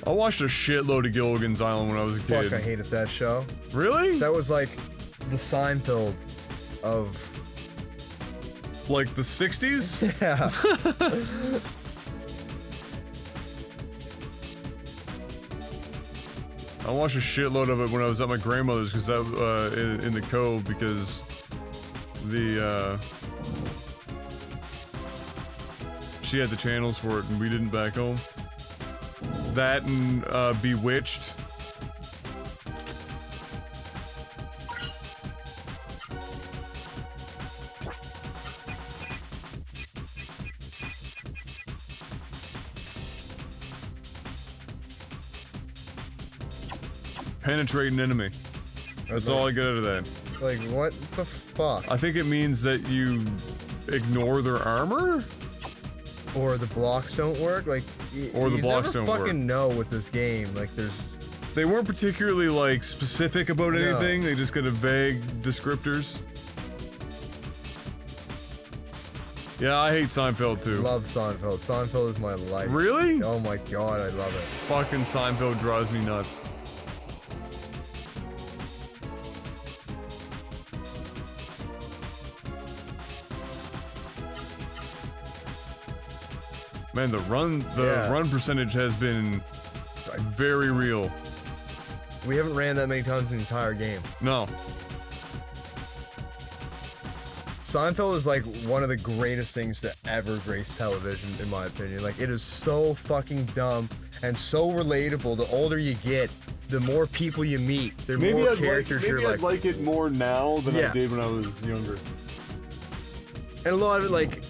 I watched a shitload of Gilligan's Island when I was a kid. Fuck, I hated that show. Really? That was like the Seinfeld of... Like the 60s? Yeah. I watched a shitload of it when I was at my grandmother's, because that in the Cove, because the she had the channels for it and we didn't back home. That and Bewitched. Penetrate an enemy. That's all I get out of that. Like, what the fuck? I think it means that you ignore their armor? Or the blocks don't work? Like, Or the blocks never don't work. fucking know with this game. Like, there's... They weren't particularly, like, specific about No. anything. They just got a vague descriptors. Yeah, I hate Seinfeld too. Love Seinfeld. Seinfeld is my life. Really? Oh my god, I love it. Fucking Seinfeld drives me nuts. Man, the run percentage has been very real. We haven't ran that many times in the entire game. No. Seinfeld is like one of the greatest things to ever grace television, in my opinion. Like, it is so fucking dumb and so relatable. The older you get, the more people you meet, the more characters you're like. I'd like it more now than I did when I was younger. And a lot of it, like,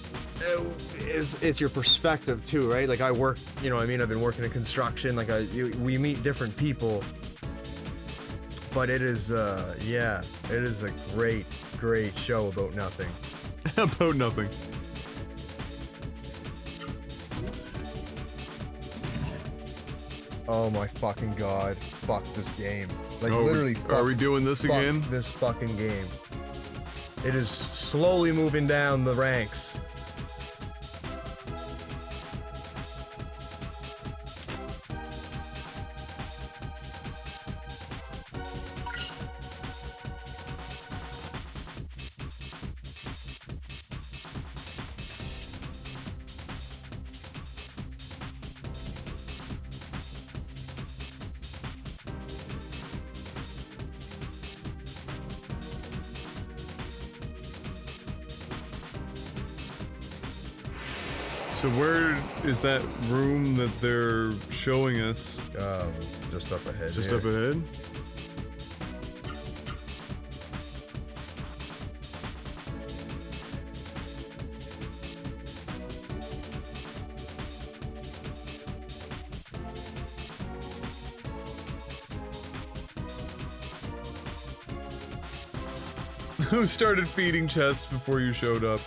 it's your perspective too, right? Like, I work, you know what I mean? I've been working in construction. Like, we meet different people. But it is, yeah, it is a great, great show about nothing. About nothing. Oh my fucking god. Fuck this game. Like, Oh, literally, are we doing this again? This fucking game. It is slowly moving down the ranks. So where is that room that they're showing us? Just up ahead. Just here. up ahead? Who started feeding chests before you showed up?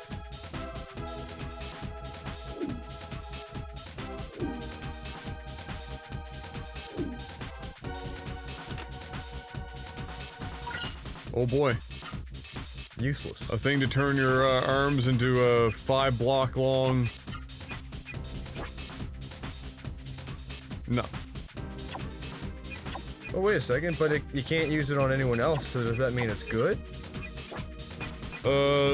Oh boy. Useless. A thing to turn your arms into a 5-block long... No. Oh, wait a second, but you can't use it on anyone else, so does that mean it's good?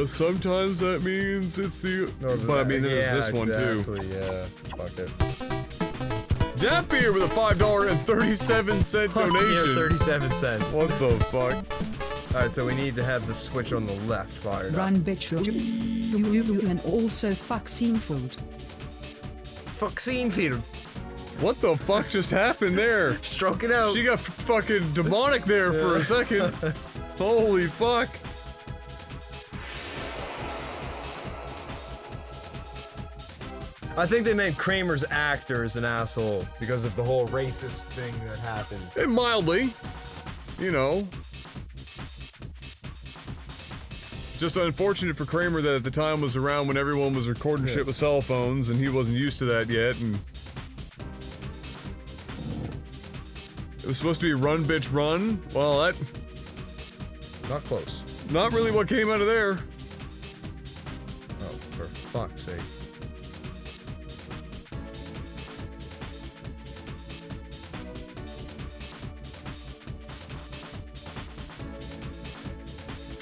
Sometimes that means it's the... No, but I mean, there's this one too. Yeah, fuck it. Dampier with a $5.37 donation. Yeah, 37 cents. What the fuck? Alright, so we need to have the switch on the left fired up. Run bitch and also vaccine food. Vaccine field. What the fuck just happened there? Stroking out. She got fucking demonic there for a second. Holy fuck. I think they made Kramer's actor as an asshole because of the whole racist thing that happened. Mildly. You know. Just unfortunate for Kramer that at the time was around when everyone was recording shit with cell phones and he wasn't used to that yet, and it was supposed to be run bitch run. Well, that... Not close. Not really what came out of there. Oh, for fuck's sake.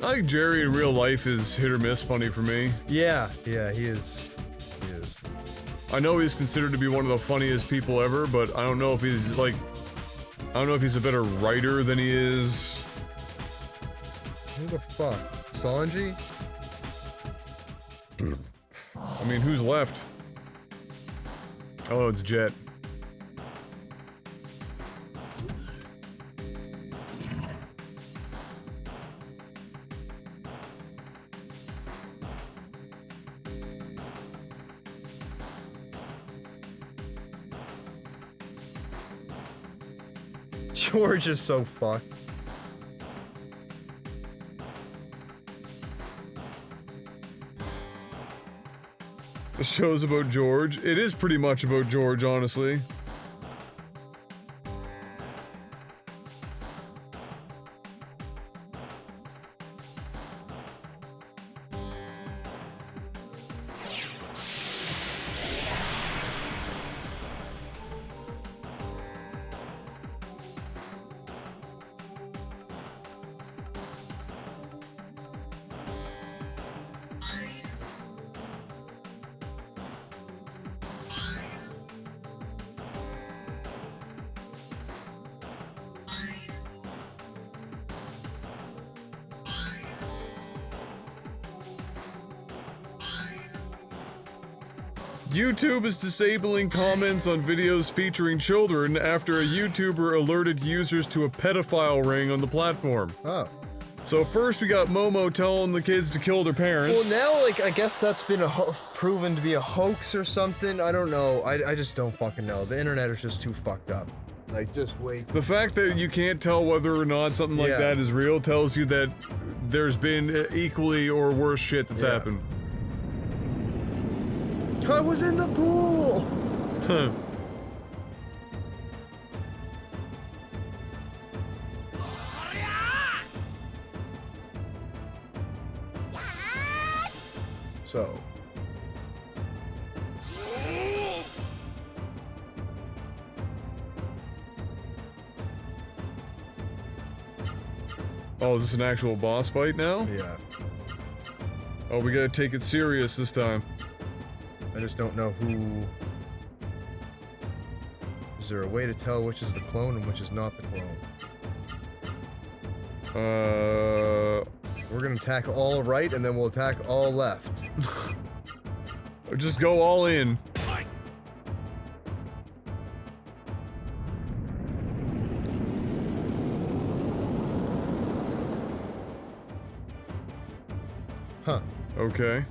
I think Jerry in real life is hit or miss funny for me. Yeah, yeah, he is. He is. I know he's considered to be one of the funniest people ever, but I don't know if he's like... I don't know if he's a better writer than he is... Who the fuck? Sanji? I mean, who's left? Oh, it's Jet. George is so fucked. The show's about George. It is pretty much about George, honestly. YouTube is disabling comments on videos featuring children after a YouTuber alerted users to a pedophile ring on the platform. Oh. So first we got Momo telling the kids to kill their parents. Well, now, like, I guess that's been proven to be a hoax or something. I don't know. I just don't fucking know. The internet is just too fucked up. Like, just wait. The fact that you can't tell whether or not something like that is real tells you that there's been equally or worse shit that's happened. I was in the pool! Huh. So. Oh, is this an actual boss fight now? Yeah. Oh, we gotta take it serious this time. I just don't know who... Is there a way to tell which is the clone and which is not the clone? We're gonna attack all right, and then we'll attack all left. Just go all in. Huh. Okay.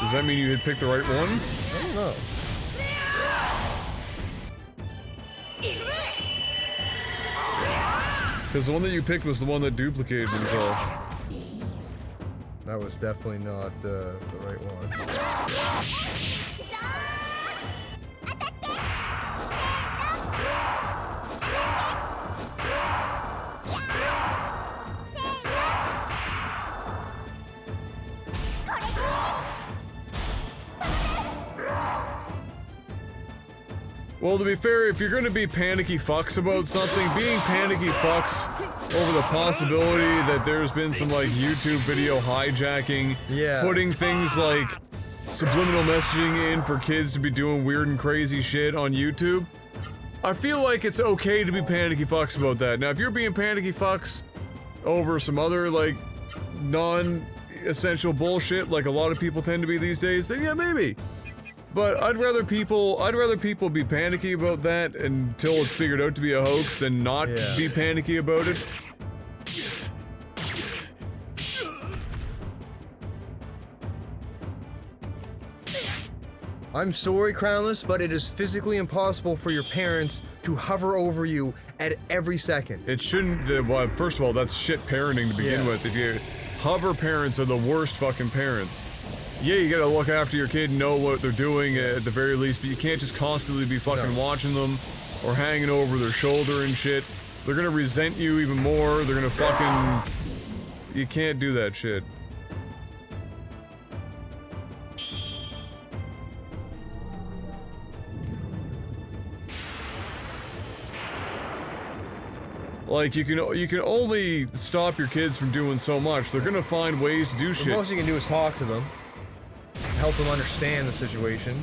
Does that mean you had picked the right one? I don't know. Because the one that you picked was the one that duplicated himself. That was definitely not the right one. Well, to be fair, if you're gonna be panicky fucks about something, being panicky fucks over the possibility that there's been some, like, YouTube video hijacking, putting things like subliminal messaging in for kids to be doing weird and crazy shit on YouTube, I feel like it's okay to be panicky fucks about that. Now, if you're being panicky fucks over some other, like, non-essential bullshit, like a lot of people tend to be these days, then yeah, maybe. But I'd rather people be panicky about that until it's figured out to be a hoax than not be panicky about it. I'm sorry, Crownless, but it is physically impossible for your parents to hover over you at every second. It shouldn't, well, first of all, that's shit parenting to begin with. If you hover parents are the worst fucking parents. Yeah, you gotta look after your kid and know what they're doing at the very least, but you can't just constantly be fucking watching them or hanging over their shoulder and shit. They're gonna resent you even more. They're gonna fucking... You can't do that shit. Like, you can only stop your kids from doing so much. They're gonna find ways to do shit. The most you can do is talk to them. Help them understand the situation.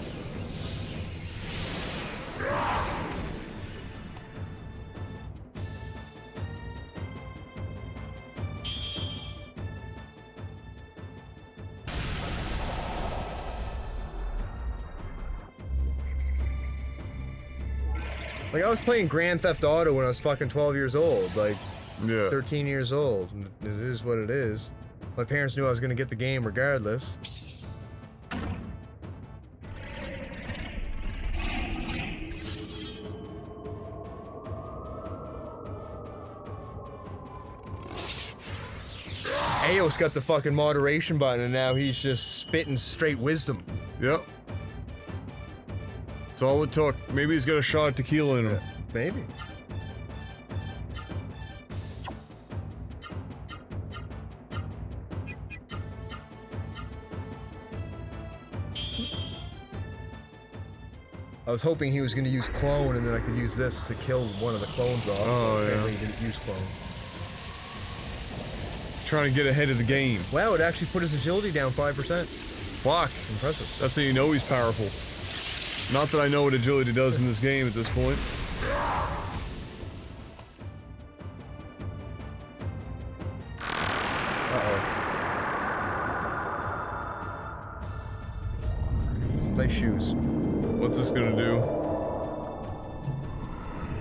Like, I was playing Grand Theft Auto when I was fucking 12 years old, like, 13 years old. It is what it is. My parents knew I was gonna get the game regardless. Ayo's got the fucking moderation button and now he's just spitting straight wisdom. Yep. That's all it took. Maybe he's got a shot of tequila in him. Maybe. I was hoping he was going to use clone and then I could use this to kill one of the clones off. Oh, apparently he didn't use clone. Trying to get ahead of the game. Wow, it actually put his agility down 5%. Fuck. Impressive. That's how you know he's powerful. Not that I know what agility does in this game at this point.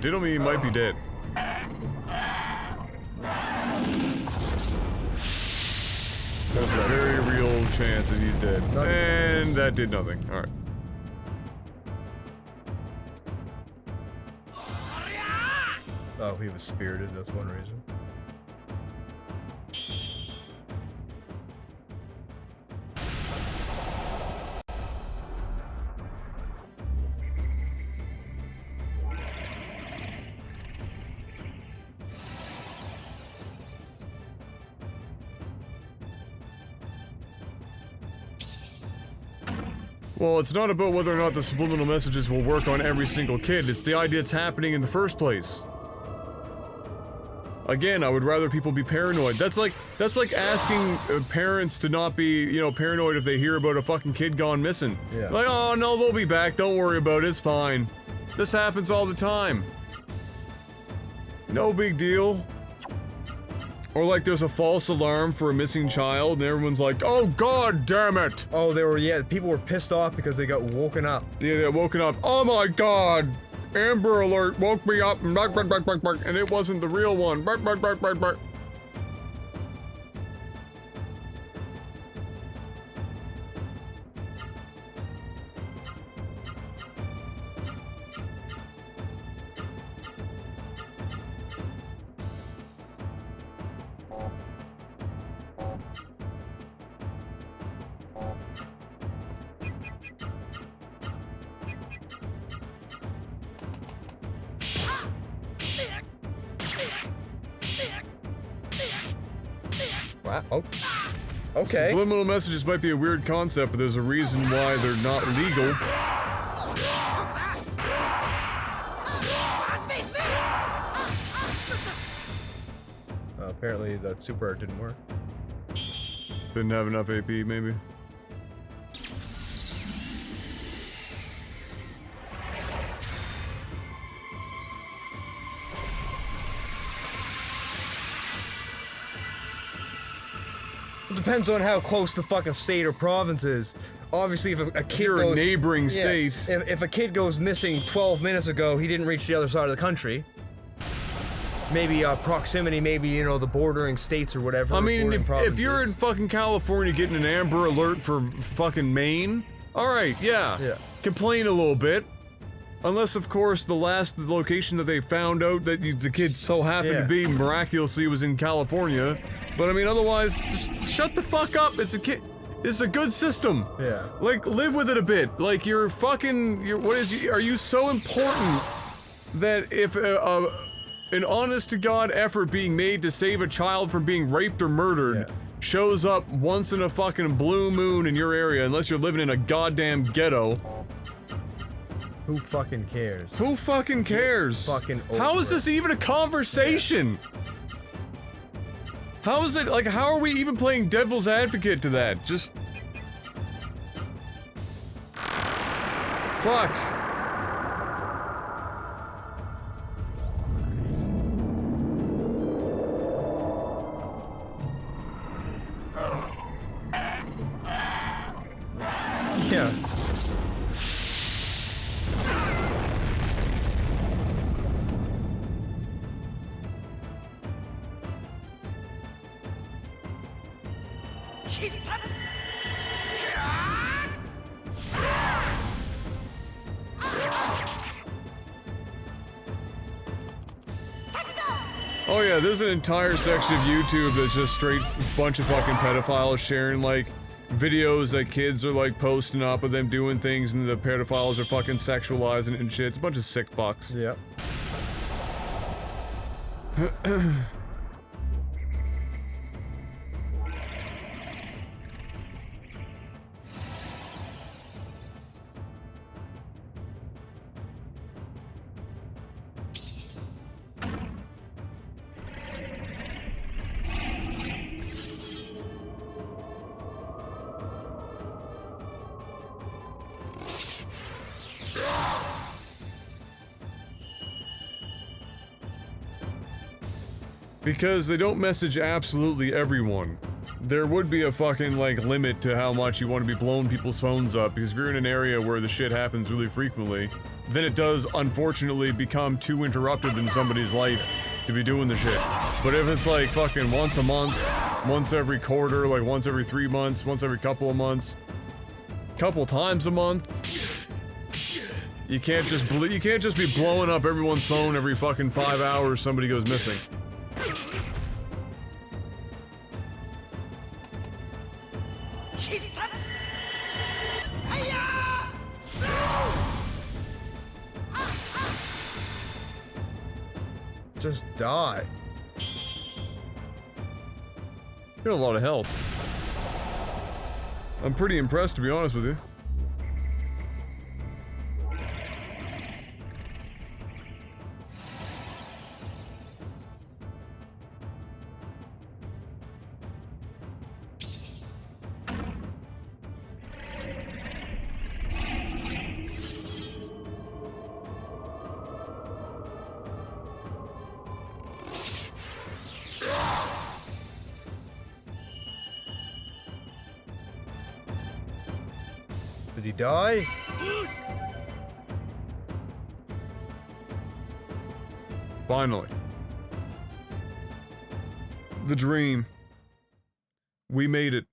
Diddle me might be dead. There's a very real chance that he's dead. And that did nothing. Alright. Oh, he was spirited, that's one reason. Well, it's not about whether or not the subliminal messages will work on every single kid, it's the idea it's happening in the first place. Again, I would rather people be paranoid. That's like asking parents to not be, you know, paranoid if they hear about a fucking kid gone missing. Yeah. Like, oh no, they'll be back, don't worry about it, it's fine. This happens all the time. No big deal. Or like there's a false alarm for a missing child and everyone's like, oh god damn it! Oh, people were pissed off because they got woken up. Yeah, they got woken up. Oh my god! Amber Alert woke me up and it wasn't the real one. Wow. Oh. Okay. Subliminal messages might be a weird concept, but there's a reason why they're not legal. Apparently that super art didn't work. Didn't have enough AP, maybe. It depends on how close the fucking state or province is. Obviously, if a kid You're goes... a neighboring yeah, state. If a kid goes missing 12 minutes ago, he didn't reach the other side of the country. Maybe proximity, maybe, you know, the bordering states or whatever. I mean, bordering if you're in provinces. fucking California getting an Amber Alert for fucking Maine, alright, yeah. Complain a little bit. Unless, of course, the last location that they found out that the kid so happened to be miraculously was in California. But I mean, otherwise, just shut the fuck up. It's a kid. It's a good system. Yeah. Like, live with it a bit. Like, you're fucking. Are you so important that if an honest to God effort being made to save a child from being raped or murdered shows up once in a fucking blue moon in your area, unless you're living in a goddamn ghetto? Who fucking cares? Who fucking cares? Fucking How is this even a conversation? How is it, like, how are we even playing devil's advocate to that? Just... Fuck. Yeah. Oh yeah, there's an entire section of YouTube that's just straight bunch of fucking pedophiles sharing, like, videos that kids are, like, posting up of them doing things and the pedophiles are fucking sexualizing it and shit. It's a bunch of sick fucks. Yep. Because they don't message absolutely everyone. There would be a fucking, like, limit to how much you want to be blowing people's phones up, because if you're in an area where the shit happens really frequently, then it does unfortunately become too interrupted in somebody's life to be doing the shit. But if it's like fucking once a month, once every quarter, like once every 3 months, once every couple of months, couple times a month, you can't just be blowing up everyone's phone every fucking 5 hours somebody goes missing. Just die. You got a lot of health. I'm pretty impressed, to be honest with you. Did he die? Finally. The dream. We made it.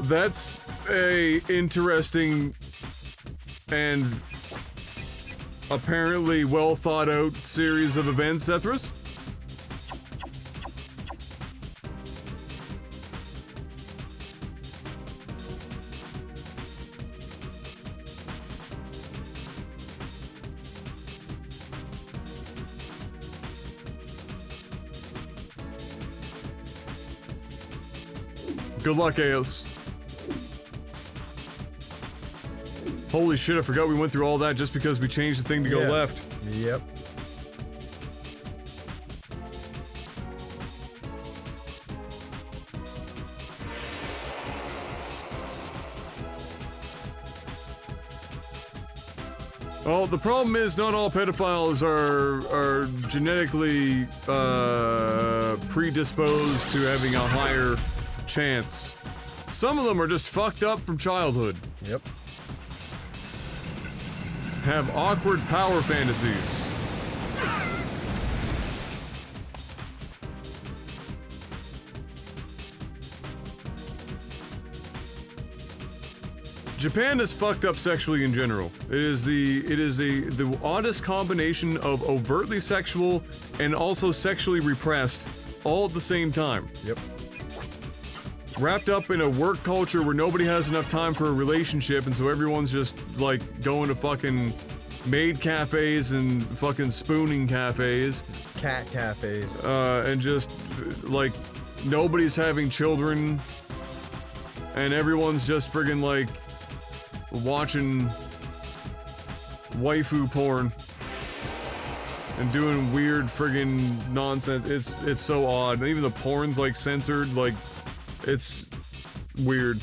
That's a interesting and apparently well thought out series of events, Zethras. Good luck, Eos. Holy shit, I forgot we went through all that just because we changed the thing to go left. Yep. Well, the problem is not all pedophiles are genetically predisposed to having a higher chance. Some of them are just fucked up from childhood. Yep. Have awkward power fantasies. Japan is fucked up sexually in general. It is the oddest combination of overtly sexual and also sexually repressed all at the same time. Yep. Wrapped up in a work culture where nobody has enough time for a relationship, and so everyone's just like going to fucking maid cafes and fucking spooning cafes. Cat cafes. And just like nobody's having children, and everyone's just friggin' like watching waifu porn and doing weird friggin' nonsense. It's so odd. Even the porn's like censored, like it's weird.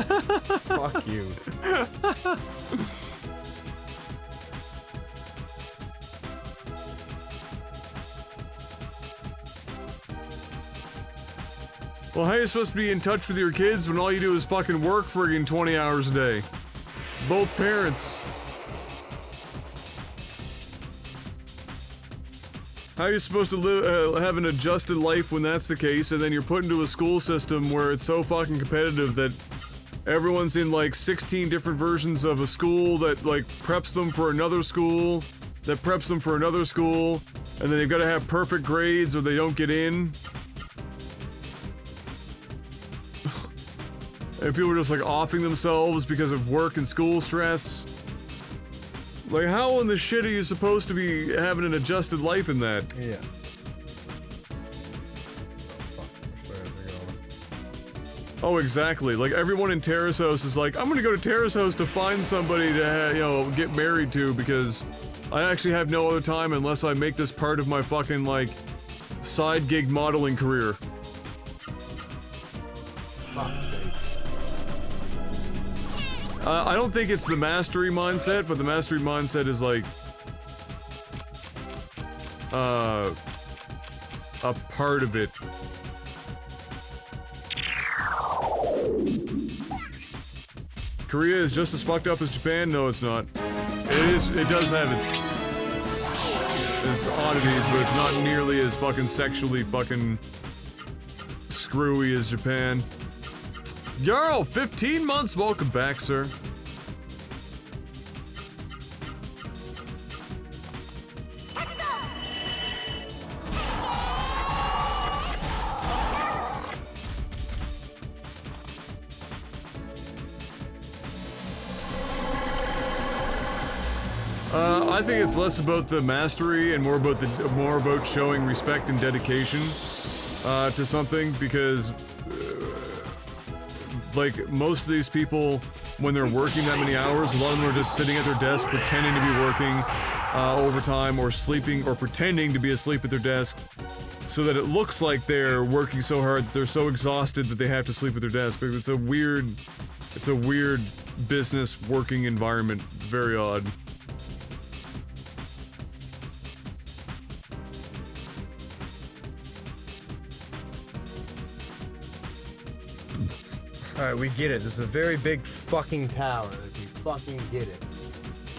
Fuck you. Well, how are you supposed to be in touch with your kids when all you do is fucking work friggin' 20 hours a day? Both parents. How are you supposed to live, have an adjusted life when that's the case, and then you're put into a school system where it's so fucking competitive that everyone's in like 16 different versions of a school that like preps them for another school, that preps them for another school, and then they've got to have perfect grades or they don't get in. And people are just like offing themselves because of work and school stress. Like, how in the shit are you supposed to be having an adjusted life in that? Yeah. Oh, exactly. Like, everyone in Terrace House is like, I'm gonna go to Terrace House to find somebody to, you know, get married to because I actually have no other time unless I make this part of my fucking, like, side gig modeling career. I don't think it's the mastery mindset, but the mastery mindset is like a part of it. Korea is just as fucked up as Japan? No, it's not. It is. It does have its oddities, but it's not nearly as fucking sexually fucking screwy as Japan. Yarl, 15 months, welcome back, sir. I think it's less about the mastery and more about showing respect and dedication to something because like, most of these people, when they're working that many hours, a lot of them are just sitting at their desk pretending to be working overtime or sleeping or pretending to be asleep at their desk so that it looks like they're working so hard that they're so exhausted that they have to sleep at their desk. It's a weird business working environment. It's very odd. Alright, we get it. This is a very big fucking tower. We fucking get it.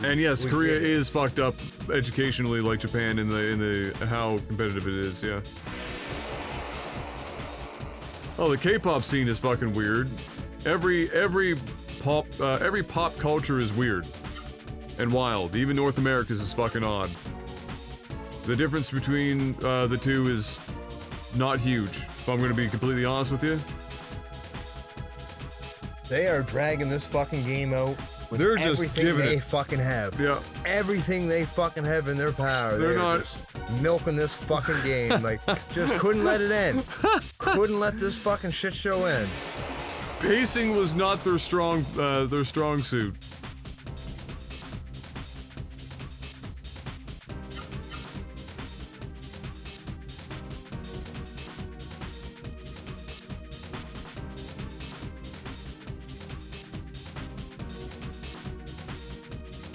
And yes, Korea is fucked up educationally like Japan in the how competitive it is, yeah. Oh, the K-pop scene is fucking weird. Every pop culture is weird and wild. Even North America's is fucking odd. The difference between the two is not huge, if I'm gonna be completely honest with you. They are dragging this fucking game out with They're just everything giving they it. fucking have. Yeah. Everything they fucking have in their power. They're not just milking this fucking game. Like, just couldn't let it end. Couldn't let this fucking shit show end. Pacing was not their strong suit.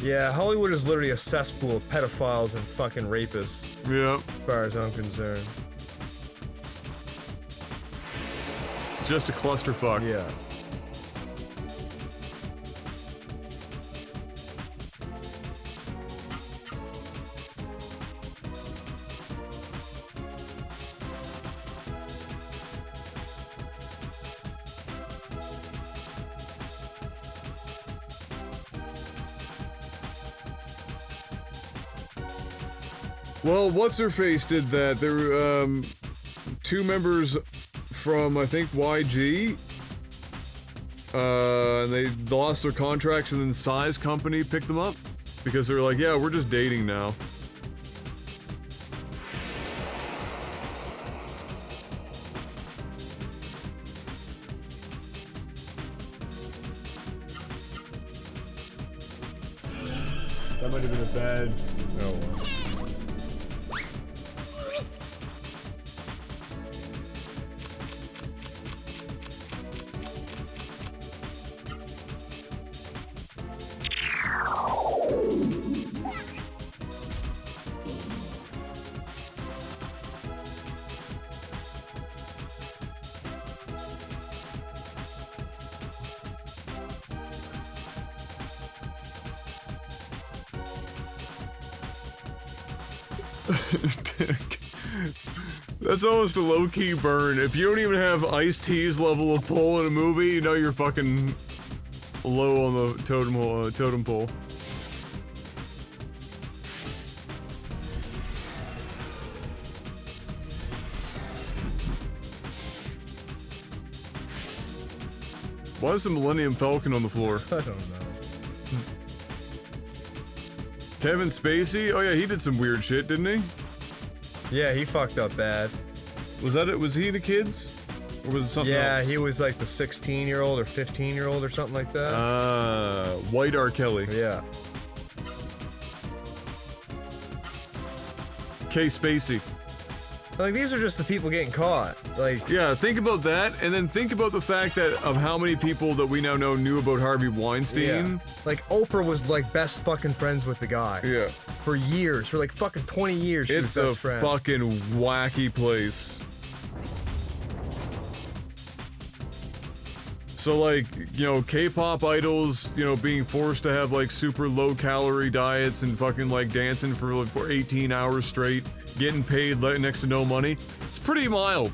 Yeah, Hollywood is literally a cesspool of pedophiles and fucking rapists. Yeah. As far as I'm concerned. It's just a clusterfuck. Yeah. Well, what's-her-face did that. There were, two members from, I think, YG. And they lost their contracts and then Size Company picked them up. Because they were like, yeah, we're just dating now. That might have been a bad... Oh, well. That's almost a low-key burn. If you don't even have Ice-T's level of pull in a movie, you know you're fucking low on the totem pole. Why is the Millennium Falcon on the floor? I don't know. Kevin Spacey? Oh yeah, he did some weird shit, didn't he? Yeah, he fucked up bad. Was that it? Was he the kids? Or was it something else? Yeah, he was like the 16-year-old or 15-year-old or something like that. White R. Kelly. Yeah. K. Spacey. Like, these are just the people getting caught. Like, yeah, think about that, and then think about the fact that of how many people that we now know knew about Harvey Weinstein. Yeah. Like, Oprah was like best fucking friends with the guy. Yeah. For years, for like fucking 20 years. She was best friend. Fucking wacky place. So like, you know, K-pop idols, you know, being forced to have like super low calorie diets and fucking like dancing for 18 hours straight, getting paid next to no money. It's pretty mild.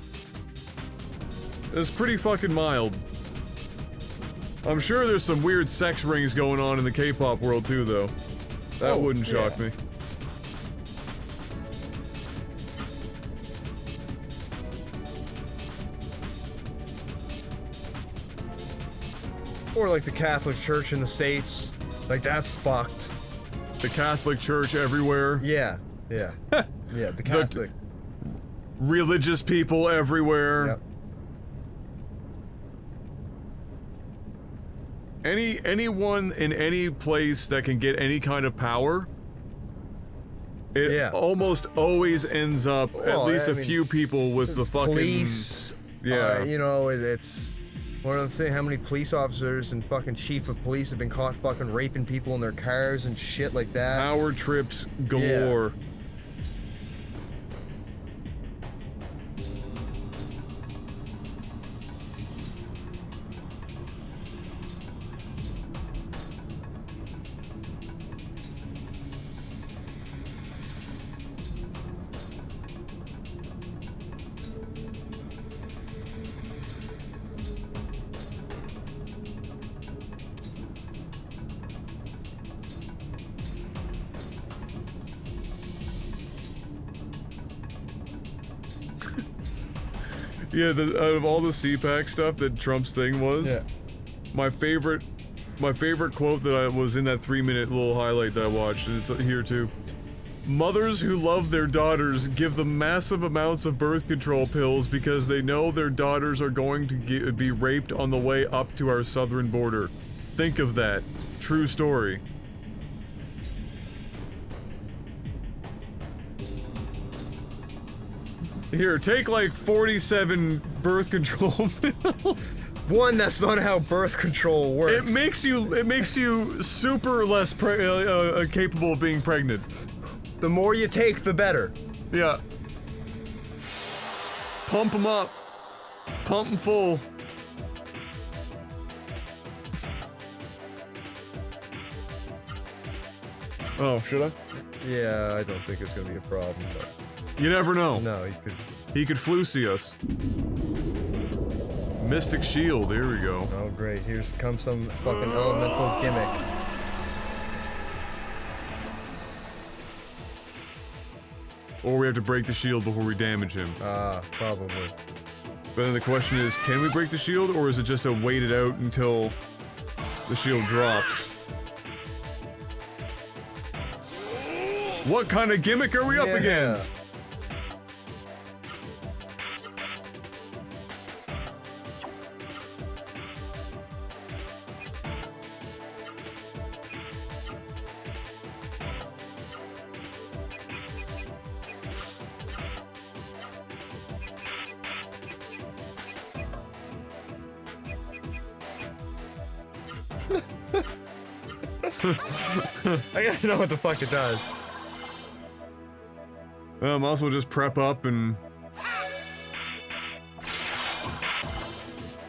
It's pretty fucking mild. I'm sure there's some weird sex rings going on in the K-pop world too, though. That wouldn't shock me. Or like the Catholic Church in the States. Like, that's fucked. The Catholic Church everywhere. Yeah, yeah. Yeah, the Catholic. Religious people everywhere. Yep. Anyone in any place that can get any kind of power, it almost always ends up at least a few people with the fucking police. You know, it's what I'm saying. How many police officers and fucking chief of police have been caught fucking raping people in their cars and shit like that? Power trips galore. Yeah. Yeah, out of all the CPAC stuff that Trump's thing was, my favorite quote that was in that 3-minute little highlight that I watched, and it's here too. Mothers who love their daughters give them massive amounts of birth control pills because they know their daughters are going to be raped on the way up to our southern border. Think of that. True story. Here, take like 47 birth control pills. One, that's not how birth control works. It makes you super less capable of being pregnant. The more you take, the better. Yeah. Pump them up. Pump them full. Oh, should I? Yeah, I don't think it's gonna be a problem, but... You never know. No, he could flu-see us. Mystic Shield, here we go. Oh great, here's comes some fucking elemental gimmick. Or we have to break the shield before we damage him. Probably. But then the question is, can we break the shield, or is it just a wait it out until the shield drops? What kind of gimmick are we up against? I gotta know what the fuck it does. Well, might as well just prep up and...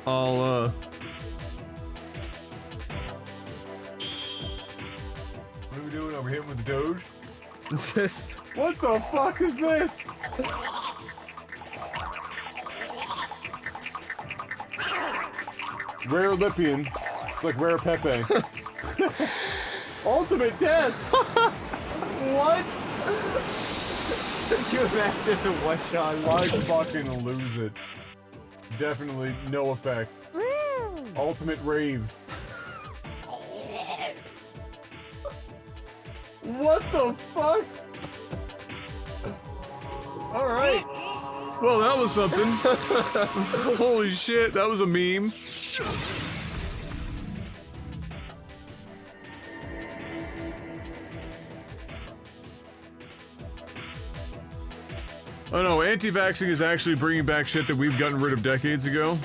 What are we doing over here with the Doge? What the fuck is this? Rare Lipian. It's like Rare Pepe. Ultimate death! What? Could you imagine a one shot? I'd fucking lose it. Definitely no effect. Ultimate rave. What the fuck? Alright. Well, that was something. Holy shit, that was a meme. Oh no, anti-vaxxing is actually bringing back shit that we've gotten rid of decades ago.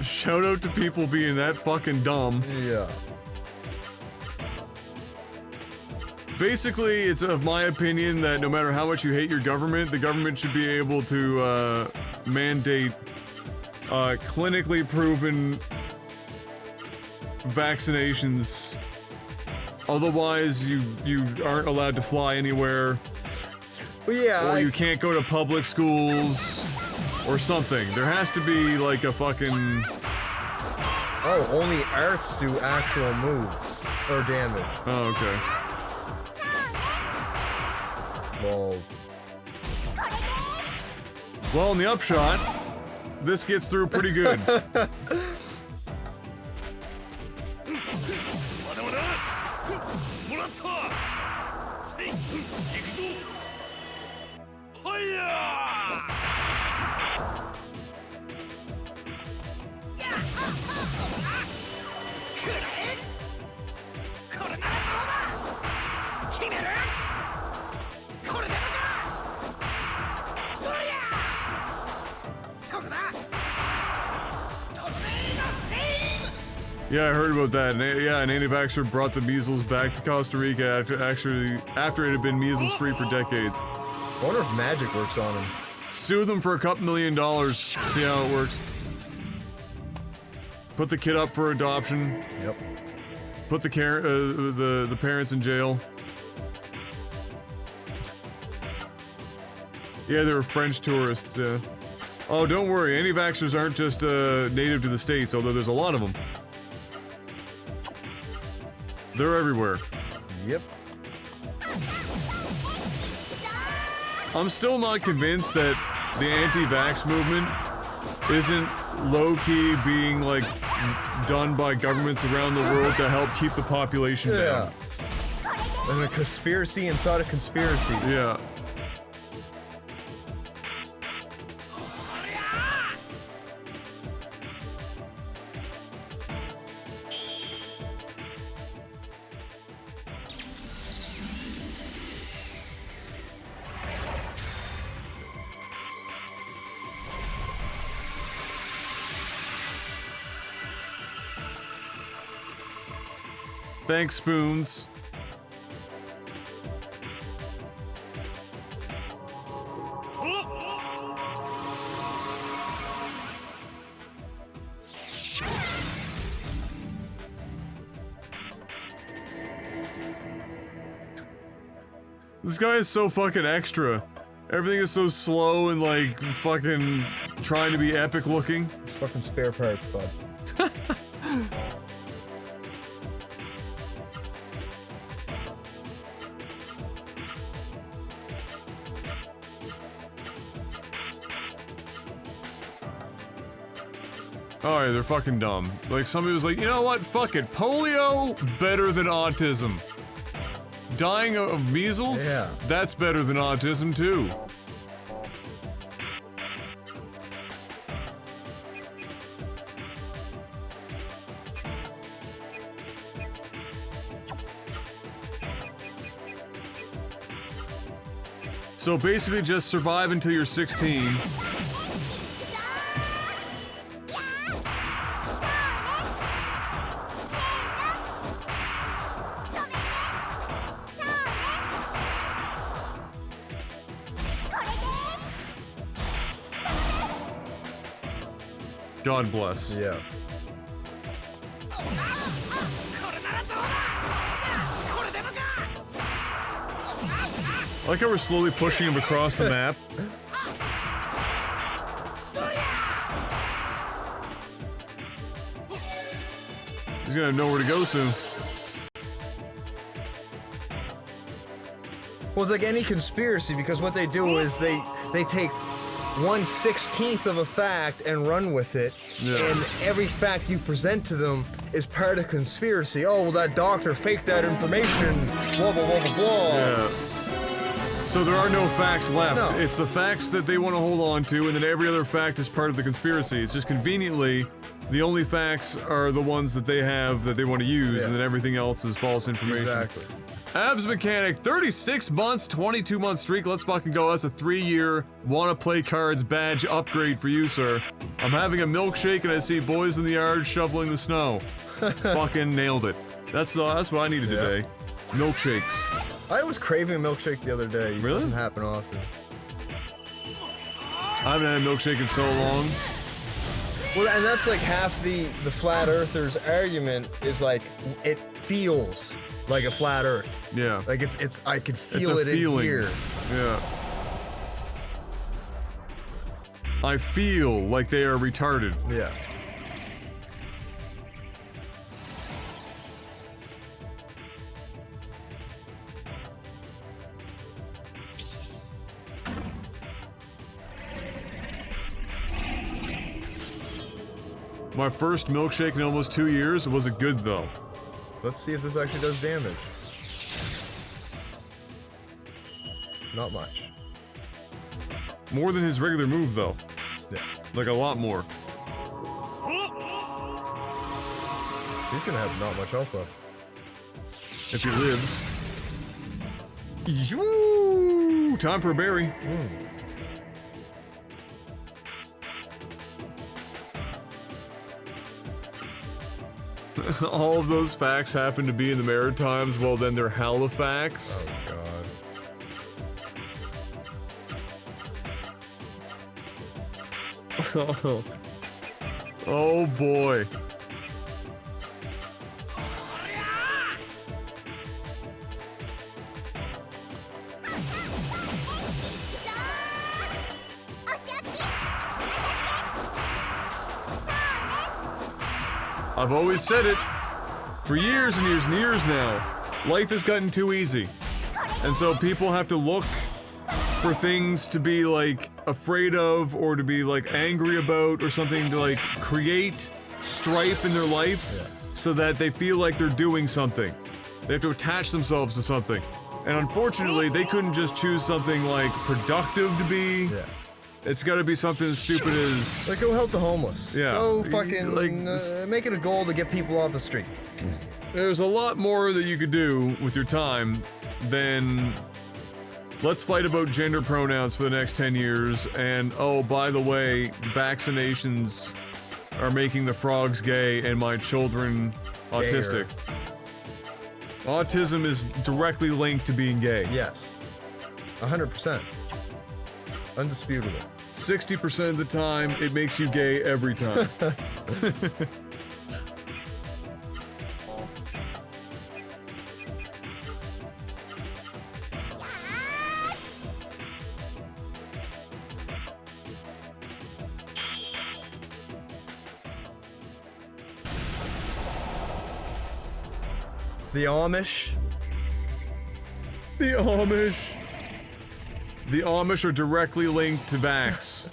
Shout out to people being that fucking dumb. Yeah. Basically, it's of my opinion that no matter how much you hate your government, the government should be able to mandate clinically proven vaccinations. Otherwise, you aren't allowed to fly anywhere. Well, yeah. Or you can't go to public schools or something. There has to be like a fucking... Oh, only arts do actual moves or damage. Oh, okay. Well, in the upshot, this gets through pretty good. Yeah, I heard about that. Yeah, an anti-vaxxer brought the measles back to Costa Rica after it had been measles-free for decades. I wonder if magic works on him. Sue them for $2 million. See how it works. Put the kid up for adoption. Yep. Put the parents in jail. Yeah, they were French tourists. Yeah. Oh, don't worry. Anti-vaxxers aren't just native to the States, although there's a lot of them. They're everywhere. Yep. I'm still not convinced that the anti-vax movement isn't low-key being, like, done by governments around the world to help keep the population down. And a conspiracy inside a conspiracy. Yeah. Thanks, Spoons. This guy is so fucking extra. Everything is so slow and like fucking trying to be epic looking. It's fucking spare parts, bud. Oh yeah, they're fucking dumb. Like somebody was like, you know what? Fuck it. Polio better than autism. Dying of measles? Yeah. That's better than autism too. So basically just survive until you're 16. God bless. Yeah. I like how we're slowly pushing him across the map. He's gonna have nowhere to go soon. Well, it's like any conspiracy because what they do is they take 1/16 of a fact and run with it, and every fact you present to them is part of conspiracy. Oh, well, that doctor faked that information. Blah blah blah blah blah. Yeah. So there are no facts left. No. It's the facts that they want to hold on to, and then every other fact is part of the conspiracy. It's just conveniently, the only facts are the ones that they have that they want to use, and then everything else is false information. Exactly. Abs Mechanic, 36 months, 22-month streak. Let's fucking go. That's a 3-year wanna play cards badge upgrade for you, sir. I'm having a milkshake and I see boys in the yard shoveling the snow. Fucking nailed it. That's what I needed today. Milkshakes. I was craving a milkshake the other day. It doesn't happen often. I haven't had a milkshake in so long. Well, and that's like half the flat earthers' argument is like it feels like a flat Earth. Yeah. Like it's I could feel It's a it feeling. in here. Yeah. I feel like they are retarded. Yeah. My first milkshake in almost 2 years. Was it good though? Let's see if this actually does damage. Not much. More than his regular move though. Yeah. Like a lot more. He's gonna have not much health left. If he lives. Yoo! Time for a berry. All of those facts happen to be in the Maritimes, well then they're Halifax. Oh god. Oh boy. I've always said it for years and years and years now. Life has gotten too easy. And so people have to look for things to be like afraid of or to be like angry about or something to like create strife in their life so that they feel like they're doing something. They have to attach themselves to something. And unfortunately, they couldn't just choose something like productive to be. Yeah. It's got to be something as stupid as Like, go help the homeless. Yeah. Go fucking Like, make it a goal to get people off the street. There's a lot more that you could do with your time than let's fight about gender pronouns for the next 10 years and oh, by the way, vaccinations are making the frogs gay and my children autistic. Autism is directly linked to being gay. Yes. 100%. Undisputable. 60% of the time, it makes you gay every time. The Amish. The Amish. The Amish are directly linked to vax.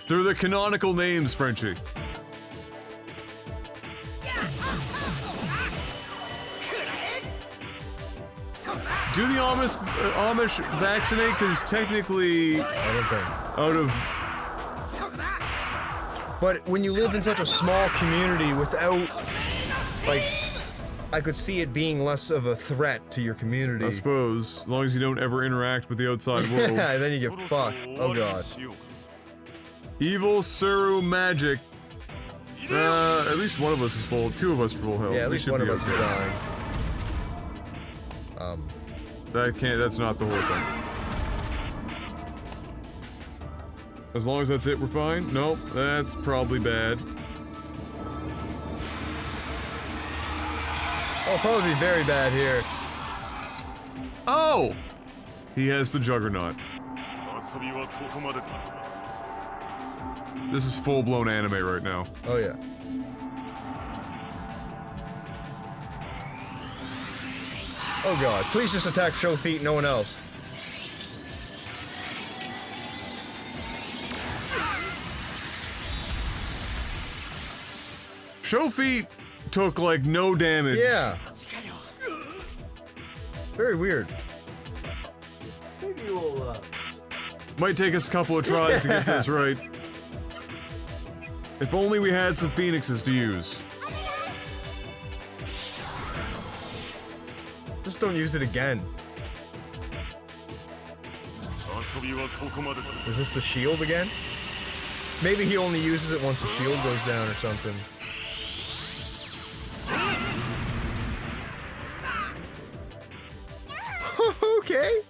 They're the canonical names, Frenchie. Do the Amish vaccinate? Because technically, I don't think. out of But when you live in such a small community without, like, I could see it being less of a threat to your community. I suppose, as long as you don't ever interact with the outside world. Yeah, then you get fucked. Oh god. Evil Suru Magic. At least one of us is full. Two of us are full health. Yeah, at We least should one be of us is okay. dying. That's not the whole thing. As long as that's it, we're fine? Nope, that's probably bad. Oh, probably be very bad here. Oh! He has the Juggernaut. This is full-blown anime right now. Oh, yeah. Oh god, please just attack Show Feet, no one else. Show Feet took like no damage. Yeah. Very weird. Maybe we'll, Might take us a couple of tries to get this right. If only we had some phoenixes to use. Just don't use it again. Is this the shield again? Maybe he only uses it once the shield goes down or something. Okay.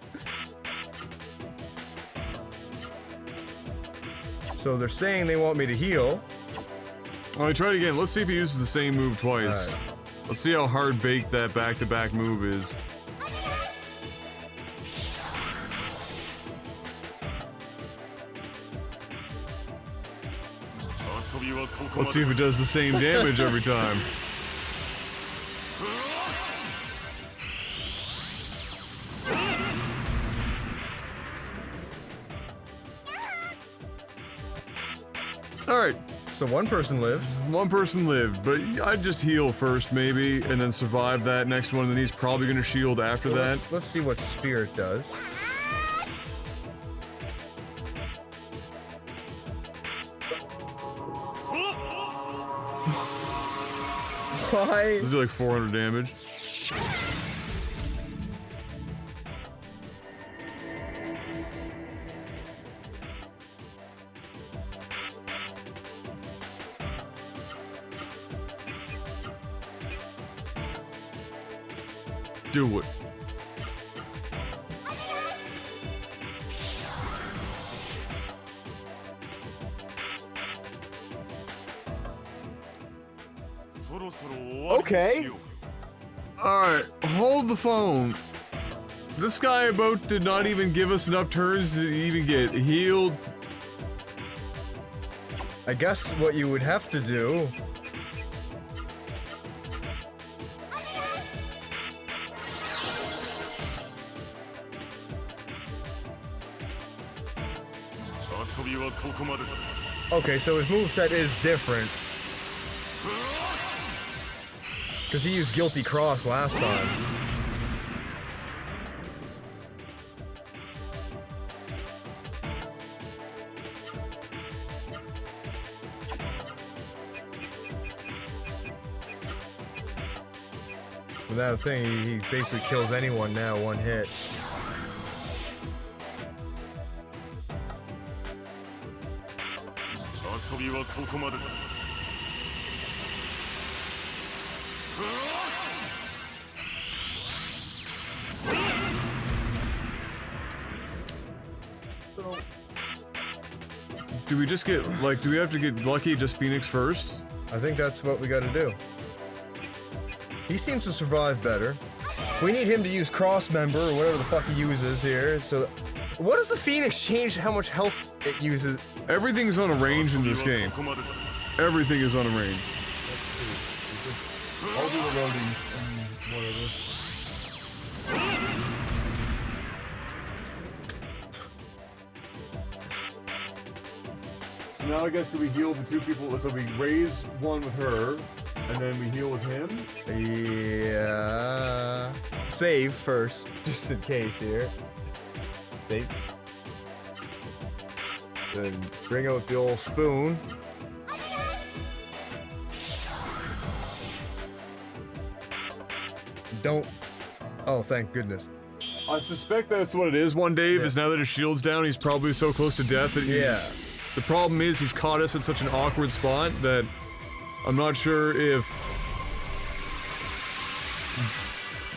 So they're saying they want me to heal. Alright, try it again. Let's see if he uses the same move twice. Right. Let's see how hard-baked that back-to-back move is. Let's see if it does the same damage every time. Alright. So one person lived. One person lived, but I'd just heal first, maybe, and then survive that next one, and then he's probably gonna shield after that. Let's see what Spirit does. Why? Let's do like 400 damage. Do it. Okay. Alright, hold the phone. This guy about did not even give us enough turns to even get healed. I guess what you would have to do. Okay, so his moveset is different. Because he used Guilty Cross last time. With that thing, he basically kills anyone now, one hit. Do we just get, like, do we have to get lucky just Phoenix first? I think that's what we gotta do. He seems to survive better. We need him to use Crossmember or whatever the fuck he uses here. So, what does the Phoenix change how much health it uses? Everything's on a range in this game. Everything is on a range. I'll do the loading and whatever. So now I guess do we heal the two people? So we raise one with her, and then we heal with him? Yeah. Save first, just in case here. Save. Then bring out the old spoon. Don't. Oh, thank goodness. I suspect that's what it is. One Dave is now that his shield's down, he's probably so close to death that he's... The problem is he's caught us at such an awkward spot that I'm not sure if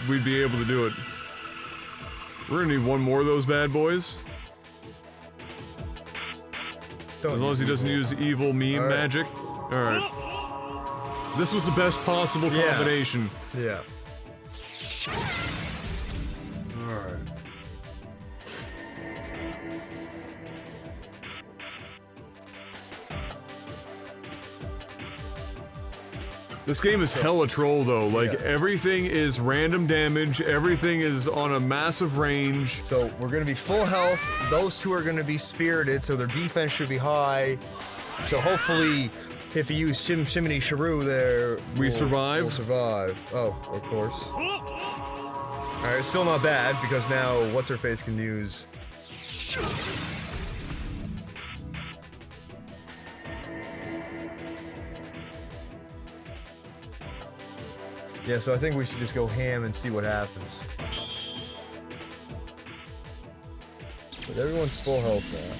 we'd be able to do it. We're gonna need one more of those bad boys. As long as he doesn't use evil meme magic. Alright. This was the best possible combination. Yeah. Alright. This game is hella troll though, like everything is random damage, everything is on a massive range. So we're gonna be full health, those two are gonna be spirited, so their defense should be high. So hopefully, if you use Shimmy Shrew there, we survive? We'll survive. Oh, of course. Alright, it's still not bad, because now What's-Her-Face can use... Yeah, so I think we should just go ham and see what happens. But everyone's full health now.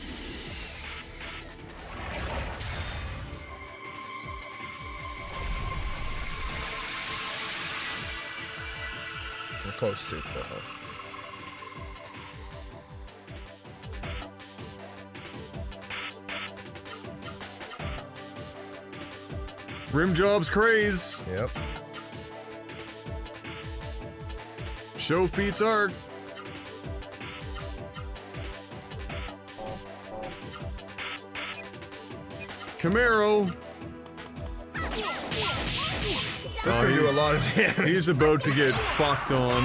We're close to full health. Rim jobs craze. Yep. Show feats arc. Camaro. That's gonna do a lot of damage. He's about to get fucked on.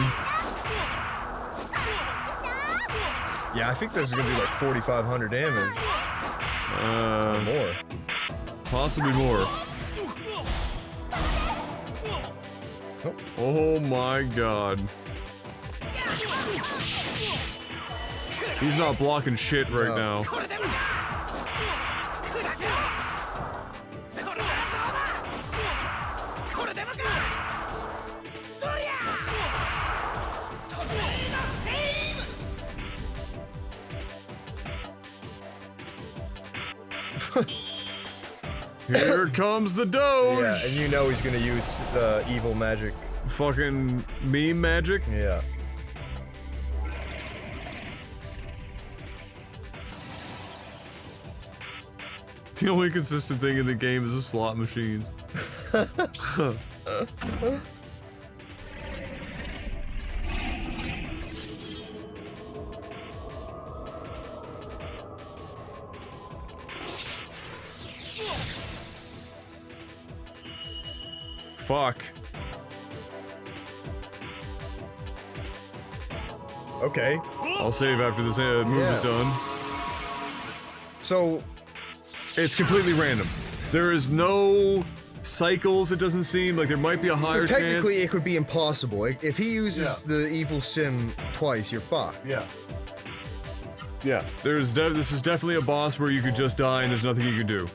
Yeah, I think this is gonna do like 4,500 damage. Or more. Possibly more. Oh my god. He's not blocking shit right now. Here comes the Doge! Yeah, and you know he's gonna use evil magic. Fucking meme magic? Yeah. The only consistent thing in the game is the slot machines. Fuck. Okay. I'll save after this move is done. So... It's completely random. There is no cycles, it doesn't seem. Like there might be a higher So technically chance. it could be impossible. If he uses the evil sim twice, you're fucked. Yeah. Yeah. This is definitely a boss where you could just die and there's nothing you can do.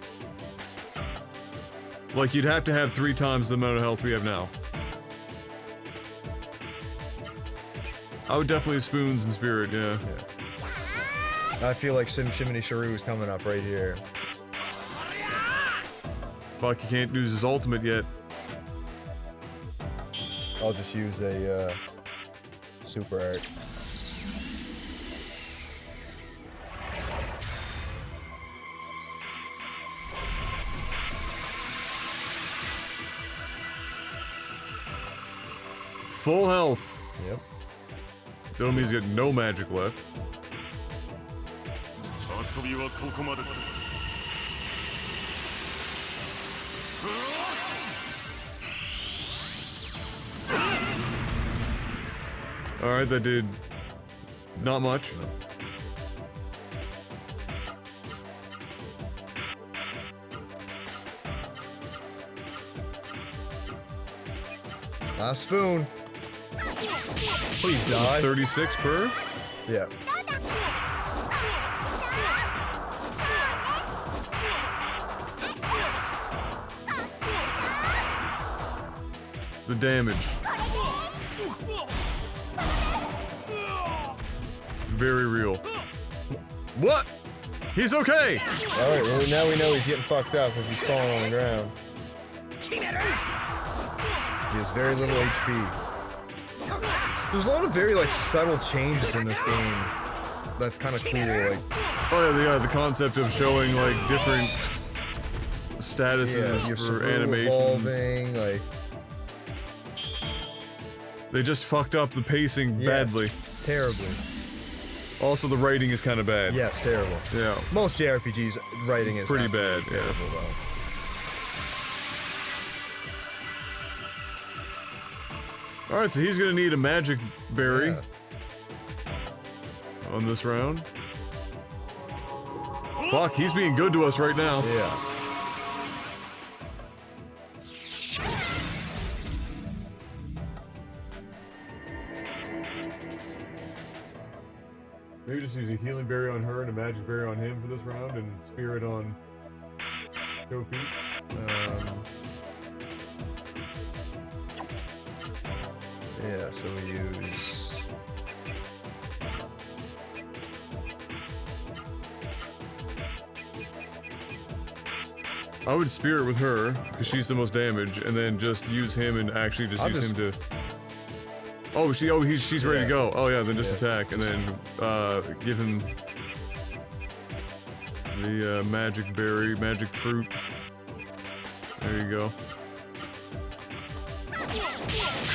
Like you'd have to have 3 times the amount of health we have now. I would definitely spoons and spirit, yeah. I feel like Shimmy Shrew is coming up right here. Fuck, he can't use his ultimate yet. I'll just use a super art. Full health. Yep. That means he's got no magic left. Alright, that did not much. Last spoon. Please die. 36 per? Yeah. The damage. Very real. What? He's okay! Alright, well now we know he's getting fucked up if he's falling on the ground. He has very little HP. There's a lot of very like subtle changes in this game. That's kind of cool. Like, oh yeah, the concept of showing like different statuses for animations. Evolving, like. They just fucked up the pacing badly. Terribly. Also, the writing is kind of bad. Yes, terrible. Yeah. Most JRPGs writing is pretty bad. Terrible, yeah. Though. All right, so he's gonna need a magic berry on this round. Fuck, he's being good to us right now. Yeah. Maybe just use a healing berry on her and a magic berry on him for this round, and spirit on Kofi. Yeah, so we use. I would spirit with her because she's the most damage, and then just use him and actually just use him to. Oh, she's ready to go. Oh yeah, then just attack and then give him the magic berry, magic fruit. There you go.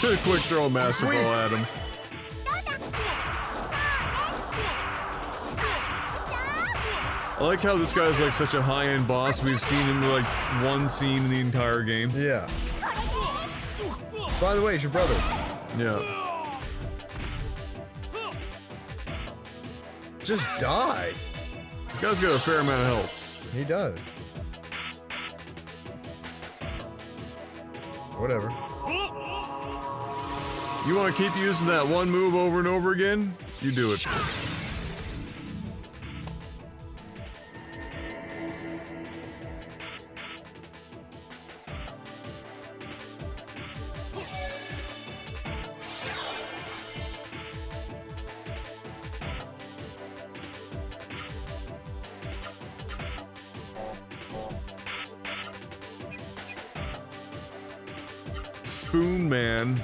Quick throw a master ball at him. I like how this guy's like such a high-end boss. We've seen him like one scene in the entire game. Yeah. By the way, it's your brother. Yeah. Just die. This guy's got a fair amount of health. He does. Whatever. You want to keep using that one move over and over again? You do it. Spoon Man.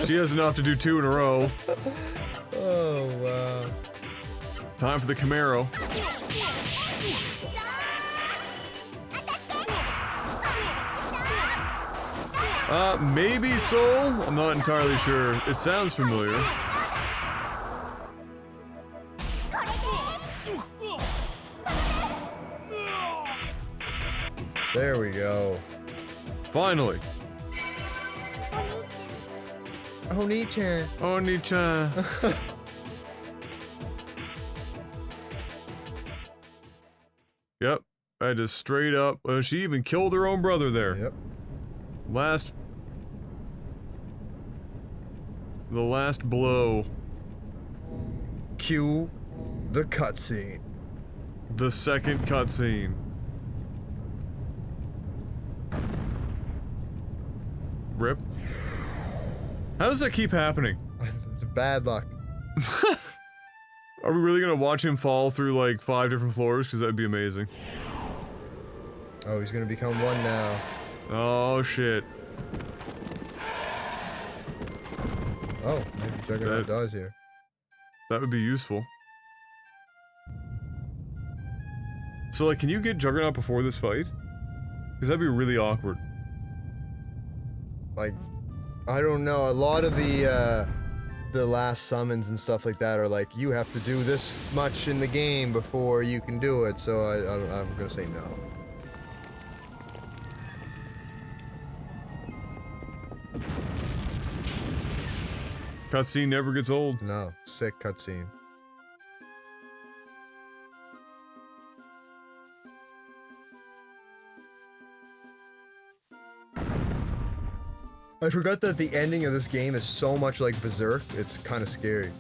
She has enough to do 2 in a row. Oh, wow. Time for the Camaro. Maybe Soul? I'm not entirely sure. It sounds familiar. There we go. Finally. Oni-chan. Oni-chan. Yep. I just straight up. She even killed her own brother there. Yep. The last blow. Cue the cutscene. The second cutscene. Rip. How does that keep happening? Bad luck. Are we really gonna watch him fall through like 5 different floors? Because that'd be amazing. Oh, he's gonna become one now. Oh shit. Oh, maybe Juggernaut dies here. That would be useful. So like, can you get Juggernaut before this fight? Because that'd be really awkward. Like, I don't know. A lot of the last summons and stuff like that are like, you have to do this much in the game before you can do it. So I'm gonna say no. Cutscene never gets old. No, sick cutscene. I forgot that the ending of this game is so much like Berserk, it's kind of scary.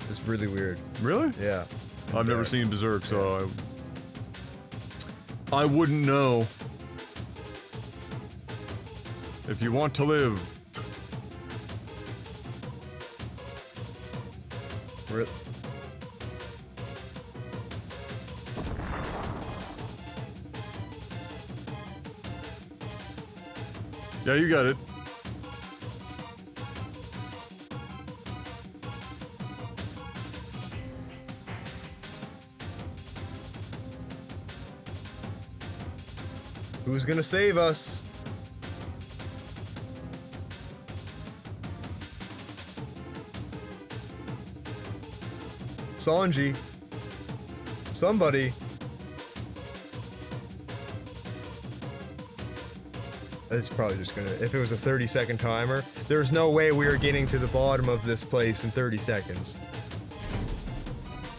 It's really weird. Really? Yeah. I've never seen Berserk, so I wouldn't know. If you want to live. Yeah, you got it. Who's gonna save us? Sanji. Somebody. It's probably just gonna, if it was a 30-second timer, there's no way we are getting to the bottom of this place in 30 seconds.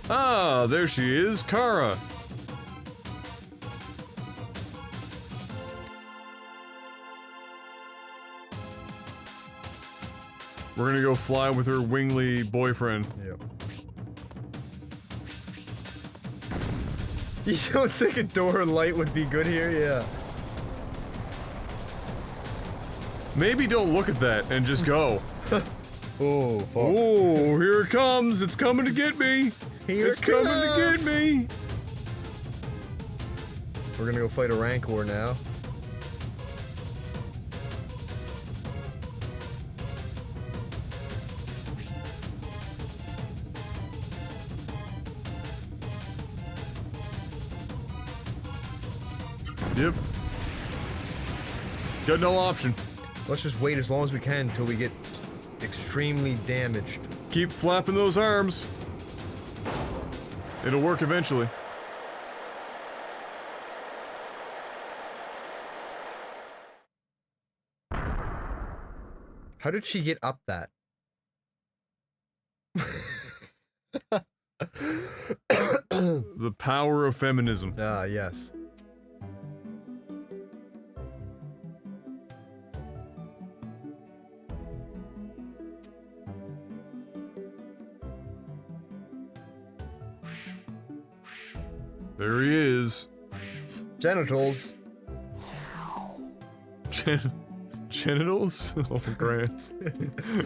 Ah, there she is, Kara. We're gonna go fly with her wingly boyfriend. Yep. You don't think a door light would be good here? Yeah. Maybe don't look at that and just go. Oh, fuck. Oh, here it comes. It's coming to get me. Here it's it coming to get comes. me. We're gonna go fight a Rancor now. Yep. Got no option. Let's just wait as long as we can until we get extremely damaged. Keep flapping those arms. It'll work eventually. How did she get up that? The power of feminism. Ah, yes. There he is. Genitals. Genitals? Oh, Grant.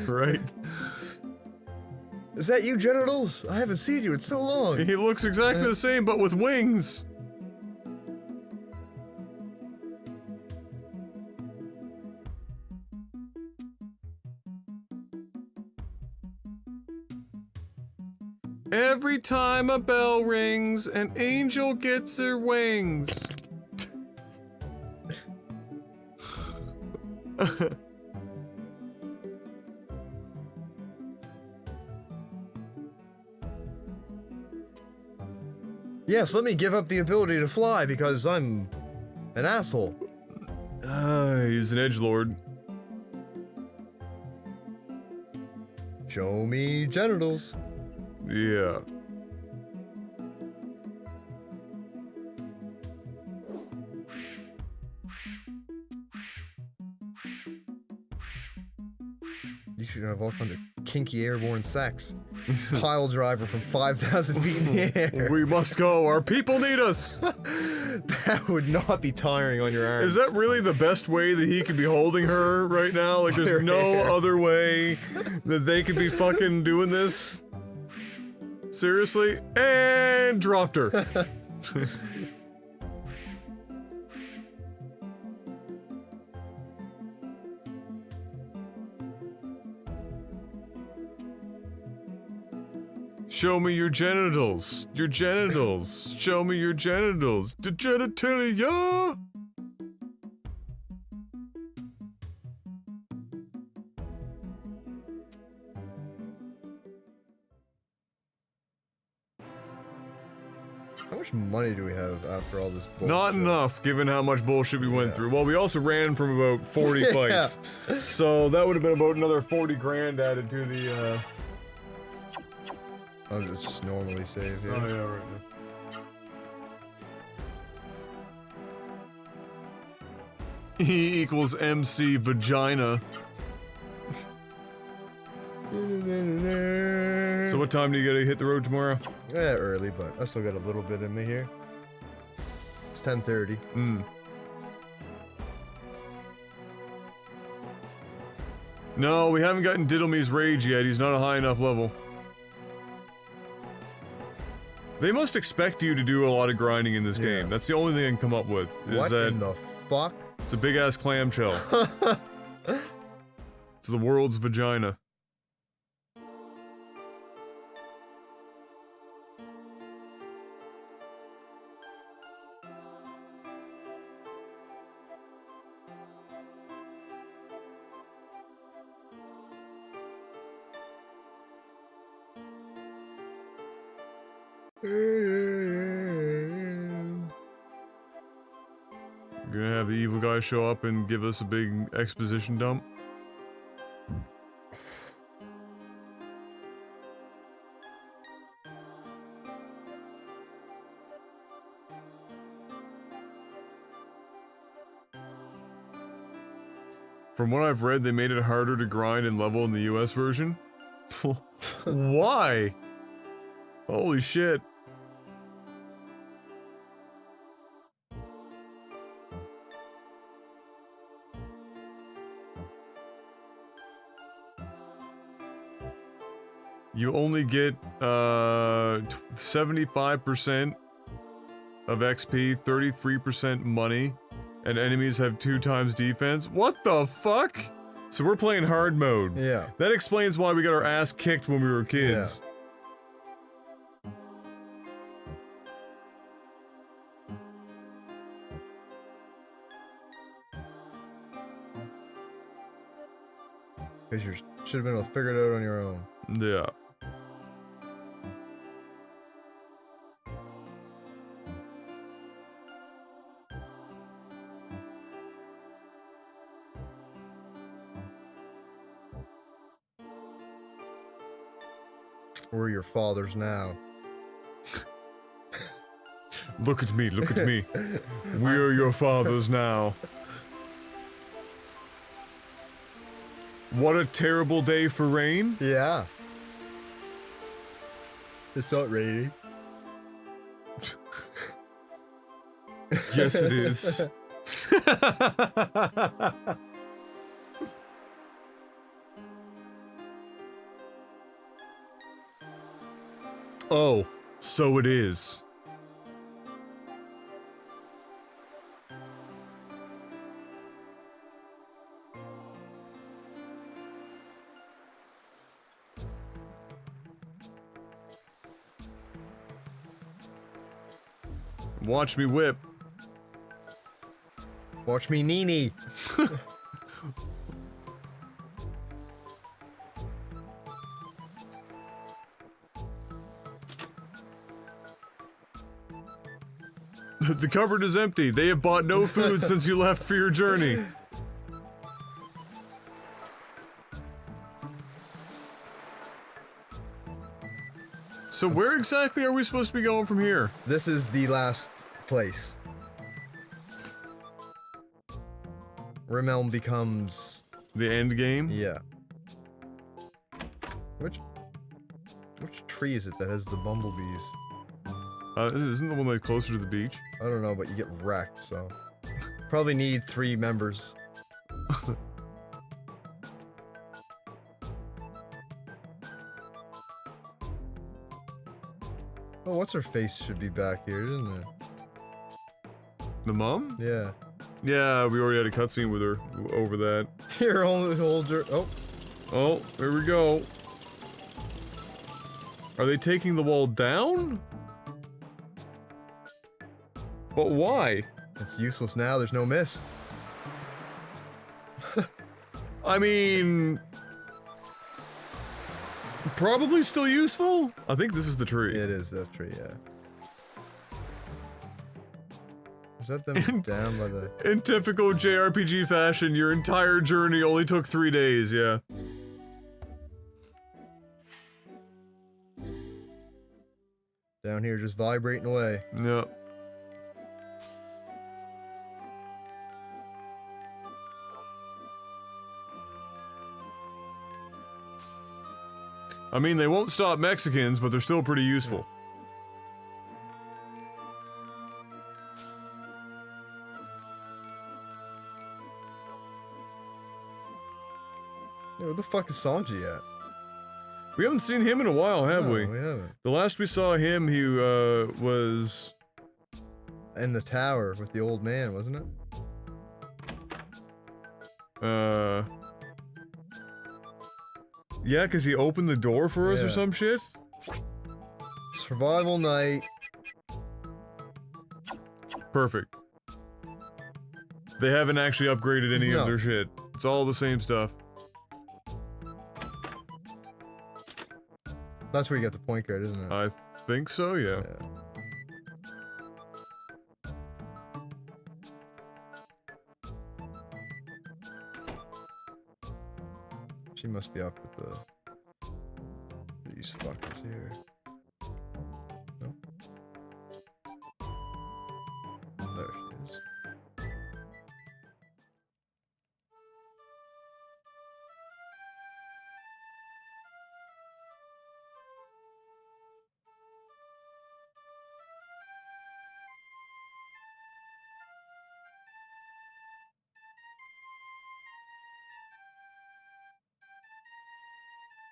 Right. Is that you, Genitals? I haven't seen you in so long. He looks exactly the same, but with wings. Every time a bell rings, an angel gets her wings. Yes, let me give up the ability to fly because I'm an asshole. He's an edgelord. Show me genitals. Yeah. You should have all kinds of kinky airborne sex. Pile driver from 5,000 feet in the air. We must go. Our people need us. That would not be tiring on your arms. Is that really the best way that he could be holding her right now? Like, there's no other way that they could be fucking doing this? Seriously? And dropped her. Show me your genitals. Your genitals. Show me your genitals. The genitalia. How much money do we have after all this bullshit? Not enough, given how much bullshit we went through. Well, we also ran from about 40 Yeah. fights. So that would have been about another 40 grand added to the, I'll just normally save here. Oh, yeah, right now. E equals MC vagina. So what time do you gotta hit the road tomorrow? Yeah, early, but I still got a little bit in me here. It's 10:30. No, we haven't gotten Diddlemy's rage yet. He's not a high enough level. They must expect you to do a lot of grinding in this game. That's the only thing I can come up with. Is What that in the fuck? It's a big ass clamshell. It's the world's vagina. Gonna have the evil guy show up and give us a big exposition dump. From what I've read, they made it harder to grind and level in the US version. Why? Holy shit. You only get 75% of XP, 33% money, and enemies have 2 times defense. What the fuck? So we're playing hard mode. Yeah. That explains why we got our ass kicked when we were kids. Because you should have been able to figure it out on your own. Yeah. We're your fathers now. Look at me, look at me. We are your fathers now. What a terrible day for rain. Yeah. It's not raining. Yes, it is. Oh, so it is. Watch me whip. Watch me Nini. The cupboard is empty. They have bought no food since you left for your journey. So where exactly are we supposed to be going from here? This is the last place. Rimelm becomes... the end game? Yeah. Which tree is it that has the bumblebees? Isn't the one like closer to the beach? I don't know, but you get wrecked, so... Probably need 3 members. Oh, what's her face should be back here, isn't it? The mom? Yeah. Yeah, we already had a cutscene with her over that. Here, hold her. Oh. Oh, there we go. Are they taking the wall down? But why? It's useless now, there's no mist. I mean... probably still useful? I think this is the tree. It is that tree, yeah. Is that them down by the... In typical JRPG fashion, your entire journey only took 3 days, yeah. Down here just vibrating away. Yep. I mean, they won't stop Mexicans, but they're still pretty useful. Yeah, where the fuck is Sanji at? We haven't seen him in a while, have No, we? we haven't. The last we saw him, he, was... In the tower with the old man, wasn't it? Yeah, because he opened the door for us or Yeah. some shit? Survival night. Perfect. They haven't actually upgraded any No. of their shit. It's all the same stuff. That's where you got the point guard, isn't it? I think so, yeah. She must be up with these fuckers here. Nope. There she is.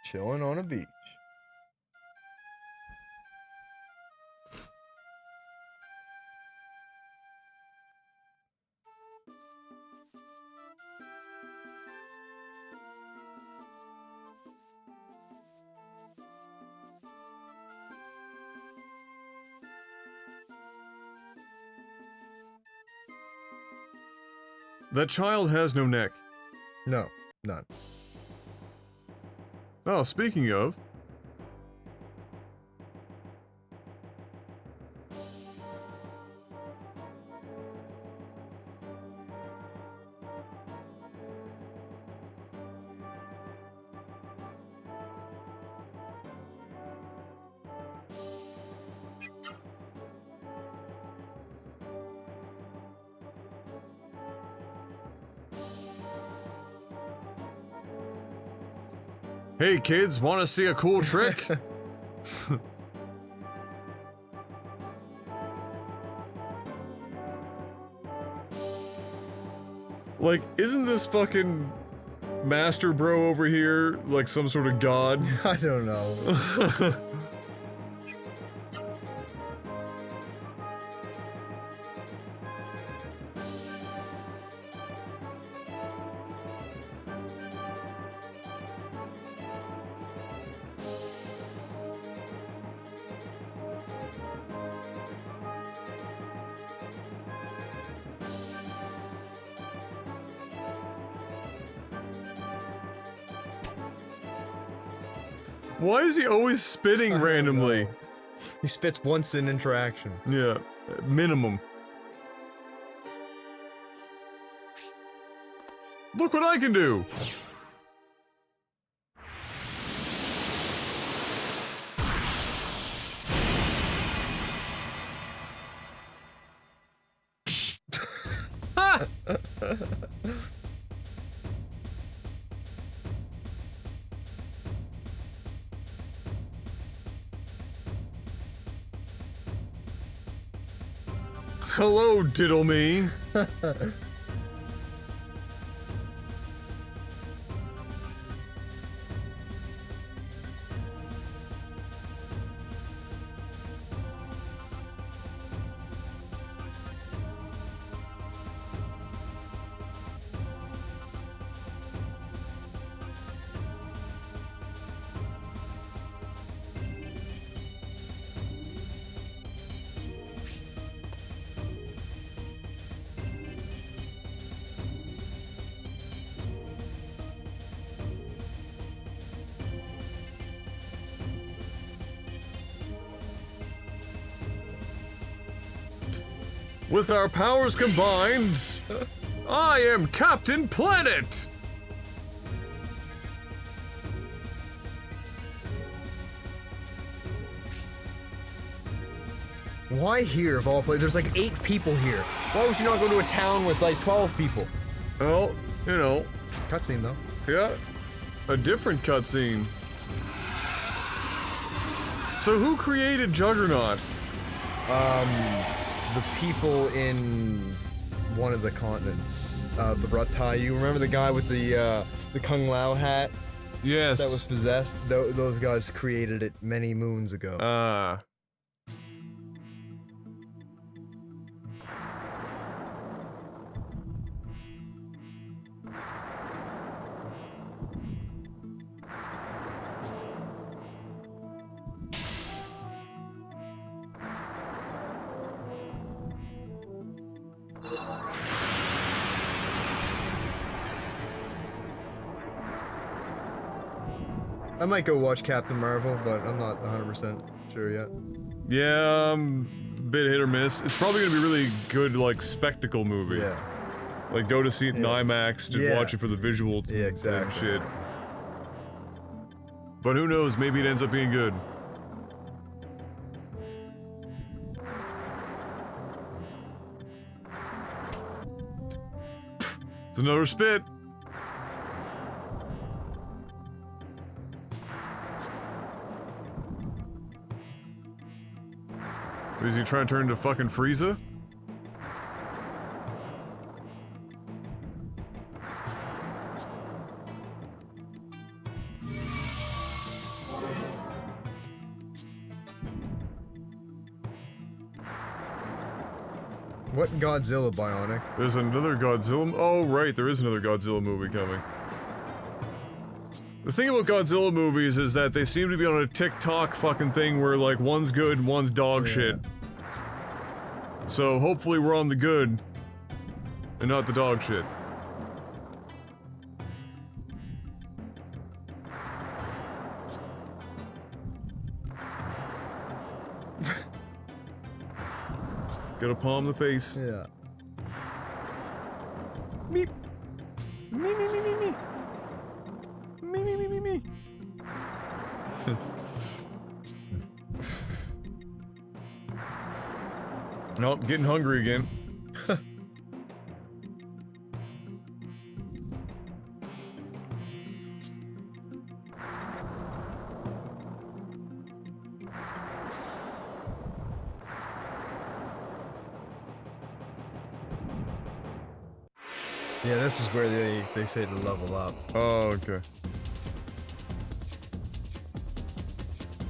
Chilling on a beach. That child has no neck. No, none. Oh, speaking of... Hey kids, wanna see a cool trick? Like, isn't this fucking Master Bro over here like some sort of god? I don't know. Why is he always spitting randomly? He spits once in interaction. Yeah, minimum. Look what I can do! Hello, diddle me. With our powers combined, I am Captain Planet! Why here of all places? There's like 8 people here. Why would you not go to a town with like 12 people? Well, you know. Cutscene though. Yeah. A different cutscene. So who created Juggernaut? The people in one of the continents. The Ratai. You remember the guy with the Kung Lao hat? Yes. That was possessed? Those guys created it many moons ago. Ah. I might go watch Captain Marvel, but I'm not 100%. sure yet. Yeah, bit hit or miss. It's probably gonna be really good, like, spectacle movie. Yeah. Like, go to see it in IMAX, just watch it for the visuals and shit. But who knows, maybe it ends up being good. It's another spit. Is he trying to turn into fucking Frieza? What Godzilla bionic? There's another Godzilla. Oh, right, there is another Godzilla movie coming. The thing about Godzilla movies is that they seem to be on a TikTok fucking thing where, like, one's good and one's dog shit. So hopefully we're on the good and not the dog shit. Gotta palm the face. Yeah. Meep. Me, me, me, me, me. Me, me, me, me, me. Nope, getting hungry again. Yeah, this is where they say to level up. Oh, okay.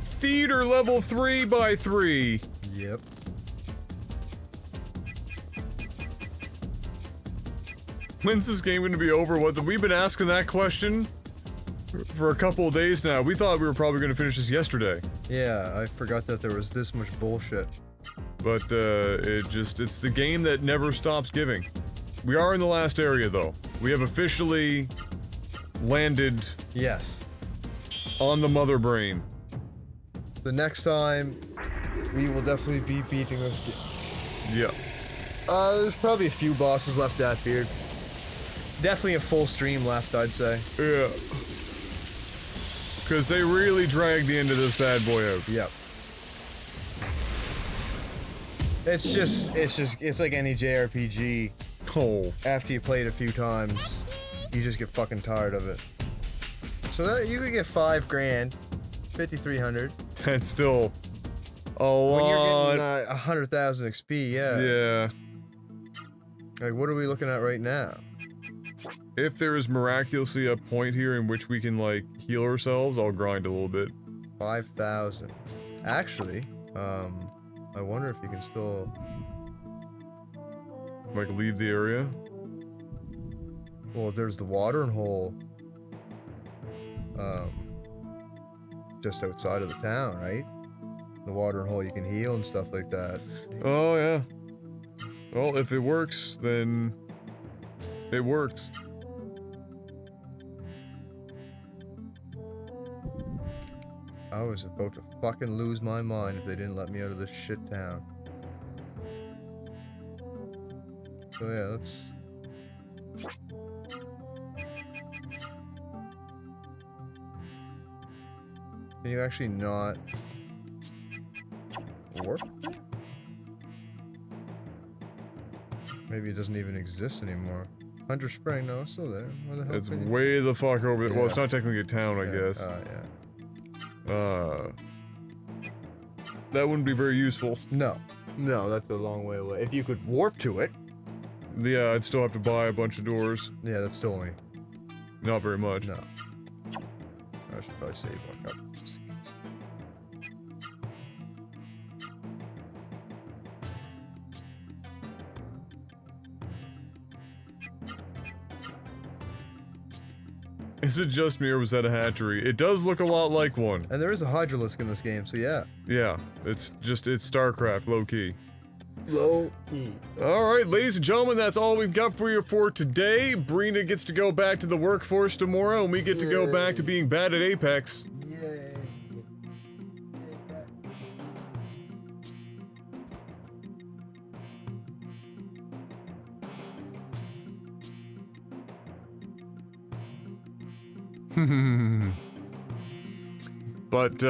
Theater level 3x3. Yep. When's this game going to be over? We've been asking that question for a couple of days now. We thought we were probably going to finish this yesterday. Yeah, I forgot that there was this much bullshit. But, it's the game that never stops giving. We are in the last area, though. We have officially landed... Yes. On the mother brain. The next time, we will definitely be beating this game. Yeah. There's probably a few bosses left at Beard. Definitely a full stream left, I'd say. Yeah. Because they really dragged the end of this bad boy out. Yep. It's like any JRPG. Oh. After you play it a few times, you just get fucking tired of it. So that you could get $5 grand, 5,300. That's still a lot. When you're getting 100,000 XP, yeah. Yeah. Like, what are we looking at right now? If there is miraculously a point here in which we can, like, heal ourselves, I'll grind a little bit. 5,000. Actually, I wonder if you can still... Like, leave the area? Well, there's the watering hole. Just outside of the town, right? The watering hole you can heal and stuff like that. Oh, yeah. Well, if it works, then... It works. I was about to fucking lose my mind if they didn't let me out of this shit town. So yeah, let's... Can you actually not... warp? Maybe it doesn't even exist anymore. Hunter Spring, no, it's still there. Where the hell It's can you... way the fuck over there. Yeah. Well, it's not technically a town, I guess. Yeah. That wouldn't be very useful. No. No, that's a long way away. If you could warp to it... Yeah, I'd still have to buy a bunch of doors. Yeah, that's still only... Not very much. No. I should probably save one couple. Is it just me or was that a hatchery? It does look a lot like one. And there is a Hydralisk in this game, so yeah. Yeah, it's StarCraft, low-key. Low-key. Alright, ladies and gentlemen, that's all we've got for you for today. Brina gets to go back to the workforce tomorrow, and we get to go back to being bad at Apex. Yay. But,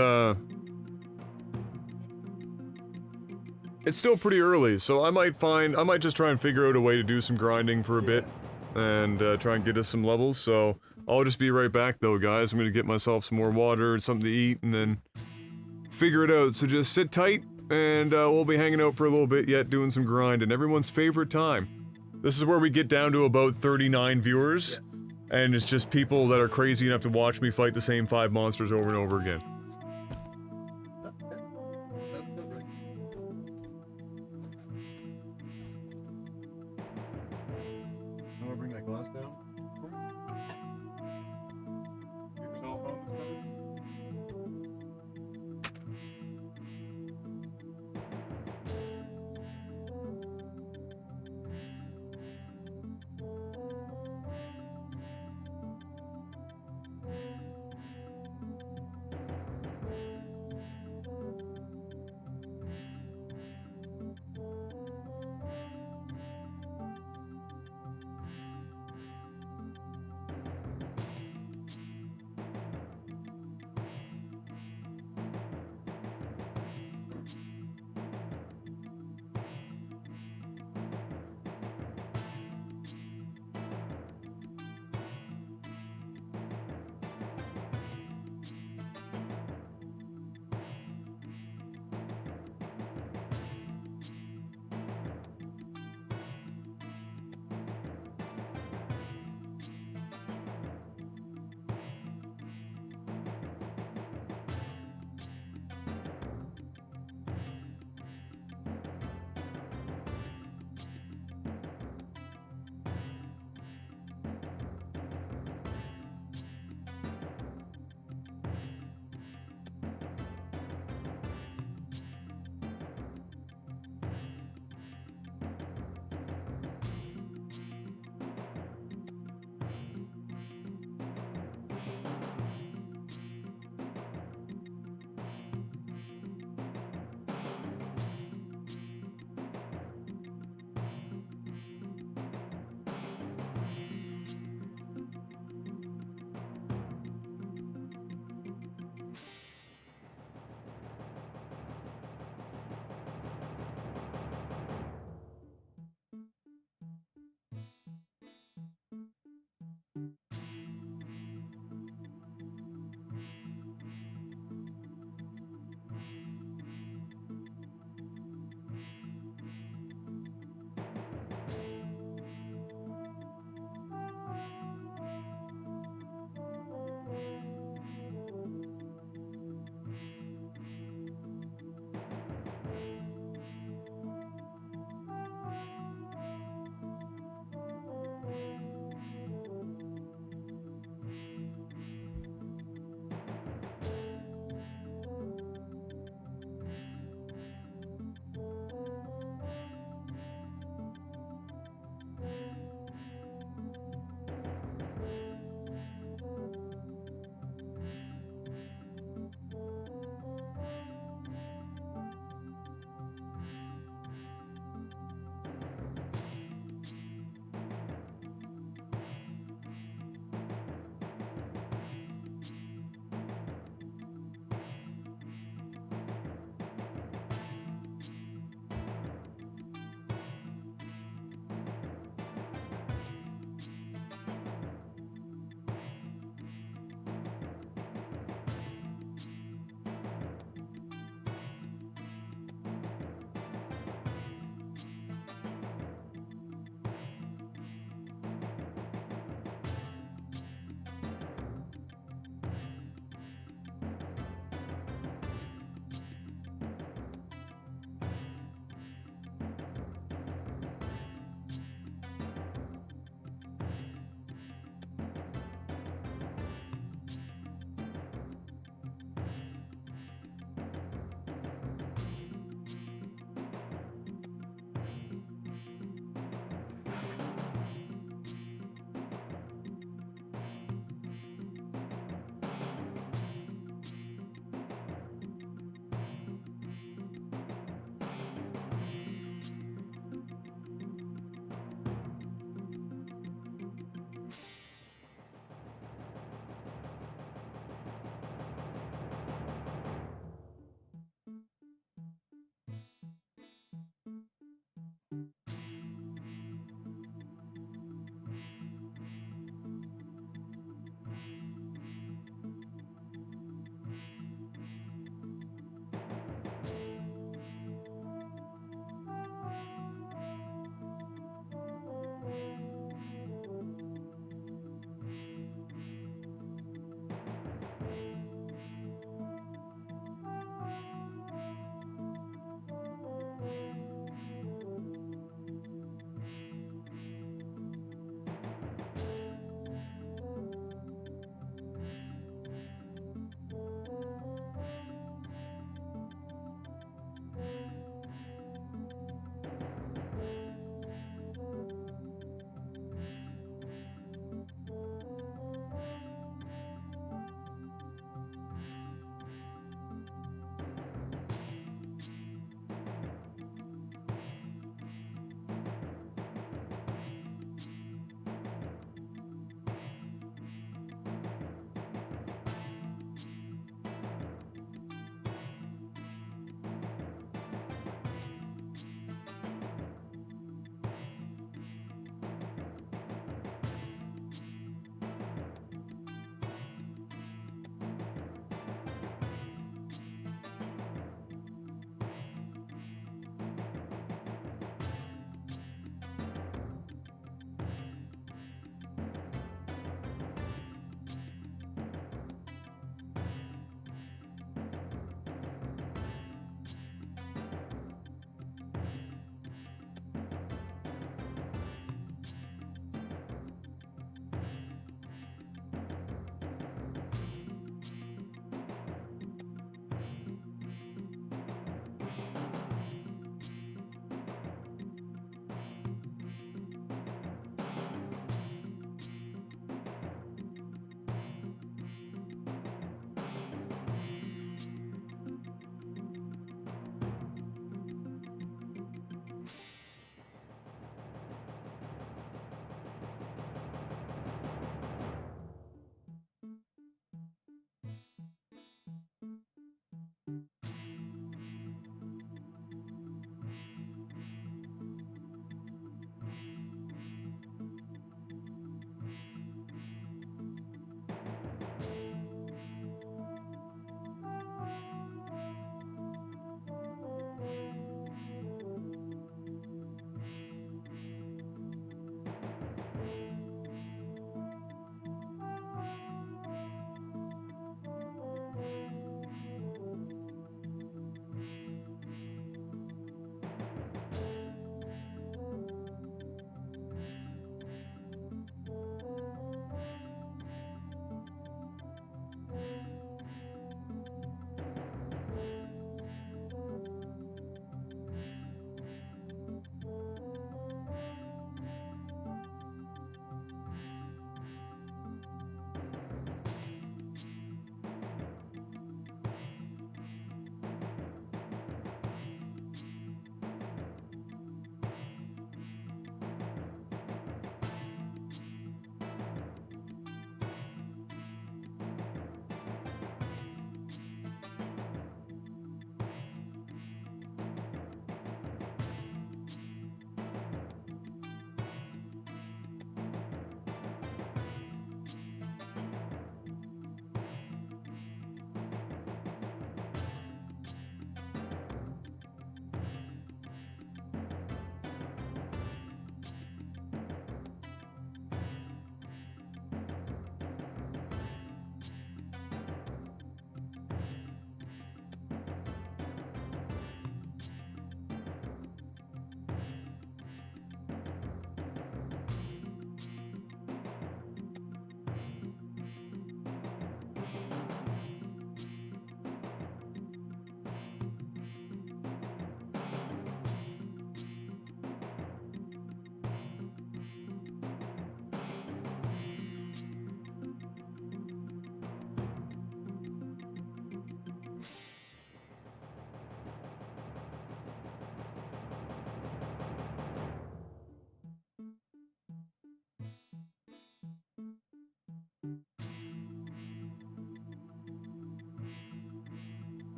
it's still pretty early, so I might just try and figure out a way to do some grinding for a bit, and, try and get us some levels, so I'll just be right back though, guys. I'm gonna get myself some more water and something to eat, and then figure it out, so just sit tight, and, we'll be hanging out for a little bit yet, doing some grinding. Everyone's favorite time. This is where we get down to about 39 viewers, and it's just people that are crazy enough to watch me fight the same 5 monsters over and over again. Bring that glass down. Get your cell phone.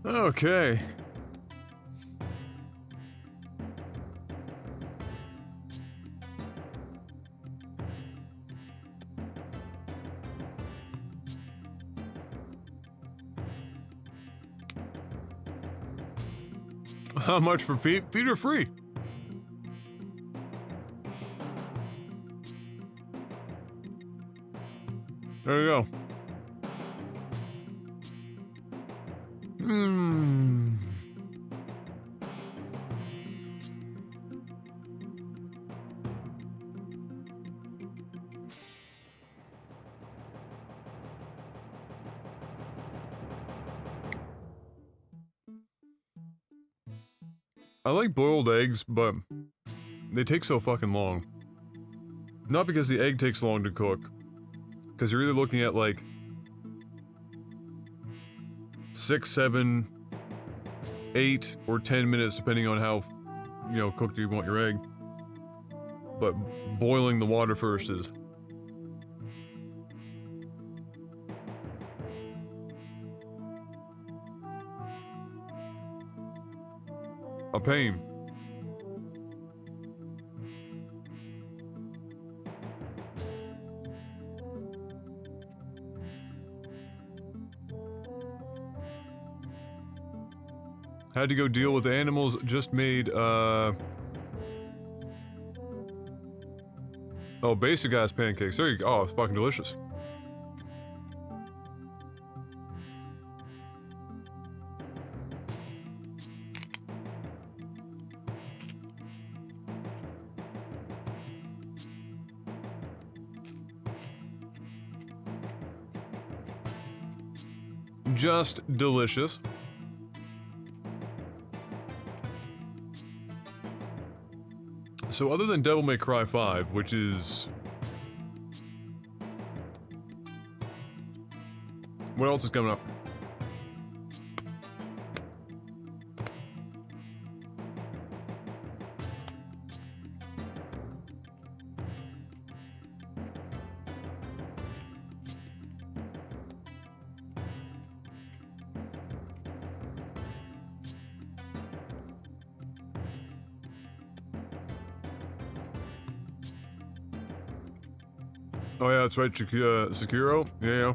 Okay. How much for feet? Feet are free. There you go. I like boiled eggs, but they take so fucking long. Not because the egg takes long to cook, because you're either looking at like 6, 7, 8, or 10 minutes depending on how, you know, cooked you want your egg. But boiling the water first is a pain. Had to go deal with the animals, just made, oh, basic ass pancakes. There you go. Oh, it's fucking delicious. Just delicious. So other than Devil May Cry 5, which is... What else is coming up? Oh yeah, that's right, Sekiro? Yeah.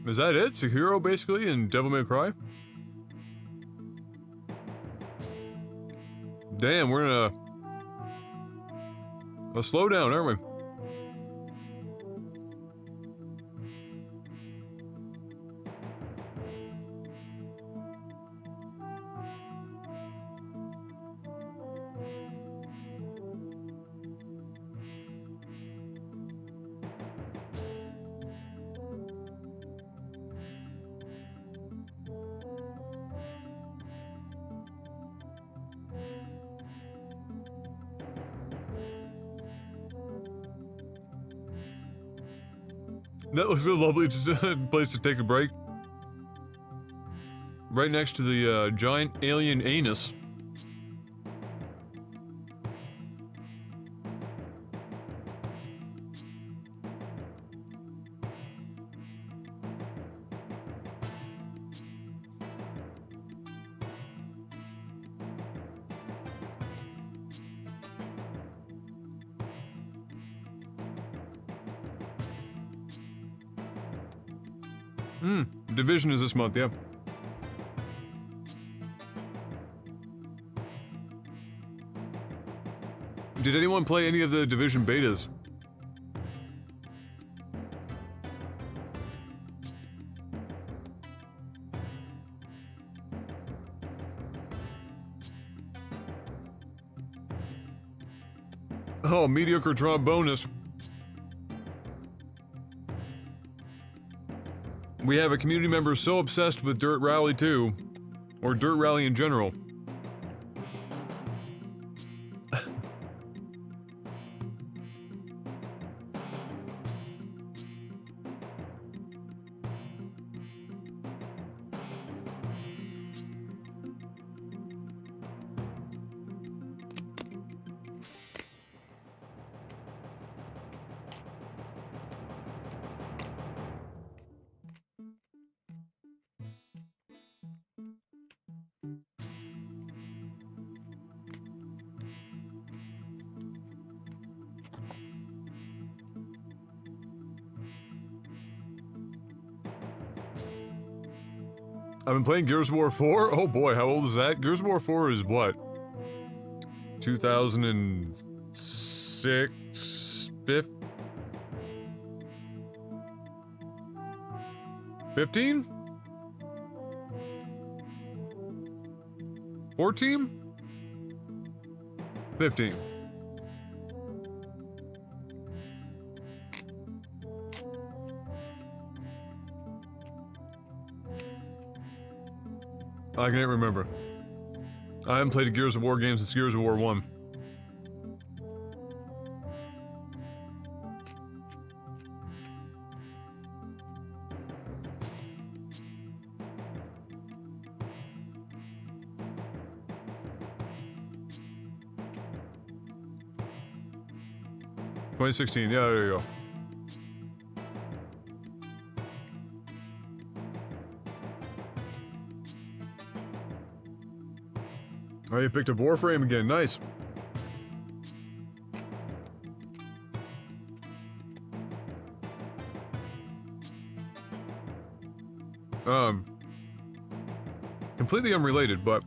Is that it? Sekiro, basically, and Devil May Cry? Damn, we're in a slowdown, aren't we? That was a lovely place to take a break. Right next to the giant alien anus. Division is this month, yeah. Did anyone play any of the Division betas? Oh, mediocre trombonist. We have a community member so obsessed with Dirt Rally 2, or Dirt Rally in general. I've been playing Gears of War 4? Oh boy, how old is that? Gears of War 4 is what? 2006? 15? 14? 15. I can't remember. I haven't played a Gears of War game since Gears of War 1. $2016, yeah, there you go. Oh, you picked up Warframe again, nice. Completely unrelated, but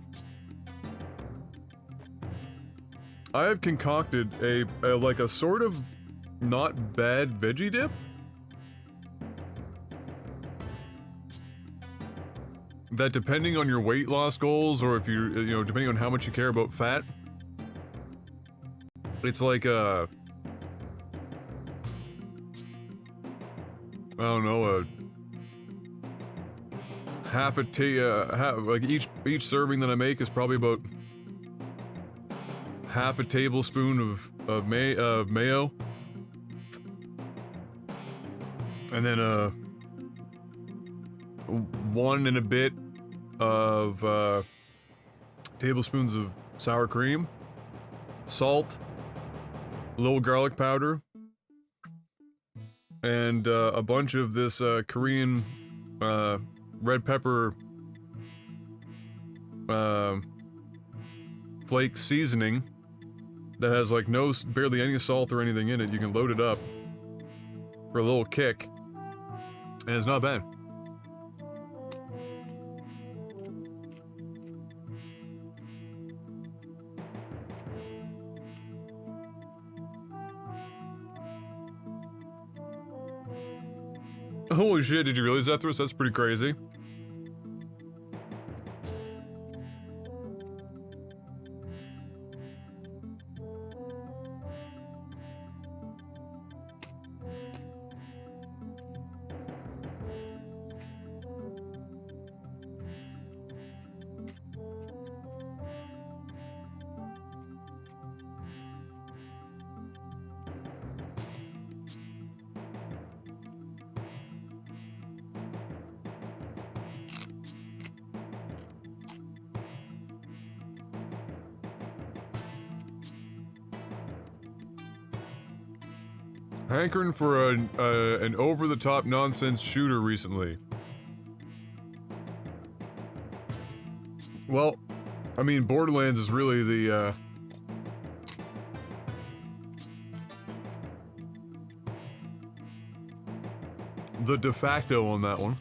I have concocted a like a sort of not bad veggie dip. That depending on your weight loss goals, or if you depending on how much you care about fat, it's like I don't know, like each serving that I make is probably about half a tablespoon of mayo, and then one and a bit of tablespoons of sour cream, salt, a little garlic powder, and a bunch of this Korean red pepper flake seasoning that has like barely any salt or anything in it. You can load it up for a little kick, and it's not bad. Holy shit, did you realize that, Thris? That's pretty crazy. Hankering for an over-the-top nonsense shooter recently. Well, I mean, Borderlands is really the de facto on that one.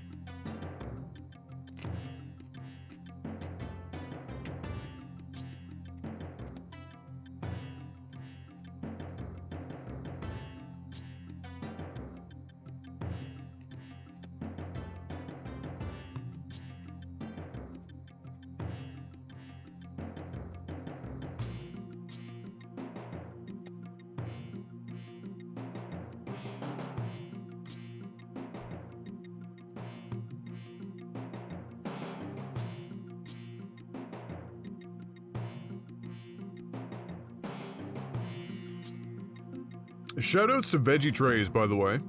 Shoutouts to veggie trays, by the way.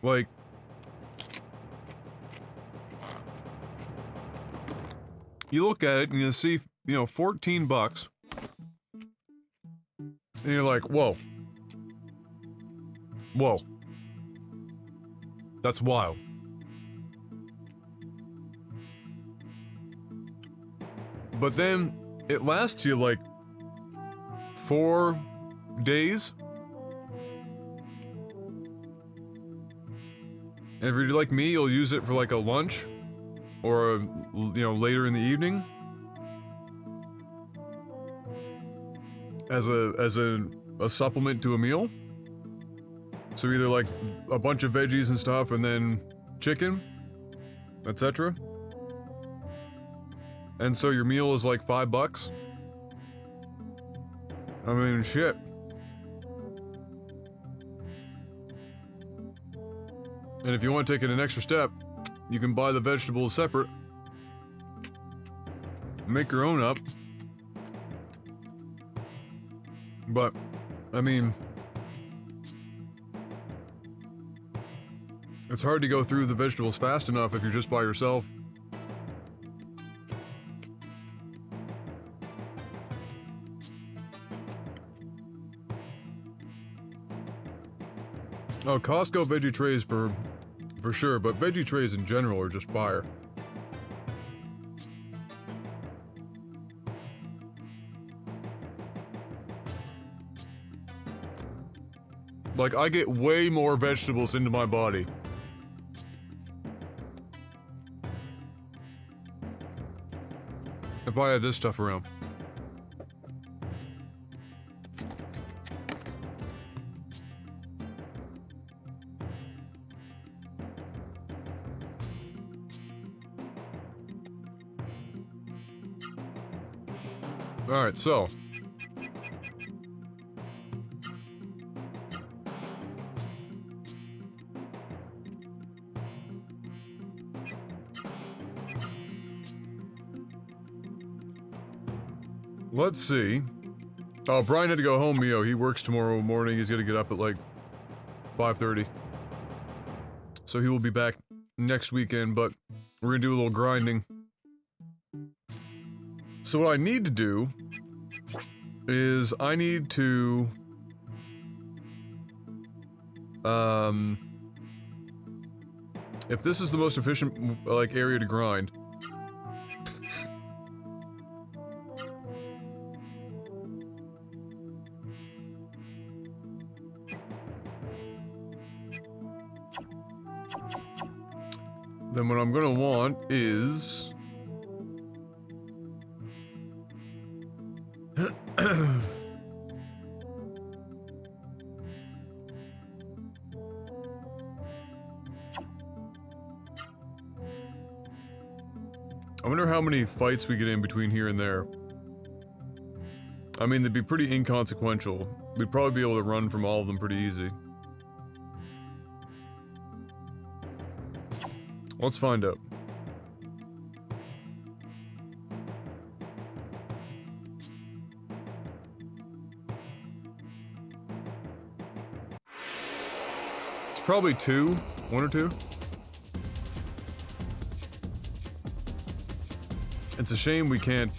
Like, you look at it and you see, you know, 14 bucks. And you're like, whoa. Whoa. That's wild. But then it lasts you like 4 days. And if you're like me, you'll use it for like a lunch or, you know, later in the evening as a supplement to a meal. So either like a bunch of veggies and stuff and then chicken, etc. And so your meal is like $5. I mean, shit. And if you want to take it an extra step, you can buy the vegetables separate. Make your own up. But, I mean, it's hard to go through the vegetables fast enough if you're just by yourself. Oh, Costco veggie trays for sure, but veggie trays in general are just fire. Like, I get way more vegetables into my body. If I had this stuff around. Alright, so. Let's see. Oh, Brian had to go home, Mio. He works tomorrow morning. He's gonna get up at like 5:30. So he will be back next weekend, but we're gonna do a little grinding. So what I need to do is I need to if this is the most efficient like area to grind, then what I'm gonna want is I wonder how many fights we get in between here and there. I mean, they'd be pretty inconsequential. We'd probably be able to run from all of them pretty easy. Let's find out. It's probably 2. 1 or 2. It's a shame we can't,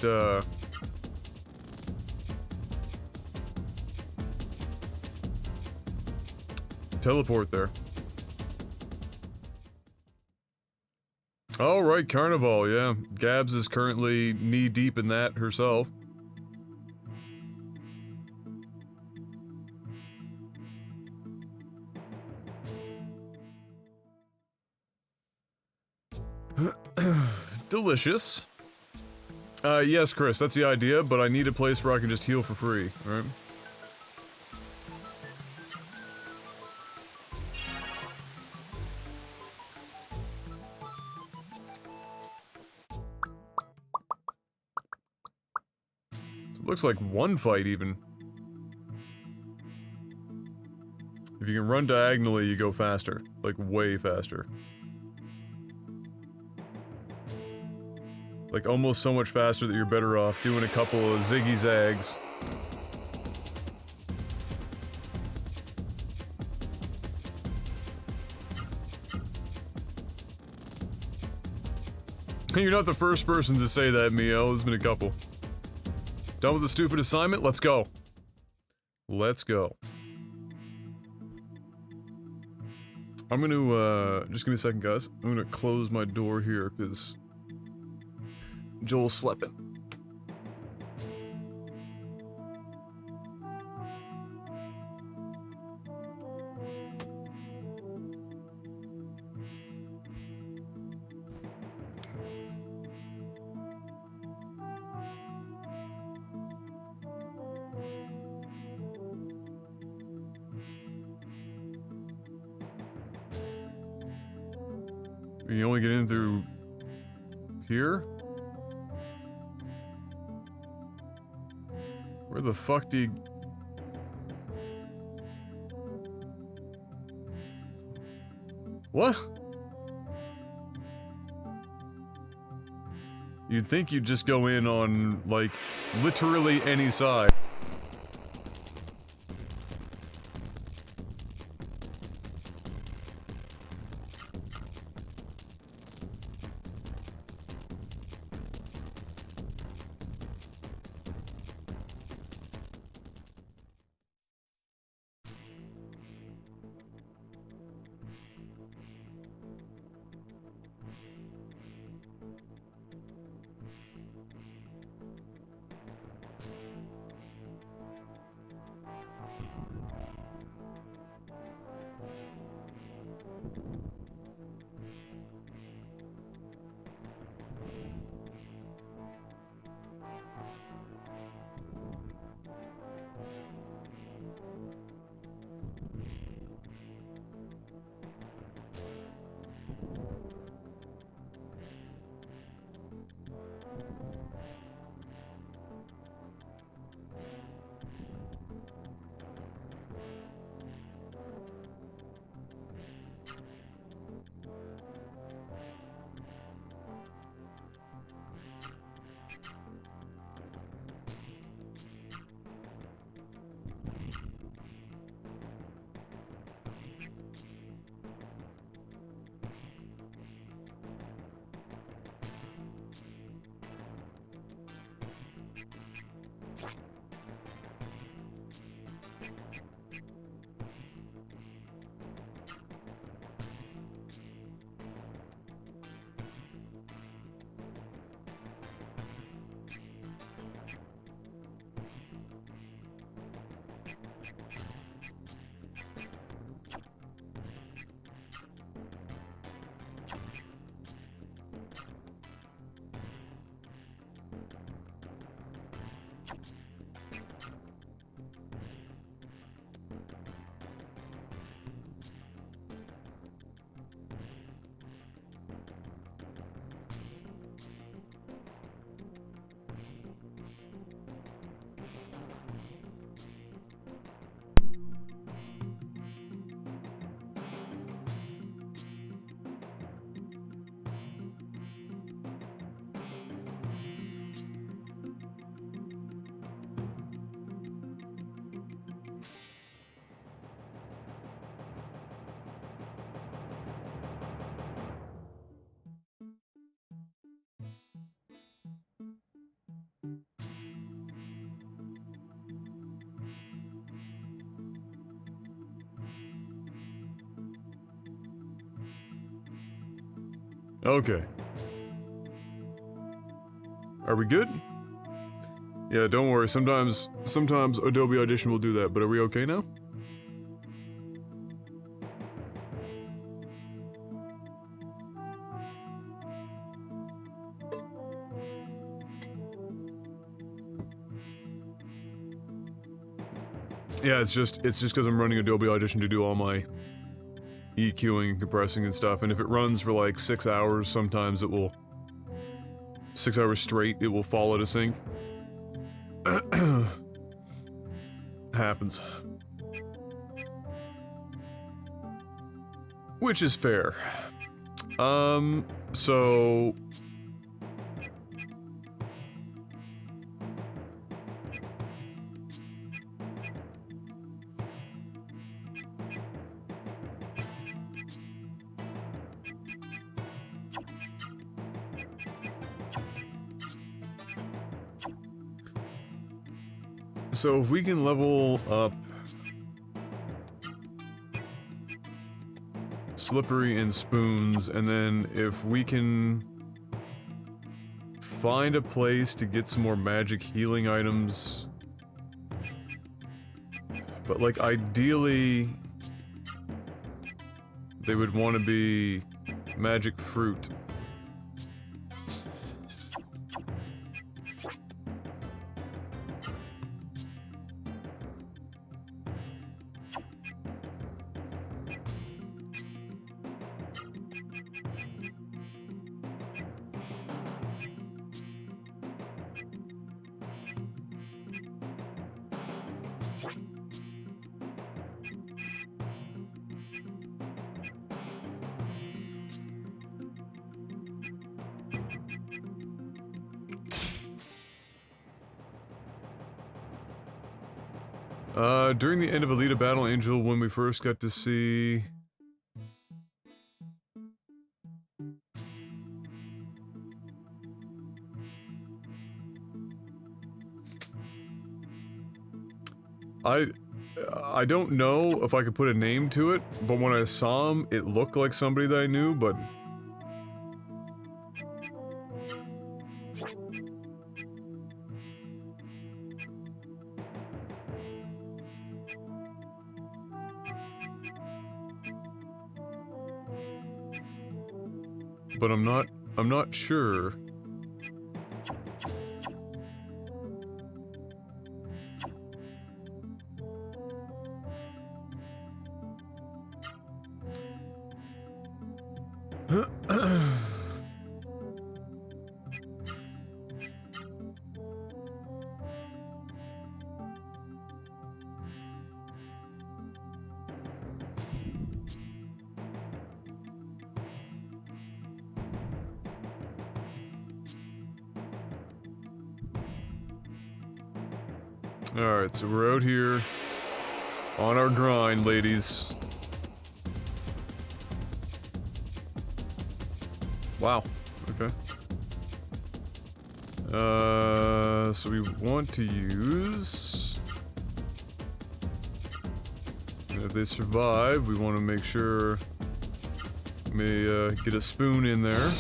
teleport there. Alright, Carnival, yeah. Gabs is currently knee-deep in that herself. Delicious. Yes, Chris, that's the idea, but I need a place where I can just heal for free, right? So it looks like one fight, even. If you can run diagonally, you go faster. Like, way faster. Like, almost so much faster that you're better off doing a couple of ziggy zags. You're not the first person to say that, Mio. There's been a couple. Done with the stupid assignment? Let's go. Let's go. I'm gonna, just give me a second, guys. I'm gonna close my door here, because Joel's sleeping. You only get in through here? Where the fuck do you... What? You'd think you'd just go in on, like, literally any side. Okay. Are we good? Yeah, don't worry. Sometimes Adobe Audition will do that, but are we okay now? Yeah, it's just because I'm running Adobe Audition to do all my EQing and compressing and stuff, and if it runs for like 6 hours, sometimes it will... 6 hours straight, it will fall out of sync. Happens. Which is fair. So... So if we can level up Slippery and Spoons, and then if we can find a place to get some more magic healing items, but like ideally they would want to be magic fruit. During the end of Alita Battle Angel, when we first got to see... I don't know if I could put a name to it, but when I saw him, it looked like somebody that I knew, but... But I'm not sure. Alright, so we're out here on our grind, ladies. Wow, okay. So we want to use... And if they survive, we want to make sure we get a spoon in there.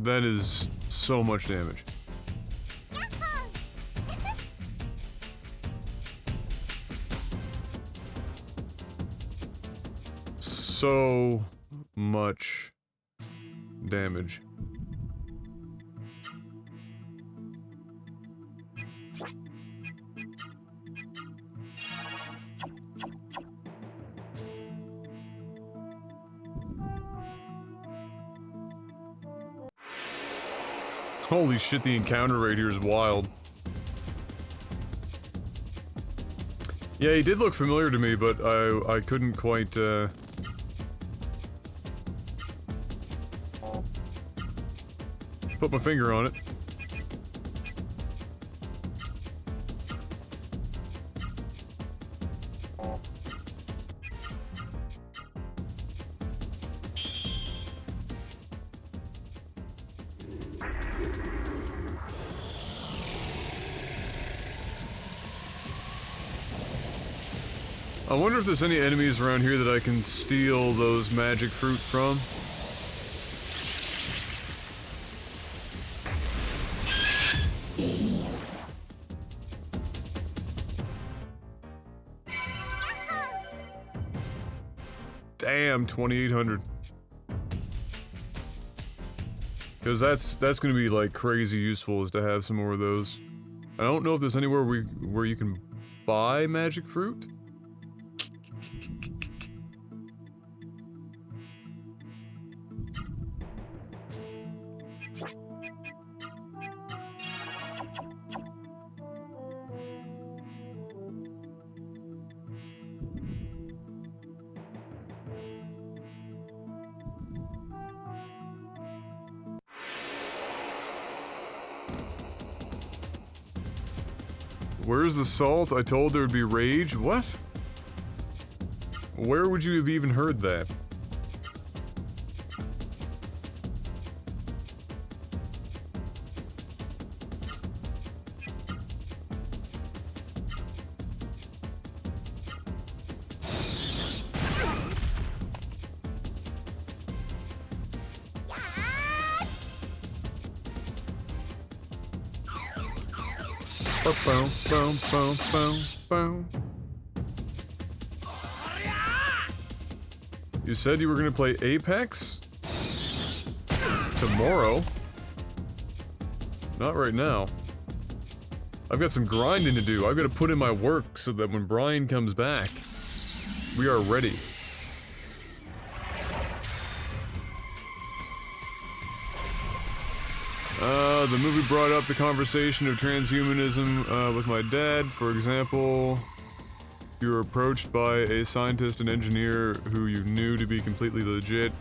That is so much damage. So much damage. Holy shit, the encounter rate here is wild. Yeah, he did look familiar to me, but I couldn't quite, put my finger on it. I wonder if there's any enemies around here that I can steal those magic fruit from. Damn, 2,800. Because that's gonna be like crazy useful, is to have some more of those. I don't know if there's anywhere where you can buy magic fruit. Where's the salt? I told there would be rage. What? Where would you have even heard that? Boom, boom, boom, boom, boom. You said you were gonna play Apex? Tomorrow? Not right now. I've got some grinding to do. I've got to put in my work so that when Brian comes back, we are ready. The movie brought up the conversation of transhumanism with my dad. For example, you were approached by a scientist and engineer who you knew to be completely legit,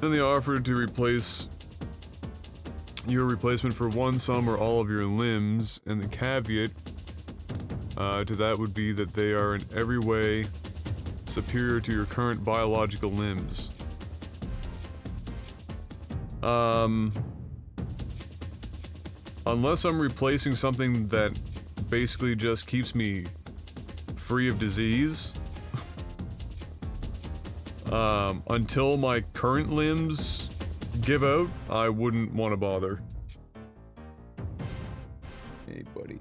and they offered to replace your replacement for one, some, or all of your limbs, and the caveat to that would be that they are in every way superior to your current biological limbs. Unless I'm replacing something that basically just keeps me free of disease, until my current limbs give out, I wouldn't want to bother. Hey, buddy.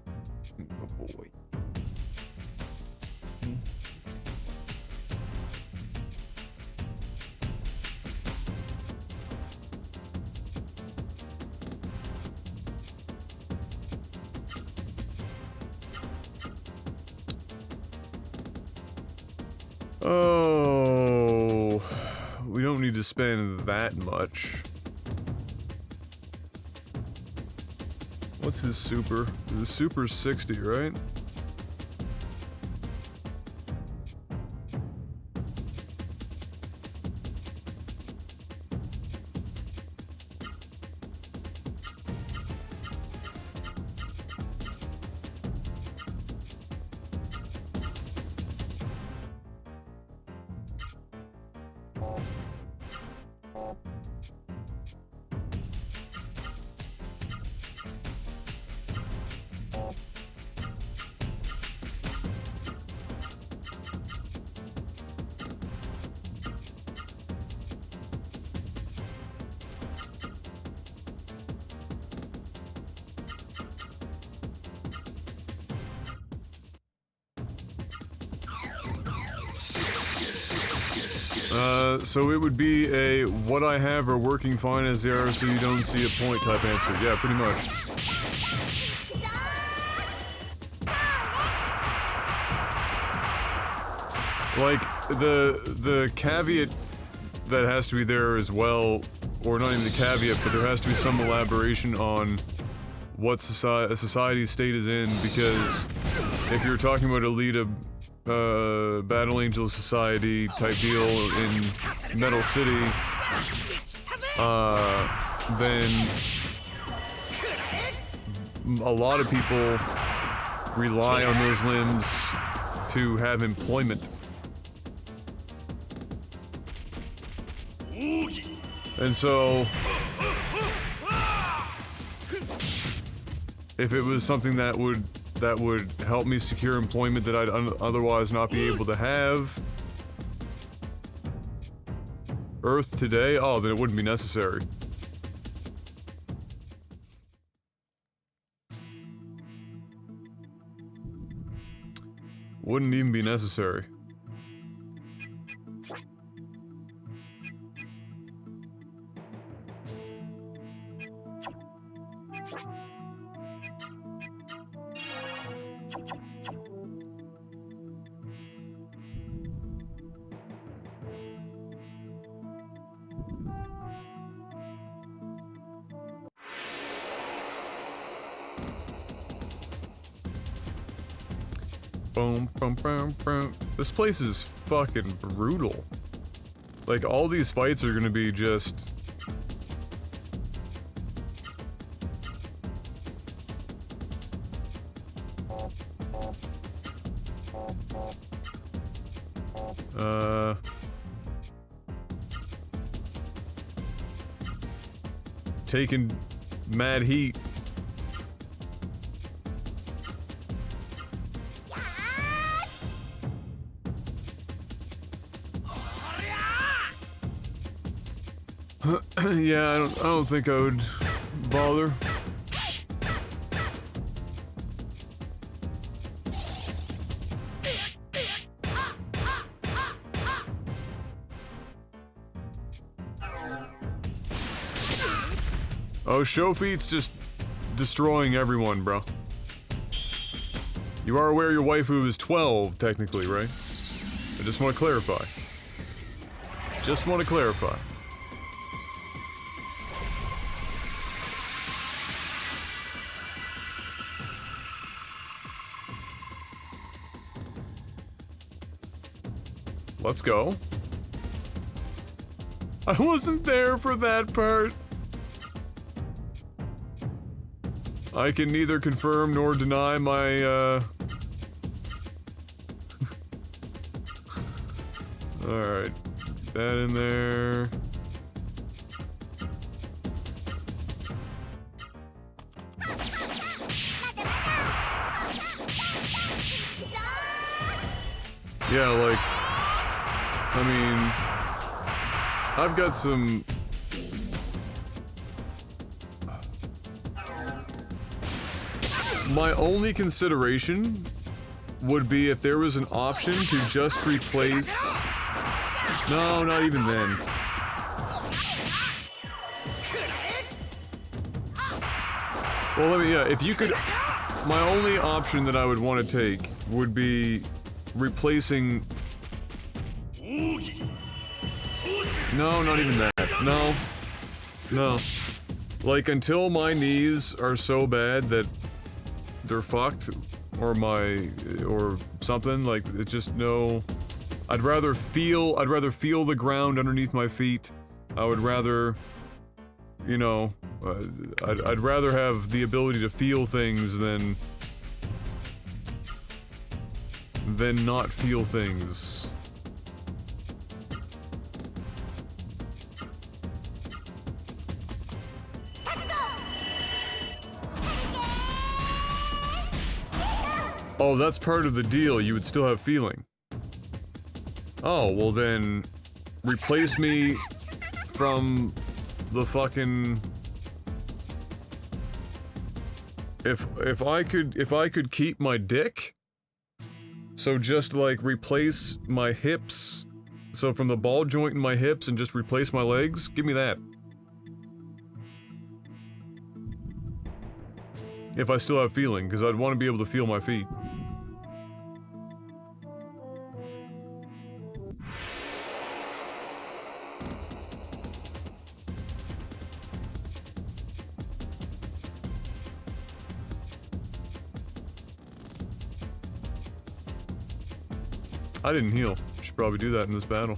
Good boy. Oh, we don't need to spend that much. What's his super? His super's 60, right? So it would be a what I have are working fine as they are, so you don't see a point type answer. Yeah, pretty much. Like, the caveat that has to be there as well, or not even the caveat, but there has to be some elaboration on what a society's state is in, because if you're talking about Alita, Battle Angel Society type deal in Metal City, then a lot of people rely on those limbs to have employment. And so, if it was something that would help me secure employment that I'd otherwise not be able to have, Earth today, oh, then it wouldn't be necessary. Wouldn't even be necessary. Boom, boom, boom, boom. This place is fucking brutal. Like, all these fights are gonna be just... Taking mad heat. Yeah, I don't think I would bother. Oh, show feet's just destroying everyone, bro. You are aware your waifu is 12, technically, right? I just want to clarify. Just want to clarify. Let's go. I wasn't there for that part. I can neither confirm nor deny my, Alright. That in there. Yeah, like... I mean... I've got some... My only consideration would be if there was an option to just replace... No, not even then. Well, yeah, if you could... My only option that I would want to take would be replacing... No, not even that. No. No. Like, until my knees are so bad that they're fucked, or something, like, it's just no... I'd rather feel the ground underneath my feet. I would rather, you know, I'd rather have the ability to feel things than not feel things. Oh, that's part of the deal. You would still have feeling. Oh, well then, replace me from the fucking... If I could keep my dick, so just like replace my hips, so from the ball joint in my hips and just replace my legs, give me that. If I still have feeling, because I'd want to be able to feel my feet. I didn't heal. Should probably do that in this battle.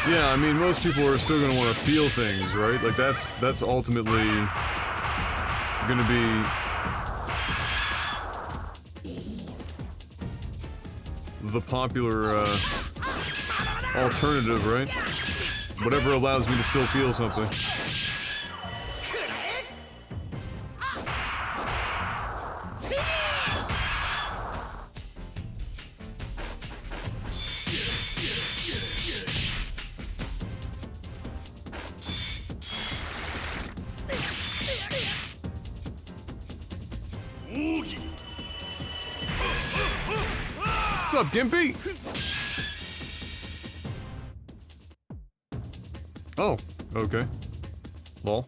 Yeah, I mean, most people are still gonna want to feel things, right? Like, that's ultimately gonna be the popular, alternative, right? Whatever allows me to still feel something. What's up, Gimpy? Oh, okay. Lol.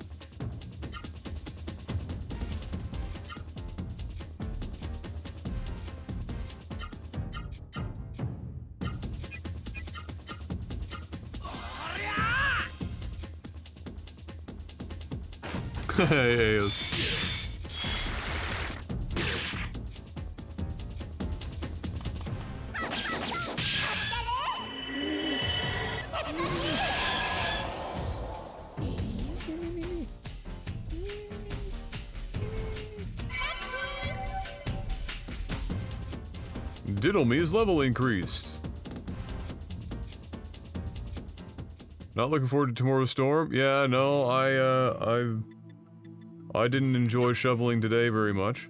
Hey, yes. Diddle me's level increased. Not looking forward to tomorrow's storm? Yeah, no, I didn't enjoy shoveling today very much.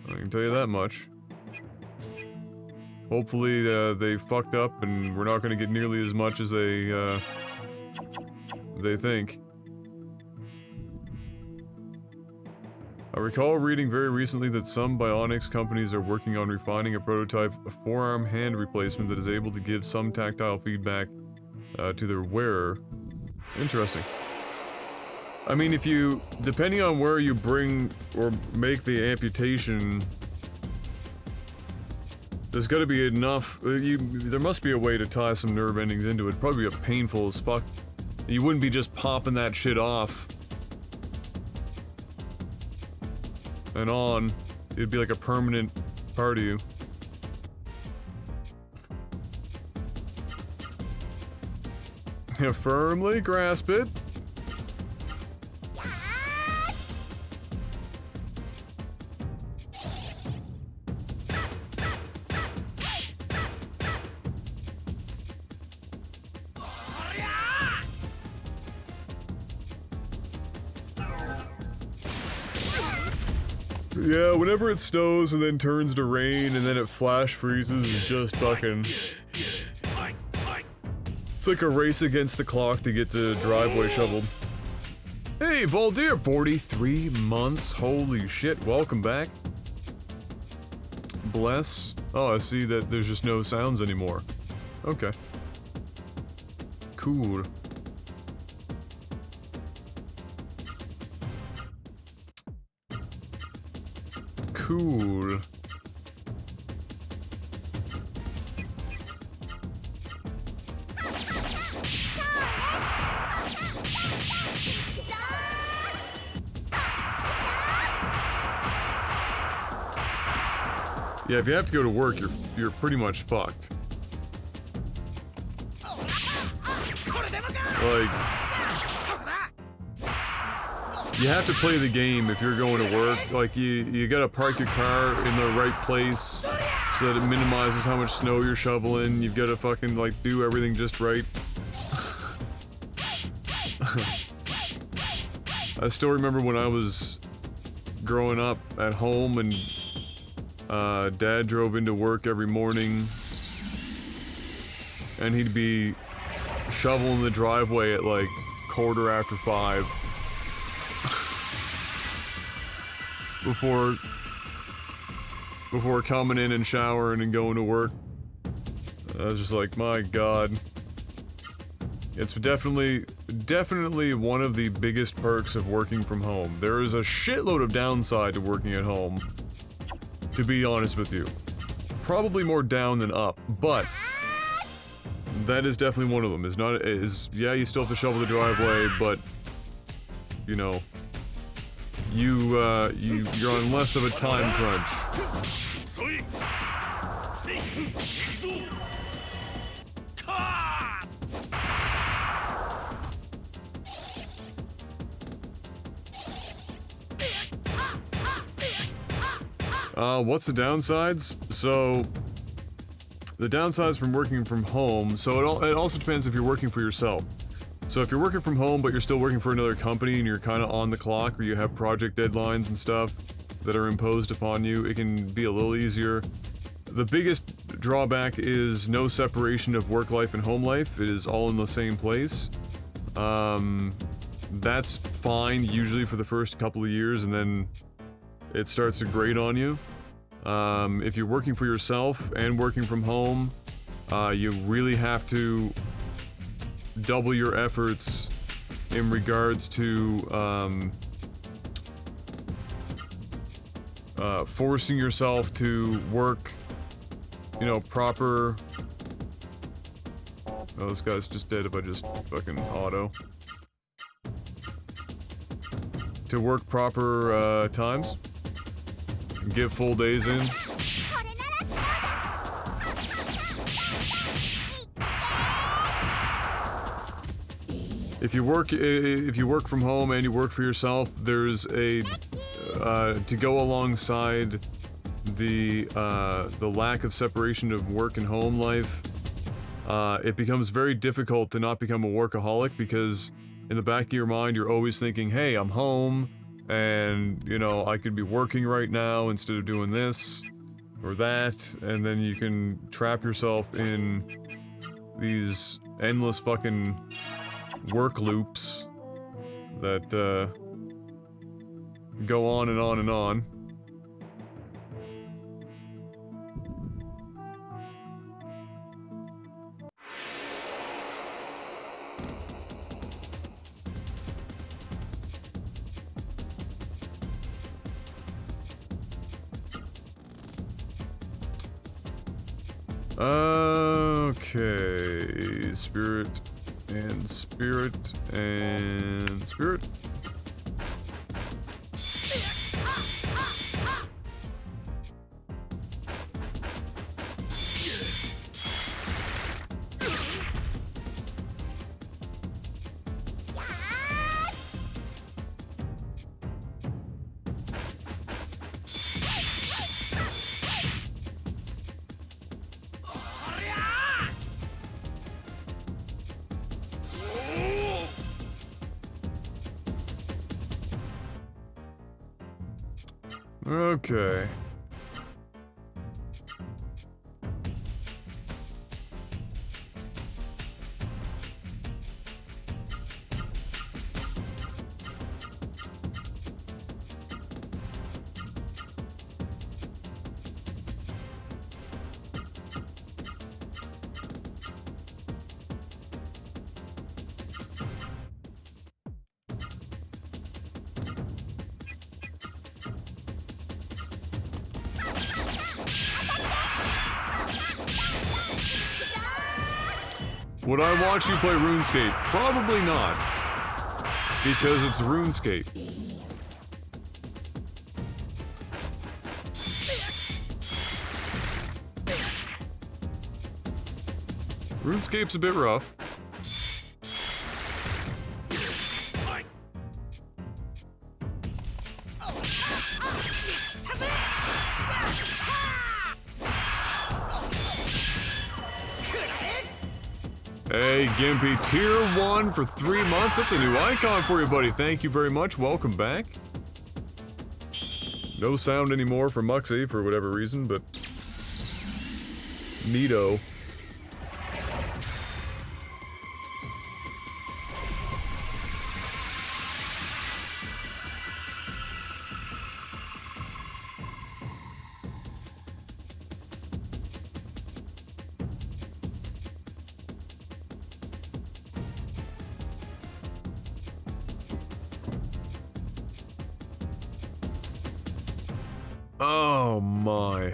I can tell you that much. Hopefully, they fucked up and we're not gonna get nearly as much as they think. I recall reading very recently that some bionics companies are working on refining a prototype forearm hand replacement that is able to give some tactile feedback to their wearer. Interesting. I mean, if you, depending on where you bring or make the amputation, there's gotta be enough, there must be a way to tie some nerve endings into it. It'd probably be painful as fuck. You wouldn't be just popping that shit off and on. It'd be like a permanent part of you. Firmly grasp it. Yeah, whenever it snows and then turns to rain and then it flash freezes, it's just fucking... It's like a race against the clock to get the driveway shoveled. Hey, Voldir, 43 months. Holy shit, welcome back. Bless. Oh, I see that there's just no sounds anymore. Okay. Cool. Cool. Yeah, if you have to go to work, you're pretty much fucked. Like, you have to play the game if you're going to work. Like, you gotta park your car in the right place so that it minimizes how much snow you're shoveling. You've gotta fucking, like, do everything just right. I still remember when I was growing up at home and Dad drove into work every morning and he'd be shoveling the driveway at like 5:15 before coming in and showering and going to work. I was just like, my god. It's definitely one of the biggest perks of working from home. There is a shitload of downside to working at home, to be honest with you. Probably more down than up, but that is definitely one of them. Yeah, you still have to shovel the driveway, but you know, you're on less of a time crunch. What's the downsides? So, The downsides from working from home, so it also depends if you're working for yourself. So if you're working from home but you're still working for another company and you're kind of on the clock or you have project deadlines and stuff that are imposed upon you, it can be a little easier. The biggest drawback is no separation of work life and home life. It is all in the same place. That's fine usually for the first couple of years, and then it starts to grate on you. If you're working for yourself and working from home, you really have to double your efforts in regards to forcing yourself to work, you know, proper... Oh, this guy's just dead if I just fucking auto. To work proper times. Get full days in. If you work from home and you work for yourself, there's a to go alongside the lack of separation of work and home life. It becomes very difficult to not become a workaholic because in the back of your mind you're always thinking, hey, I'm home and, you know, I could be working right now instead of doing this or that, and then you can trap yourself in these endless fucking work loops that go on and on and on. Okay, spirit and spirit and spirit. Okay. Would I watch you play RuneScape? Probably not. Because it's RuneScape. RuneScape's a bit rough. Hey, Gimpy, tier 1 for 3 months. That's a new icon for you, buddy. Thank you very much. Welcome back. No sound anymore from Muxie for whatever reason, but... neato. Oh my.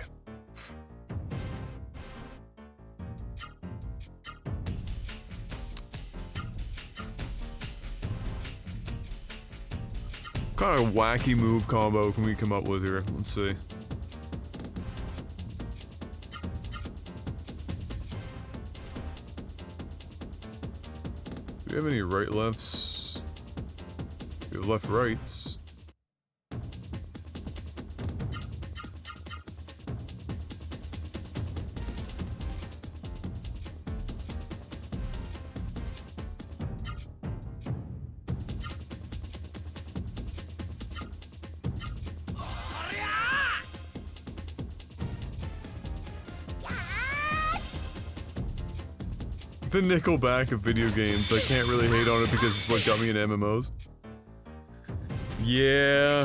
What kind of wacky move combo can we come up with here? Let's see. Do we have any right lefts? We have left rights. The Nickelback of video games. I can't really hate on it because it's what got me into MMOs. Yeah.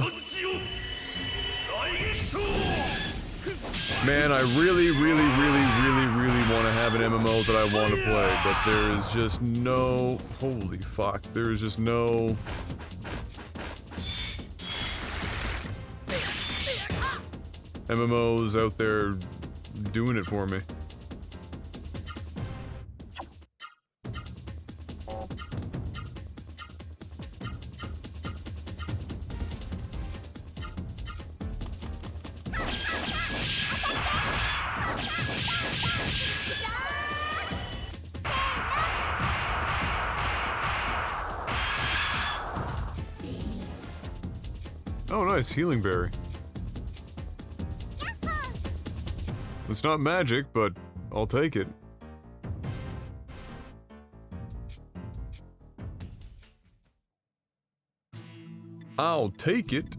Man, I really want to have an MMO that I want to play, but there is just no... Holy fuck. There is just no... MMOs out there doing it for me. Oh, nice. Healing berry. It's not magic, but I'll take it. I'll take it.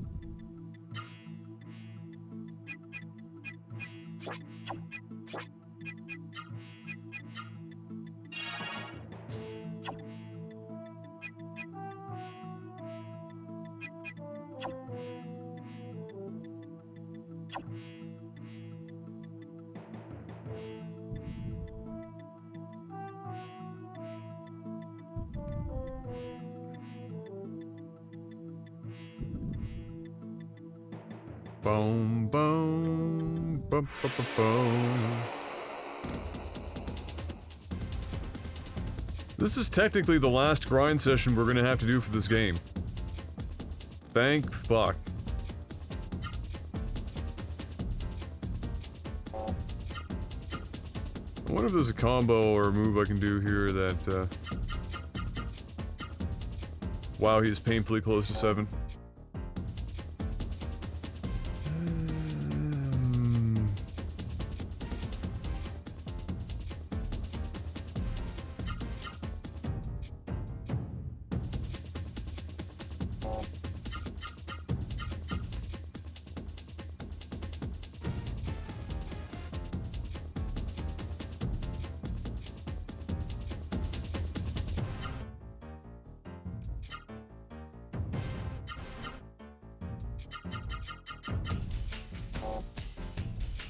Boom, boom, boom, boom, boom, boom. This is technically the last grind session we're gonna have to do for this game. Thank fuck. I wonder if there's a combo or a move I can do here that, Wow, he's painfully close to 7.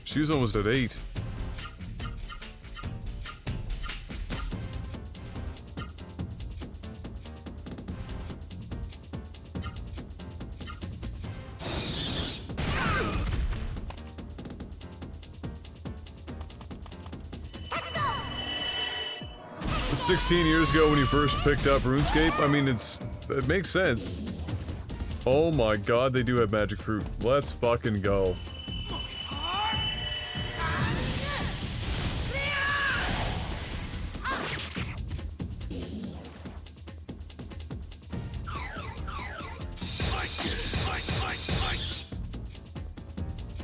She's almost at 8. It's 16 years ago when you first picked up RuneScape. I mean, it makes sense. Oh my god, they do have magic fruit. Let's fucking go.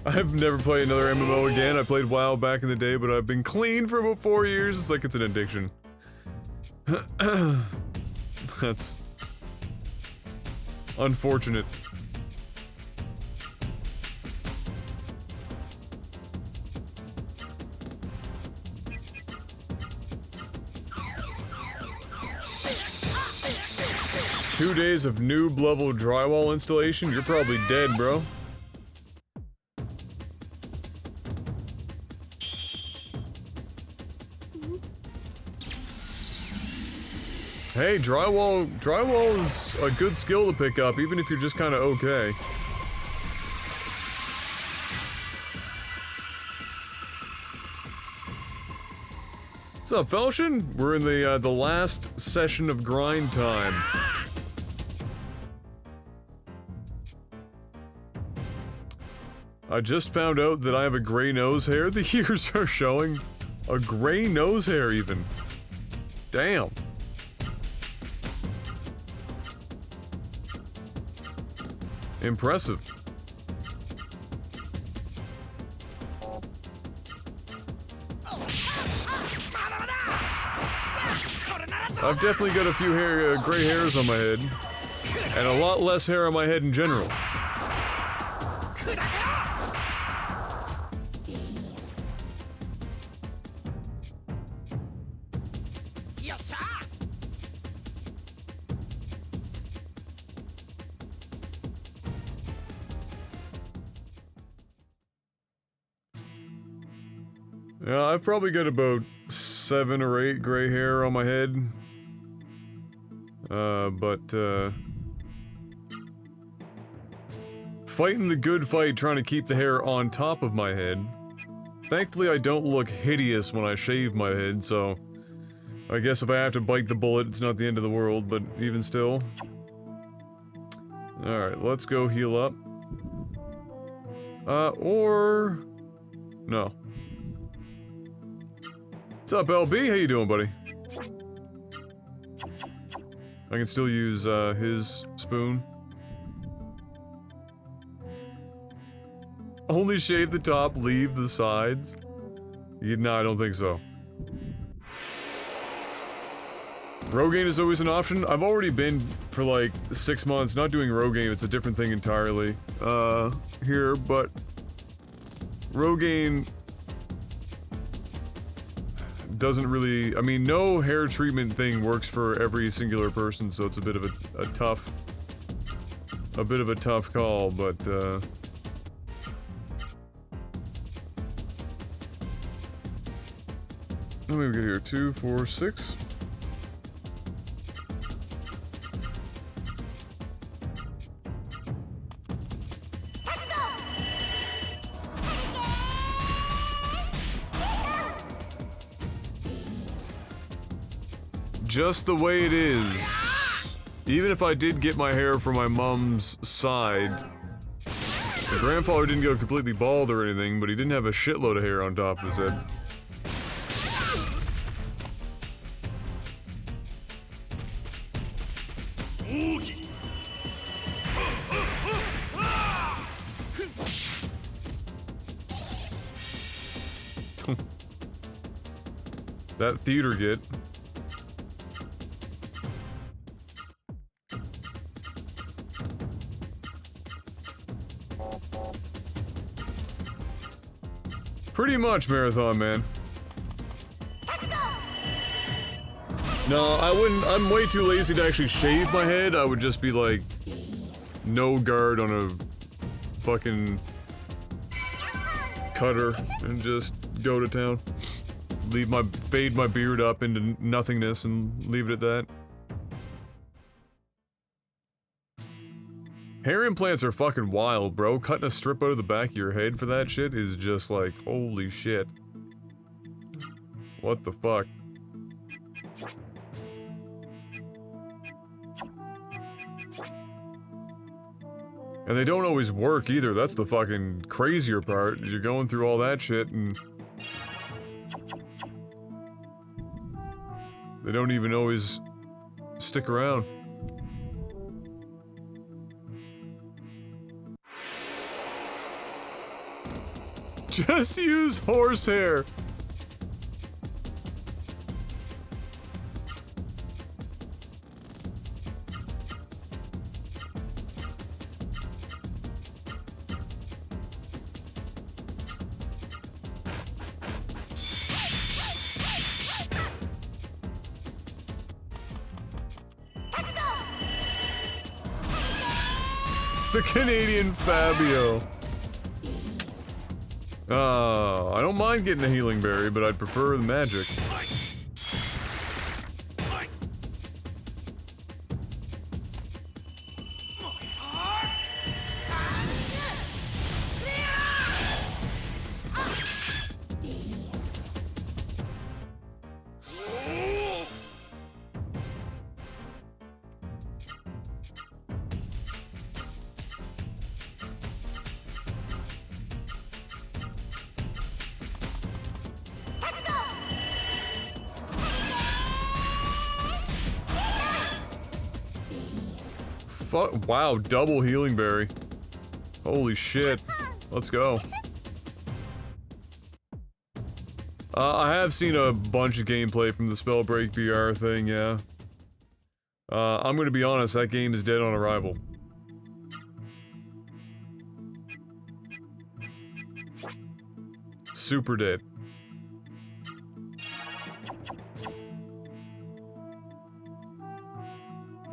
I've never played another MMO again. I played WoW back in the day, but I've been clean for about 4 years. It's like it's an addiction. That's unfortunate. Two days of noob level drywall installation? You're probably dead, bro. Hey, drywall is a good skill to pick up, even if you're just kind of okay. What's up, Felshin? We're in the last session of grind time. I just found out that I have a gray nose hair. The ears are showing. A gray nose hair, even. Damn. Impressive. I've definitely got a few gray hairs on my head, and a lot less hair on my head in general. Yes, sir. Yeah, I've probably got about 7 or 8 gray hair on my head. Fighting the good fight trying to keep the hair on top of my head. Thankfully, I don't look hideous when I shave my head, so I guess if I have to bite the bullet, it's not the end of the world, but even still. Alright, let's go heal up. No. What's up, LB? How you doing, buddy? I can still use, his spoon. Only shave the top, leave the sides? No, I don't think so. Rogaine is always an option. I've already been for like 6 months not doing Rogaine. It's a different thing entirely. Here, but Rogaine doesn't really. I mean, no hair treatment thing works for every singular person, so it's a bit of a tough call. But let me get here. 2, 4, 6. Just the way it is. Even if I did get my hair from my mom's side, my grandfather didn't go completely bald or anything, but he didn't have a shitload of hair on top of his head. That theater git. Pretty much, Marathon Man. No, I wouldn't. I'm way too lazy to actually shave my head. I would just be like, no guard on a fucking cutter and just go to town. Fade my beard up into nothingness and leave it at that. Hair implants are fucking wild, bro. Cutting a strip out of the back of your head for that shit is just like, holy shit. What the fuck? And they don't always work either. That's the fucking crazier part. Is you're going through all that shit and they don't even always stick around. Just use horsehair. The Canadian Fabio. I don't mind getting a healing berry, but I'd prefer the magic. Wow, double healing berry. Holy shit. Let's go. I have seen a bunch of gameplay from the Spellbreak BR thing, yeah. I'm gonna be honest, that game is dead on arrival. Super dead.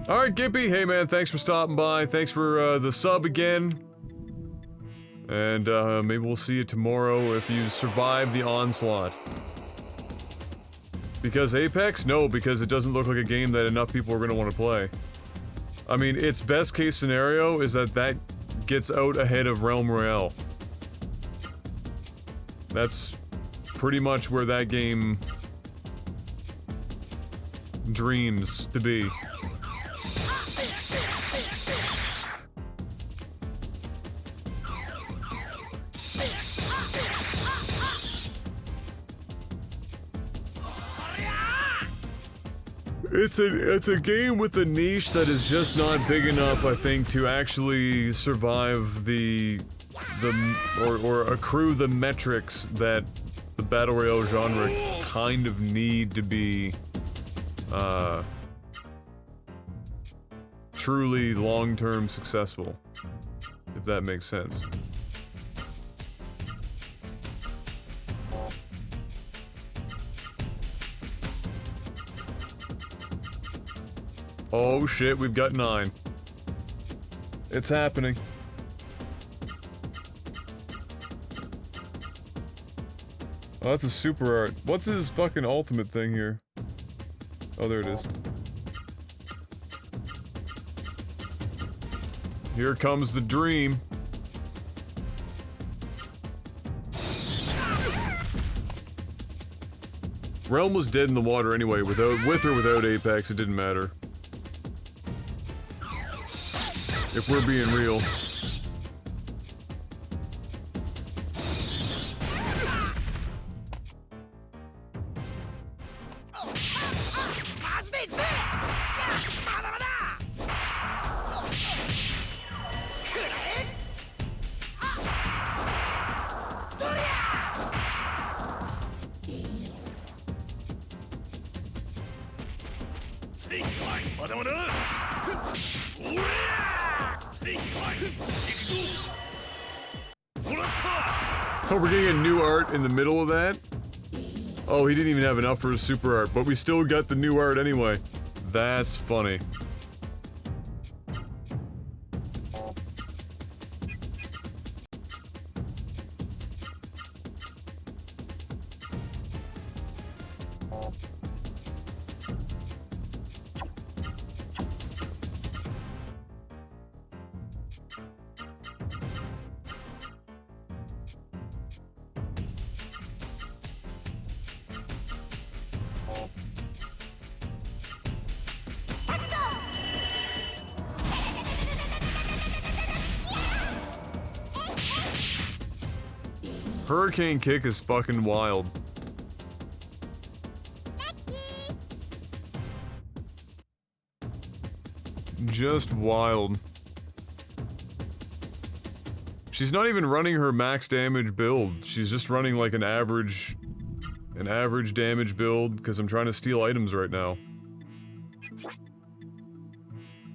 Alright, Gippy, hey man, thanks for stopping by. Thanks for the sub again. And maybe we'll see you tomorrow if you survive the onslaught. Because Apex? No, because it doesn't look like a game that enough people are going to want to play. I mean, its best case scenario is that that gets out ahead of Realm Royale. That's pretty much where that game dreams to be. It's a game with a niche that is just not big enough, I think, to actually survive or accrue the metrics that the battle royale genre kind of need to be truly long-term successful, if that makes sense. Oh shit, we've got 9. It's happening. Oh, that's a super art. What's his fucking ultimate thing here? Oh, there it is. Here comes the dream. Realm was dead in the water anyway, with or without Apex, it didn't matter. If we're being real. Oh, we're getting a new art in the middle of that? Oh, he didn't even have enough for his super art, but we still got the new art anyway. That's funny. Hurricane kick is fucking wild. Just wild. She's not even running her max damage build. She's just running like an average damage build because I'm trying to steal items right now.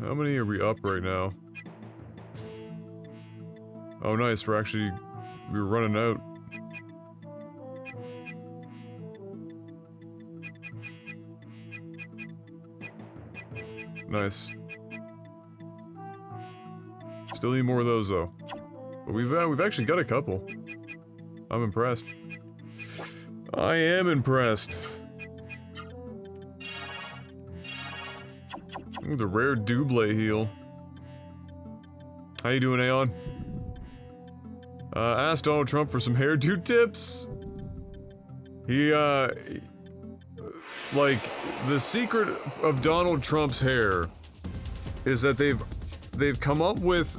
How many are we up right now? Oh nice, we're running out. Nice. Still need more of those though. But we've actually got a couple. I'm impressed. I am impressed. Ooh, the rare double heal. How you doing, Aeon? Ask Donald Trump for some hairdo tips. Like, the secret of Donald Trump's hair is that they've come up with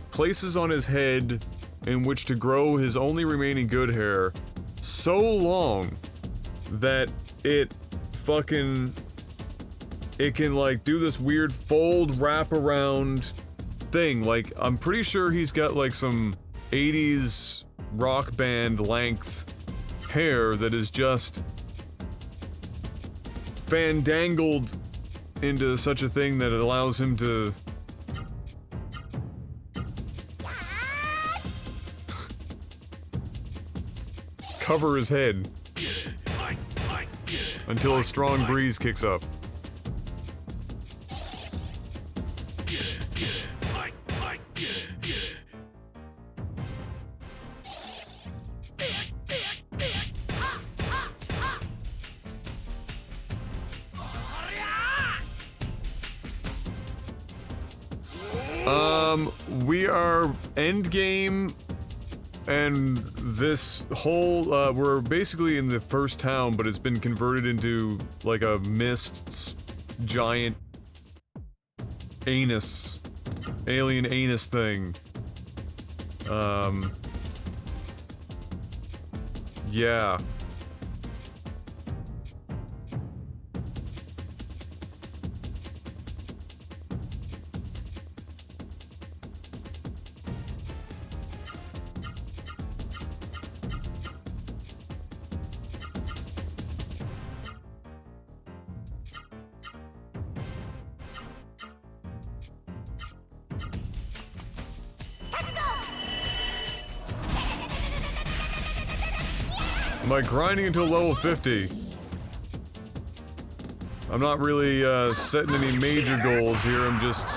places on his head in which to grow his only remaining good hair so long that it can like do this weird fold wrap around thing. Like, I'm pretty sure he's got like some 80s rock band length hair that is just fandangled into such a thing that it allows him to cover his head until a strong breeze kicks up. We are endgame, and this whole, we're basically in the first town, but it's been converted into, like, a mist giant anus, alien anus thing. Yeah. Am I grinding until level 50? I'm not really, setting any major goals here, I'm just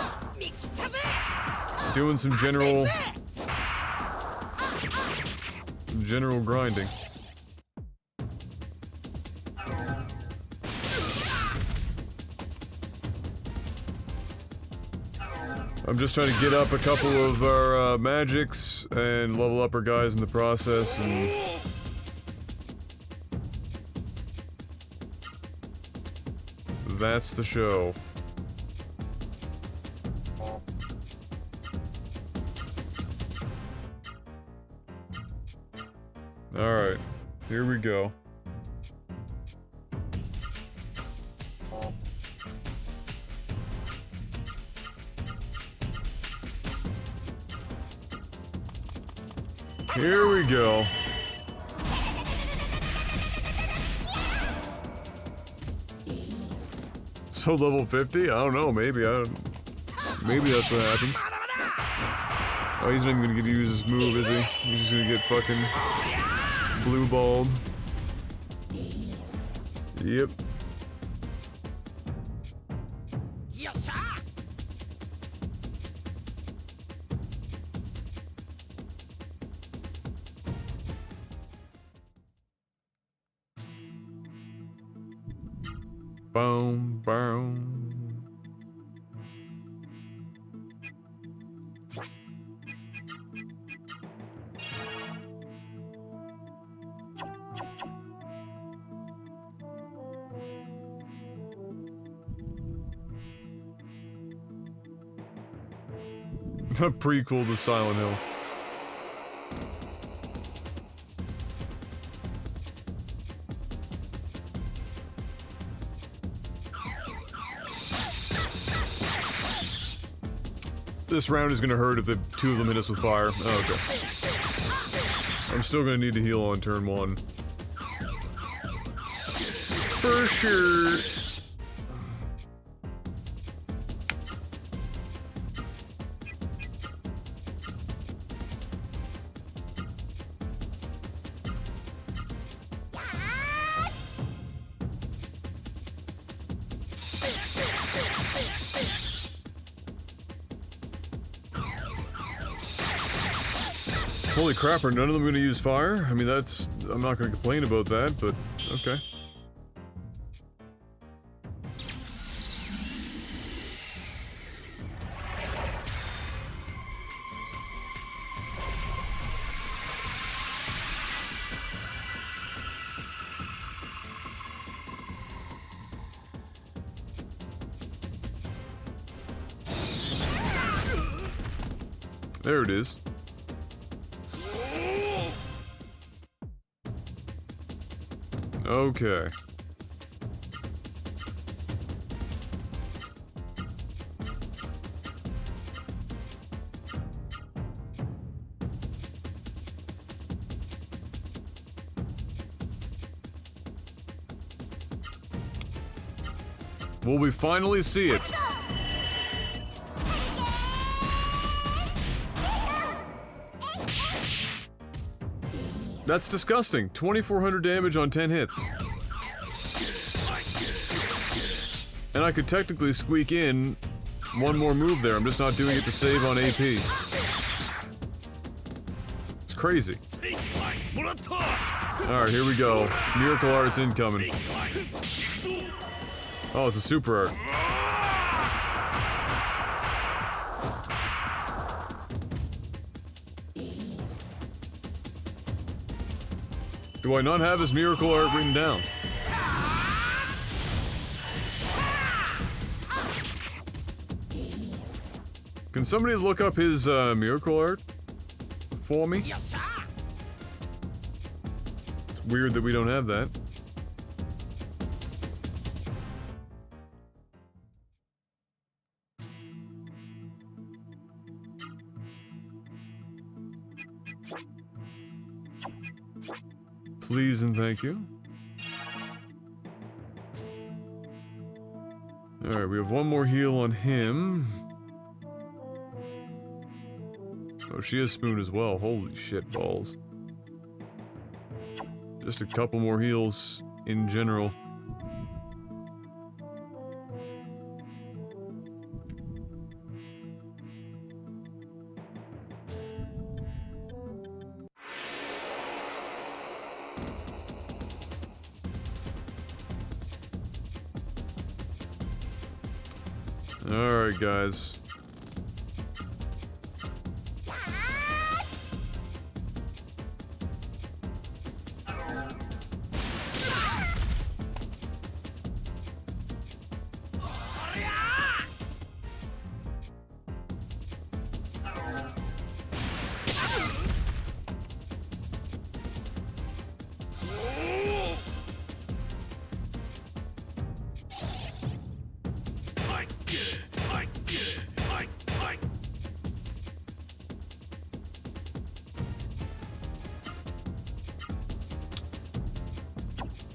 doing some general grinding. I'm just trying to get up a couple of our, magics and level up our guys in the process, and that's the show. Alright, here we go. Here we go. So level 50? I don't know, maybe maybe that's what happens. Oh, he's not even gonna get to use his move, is he? He's just gonna get fucking blue balled. Yep. Boom, boom. A prequel to Silent Hill. This round is gonna hurt if the two of them hit us with fire. Oh, okay. I'm still gonna need to heal on turn 1. For sure. Holy crap, are none of them gonna use fire? I mean, that's... I'm not gonna complain about that, but... okay. There it is. Okay. Will we finally see it? That's disgusting. 2,400 damage on 10 hits. And I could technically squeak in one more move there. I'm just not doing it to save on AP. It's crazy. Alright, here we go. Miracle Art's incoming. Oh, it's a super art. Do I not have his miracle art written down? Can somebody look up his miracle art for me? It's weird that we don't have that. Please and thank you. Alright, we have one more heal on him. Oh, she has spoon as well. Holy shit balls. Just a couple more heals in general. Alright, guys.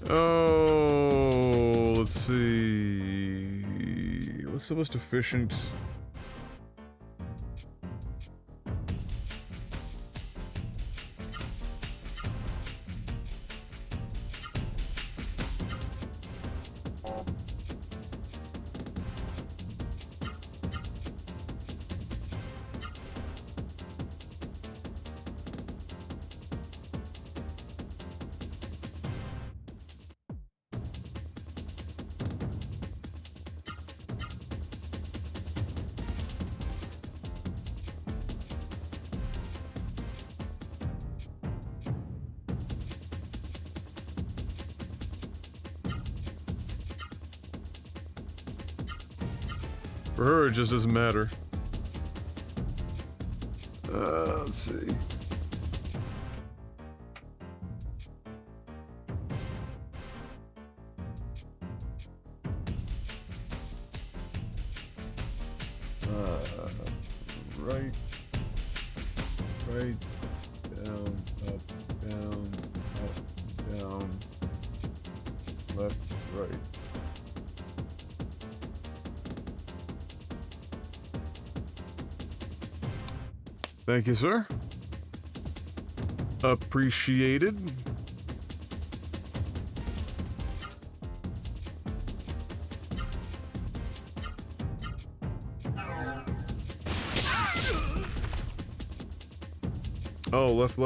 Oh, let's see. What's the most efficient? For her, it just doesn't matter. Let's see. Right, down, up, down, left, right. Thank you, sir. Appreciated. Oh, left.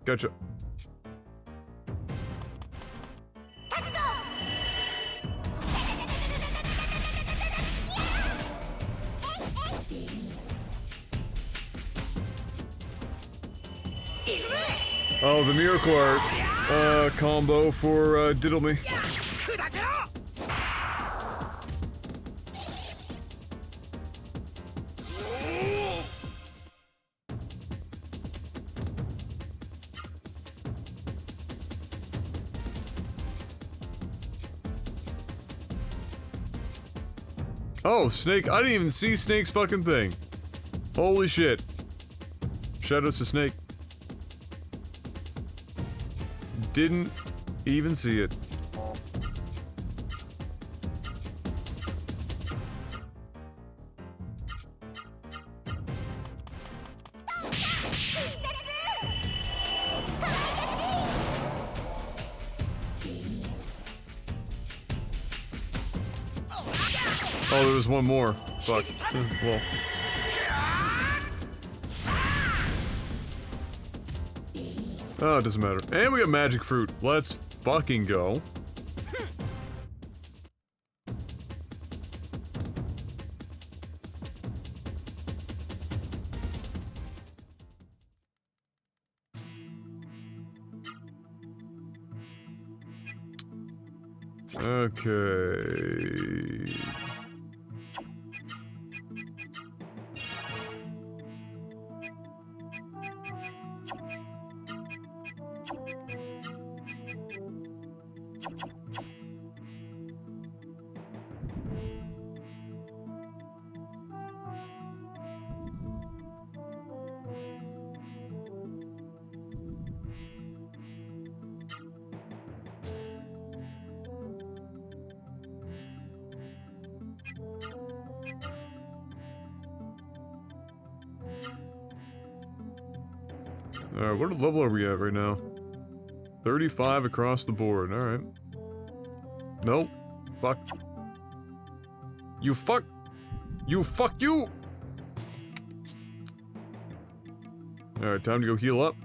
Gotcha. Oh, the miracle art combo for Diddle Me. Oh, Snake. I didn't even see Snake's fucking thing. Holy shit. Shoutouts to Snake. Didn't even see it. Oh, there was one more. Fuck. Well. Oh, it doesn't matter. And we got magic fruit. Let's fucking go. Okay. Alright, what level are we at right now? 35 across the board, alright. Nope. Fuck. You fuck! You fuck you! Alright, time to go heal up.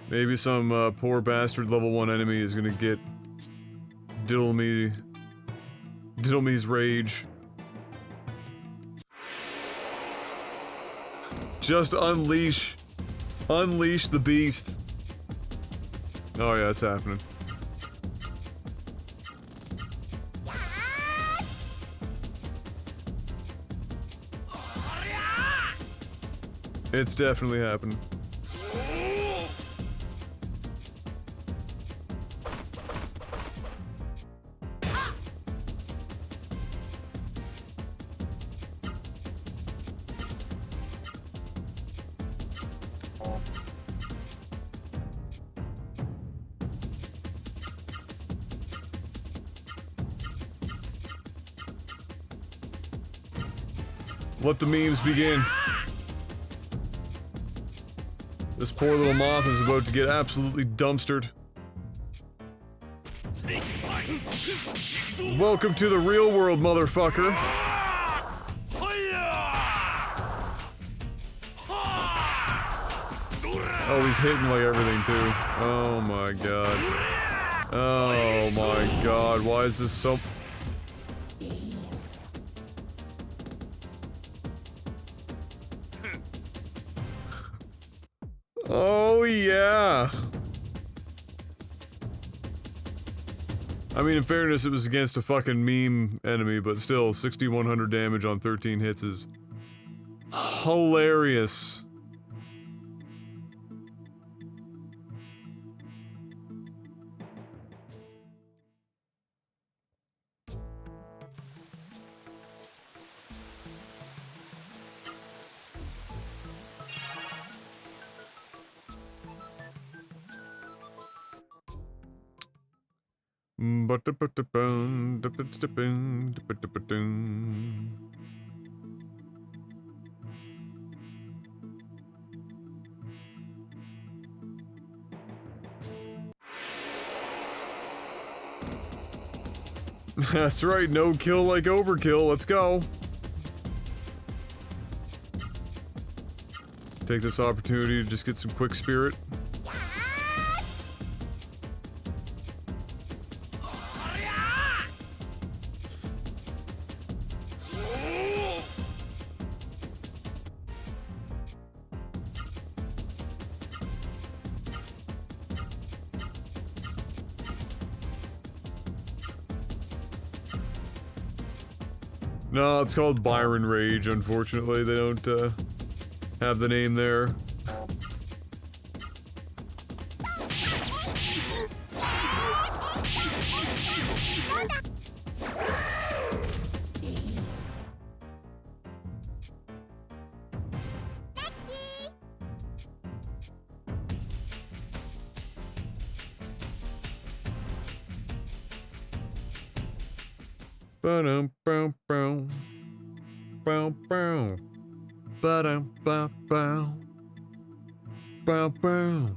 Maybe some poor bastard level 1 enemy is gonna get Diddle-me's rage. Just unleash the beast. Oh yeah, it's happening. It's definitely happening. Let the memes begin. This poor little moth is about to get absolutely dumpstered. Welcome to the real world, motherfucker. Oh, he's hitting like everything too. Oh my god. Oh my god, why is this so... Oh, yeah. I mean, in fairness, it was against a fucking meme enemy, but still, 6,100 damage on 13 hits is hilarious. That's right, no kill like overkill, let's go. Take this opportunity to just get some quick spirit. No, it's called Byron Rage, unfortunately. They don't, have the name there. Ba-dum, bow, bow. Bow, bow. Ba-dum, bow, bow. Bow, bow.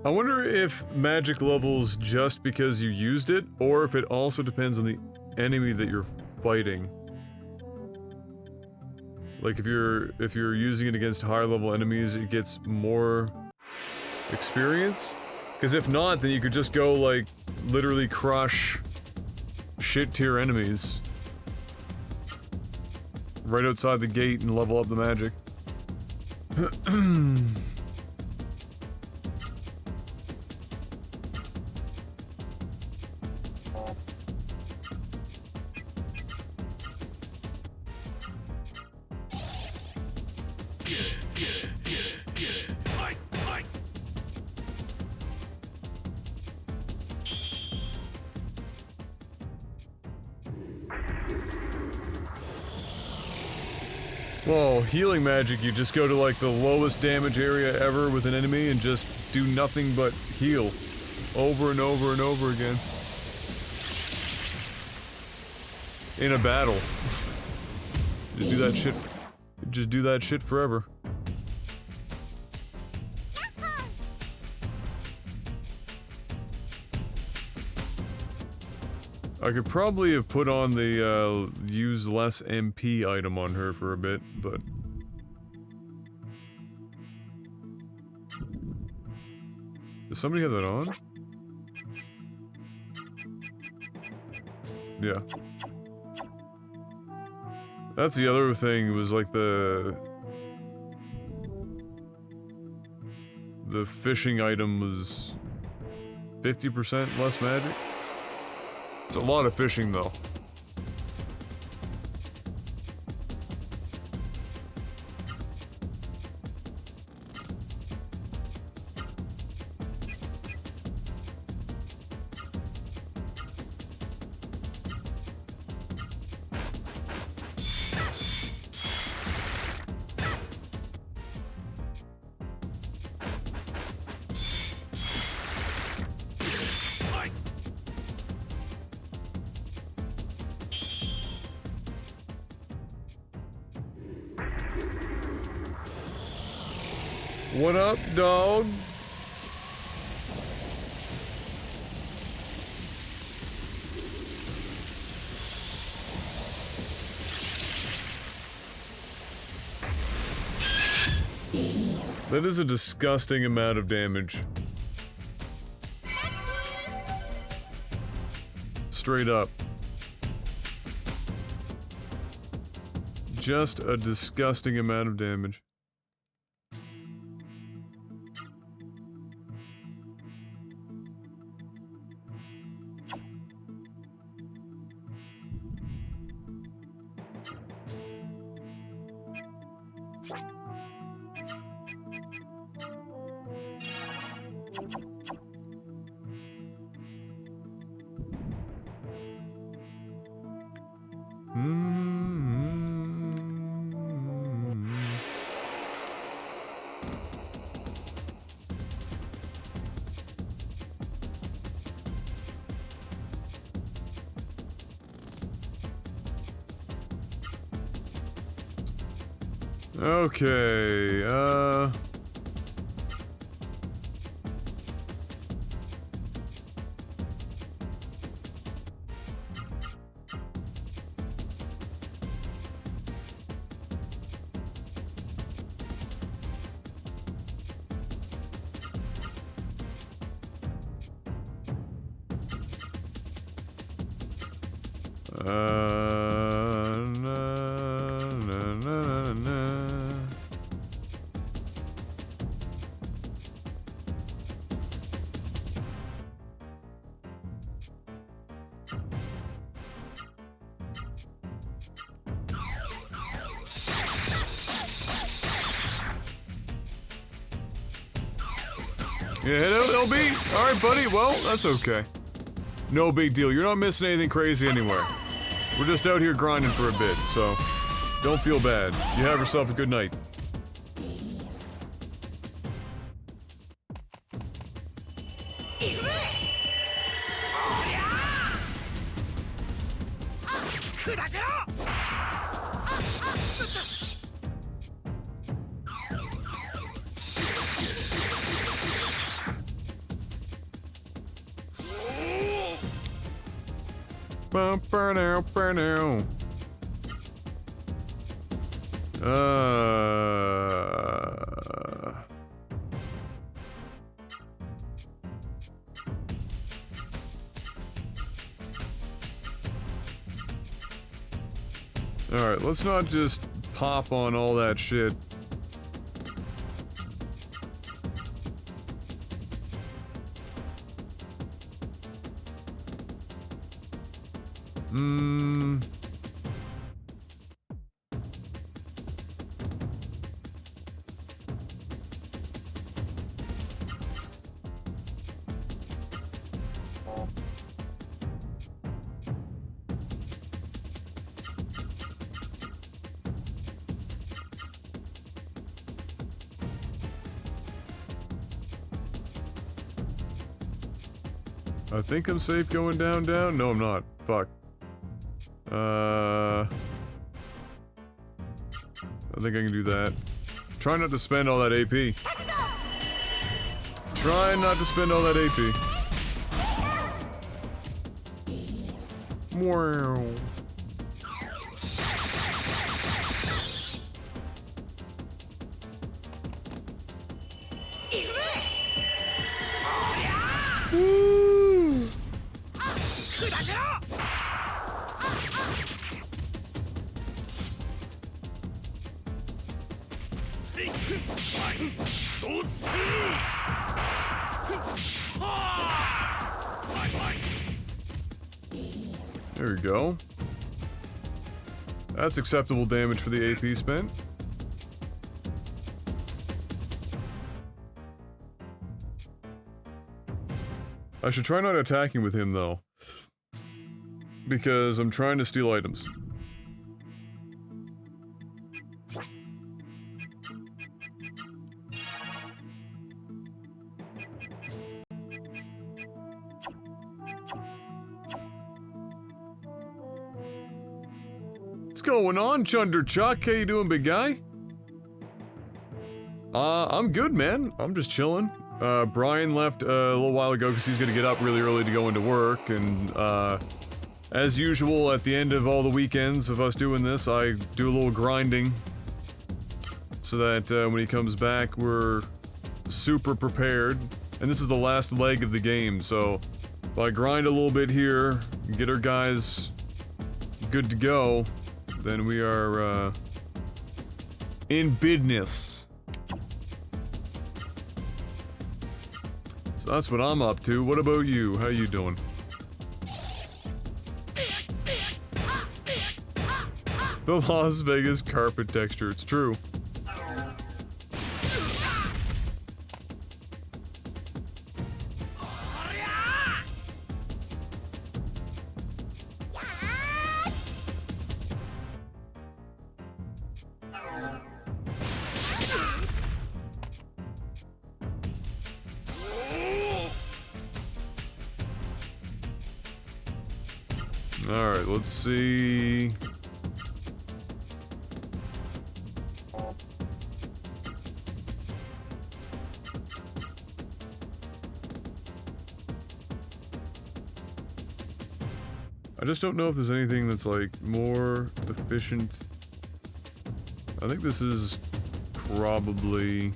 I wonder if magic levels just because you used it, or if it also depends on the enemy that you're fighting. Like if you're using it against higher level enemies, it gets more experience? Because if not, then you could just go like literally crush shit tier enemies right outside the gate and level up the magic. Whoa, healing magic, you just go to like the lowest damage area ever with an enemy and just do nothing but heal. Over and over and over again. In a battle. Just do that shit forever. I could probably have put on the, use less MP item on her for a bit, but... Does somebody have that on? Yeah. That's the other thing, was like the fishing item was 50% less magic. It's a lot of fishing, though. What up, dog? That is a disgusting amount of damage. Straight up. Just a disgusting amount of damage. Okay, yeah, hit out, LB? Alright, buddy, well, that's okay. No big deal, you're not missing anything crazy anywhere. We're just out here grinding for a bit, so don't feel bad. You have yourself a good night. Alright, let's not just pop on all that shit. I think I'm safe going down. No, I'm not. Fuck. I think I can do that. Try not to spend all that AP. Try not to spend all that AP. Wow. There we go. That's acceptable damage for the AP spent. I should try not attacking with him though, because I'm trying to steal items. What's going on, Chunder Chuck? How you doing, big guy? I'm good, man. I'm just chilling. Brian left a little while ago because he's gonna get up really early to go into work, and as usual, at the end of all the weekends of us doing this, I do a little grinding so that when he comes back, we're super prepared. And this is the last leg of the game, so if I grind a little bit here, get our guys good to go, then we are in business. So that's what I'm up to. What about you? How you doing? The Las Vegas carpet texture, it's true. Alright, let's see. I just don't know if there's anything that's like more efficient. I think this is probably...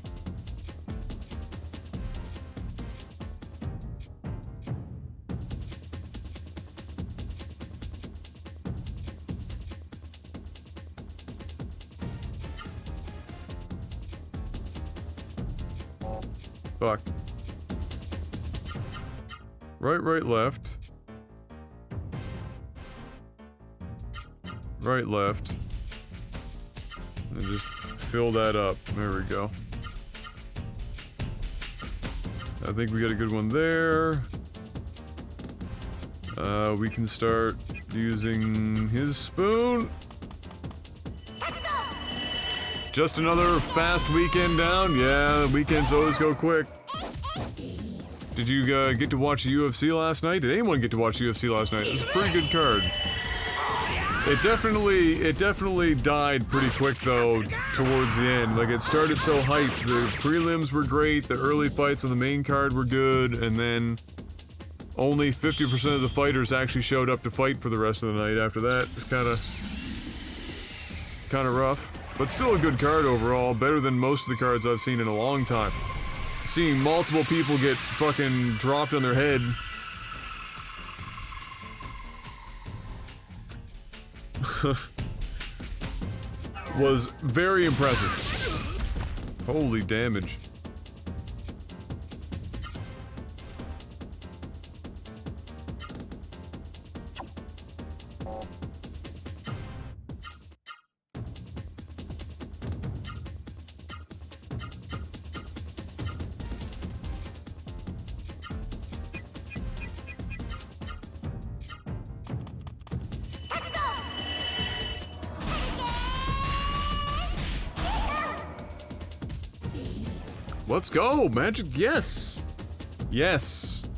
Fuck. Right, left. Right, left. And just fill that up. There we go. I think we got a good one there. We can start using his spoon. Just another fast weekend down. Yeah, weekends always go quick. Did you get to watch the UFC last night? Did anyone get to watch the UFC last night? It was a pretty good card. It definitely died pretty quick though towards the end. Like it started so hyped. The prelims were great, the early fights on the main card were good, and then only 50% of the fighters actually showed up to fight for the rest of the night after that. It's kinda rough. But still a good card overall, better than most of the cards I've seen in a long time. Seeing multiple people get fucking dropped on their head. Was very impressive. Holy damage. Let's go, Magic, yes! Yes!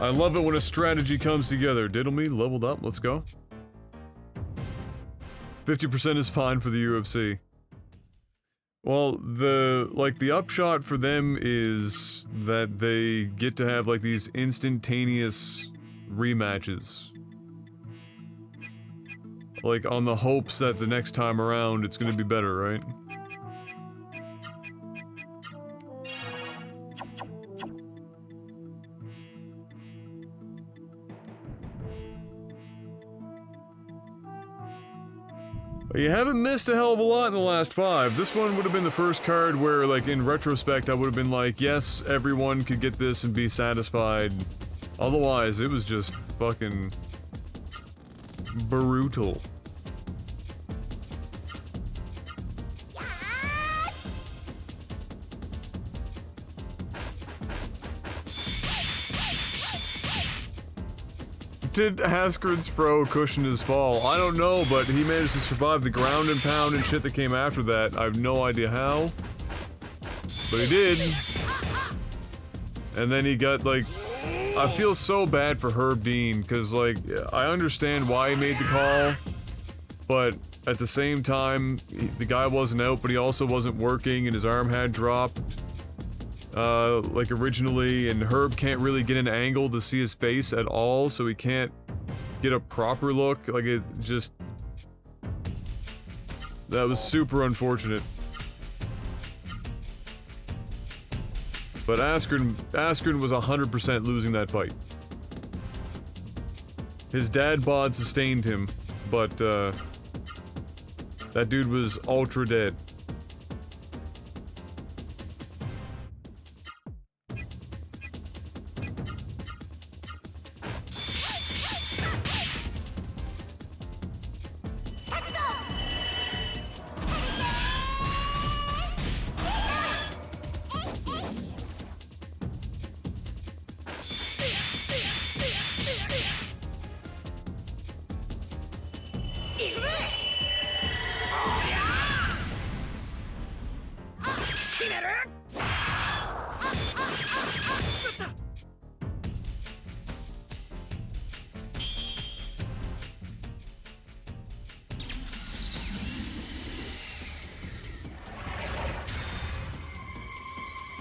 I love it when a strategy comes together. Diddle me, leveled up, let's go. 50% is fine for the UFC. Well, the upshot for them is that they get to have, like, these instantaneous rematches. Like, on the hopes that the next time around it's gonna be better, right? You haven't missed a hell of a lot in the last 5. This one would have been the first card where, like, in retrospect, I would have been like, yes, everyone could get this and be satisfied. Otherwise, it was just fucking brutal. Did Askren's throw cushion his fall? I don't know, but he managed to survive the ground and pound and shit that came after that. I have no idea how. But he did. And then he got, like... I feel so bad for Herb Dean, because, like, I understand why he made the call, but at the same time, the guy wasn't out, but he also wasn't working, and his arm had dropped. Like originally, and Herb can't really get an angle to see his face at all, so he can't get a proper look. Like, it just... That was super unfortunate. But Askren was 100% losing that fight. His dad bod sustained him, but, that dude was ultra dead.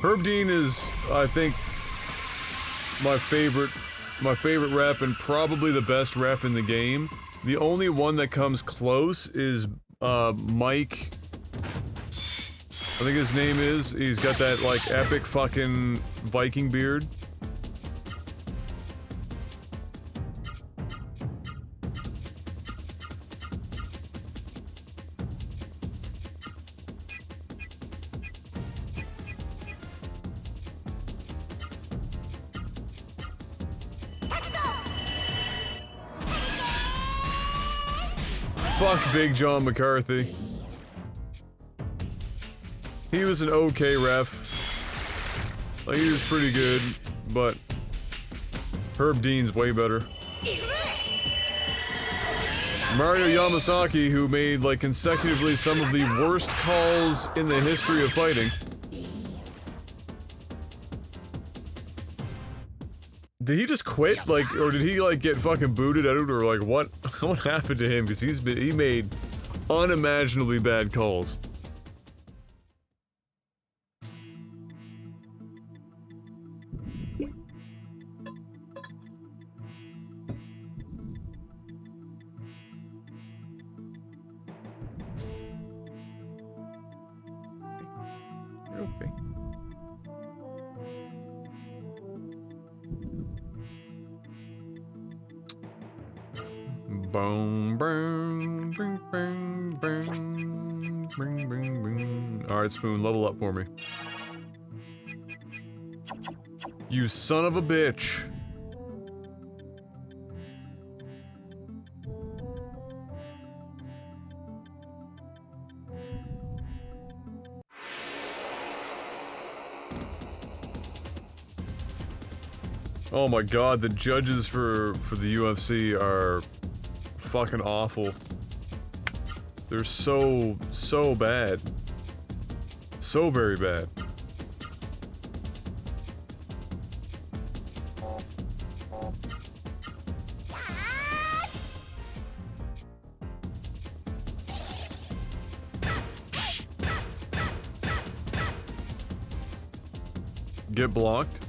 Herb Dean is, I think, my favorite ref and probably the best ref in the game. The only one that comes close is Mike. I think his name is. He's got that, like, epic fucking Viking beard. Fuck Big John McCarthy. He was an okay ref. Like, he was pretty good, but Herb Dean's way better. Mario Yamasaki, who made, like, consecutively some of the worst calls in the history of fighting. Did he just quit, like, or did he, like, get fucking booted out, or, like, what happened to him? Because he made unimaginably bad calls. Okay. Boom, boom, bing, bing, bing, bing, bing, bing. All right, Spoon, level up for me. You son of a bitch. Oh my god, the judges for the UFC are fucking awful. They're so bad. So very bad. Get blocked.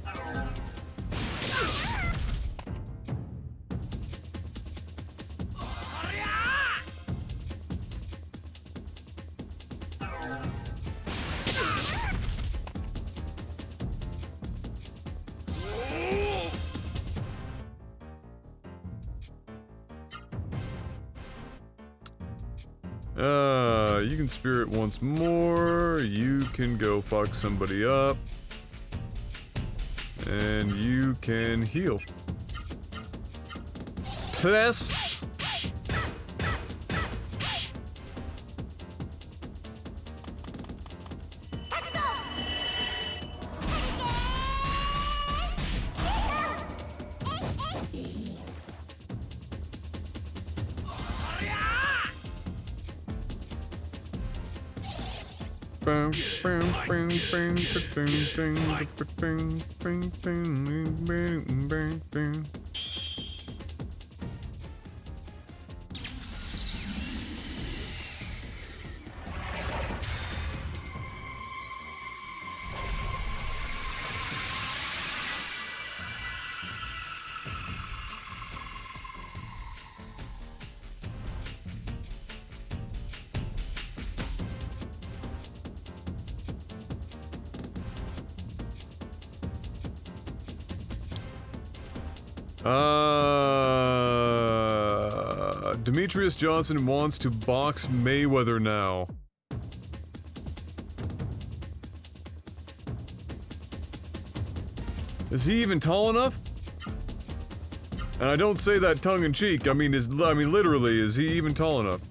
You can spirit once more, you can go fuck somebody up, and you can heal. Plus... Demetrius Johnson wants to box Mayweather now. Is he even tall enough? And I don't say that tongue in cheek. I mean, literally, is he even tall enough?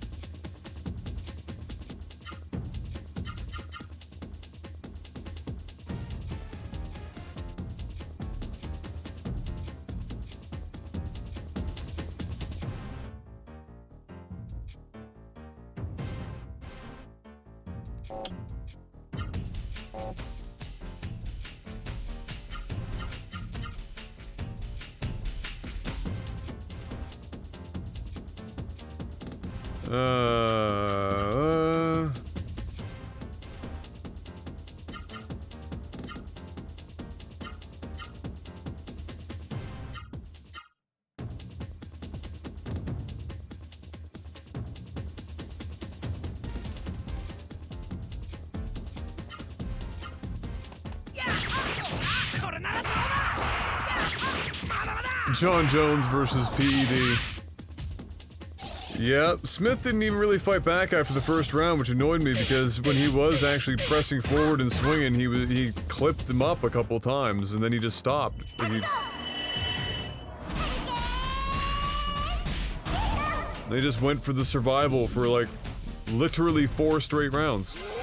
John Jones versus PED. Yeah, Smith didn't even really fight back after the first round, which annoyed me because when he was actually pressing forward and swinging, he clipped him up a couple times and then he just stopped. Like they just went for the survival for like literally 4 straight rounds.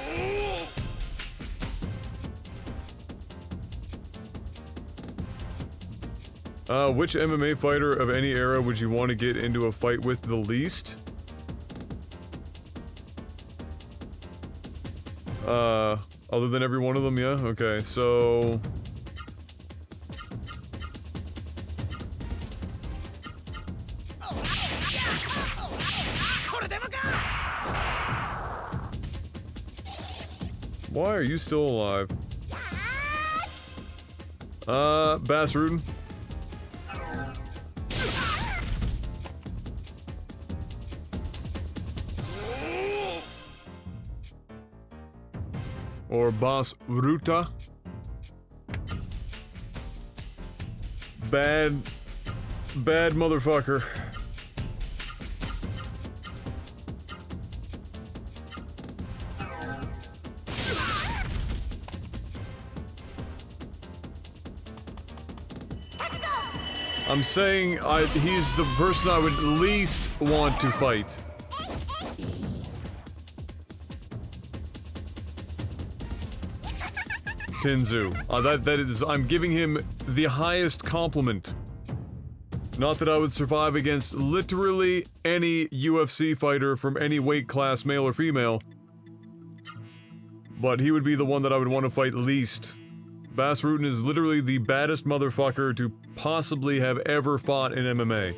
Which MMA fighter of any era would you want to get into a fight with the least? Other than every one of them, yeah? Okay, so... Why are you still alive? Bass Rudin. or Bas Ruta. Bad motherfucker. I'm saying he's the person I would least want to fight. Tenzu. That is, I'm giving him the highest compliment. Not that I would survive against literally any UFC fighter from any weight class, male or female, but he would be the one that I would want to fight least. Bas Rutten is literally the baddest motherfucker to possibly have ever fought in MMA.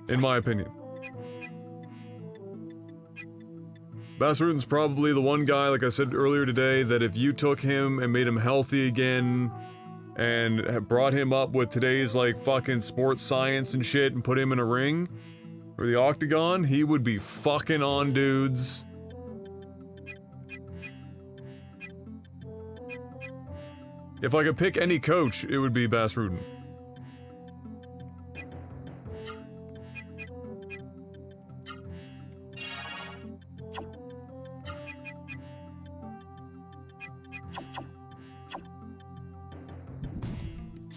In my opinion. Bas Rutten's probably the one guy, like I said earlier today, that if you took him and made him healthy again and brought him up with today's like fucking sports science and shit and put him in a ring or the octagon, he would be fucking on dudes. If I could pick any coach, it would be Bas Rutten.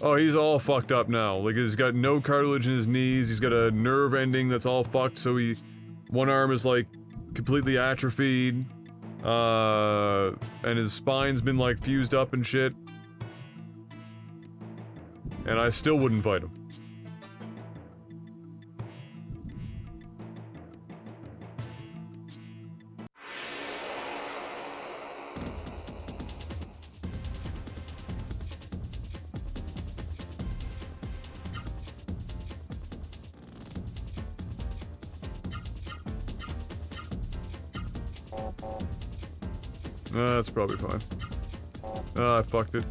Oh, he's all fucked up now. Like, he's got no cartilage in his knees, he's got a nerve ending that's all fucked, so one arm is, like, completely atrophied, and his spine's been, like, fused up and shit. And I still wouldn't fight him. That's probably fine. I fucked it.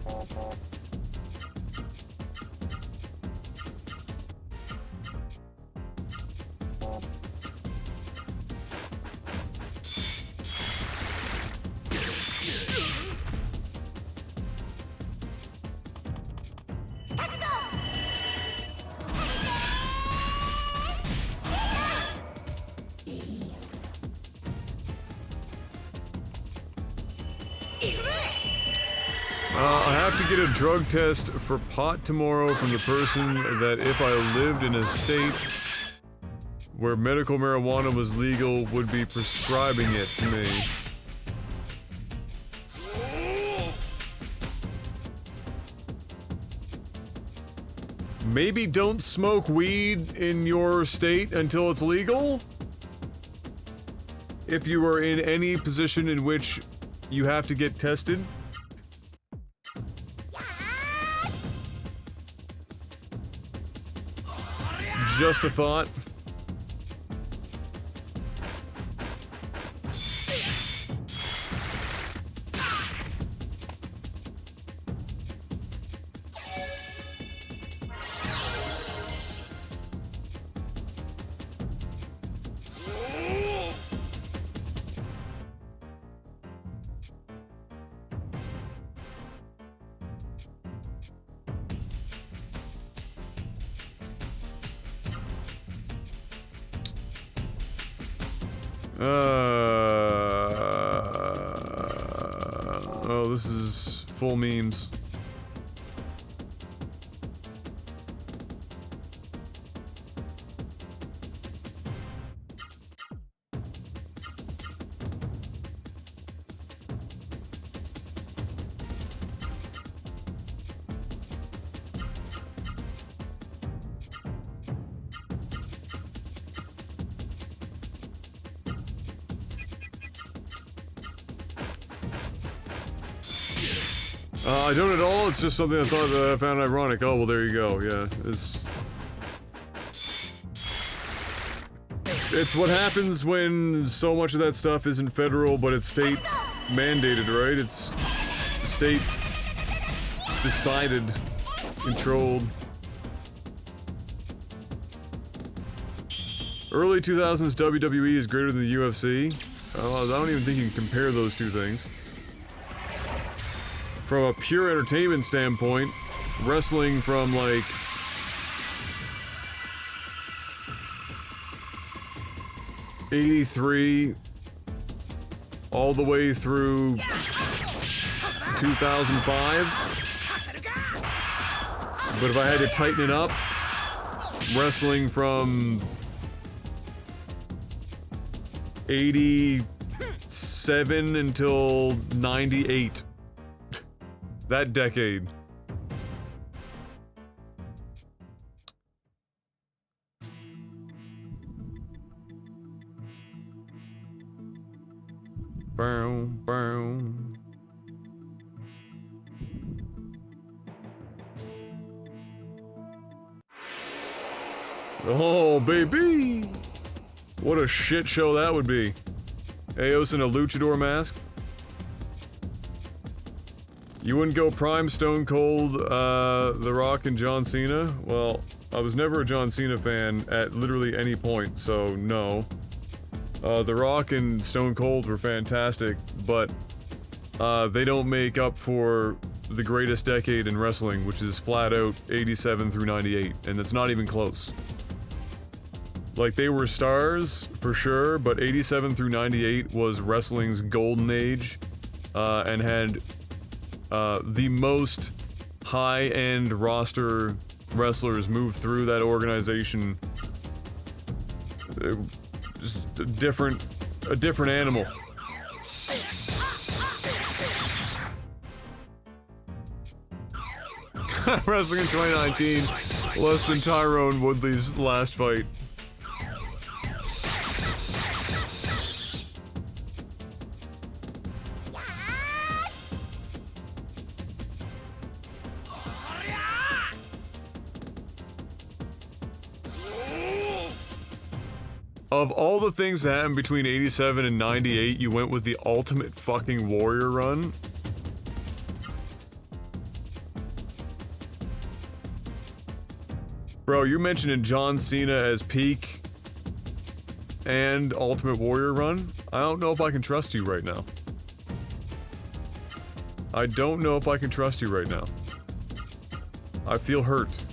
I have to get a drug test for pot tomorrow from the person that if I lived in a state where medical marijuana was legal would be prescribing it to me. Maybe don't smoke weed in your state until it's legal? If you are in any position in which you have to get tested? Just a thought. Oh, this is full memes. I don't at all, it's just something I thought I found ironic. Oh, well, there you go, yeah. It's what happens when so much of that stuff isn't federal, but it's state mandated, right? It's state decided, controlled. Early 2000s WWE is greater than the UFC. I don't even think you can compare those two things. From a pure entertainment standpoint, wrestling from like '83 all the way through 2005. But if I had to tighten it up, wrestling from 87 until 98. That decade. Boom, boom. Oh, baby! What a shit show that would be. Eos in a luchador mask. You wouldn't go prime Stone Cold, The Rock, and John Cena? Well, I was never a John Cena fan at literally any point, so no. The Rock and Stone Cold were fantastic, but they don't make up for the greatest decade in wrestling, which is flat out 87 through 98, and it's not even close. Like, they were stars, for sure, but 87 through 98 was wrestling's golden age, and had the most high-end roster wrestlers move through that organization. Just a different animal. Wrestling in 2019, less than Tyrone Woodley's last fight. Of all the things that happened between 87 and 98, you went with the ultimate fucking warrior run? Bro, you're mentioning John Cena as peak and Ultimate Warrior run? I don't know if I can trust you right now. I don't know if I can trust you right now. I feel hurt.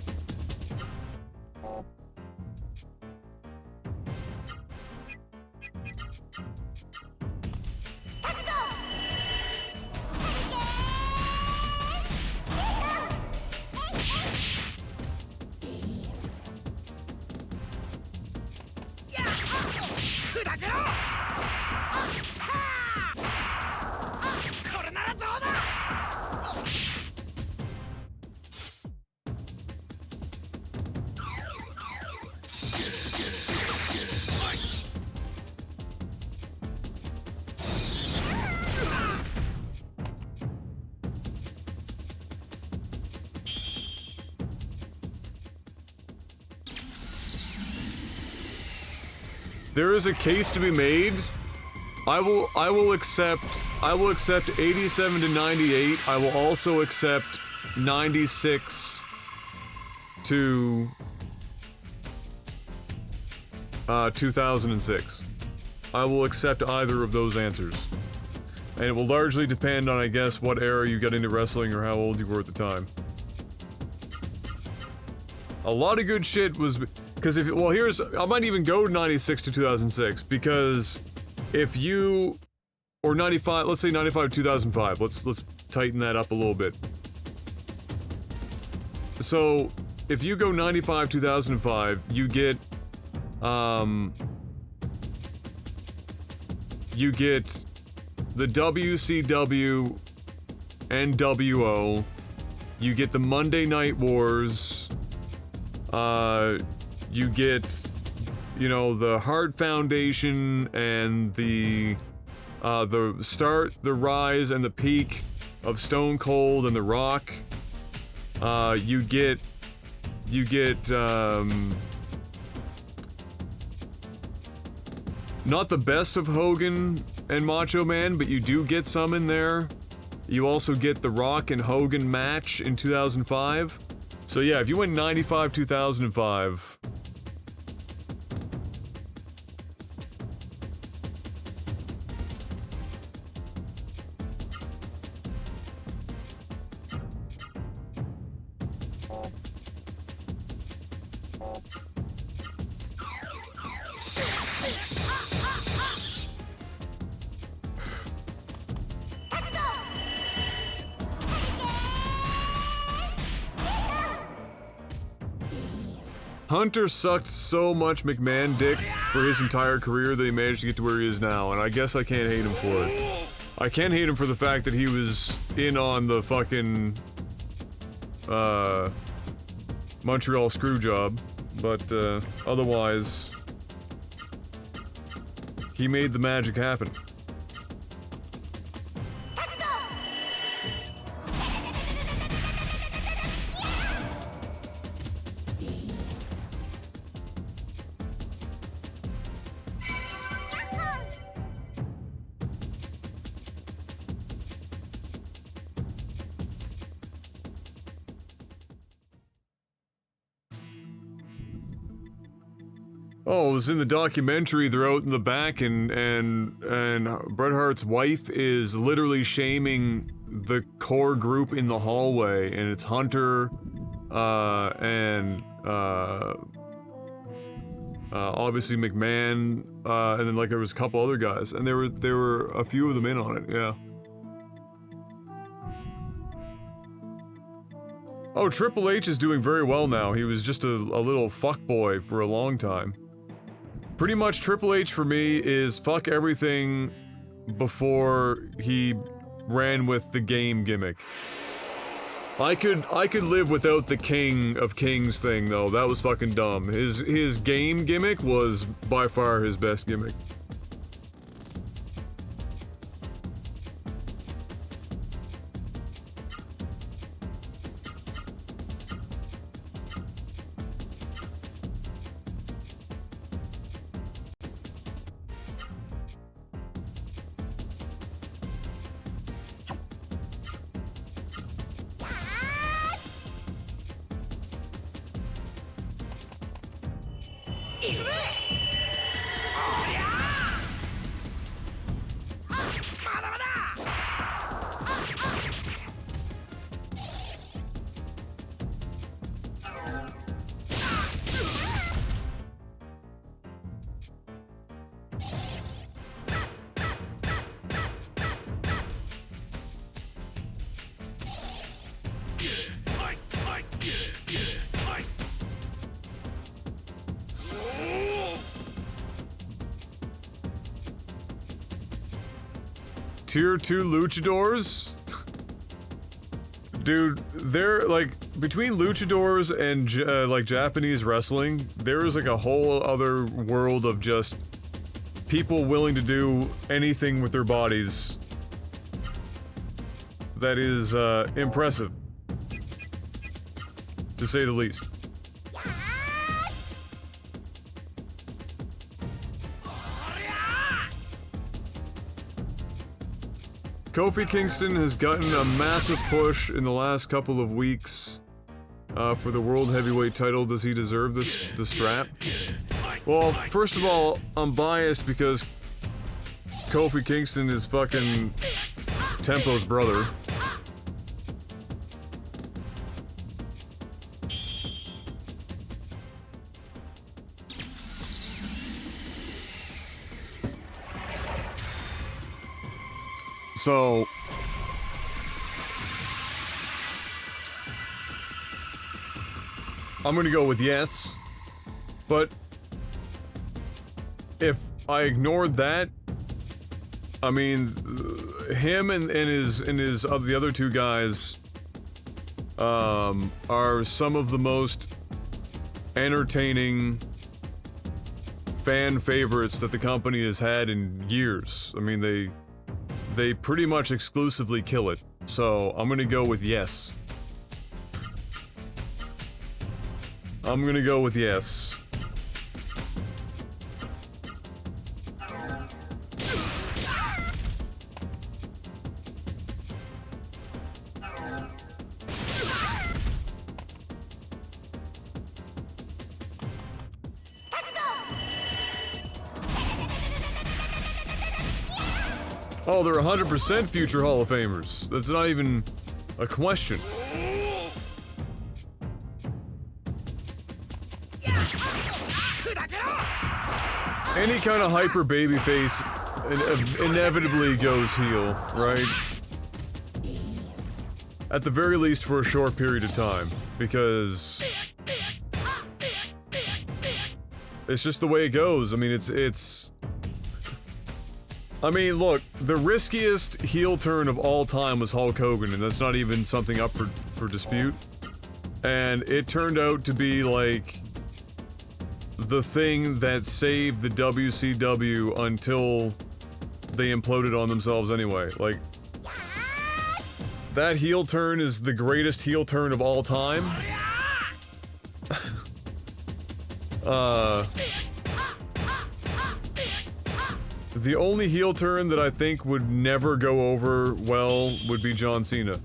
There is a case to be made. I will accept 87 to 98. I will also accept 96 to 2006. I will accept either of those answers. And it will largely depend on, I guess, what era you got into wrestling or how old you were at the time. A lot of good shit was... Because if, well, I might even go 96 to 2006, because if you, or 95, let's say 95 to 2005, let's tighten that up a little bit. So, if you go 95, 2005, you get the WCW NWO, you get the Monday Night Wars, you get, you know, the Hart Foundation and the start, the rise and the peak of Stone Cold and The Rock. You get not the best of Hogan and Macho Man, but you do get some in there. You also get the Rock and Hogan match in 2005. So yeah, if you went 95, 2005... Hunter sucked so much McMahon dick for his entire career that he managed to get to where he is now, and I guess I can't hate him for it. I can't hate him for the fact that he was in on the fucking, Montreal screw job, but, otherwise, he made the magic happen. Oh, it was in the documentary. They're out in the back, and Bret Hart's wife is literally shaming the core group in the hallway, and it's Hunter, and obviously McMahon, and then like there was a couple other guys, and there were a few of them in on it. Yeah. Oh, Triple H is doing very well now. He was just a little fuckboy for a long time. Pretty much Triple H for me is fuck everything before he ran with the game gimmick. I could live without the King of Kings thing though. That was fucking dumb. His game gimmick was by far his best gimmick. Tier 2 luchadors? Dude, they're like, between luchadors and like Japanese wrestling, there is like a whole other world of just people willing to do anything with their bodies that is impressive, to say the least. Kofi Kingston has gotten a massive push in the last couple of weeks for the World Heavyweight title. Does he deserve the strap? Well, first of all, I'm biased because Kofi Kingston is fucking Tempo's brother. So, I'm gonna go with yes, but if I ignored that, I mean, him and the other two guys are some of the most entertaining fan favorites that the company has had in years. I mean, they pretty much exclusively kill it, so I'm gonna go with yes. I'm gonna go with yes. Oh, they're 100% future Hall of Famers. That's not even a question. Any kind of hyper babyface inevitably goes heel, right? At the very least for a short period of time, because It's just the way it goes. I mean, it's... I mean, look, the riskiest heel turn of all time was Hulk Hogan, and that's not even something up for dispute. And it turned out to be, like, the thing that saved the WCW until they imploded on themselves anyway. Like, that heel turn is the greatest heel turn of all time. The only heel turn that I think would never go over well would be John Cena.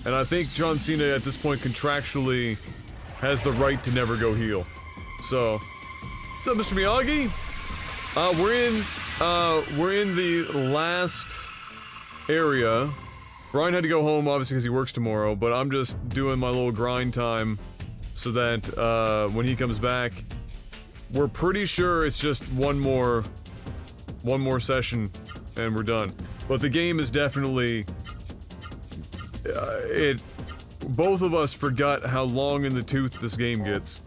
And I think John Cena at this point contractually has the right to never go heel. So, what's up, Mr. Miyagi? We're in the last area. Brian had to go home, obviously, because he works tomorrow, but I'm just doing my little grind time so that, when he comes back, we're pretty sure it's just one more session and we're done. But the game is definitely, both of us forgot how long in the tooth this game gets.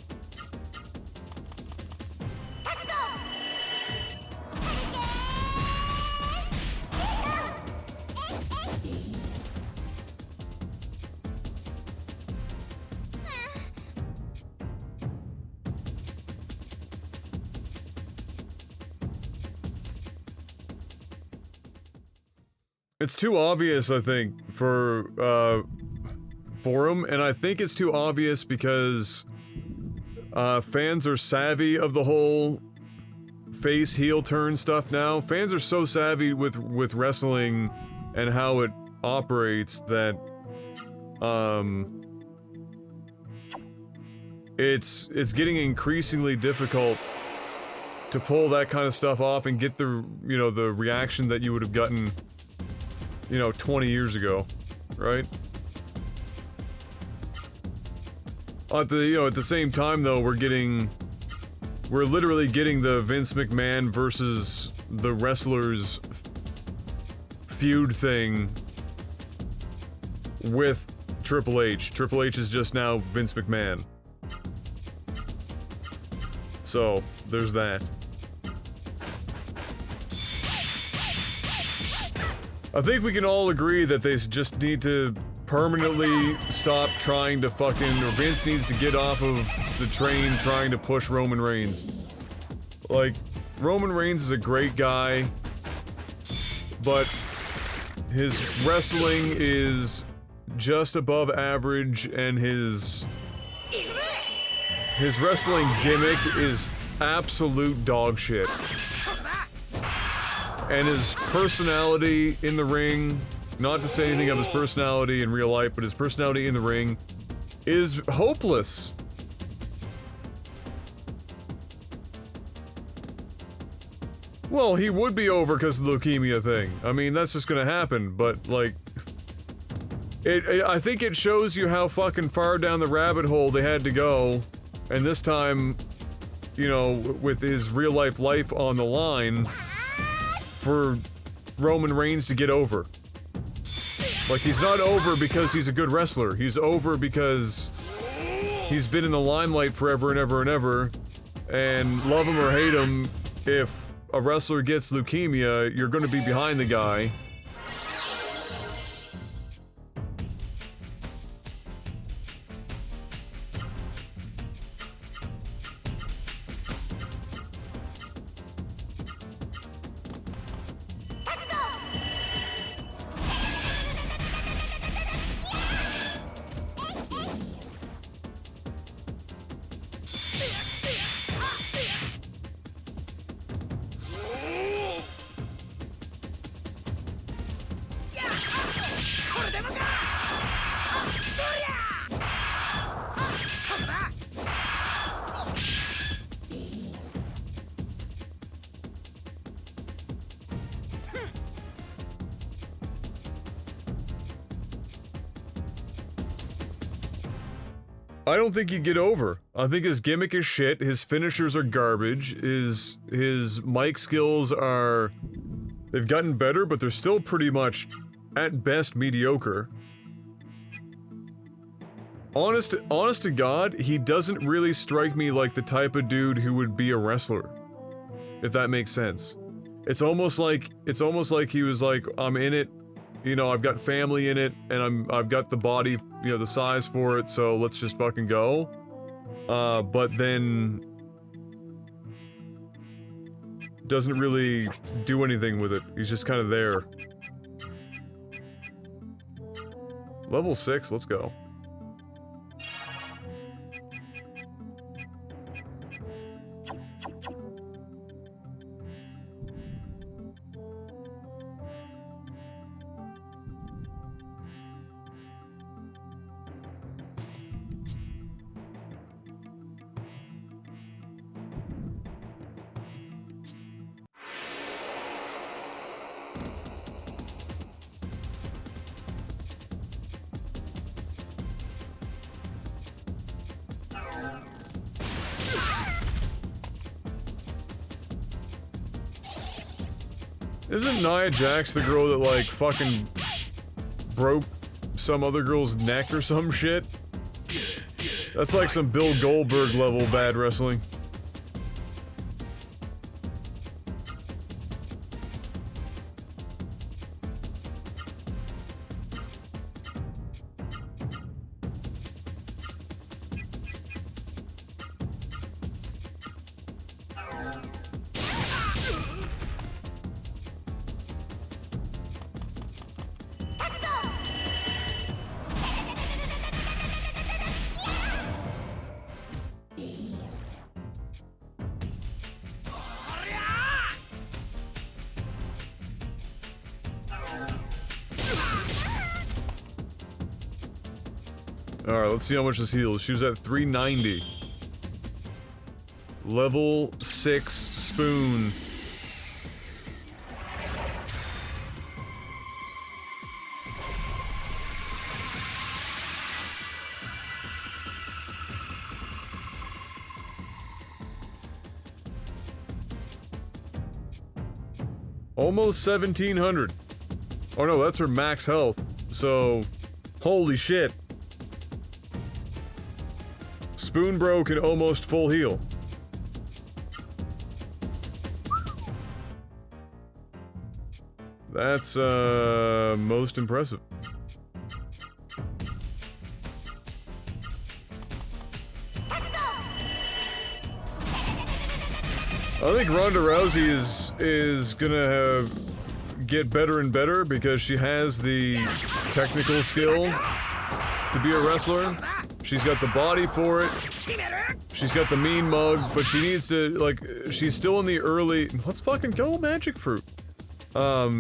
It's too obvious, I think, for him, and I think it's too obvious because fans are savvy of the whole face heel turn stuff now. Fans are so savvy with wrestling and how it operates that it's getting increasingly difficult to pull that kind of stuff off and get the, you know, the reaction that you would have gotten, you know, 20 years ago, right? At the same time though, we're literally getting the Vince McMahon versus the wrestlers feud thing with Triple H. Triple H is just now Vince McMahon. So, there's that. I think we can all agree that they just need to permanently stop trying to fucking, or Vince needs to get off of the train trying to push Roman Reigns. Like, Roman Reigns is a great guy, but his wrestling is just above average, and his wrestling gimmick is absolute dog shit. And his personality in the ring, not to say anything of his personality in real life, but his personality in the ring is hopeless. Well, he would be over because of the leukemia thing. I mean, that's just gonna happen, but, like, I think it shows you how fucking far down the rabbit hole they had to go, and this time, you know, with his real-life life on the line, for Roman Reigns to get over. Like, he's not over because he's a good wrestler. He's over because he's been in the limelight forever and ever and ever. And love him or hate him, if a wrestler gets leukemia, you're gonna be behind the guy. I don't think he'd get over. I think his gimmick is shit, his finishers are garbage, his mic skills are... they've gotten better, but they're still pretty much, at best, mediocre. Honest to God, he doesn't really strike me like the type of dude who would be a wrestler. If that makes sense. It's almost like he was like, I'm in it, you know, I've got family in it, and I've got the body, you know, the size for it, so let's just fucking go. But then doesn't really do anything with it. He's just kind of there. Level 6, let's go. Isn't Nia Jax the girl that, like, fucking broke some other girl's neck or some shit? That's like some Bill Goldberg level bad wrestling. Alright, let's see how much this heals. She was at 390. Level 6 spoon. Almost 1700. Oh no, that's her max health. So, holy shit. Spoon Bro can almost full heal. That's, most impressive. I think Ronda Rousey is gonna get better and better because she has the technical skill to be a wrestler. She's got the body for it. She's got the mean mug, but she needs to, like, she's still in the early— let's fucking go, Magic Fruit!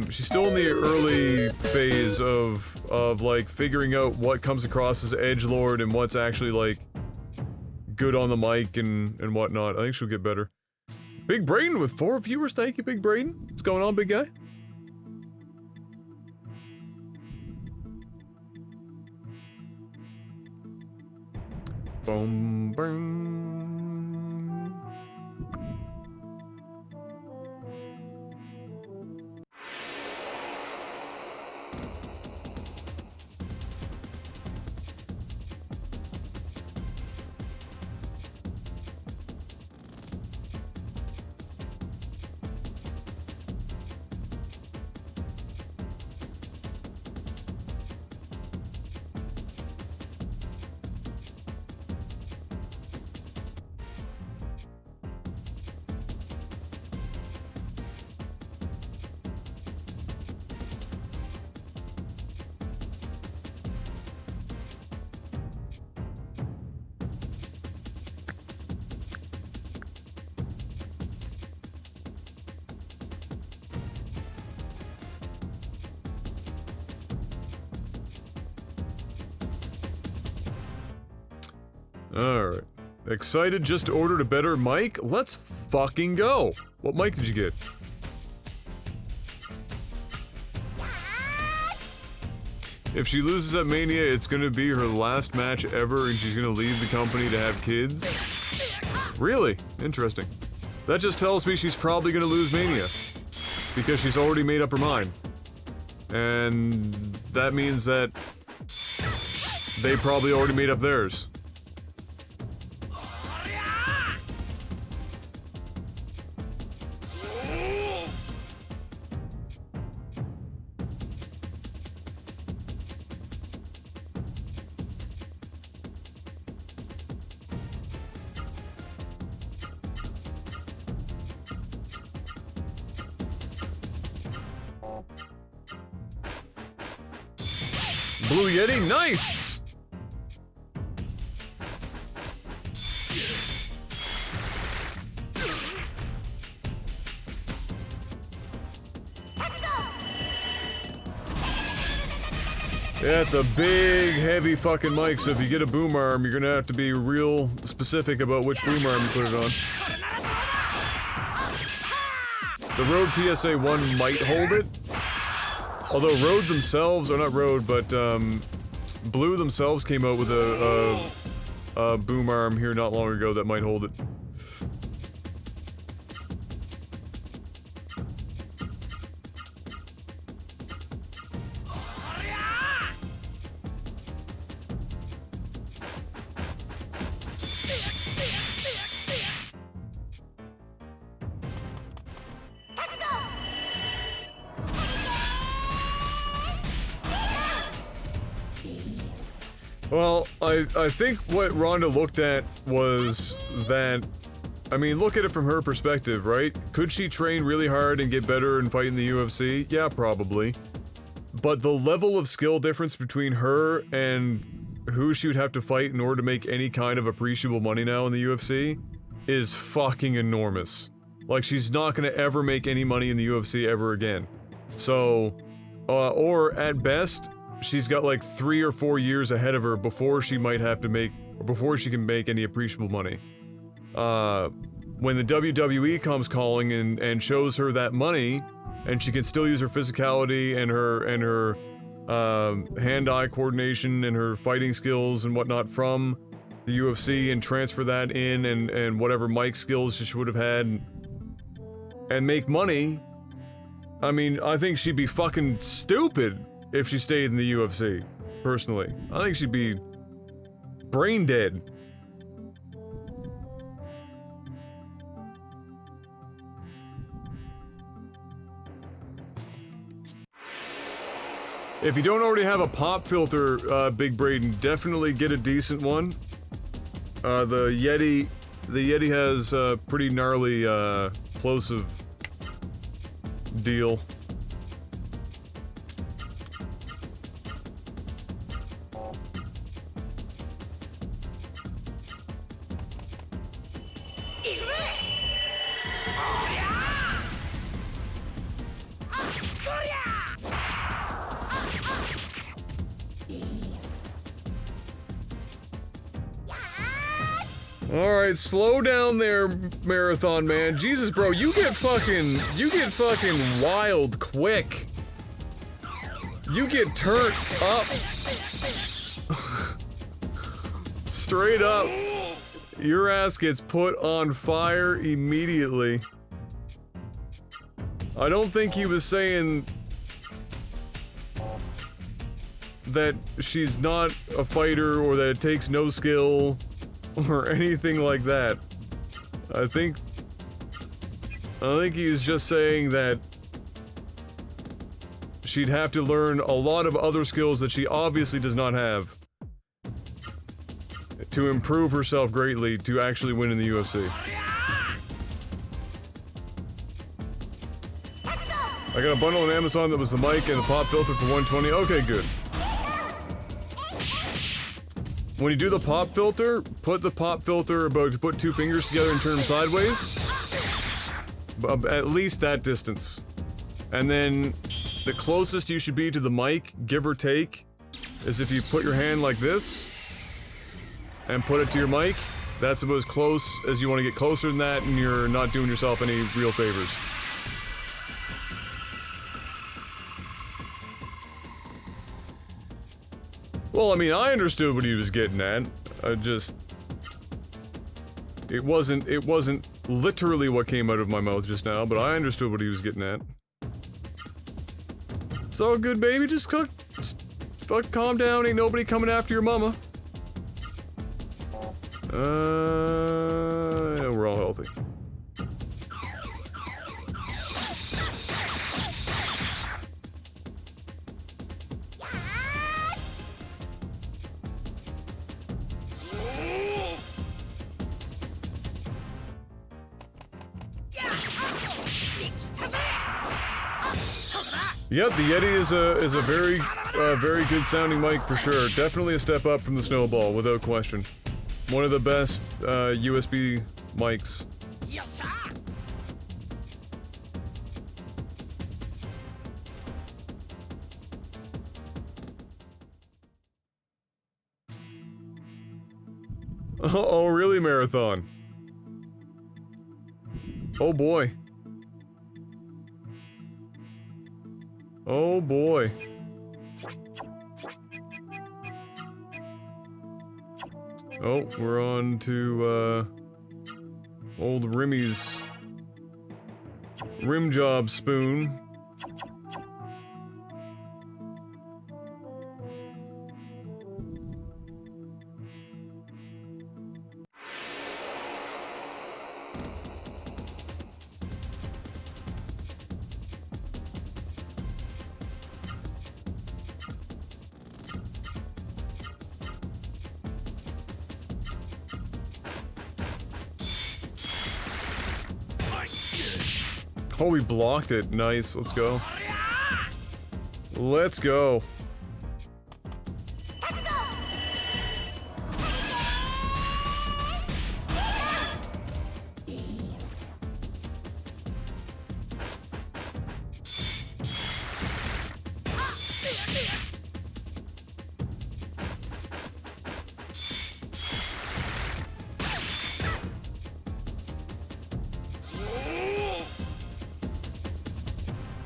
She's still in the early phase of, like, figuring out what comes across as edgelord and what's actually, like, good on the mic and whatnot. I think she'll get better. Big Braden with 4 viewers, thank you, Big Braden. What's going on, big guy? Boom, boom. Alright. Excited just ordered a better mic? Let's fucking go! What mic did you get? If she loses at Mania, it's gonna be her last match ever and she's gonna leave the company to have kids? Really? Interesting. That just tells me she's probably gonna lose Mania. Because she's already made up her mind. And that means that they probably already made up theirs. Blue Yeti, nice! Yeah, it's a big, heavy fucking mic, so if you get a boom arm, you're gonna have to be real specific about which boom arm you put it on. The Rode PSA 1 might hold it. Although Rode themselves, or not Rode, but Blue themselves came out with a boom arm here not long ago that might hold it. Well, I think what Rhonda looked at was that, I mean, look at it from her perspective, right? Could she train really hard and get better and fight in the UFC? Yeah, probably. But the level of skill difference between her and who she would have to fight in order to make any kind of appreciable money now in the UFC is fucking enormous. Like, she's not gonna ever make any money in the UFC ever again. So, or at best, she's got like 3 or 4 years ahead of her before she might have to make, or before she can make any appreciable money. When the WWE comes calling and shows her that money, and she can still use her physicality and her hand-eye coordination and her fighting skills and whatnot from the UFC and transfer that in and whatever mic skills she would have had and make money, I mean, I think she'd be fucking stupid if she stayed in the UFC, personally. I think she'd be brain dead. If you don't already have a pop filter, Big Braden, definitely get a decent one. The Yeti has a pretty gnarly, plosive deal. Alright, slow down there, Marathon Man. Jesus, bro, you get fucking wild quick. You get turned up. Straight up. Your ass gets put on fire immediately. I don't think he was saying that she's not a fighter or that it takes no skill or anything like that. I think he was just saying that she'd have to learn a lot of other skills that she obviously does not have to improve herself greatly to actually win in the UFC. I got a bundle on Amazon that was the mic and the pop filter for $120. Okay, good. When you do the pop filter, put the pop filter put 2 fingers together and turn them sideways. At least that distance. And then the closest you should be to the mic, give or take, is if you put your hand like this and put it to your mic. That's about as close as you want to get closer than that, and you're not doing yourself any real favors. Well, I mean, I understood what he was getting at. It wasn't literally what came out of my mouth just now, but I understood what he was getting at. It's all good, baby. Just fuck, calm down. Ain't nobody coming after your mama. Yeah, we're all healthy. Yep, the Yeti is a very good sounding mic for sure. Definitely a step up from the Snowball, without question. One of the best USB mics. Oh, really, Marathon? Oh boy. Oh boy. Oh, we're on to, old Rimmy's rim job spoon. Oh, we blocked it. Nice. Let's go. Let's go.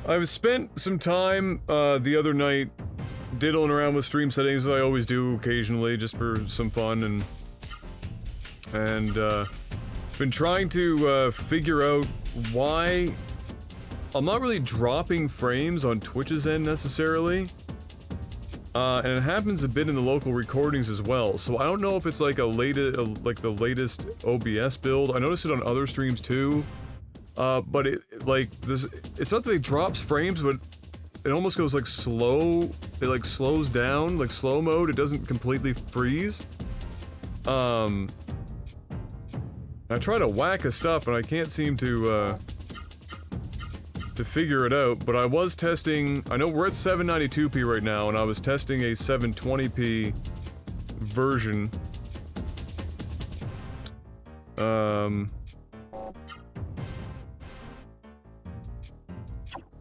I've spent some time the other night diddling around with stream settings, as I always do occasionally, just for some fun, and been trying to figure out why I'm not really dropping frames on Twitch's end necessarily, and it happens a bit in the local recordings as well. So I don't know if it's like the latest OBS build. I noticed it on other streams too. But it's not that it drops frames, but it almost goes like slow. It like slows down, like slow mode. It doesn't completely freeze. I try to whack a stuff and I can't seem to figure it out, but I was testing, I know we're at 792p right now, and I was testing a 720p version.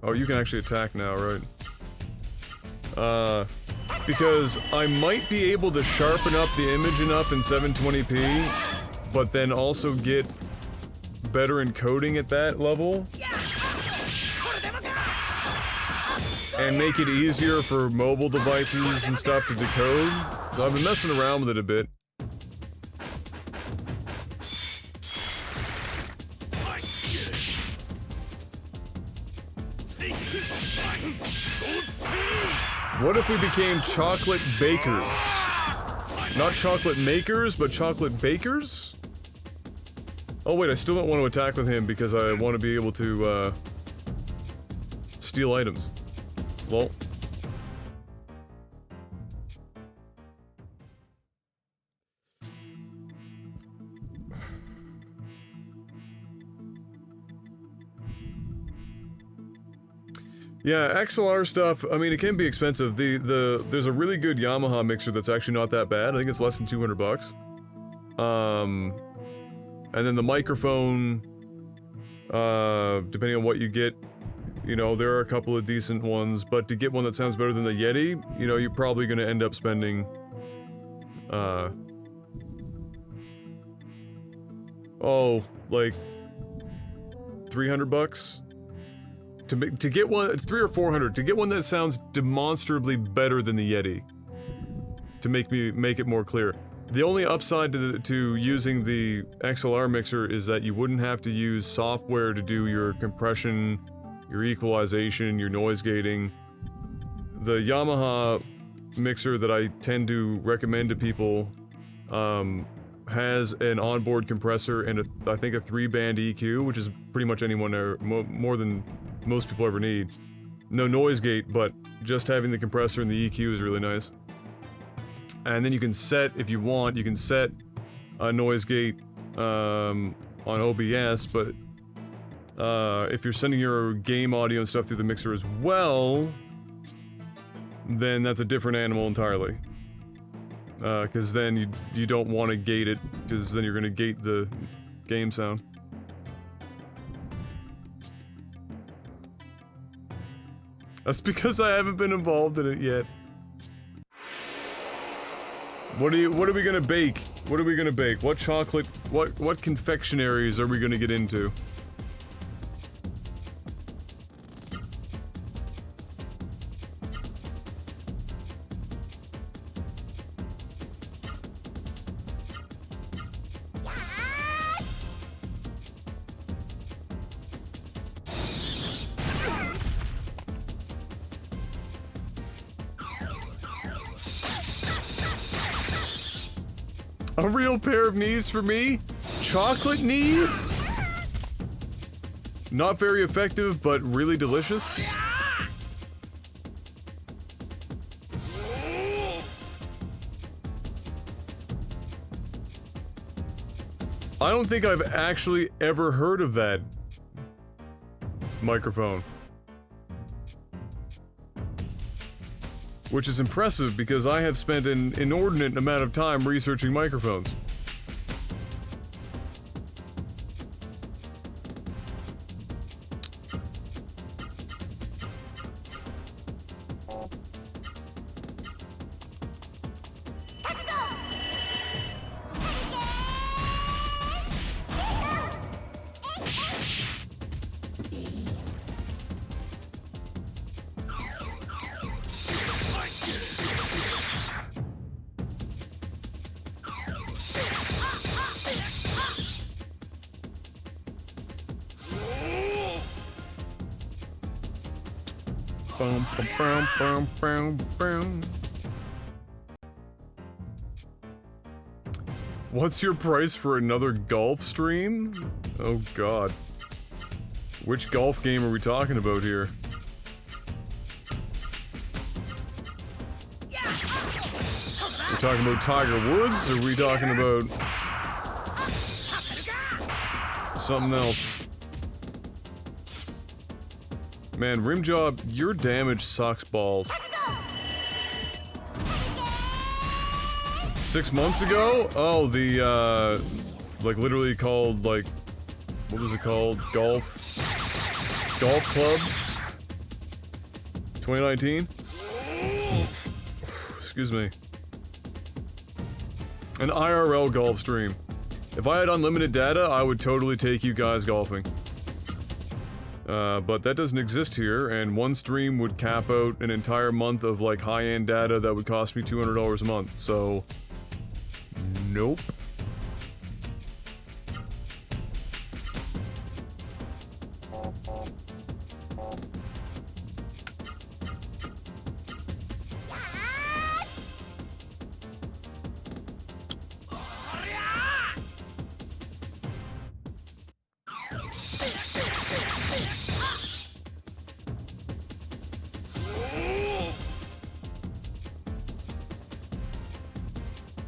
Oh, you can actually attack now, right? Because I might be able to sharpen up the image enough in 720p, but then also get better encoding at that level. And make it easier for mobile devices and stuff to decode. So I've been messing around with it a bit. What if we became chocolate bakers? Not chocolate makers, but chocolate bakers? Oh wait, I still don't want to attack with him because I want to be able to, steal items. Lol. Yeah, XLR stuff, I mean, it can be expensive. There's a really good Yamaha mixer that's actually not that bad. I think it's less than 200 bucks. And then the microphone, depending on what you get, you know, there are a couple of decent ones, but to get one that sounds better than the Yeti, you know, you're probably gonna end up spending, like 300 bucks? To get one, 300 or 400, to get one that sounds demonstrably better than the Yeti. To make it more clear. The only upside to using the XLR mixer is that you wouldn't have to use software to do your compression, your equalization, your noise gating. The Yamaha mixer that I tend to recommend to people has an onboard compressor and I think a 3-band EQ, which is pretty much anyone more than most people ever need. No noise gate, but just having the compressor and the EQ is really nice. And then you can set, if you want, you can set a noise gate on OBS, but if you're sending your game audio and stuff through the mixer as well, then that's a different animal entirely. Because then you don't want to gate it, because then you're going to gate the game sound. That's because I haven't been involved in it yet. What are we gonna bake? What are we gonna bake? What chocolate, what confectionaries are we gonna get into? A real pair of knees for me? Chocolate knees? Not very effective, but really delicious. I don't think I've actually ever heard of that microphone. Which is impressive because I have spent an inordinate amount of time researching microphones. What's your price for another golf stream? Oh god. Which golf game are we talking about here? We're talking about Tiger Woods, or are we talking about something else? Man, Rimjob, your damage sucks balls. 6 months ago? Oh, the, like, literally called, like, what was it called? Golf Club? 2019? Excuse me. An IRL golf stream. If I had unlimited data, I would totally take you guys golfing. But that doesn't exist here, and one stream would cap out an entire month of, like, high-end data that would cost me $200 a month, so... Nope.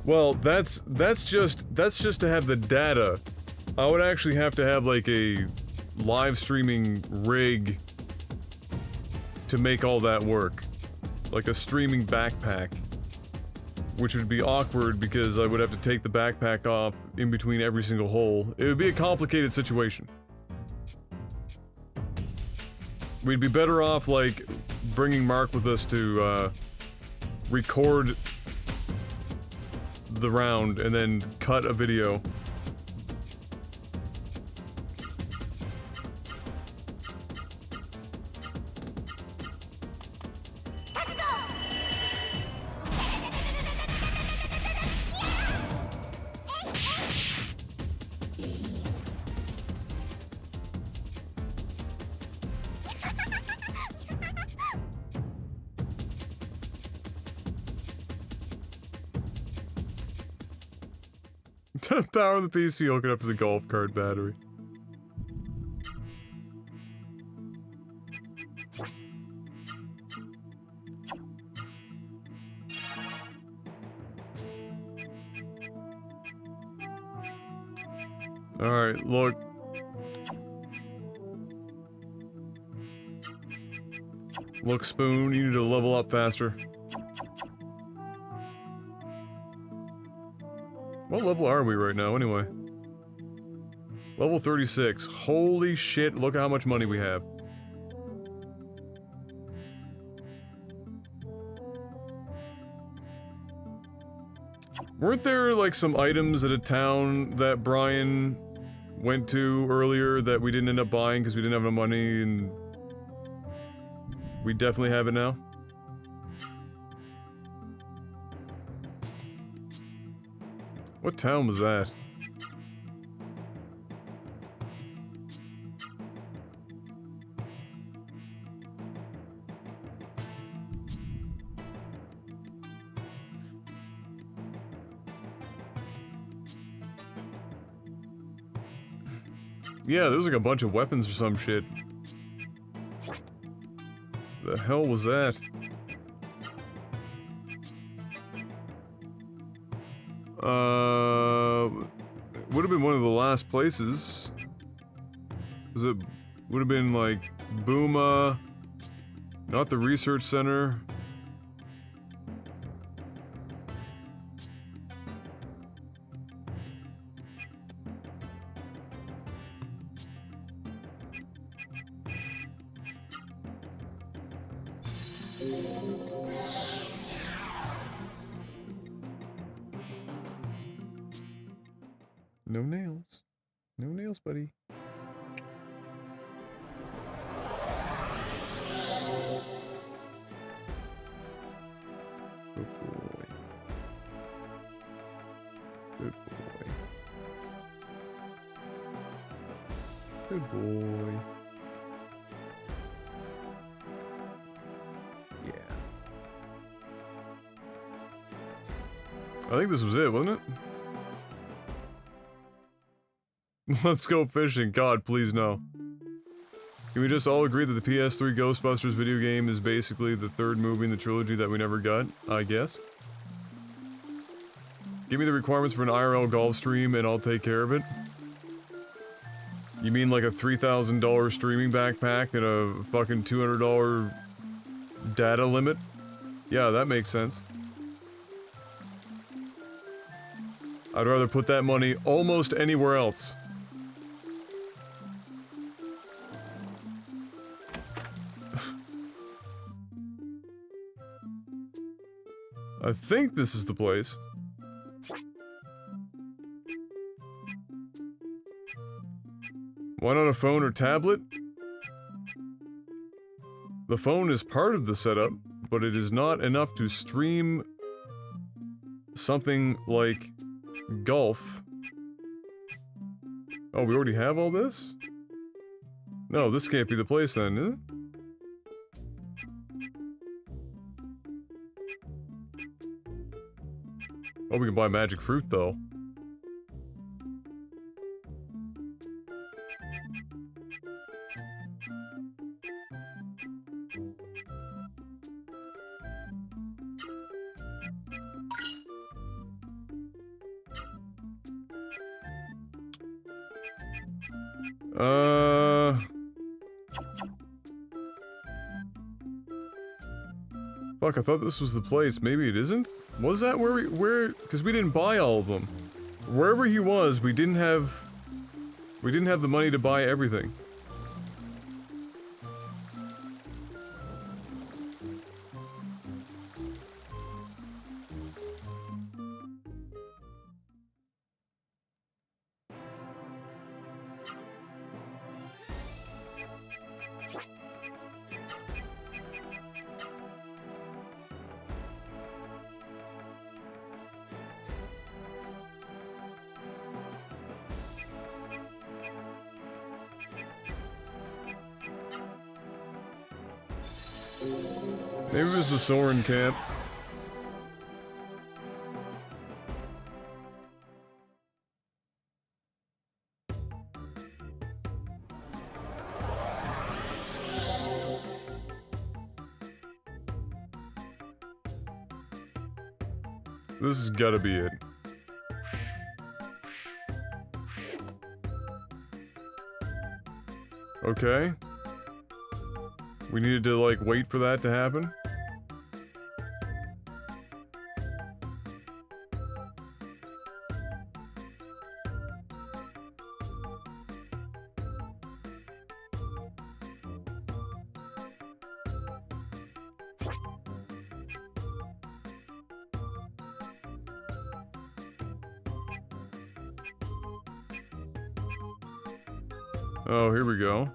Well, that's just to have the data. I would actually have to have like a live streaming rig to make all that work. Like a streaming backpack. Which would be awkward because I would have to take the backpack off in between every single hole. It would be a complicated situation. We'd be better off like bringing Mark with us to record the round and then cut a video. Power the PC, hook it up to the golf cart battery. Alright, look. Look, Spoon, you need to level up faster. What level are we right now, anyway? Level 36. Holy shit, look at how much money we have. Weren't there, like, some items at a town that Brian went to earlier that we didn't end up buying because we didn't have enough money, and we definitely have it now? What town was that? Yeah, there was like a bunch of weapons or some shit. The hell was that? Would have been one of the last places. Was it? Would have been like Booma, not the research center. No nails. No nails, buddy. Good boy. Good boy. Good boy. Yeah. I think this was it, wasn't it? Let's go fishing. God, please no. Can we just all agree that the PS3 Ghostbusters video game is basically the third movie in the trilogy that we never got, I guess? Give me the requirements for an IRL golf stream and I'll take care of it. You mean like a $3,000 streaming backpack and a fucking $200 data limit? Yeah, that makes sense. I'd rather put that money almost anywhere else. I think this is the place. Why not a phone or tablet? The phone is part of the setup, but it is not enough to stream something like golf. Oh, we already have all this? No, this can't be the place then, is it? Oh, we can buy magic fruit, though. Fuck, I thought this was the place. Maybe it isn't? Was that where because we didn't buy all of them. Wherever he was, we didn't have the money to buy everything. Maybe it was the Soren camp. This has gotta be it. Okay. We needed to, like, wait for that to happen? Oh, here we go.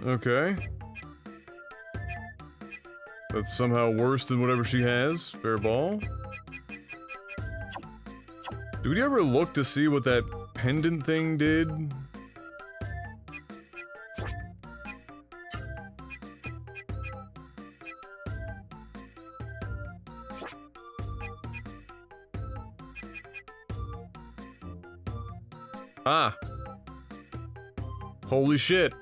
Okay. That's somehow worse than whatever she has. Fair ball. Did we ever look to see what that pendant thing did? Ah. Holy shit.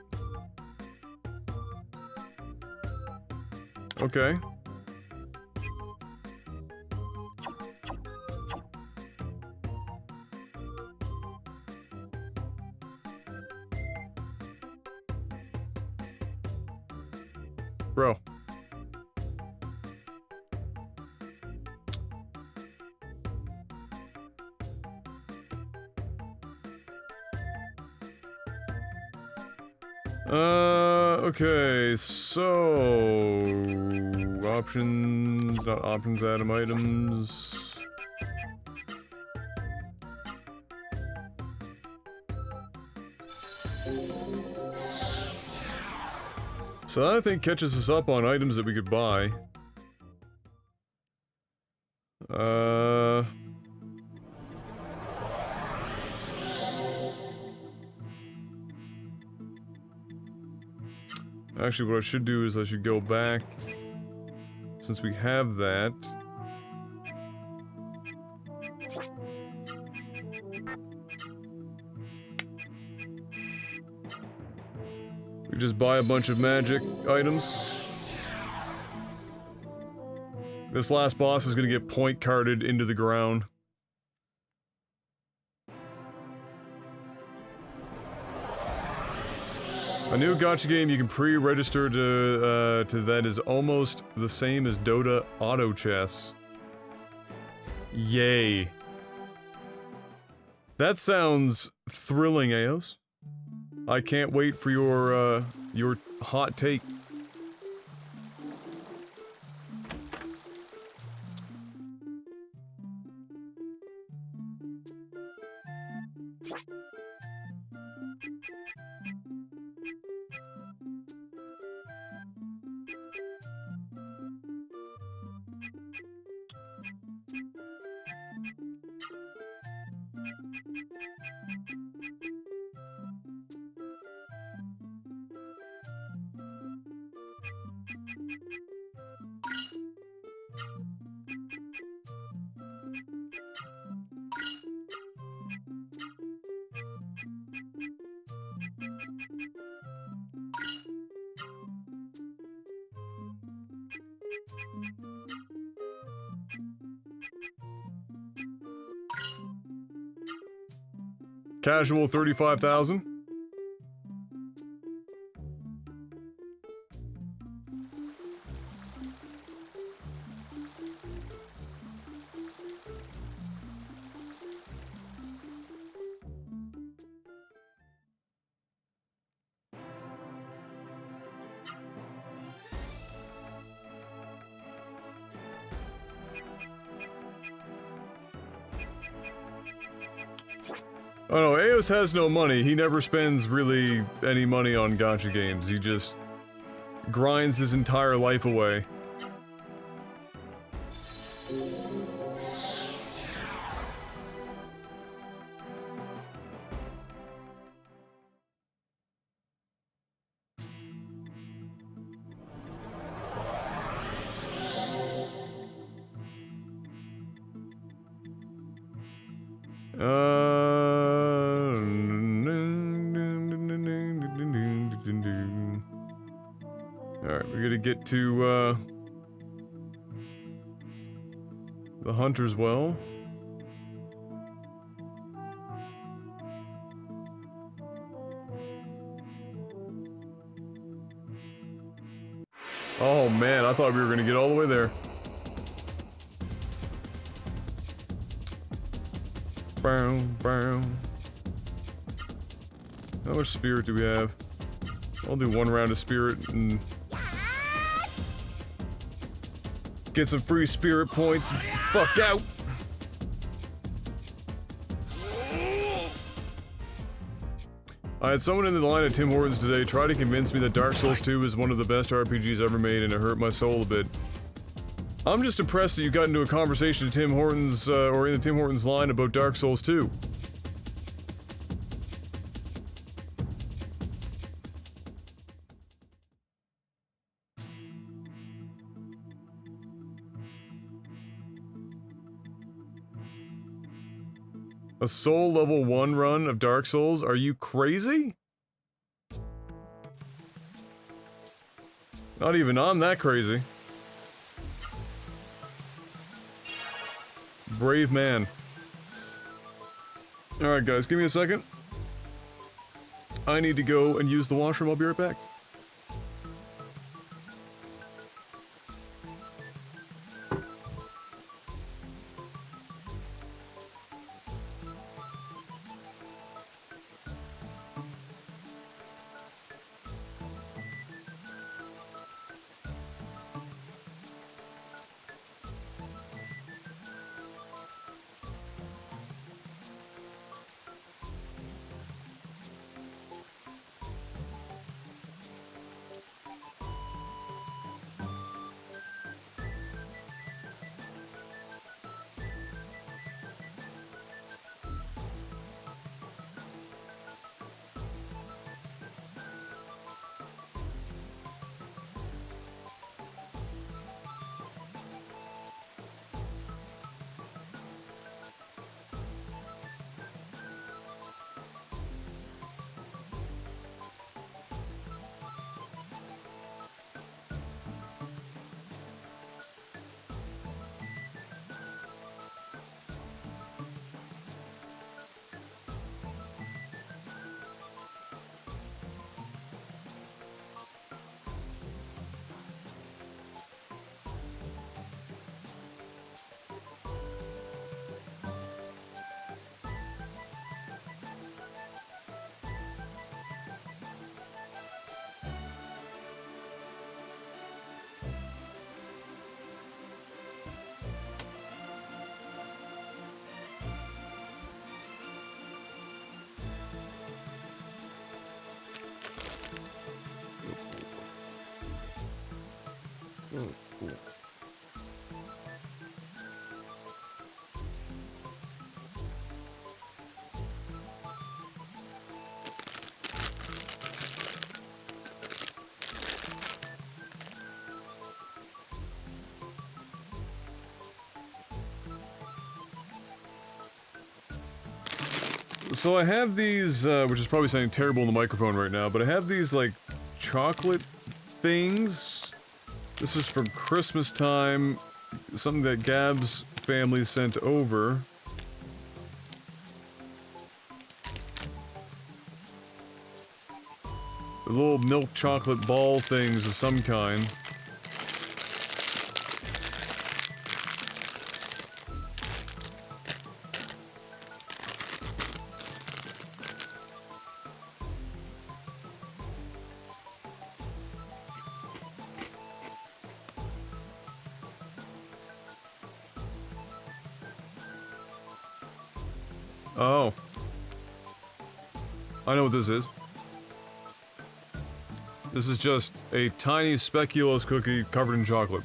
Okay. Bro. Okay, so... Options, not options, Atom items... So that, I think, catches us up on items that we could buy. Actually, what I should do is I should go back, since we have that. We just buy a bunch of magic items. This last boss is gonna get point carded into the ground. A new gacha game you can pre-register to that is almost the same as Dota Auto Chess. Yay. That sounds thrilling, Aos. I can't wait for your hot take. Casual 35,000. Oh no, Aos has no money. He never spends really any money on gacha games. He just grinds his entire life away. Alright, we gotta get to, the Hunter's Well. Oh man, I thought we were gonna get all the way there. Boom, boom. How much spirit do we have? I'll do one round of spirit and get some free spirit points. Fuck out. I had someone in the line at Tim Hortons today try to convince me that Dark Souls 2 is one of the best RPGs ever made, and it hurt my soul a bit. I'm just impressed that you got into a conversation at Tim Hortons, or in the Tim Hortons line about Dark Souls 2. A soul level 1 run of Dark Souls? Are you crazy? Not even I'm that crazy. Brave man. Alright guys, give me a second. I need to go and use the washroom. I'll be right back. Cool. So I have these, which is probably sounding terrible in the microphone right now, but I have these, like, chocolate things. This is from Christmas time, something that Gab's family sent over. The little milk chocolate ball things of some kind. Oh. I know what this is. This is just a tiny speculoos cookie covered in chocolate.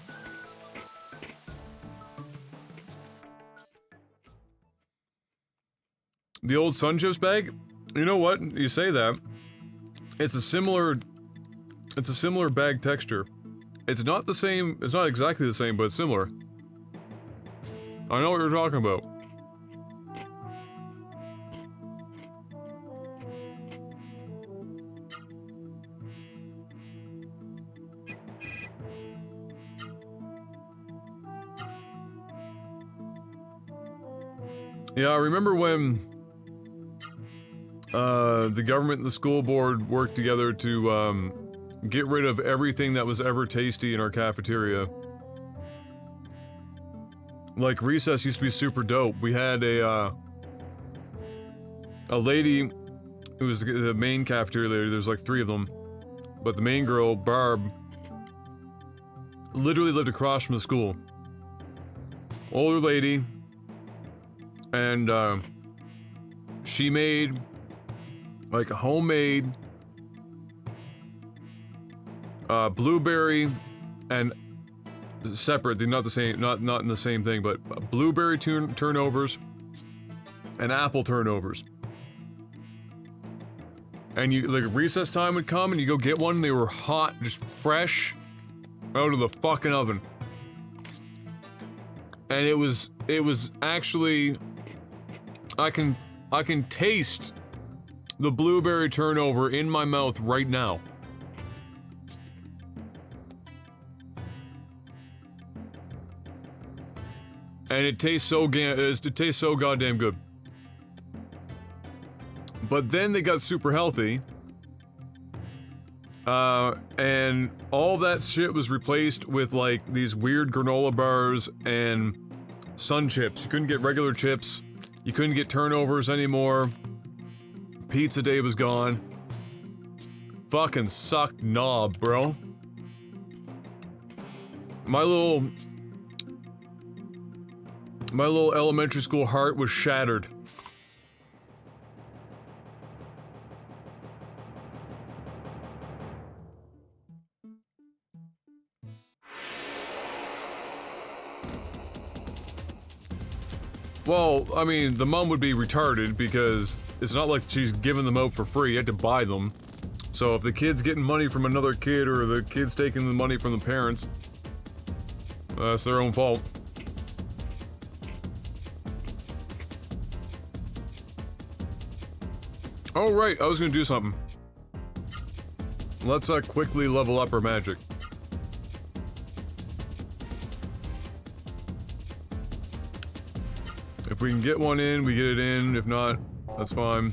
The old Sun Chips bag? You know what? You say that. It's a similar bag texture. It's not the same, it's not exactly the same, but it's similar. I know what you're talking about. Yeah, I remember when the government and the school board worked together to get rid of everything that was ever tasty in our cafeteria. Like, recess used to be super dope. We had a lady who was the main cafeteria lady. There's like 3 of them. But the main girl, Barb, literally lived across from the school. Older lady. And, she made, like, a homemade, blueberry and separate, they're not the same, not in the same thing, but blueberry turnovers and apple turnovers. And you, like, recess time would come and you go get one, and they were hot, just fresh out of the fucking oven. And it was actually, I can taste the blueberry turnover in my mouth right now. And it tastes so goddamn good. But then they got super healthy. And all that shit was replaced with, like, these weird granola bars and Sun Chips. You couldn't get regular chips. You couldn't get turnovers anymore. Pizza day was gone. Fucking sucked knob, bro. My little elementary school heart was shattered. Well, I mean, the mom would be retarded because it's not like she's giving them out for free. You had to buy them. So if the kid's getting money from another kid or the kid's taking the money from the parents, that's their own fault. Oh, right, I was gonna do something. Let's quickly level up our magic. If we can get one in, we get it in. If not, that's fine.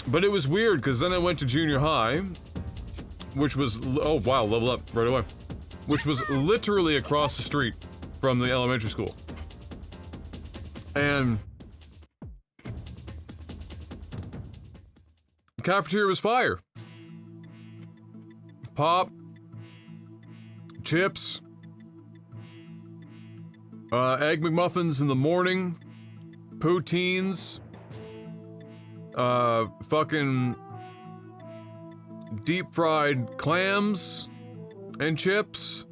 But it was weird, because then I went to junior high, which was, oh wow, level up right away, which was literally across the street from the elementary school. And the cafeteria was fire. Pop, chips, egg McMuffins in the morning, poutines, fucking deep fried clams and chips,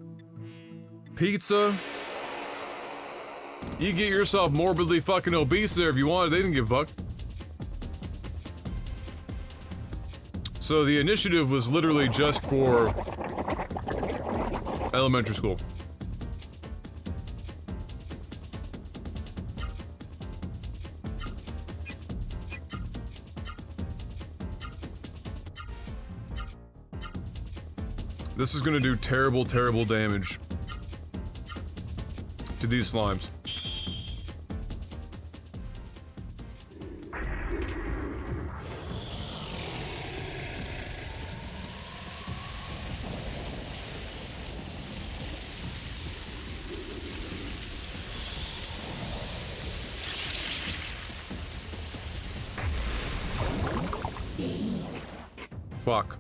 pizza. You get yourself morbidly fucking obese there if you wanted, they didn't give a fuck. So the initiative was literally just for elementary school. This is gonna do terrible, terrible damage to these slimes. Fuck.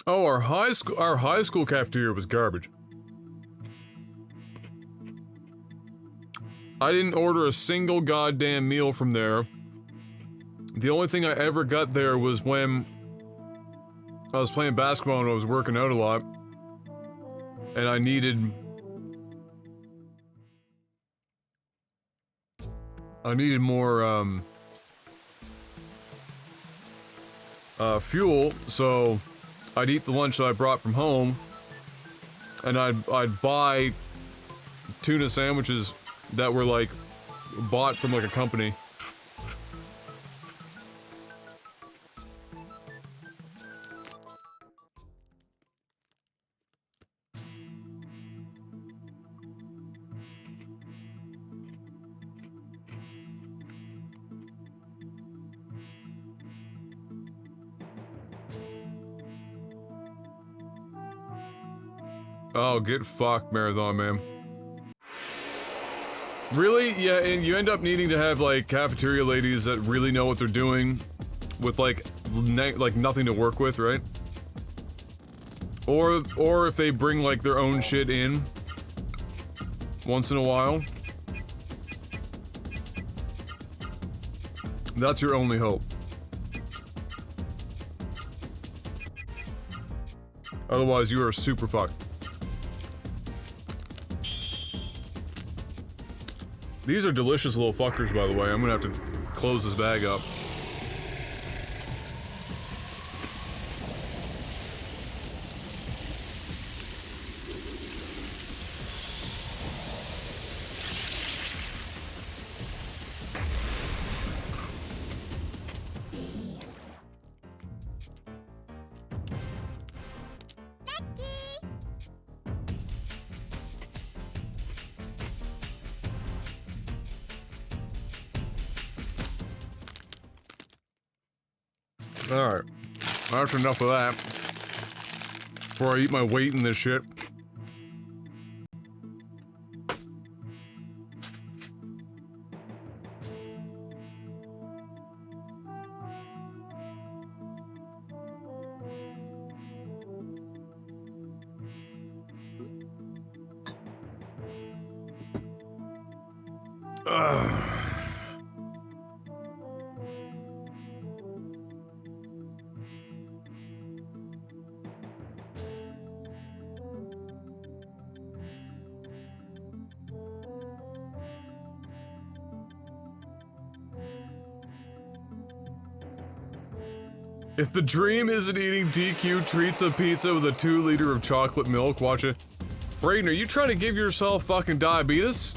Oh, our high school cafeteria was garbage. I didn't order a single goddamn meal from there. The only thing I ever got there was when I was playing basketball and I was working out a lot. And I needed more, fuel, so I'd eat the lunch that I brought from home, and I'd buy tuna sandwiches that were, like, bought from, like, a company. Oh, get fucked, Marathon Man. Really? Yeah, and you end up needing to have, like, cafeteria ladies that really know what they're doing with, like nothing to work with, right? Or if they bring, like, their own shit in once in a while. That's your only hope. Otherwise, you are super fucked. These are delicious little fuckers, by the way. I'm gonna have to close this bag up. Alright. That's enough of that. Before I eat my weight in this shit. If the dream isn't eating DQ treats of pizza with a 2 liter of chocolate milk, watch it. Brayden, are you trying to give yourself fucking diabetes?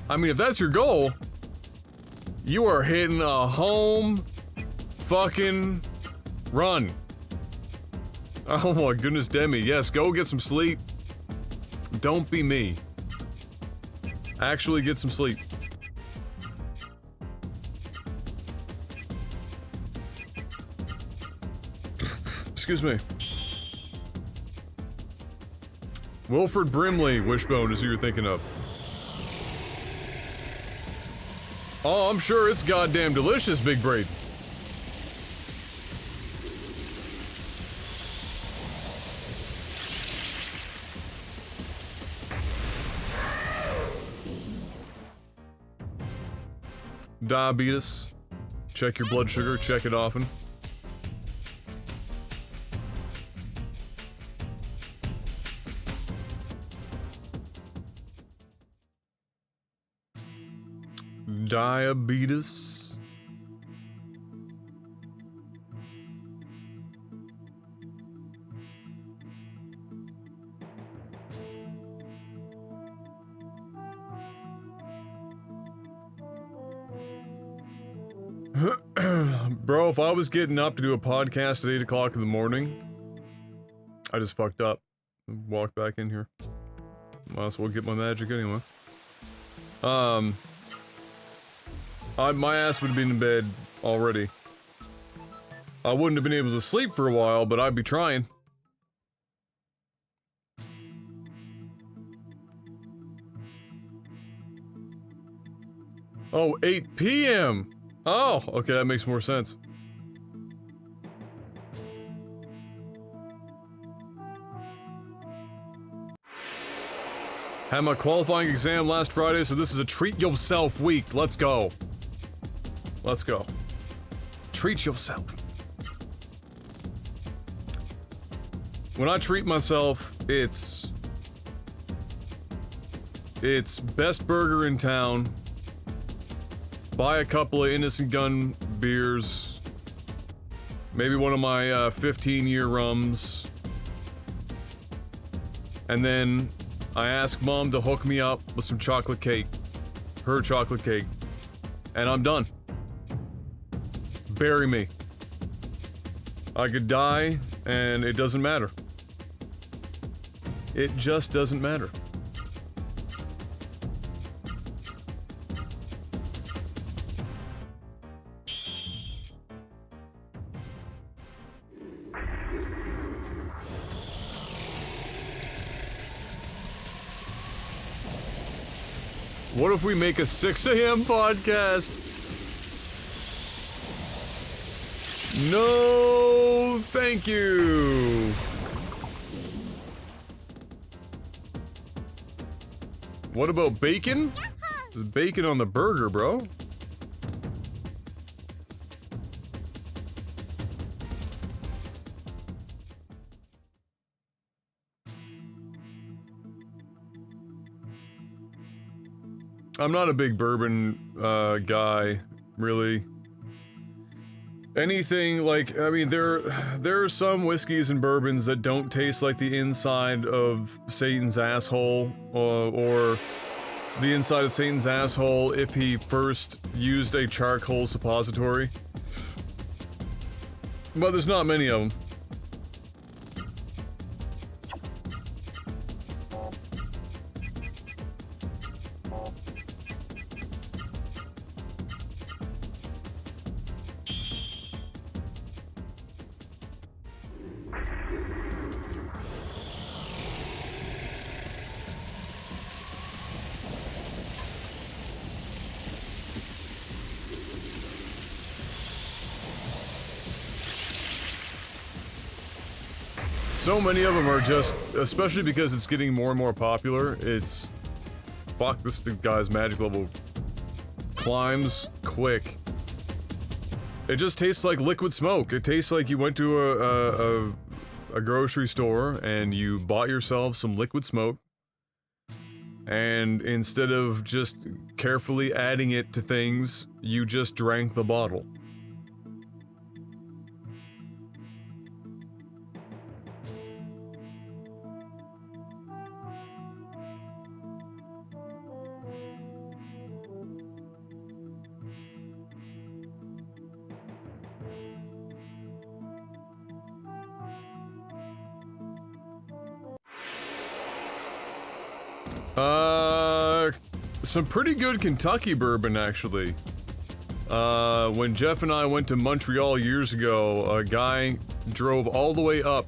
I mean, if that's your goal, you are hitting a home fucking run. Oh my goodness, Demi. Yes, go get some sleep. Don't be me. Actually get some sleep. Excuse me. Wilford Brimley, Wishbone, is who you're thinking of. Oh, I'm sure it's goddamn delicious, Big Braid. Diabetes. Check your blood sugar, check it often. Diabetes. Bro, if I was getting up to do a podcast at 8 o'clock in the morning, I just fucked up. Walked back in here. Might as well get my magic anyway. My ass would have been in bed already. I wouldn't have been able to sleep for a while, but I'd be trying. Oh, 8 p.m. Oh, okay, that makes more sense. Had my qualifying exam last Friday, so this is a treat yourself week. Let's go. Let's go. Treat yourself. when I treat myself, it's best burger in town. Buy a couple of Innocent Gun beers. Maybe one of my 15-year rums. And then I ask Mom to hook me up with some chocolate cake. Her chocolate cake. And I'm done. Bury me. I could die, and it doesn't matter. It just doesn't matter. What if we make a 6 a.m. podcast? No, thank you. What about bacon? There's bacon on the burger, bro. I'm not a big bourbon guy, really. Anything like, I mean, there are some whiskeys and bourbons that don't taste like the inside of Satan's asshole, or the inside of Satan's asshole if he first used a charcoal suppository. But there's not many of them. So many of them are just, especially because it's getting more and more popular, it's... Fuck, this guy's magic level climbs quick. It just tastes like liquid smoke. It tastes like you went to a grocery store and you bought yourself some liquid smoke, and instead of just carefully adding it to things, you just drank the bottle. Some pretty good Kentucky bourbon, actually. When Jeff and I went to Montreal years ago, a guy drove all the way up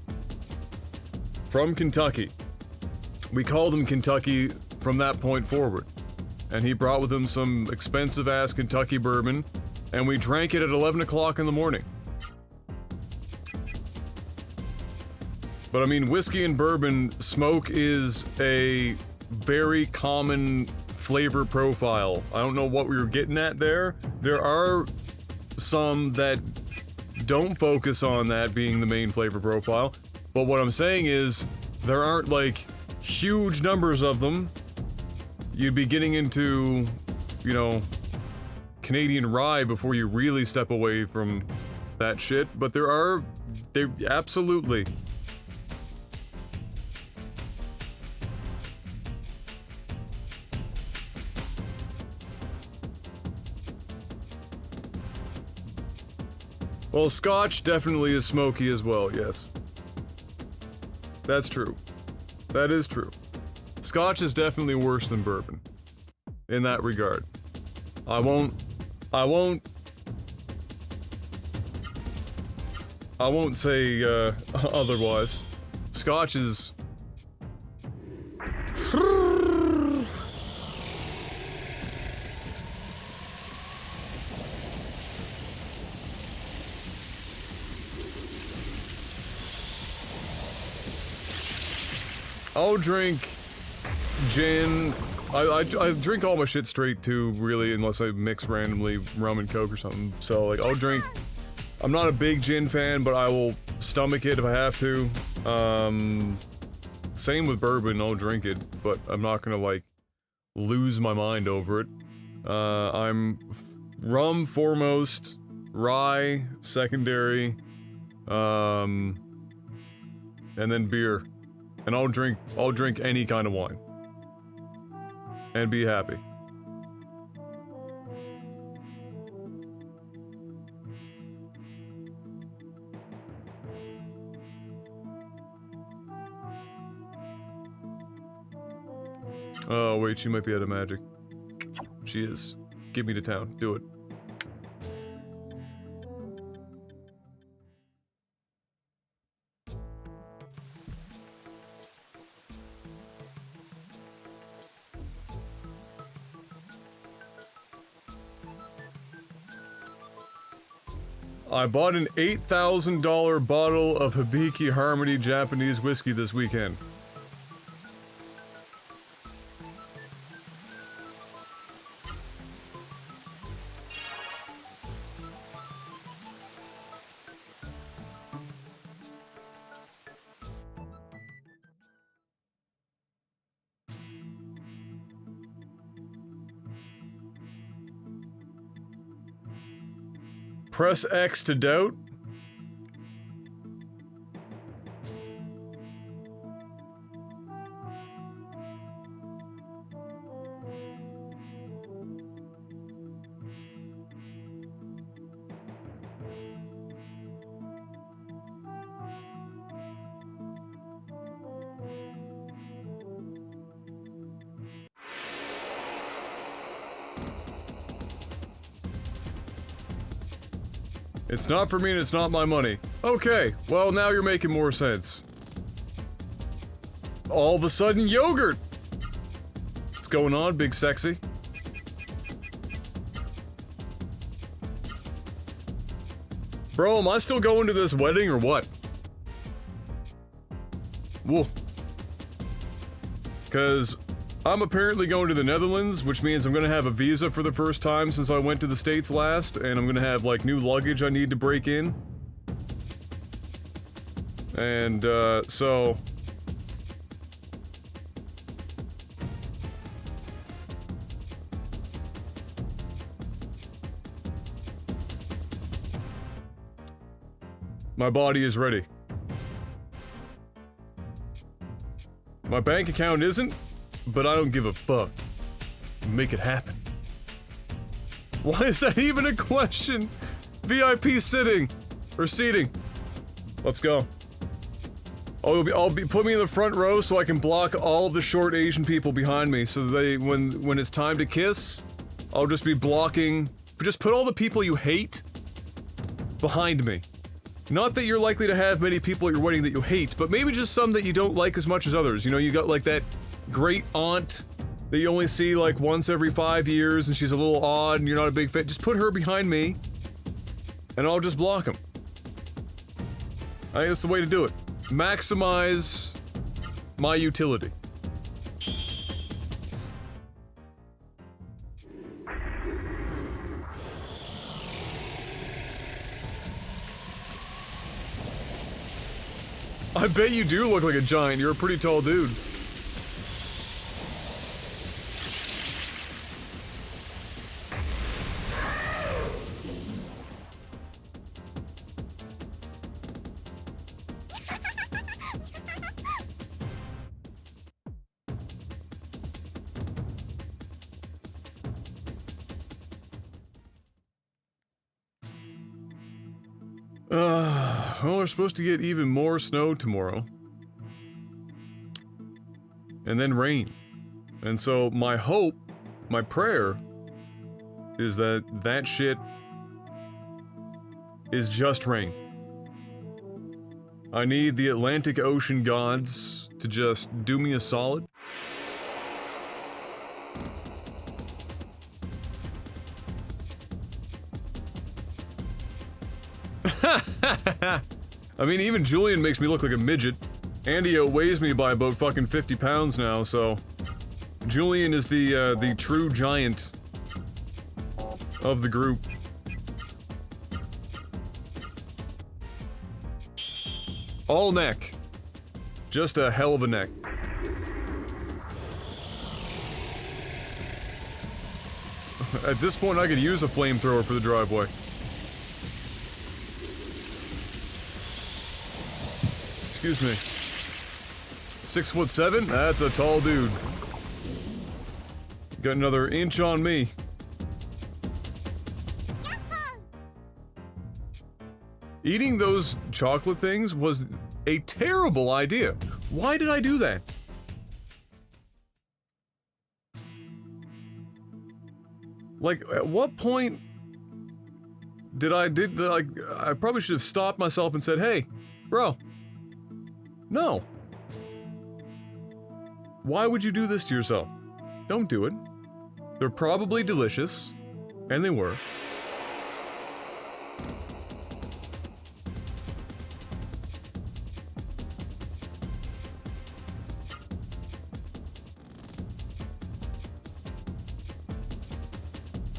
from Kentucky. We called him Kentucky from that point forward. And he brought with him some expensive-ass Kentucky bourbon, and we drank it at 11 o'clock in the morning. But I mean, whiskey and bourbon, smoke is a very common flavor profile. I don't know what we were getting at there. There are some that don't focus on that being the main flavor profile, but what I'm saying is there aren't like huge numbers of them. You'd be getting into, you know, Canadian rye before you really step away from that shit, but they absolutely. Well, Scotch definitely is smoky as well, yes. That's true. That is true. Scotch is definitely worse than bourbon. In that regard. I won't say, otherwise. Scotch is... I'll drink gin. I drink all my shit straight too, really, unless I mix randomly rum and coke or something. So, like, I'll drink... I'm not a big gin fan, but I will stomach it if I have to. Same with bourbon, I'll drink it, but I'm not gonna, like, lose my mind over it. I'm rum foremost, rye secondary, and then beer. And I'll drink any kind of wine. And be happy. Oh, wait, she might be out of magic. She is. Give me to town. Do it. I bought an $8,000 bottle of Hibiki Harmony Japanese whiskey this weekend. Press X to doubt. It's not for me and it's not my money. Okay, well now you're making more sense. All of a sudden, yogurt! What's going on, big sexy? Bro, am I still going to this wedding or what? Whoa. Cause I'm apparently going to the Netherlands, which means I'm gonna have a visa for the first time since I went to the States last, and I'm gonna have, like, new luggage I need to break in. And, so... my body is ready. My bank account isn't, but I don't give a fuck. Make it happen. Why is that even a question? VIP sitting. Or seating. Let's go. Put me in the front row so I can block all of the short Asian people behind me so they, when it's time to kiss, I'll just be blocking. Just put all the people you hate behind me. Not that you're likely to have many people at your wedding that you hate, but maybe just some that you don't like as much as others. You know, you got like that great aunt that you only see like once every 5 years and she's a little odd and you're not a big fan. Just put her behind me and I'll just block them. I think that's the way to do it. Maximize my utility. I bet you do look like a giant. You're a pretty tall dude. Well, we're supposed to get even more snow tomorrow. And then rain. And so my hope, my prayer, is that that shit is just rain. I need the Atlantic Ocean gods to just do me a solid. I mean, even Julian makes me look like a midget. Andy outweighs me by about fucking 50 pounds now, so... Julian is the true giant of the group. All neck. Just a hell of a neck. At this point, I could use a flamethrower for the driveway. Excuse me. 6'7"? That's a tall dude. Got another inch on me. Eating those chocolate things was a terrible idea. Why did I do that? Like, at what point did I probably should have stopped myself and said, hey, bro, no. Why would you do this to yourself? Don't do it. They're probably delicious, and they were.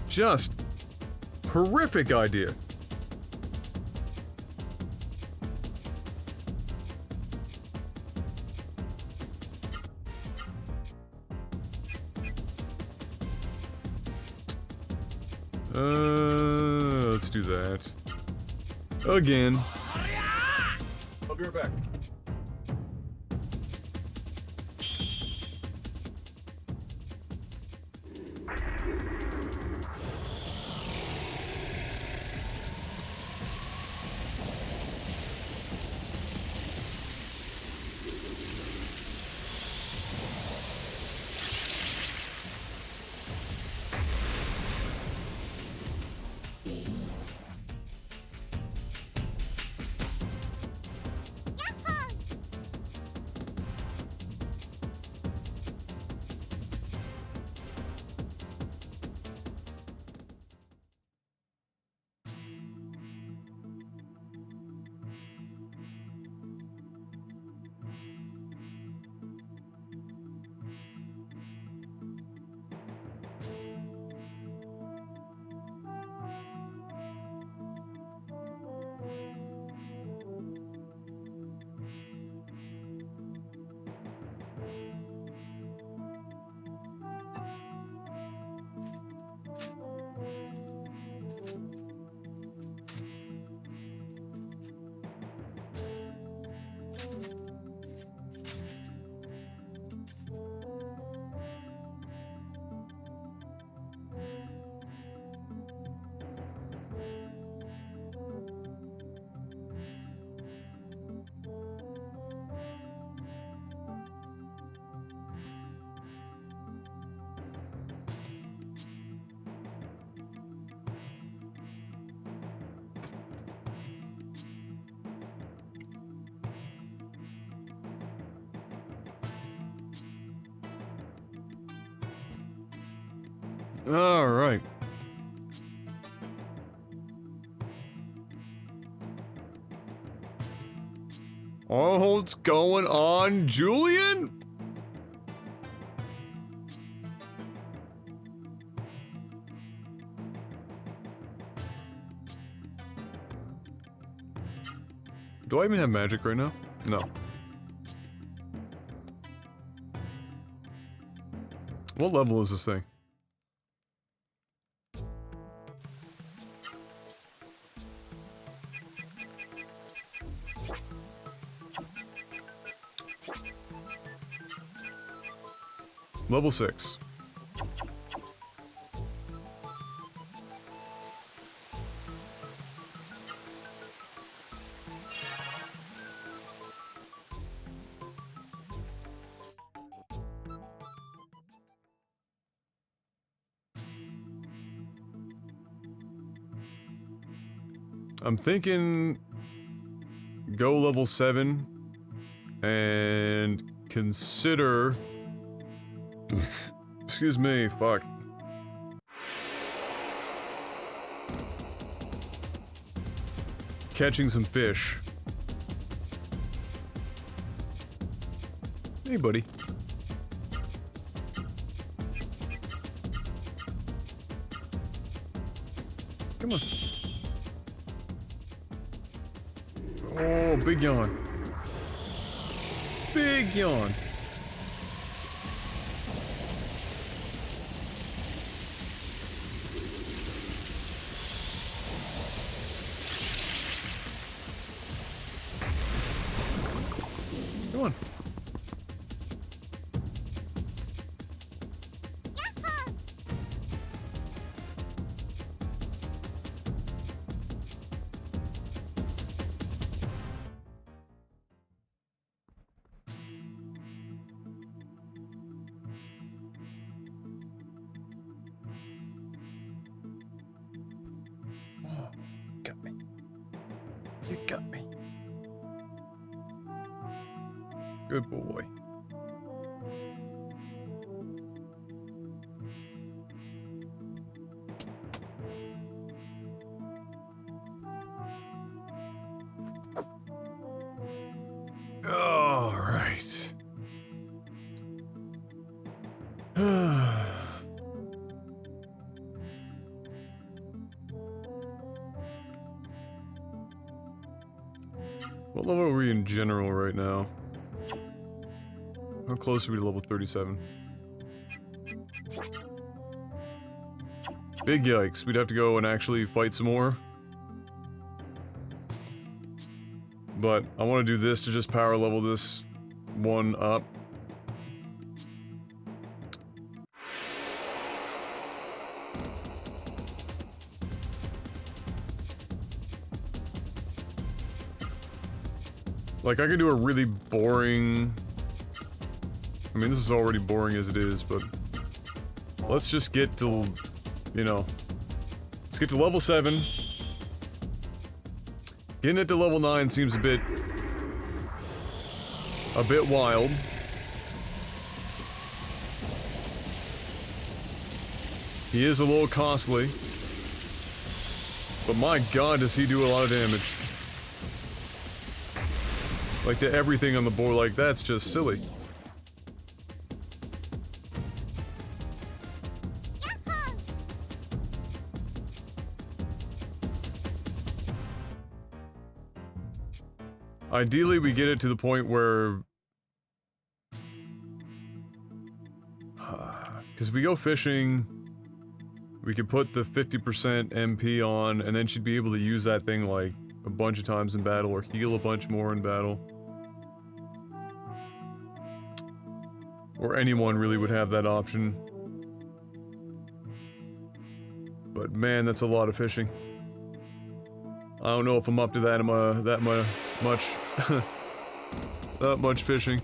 Just horrific idea. Let's do that. Again. I'll be right back. All right. Oh, what's going on, Julian? Do I even have magic right now? No. What level is this thing? Level 6. I'm thinking go level 7 and consider excuse me, fuck. Catching some fish. Hey, buddy. Come on. Oh, big yawn. Big yawn. Come on. Got me. You got me. Good boy. All right. What level are we in general right now? How close are we to level 37? Big yikes, we'd have to go and actually fight some more. But I want to do this to just power level this one up. Like, I could do a really boring... I mean, this is already boring as it is, but... Let's just get to, you know... Let's get to level 7. Getting it to level 9 seems a bit wild. He is a little costly. But my god, does he do a lot of damage. Like, to everything on the board, like, that's just silly. Ideally, we get it to the point where... Because if we go fishing, we could put the 50% MP on, and then she'd be able to use that thing, like, a bunch of times in battle, or heal a bunch more in battle. Or anyone really would have that option. But man, that's a lot of fishing. I don't know if I'm up to that much that much fishing.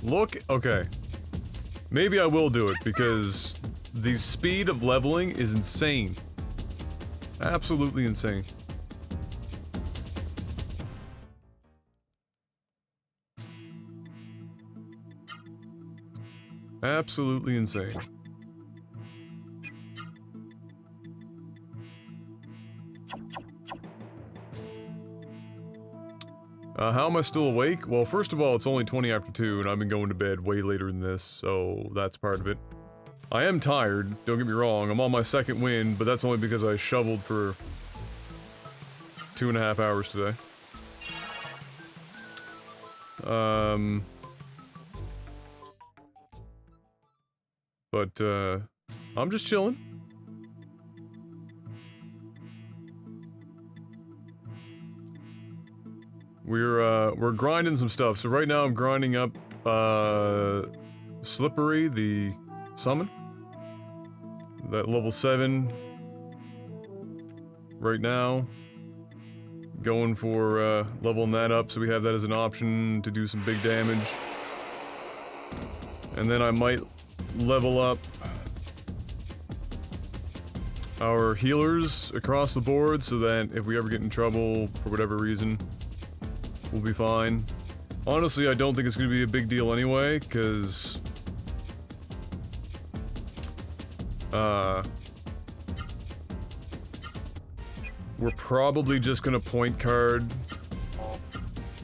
Look, okay. Maybe I will do it, because the speed of leveling is insane. Absolutely insane. Absolutely insane. How am I still awake? Well, first of all, it's only 20 after 2, and I've been going to bed way later than this, so that's part of it. I am tired, don't get me wrong, I'm on my second win, but that's only because I shoveled for 2.5 hours today. But, I'm just chilling. We're grinding some stuff. So right now I'm grinding up, Slippery, the summon. That level 7. Right now. Going for, leveling that up so we have that as an option to do some big damage. And then I might level up our healers across the board so that if we ever get in trouble for whatever reason, we'll be fine. Honestly, I don't think it's going to be a big deal anyway, because we're probably just going to point card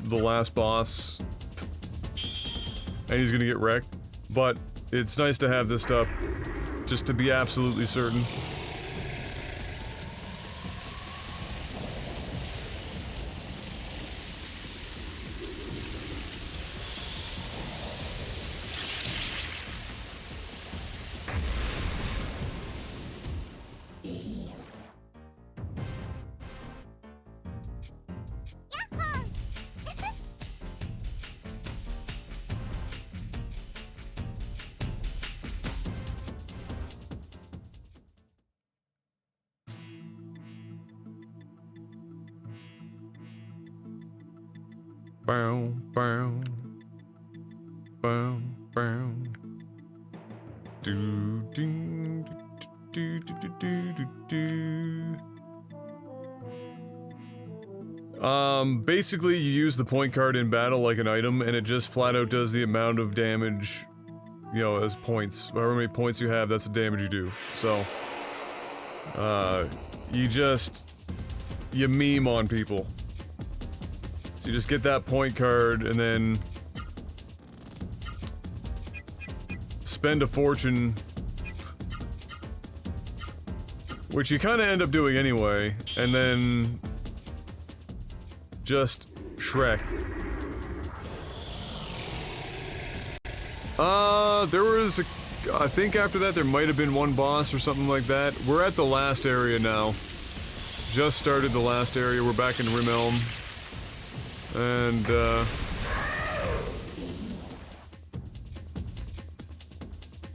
the last boss, and he's going to get wrecked. But it's nice to have this stuff, just to be absolutely certain. Bow, bow, bow, bow. Do, do, do, do, do, do, do, do. Basically you use the point card in battle like an item, and it just flat out does the amount of damage, you know, as points. However many points you have, that's the damage you do. So, you meme on people. So you just get that point card and then spend a fortune, which you kind of end up doing anyway, and then just Shrek. There was I think after that there might have been one boss or something like that. We're at the last area now. Just started the last area. We're back in Rimelm. And,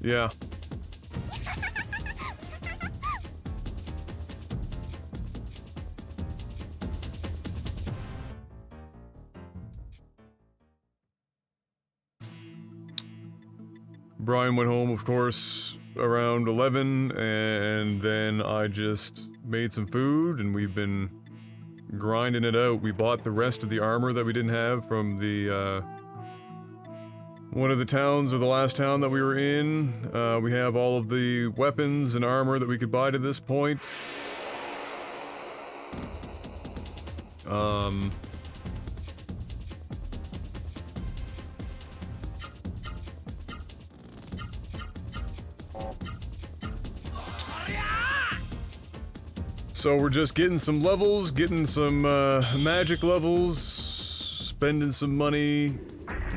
yeah. Brian went home, of course, around 11, and then I just made some food, and we've been grinding it out. We bought the rest of the armor that we didn't have from the, one of the towns, or the last town that we were in. We have all of the weapons and armor that we could buy to this point. So we're just getting some levels, getting some magic levels, spending some money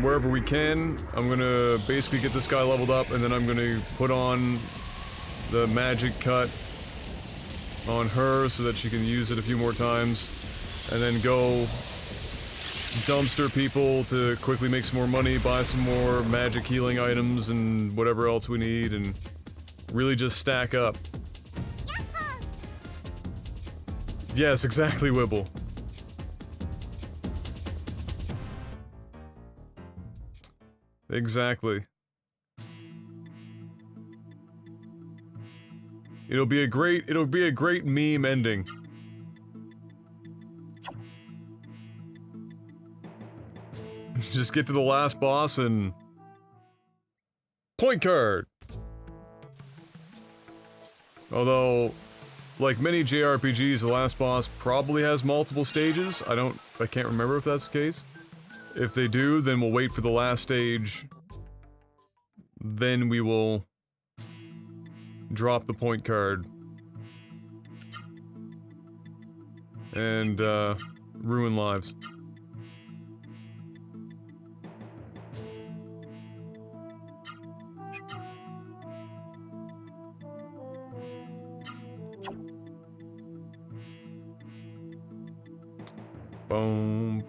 wherever we can. I'm gonna basically get this guy leveled up, and then I'm gonna put on the magic cut on her so that she can use it a few more times, and then go dumpster people to quickly make some more money, buy some more magic healing items and whatever else we need, and really just stack up. Yes, exactly, Wibble. Exactly. It'll be a great meme ending. Just get to the last boss and point card. Although, like many JRPGs, the last boss probably has multiple stages. I can't remember if that's the case. If they do, then we'll wait for the last stage. Then we will drop the point card. And, ruin lives. Boom.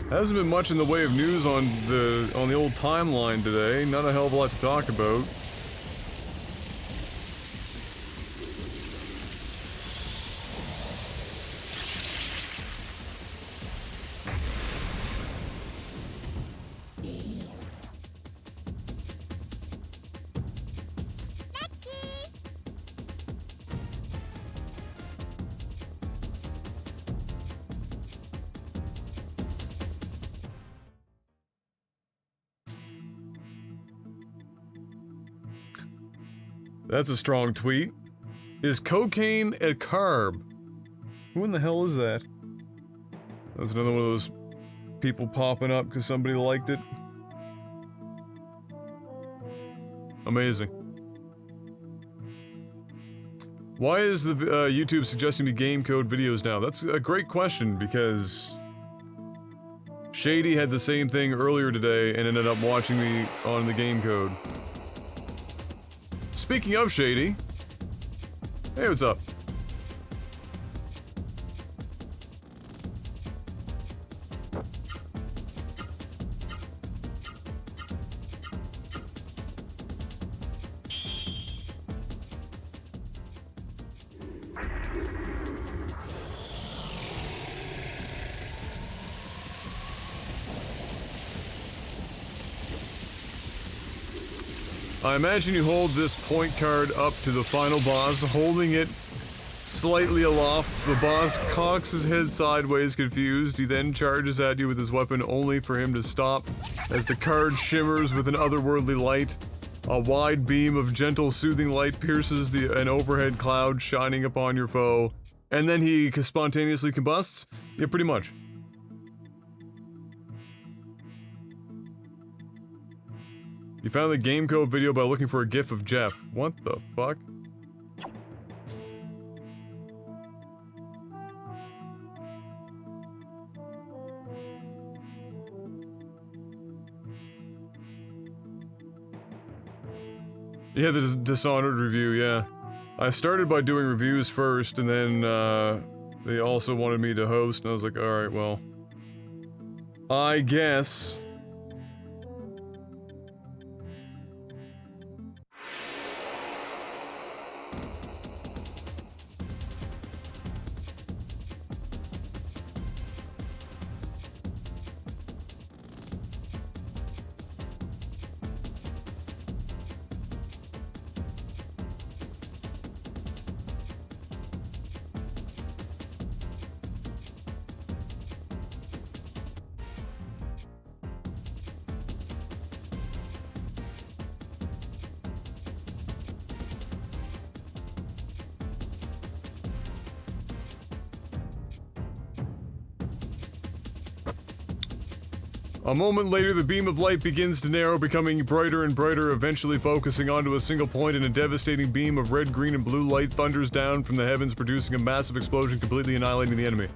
Hasn't been much in the way of news on the old timeline today. Not a hell of a lot to talk about. That's a strong tweet. Is cocaine a carb? Who in the hell is that? That's another one of those people popping up because somebody liked it. Amazing. Why is the YouTube suggesting me game code videos now? That's a great question because Shady had the same thing earlier today and ended up watching me on the game code. Speaking of Shady, hey, what's up? I imagine you hold this point card up to the final boss, holding it slightly aloft. The boss cocks his head sideways, confused. He then charges at you with his weapon, only for him to stop as the card shimmers with an otherworldly light. A wide beam of gentle, soothing light pierces an overhead cloud, shining upon your foe. And then he spontaneously combusts? Yeah, pretty much. You found the game code video by looking for a gif of Jeff. What the fuck? Yeah, the Dishonored review, yeah. I started by doing reviews first, and then, they also wanted me to host, and I was like, alright, well, I guess. A moment later, the beam of light begins to narrow, becoming brighter and brighter, eventually focusing onto a single point, and a devastating beam of red, green, and blue light thunders down from the heavens, producing a massive explosion, completely annihilating the enemy.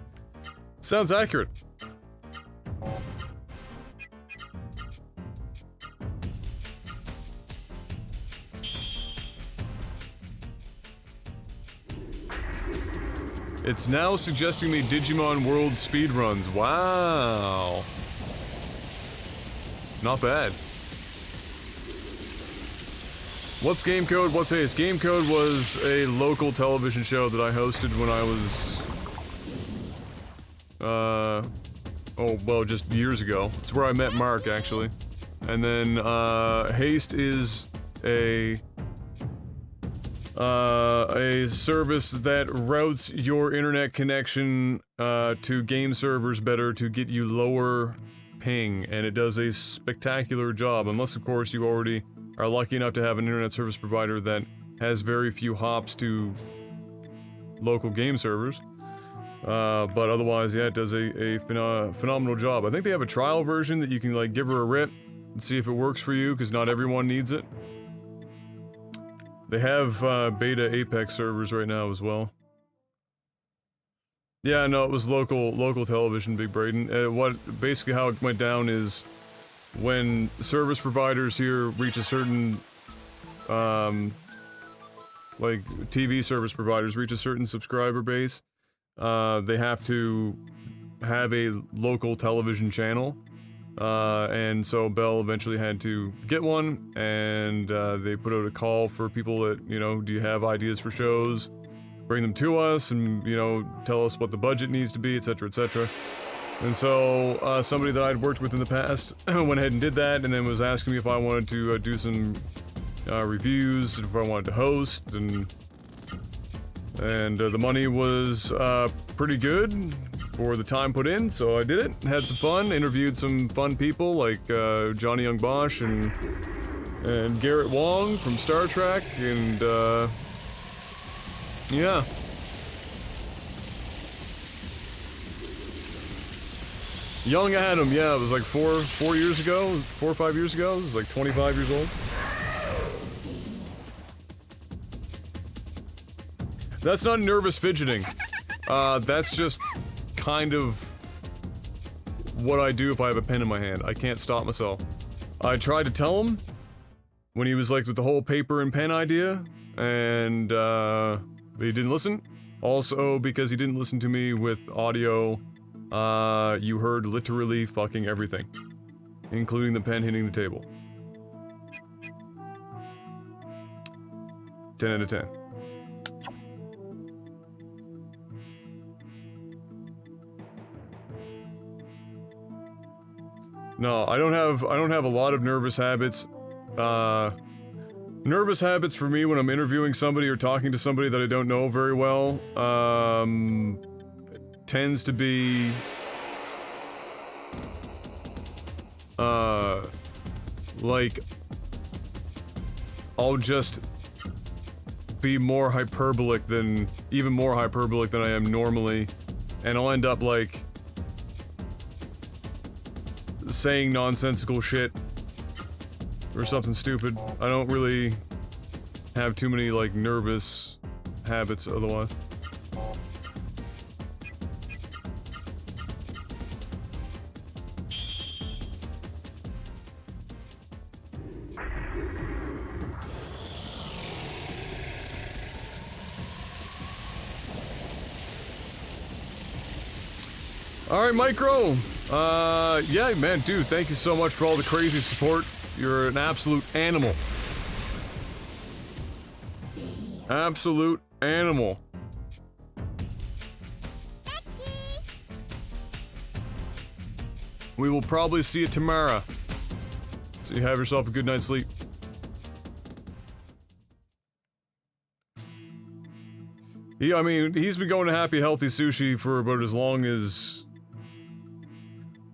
Sounds accurate. It's now suggesting me Digimon World speedruns. Wow. Not bad. What's Game Code? What's Ace? Game Code was a local television show that I hosted when I was... oh, well, just years ago. It's where I met Mark, actually. And then, Haste is a service that routes your internet connection, to game servers better to get you lower ping, and it does a spectacular job, unless of course you already are lucky enough to have an internet service provider that has very few hops to local game servers. But otherwise, yeah, it does a phenomenal job. I think they have a trial version that you can, like, give her a rip and see if it works for you, because not everyone needs it. They have, beta Apex servers right now as well. Yeah, no, it was local television, Big Braden. Basically how it went down is when service providers here reach a certain, like, TV service providers reach a certain subscriber base, they have to have a local television channel. And so Bell eventually had to get one, and they put out a call for people that, you know, do you have ideas for shows? Bring them to us and, you know, tell us what the budget needs to be, etc., etc. And so somebody that I'd worked with in the past went ahead and did that, and then was asking me if I wanted to do some reviews, if I wanted to host, and the money was pretty good for the time put in, so I did it. Had some fun, interviewed some fun people like Johnny Young Bosch and Garrett Wong from Star Trek, and yeah. Young Adam, yeah, it was like 4 years ago, 4 or 5 years ago. It was like 25 years old. That's not nervous fidgeting. That's just kind of what I do if I have a pen in my hand. I can't stop myself. I tried to tell him when he was like with the whole paper and pen idea, and he didn't listen. Also, because he didn't listen to me with audio, you heard literally fucking everything, including the pen hitting the table. 10 out of 10. No, I don't have a lot of nervous habits. Nervous habits for me when I'm interviewing somebody or talking to somebody that I don't know very well, tends to be, like, I'll just be more hyperbolic than, even more hyperbolic than I am normally, and I'll end up, like, saying nonsensical shit or something stupid. I don't really have too many, like, nervous habits otherwise. Alright, Micro! Yeah, man, dude, thank you so much for all the crazy support. You're an absolute animal. Absolute animal. We will probably see you tomorrow. So you have yourself a good night's sleep. I mean, he's been going to Happy Healthy Sushi for about as long as...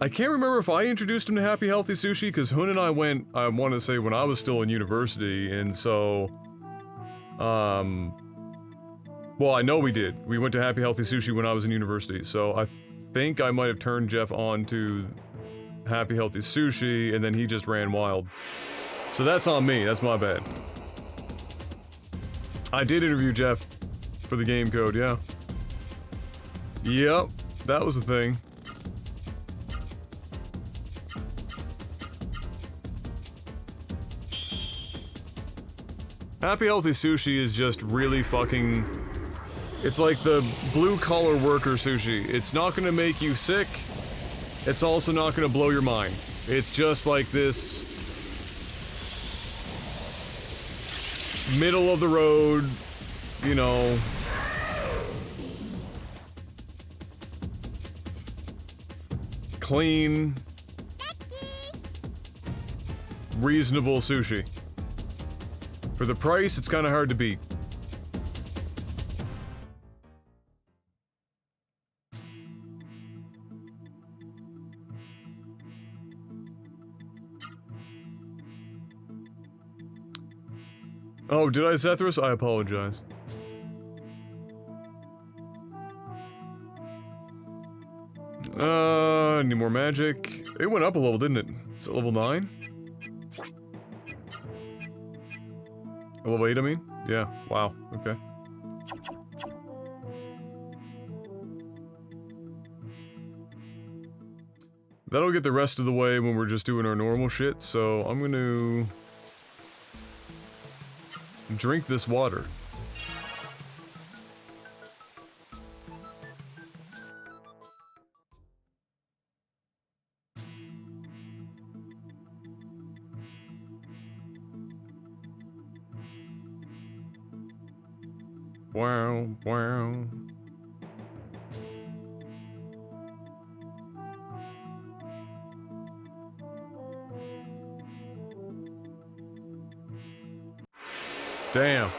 I can't remember if I introduced him to Happy Healthy Sushi, because Hun and I went, I want to say, when I was still in university, and so... Well, I know we did. We went to Happy Healthy Sushi when I was in university, so I think I might have turned Jeff on to Happy Healthy Sushi, and then he just ran wild. So that's on me, that's my bad. I did interview Jeff for the game code, yeah. Yep, that was the thing. Happy Healthy Sushi is just really fucking... It's like the blue-collar worker sushi. It's not gonna make you sick. It's also not gonna blow your mind. It's just like this... middle of the road, you know... clean... reasonable sushi. For the price, it's kind of hard to beat. Oh, did I, Zethros? I apologize. Need more magic. It went up a level, didn't it? It's at level 9? Level 8, I mean? Yeah, wow, okay. That'll get the rest of the way when we're just doing our normal shit, so I'm gonna... drink this water. Wow, wow. Damn.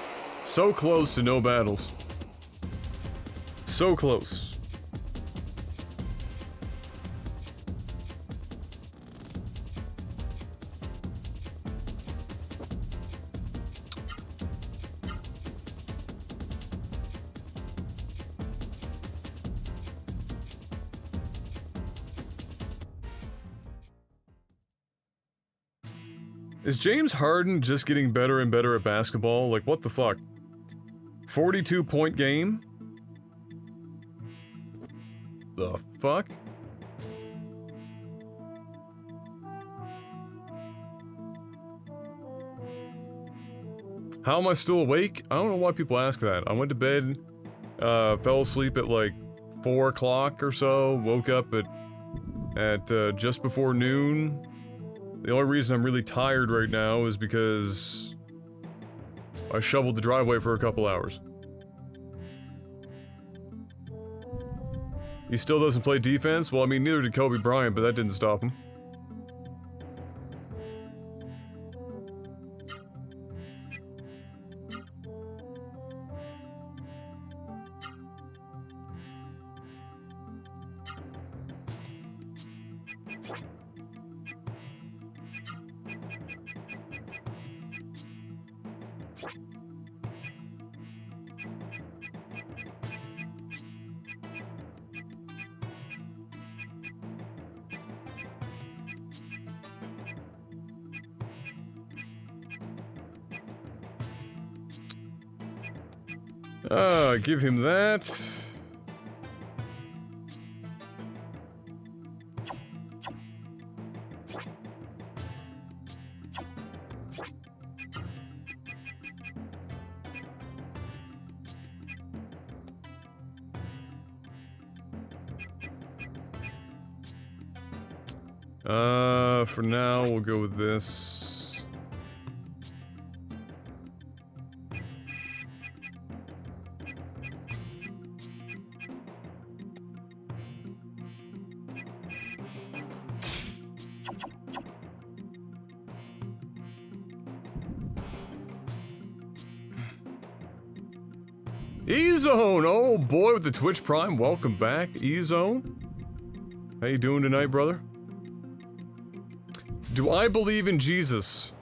So close to no battles. So close. Is James Harden just getting better and better at basketball? Like, what the fuck? 42-point game? The fuck? How am I still awake? I don't know why people ask that. I went to bed, fell asleep at like 4 o'clock or so, woke up at just before noon. The only reason I'm really tired right now is because I shoveled the driveway for a couple hours. He still doesn't play defense? Well, I mean, neither did Kobe Bryant, but that didn't stop him. Give him that. For now, we'll go with this. E-Zone! Oh boy, with the Twitch Prime, welcome back, E-Zone. How you doing tonight, brother? Do I believe in Jesus?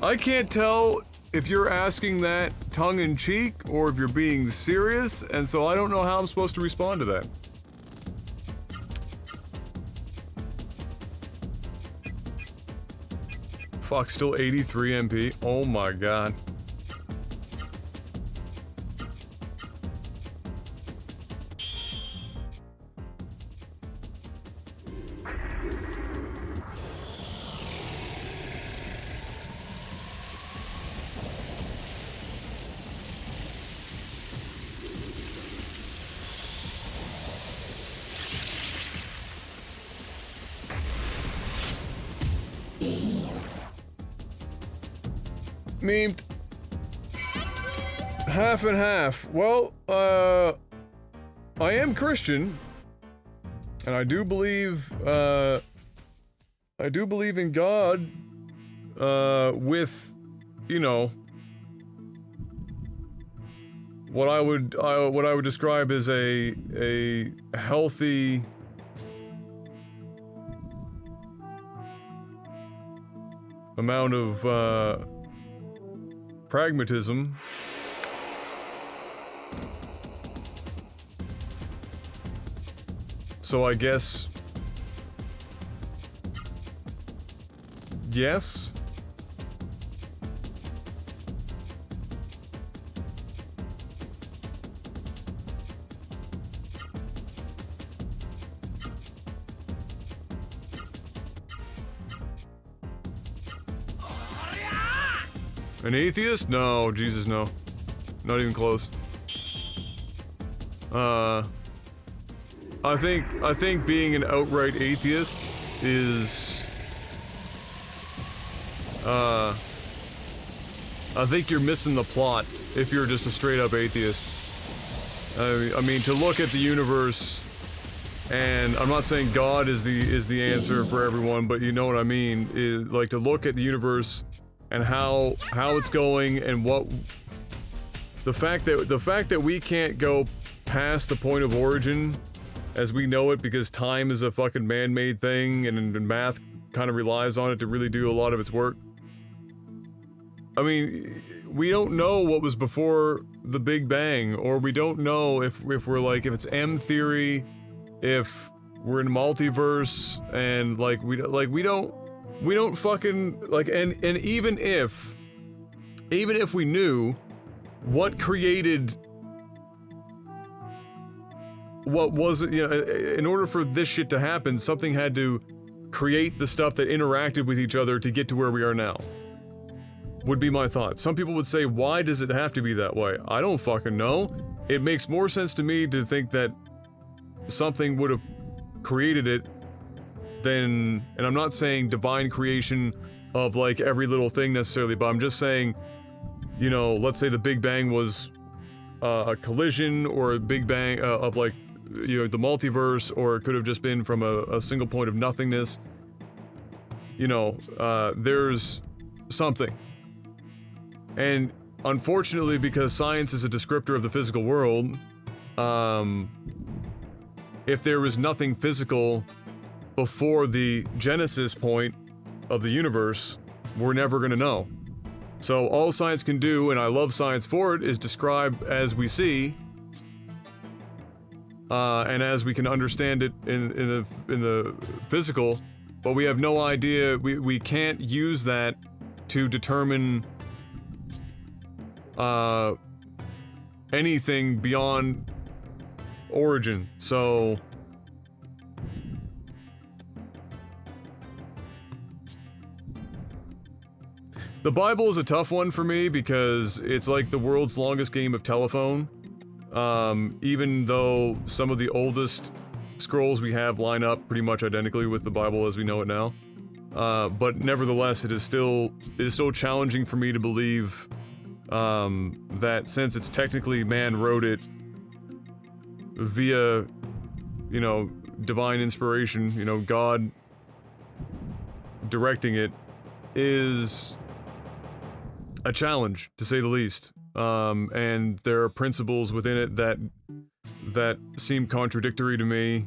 I can't tell if you're asking that tongue-in-cheek or if you're being serious, and so I don't know how I'm supposed to respond to that. Fuck, still 83 MP. Oh my god. Memed. Half and half. Well, I am Christian, and I do believe in God, with, you know, what I would describe as a healthy amount of, pragmatism. So I guess... yes? An atheist? No, Jesus, no. Not even close. I think being an outright atheist is, I think you're missing the plot if you're just a straight up atheist. I mean, to look at the universe, and I'm not saying God is the answer for everyone, but you know what I mean, is like to look at the universe and how it's going, and what the fact that we can't go past the point of origin as we know it, because time is a fucking man-made thing, and math kind of relies on it to really do a lot of its work. I mean, we don't know what was before the Big Bang, or we don't know if we're like, if it's M theory, if we're in multiverse, and like we don't fucking like, and even if we knew what created what was, you know, in order for this shit to happen, something had to create the stuff that interacted with each other to get to where we are now. Would be my thought. Some people would say, why does it have to be that way? I don't fucking know. It makes more sense to me to think that something would have created it than, and I'm not saying divine creation of like every little thing necessarily, but I'm just saying, you know, let's say the Big Bang was a collision, or a Big Bang of like, you know, the multiverse, or it could have just been from a single point of nothingness. You know, there's something. And unfortunately, because science is a descriptor of the physical world, if there was nothing physical before the genesis point of the universe, we're never gonna know. So all science can do, and I love science for it, is describe as we see, and as we can understand it in the physical, but we have no idea. We can't use that to determine anything beyond origin. So the Bible is a tough one for me because it's like the world's longest game of telephone. Even though some of the oldest scrolls we have line up pretty much identically with the Bible as we know it now. But nevertheless, it is still challenging for me to believe that since it's technically man wrote it via, you know, divine inspiration, you know, God directing it, is a challenge, to say the least. And there are principles within it that seem contradictory to me.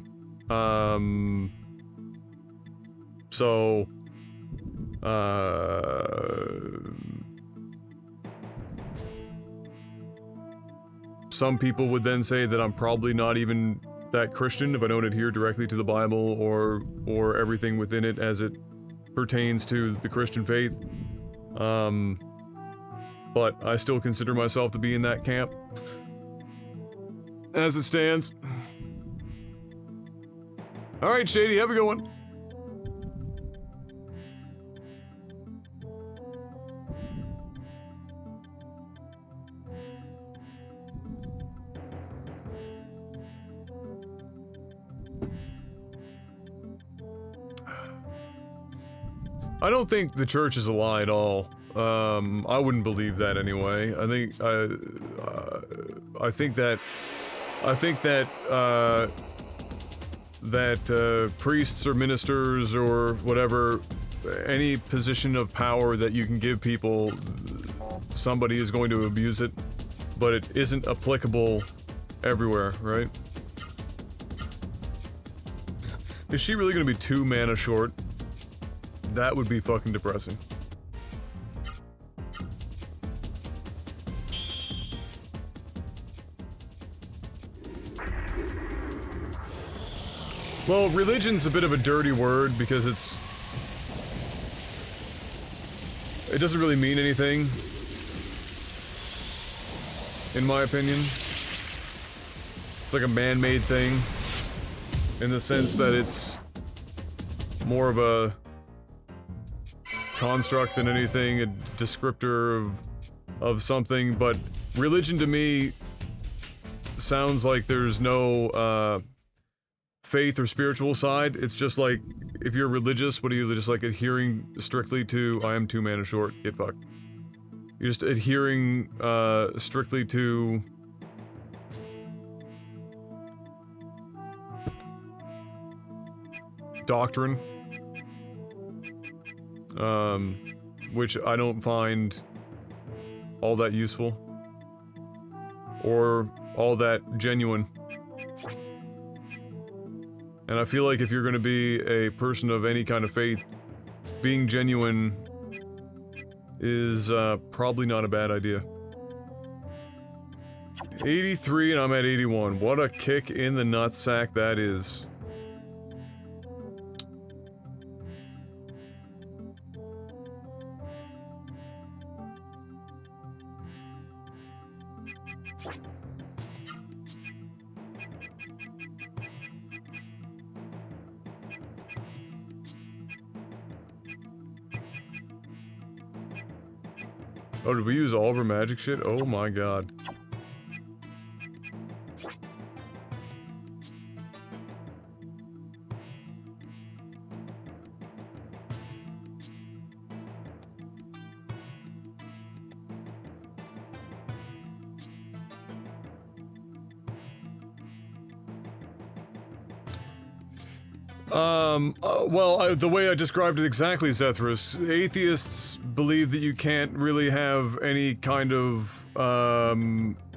So some people would then say that I'm probably not even that Christian if I don't adhere directly to the Bible or everything within it as it pertains to the Christian faith. But I still consider myself to be in that camp as it stands. Alright, Shady, have a good one. I don't think the church is a lie at all. I wouldn't believe that anyway. I think that priests or ministers or whatever, any position of power that you can give people, somebody is going to abuse it, but it isn't applicable everywhere, right? Is she really gonna be 2 mana short? That would be fucking depressing. Well, religion's a bit of a dirty word because it doesn't really mean anything, in my opinion. It's like a man-made thing, in the sense that it's more of a construct than anything, a descriptor of something, but religion to me sounds like there's no, faith or spiritual side. It's just like, if you're religious, what are you just like adhering strictly to? I am 2 mana short, get fucked. You're just adhering strictly to doctrine, which I don't find all that useful or all that genuine. And I feel like if you're going to be a person of any kind of faith, being genuine is probably not a bad idea. 83 and I'm at 81. What a kick in the nutsack that is. Oh, did we use all of our magic shit? Oh my god. The way I described it exactly, Zethros, atheists believe that you can't really have any kind of,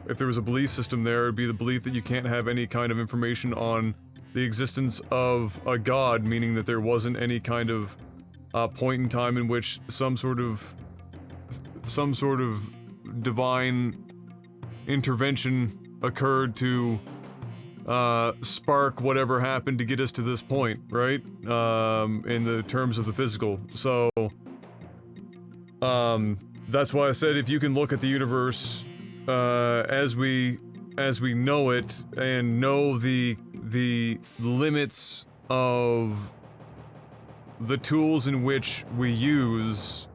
if there was a belief system there, it'd be the belief that you can't have any kind of information on the existence of a god, meaning that there wasn't any kind of, point in time in which some sort of divine intervention occurred to spark whatever happened to get us to this point, right? In the terms of the physical. So, that's why I said if you can look at the universe, as we know it, and know the limits of the tools in which we use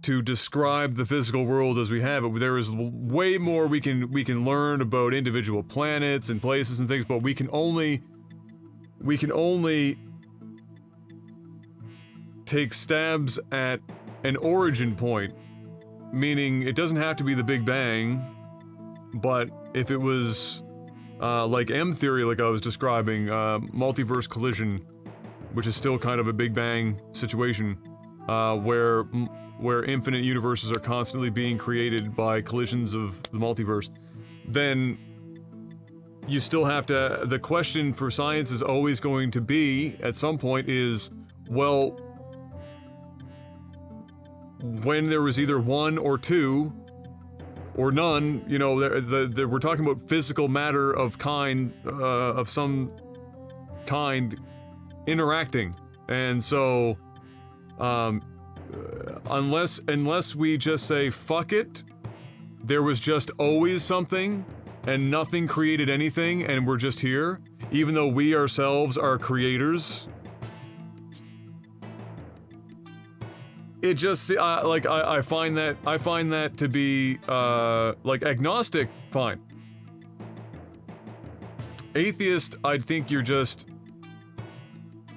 to describe the physical world as we have it, there is way more we can learn about individual planets and places and things, but we can only take stabs at an origin point, meaning it doesn't have to be the Big Bang, but if it was like M theory, like I was describing, multiverse collision, which is still kind of a Big Bang situation, where infinite universes are constantly being created by collisions of the multiverse, then you still have to, the question for science is always going to be, at some point, is, well, when there was either one or two, or none, you know, we're talking about physical matter of some kind interacting, and so, unless we just say, fuck it, there was just always something, and nothing created anything, and we're just here, even though we ourselves are creators. It just, I find that to be, like, agnostic, fine. Atheist, I think you're just